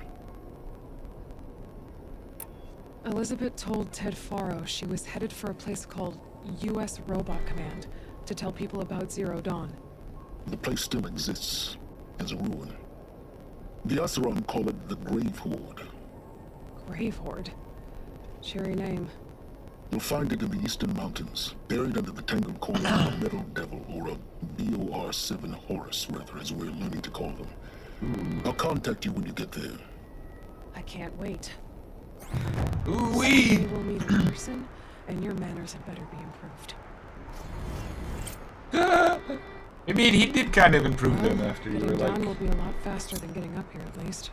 Elizabeth told Ted Faro she was headed for a place called U.S. Robot Command to tell people about Zero Dawn. The place still exists as a ruin. The Oseram call it the Grave Horde. Grave Horde? Cheery name. You'll find it in the Eastern Mountains, buried under the tangled coils of a Metal Devil, or a BOR-7 Horus, rather, as we're learning to call them. I'll contact you when you get there. I can't wait. Ooh-wee! Someday we'll meet in person, and your manners had better be improved. I mean, he did kind of improve them after you were Getting like... down will be a lot faster than getting up here, at least.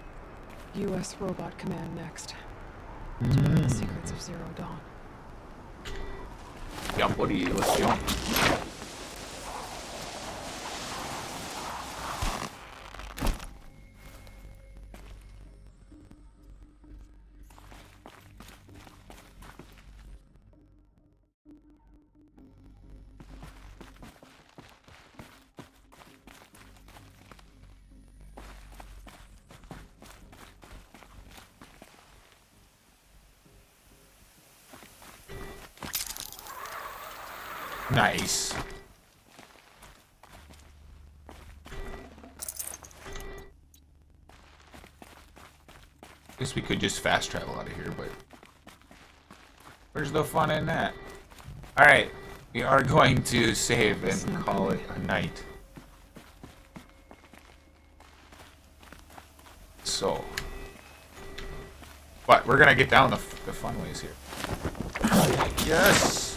U.S. Robot Command next. To know the secrets of Zero Dawn. Yeah, buddy, let's jump. Nice. Guess we could just fast travel out of here, but where's the fun in that? Alright, we are going to save and call it a night. So, but we're gonna get down the fun ways here. Yes!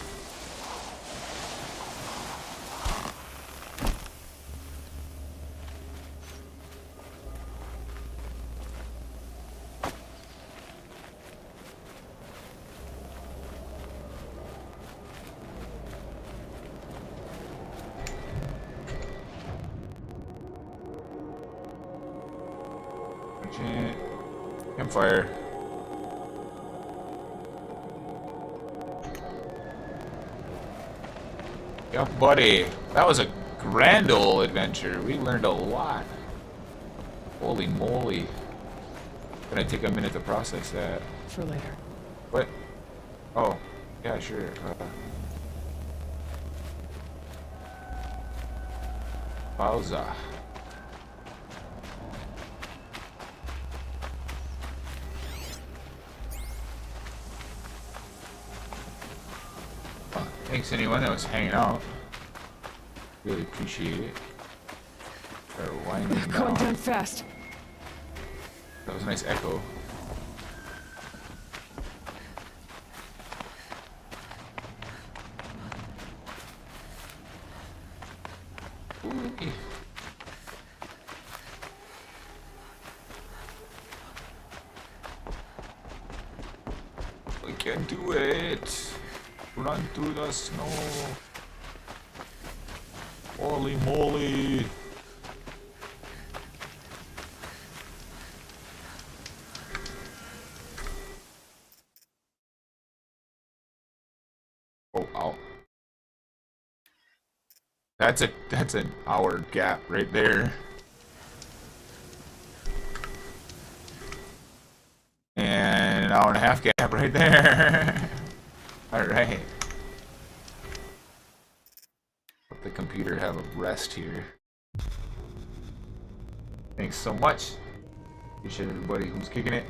Campfire. Yeah, buddy. That was a grand old adventure. We learned a lot. Holy moly. Gonna take a minute to process that. For later. What? Oh, yeah, sure. Pausa. Thanks anyone that was hanging out. Really appreciate it. Start winding down. Going down fast. That was a nice echo. Ooh. We can do it. Run through the snow. Holy moly. Oh, ow. That's an hour gap right there. And an hour and a half gap right there. Alright. Let the computer have a rest here. Thanks so much. Appreciate everybody who's kicking it.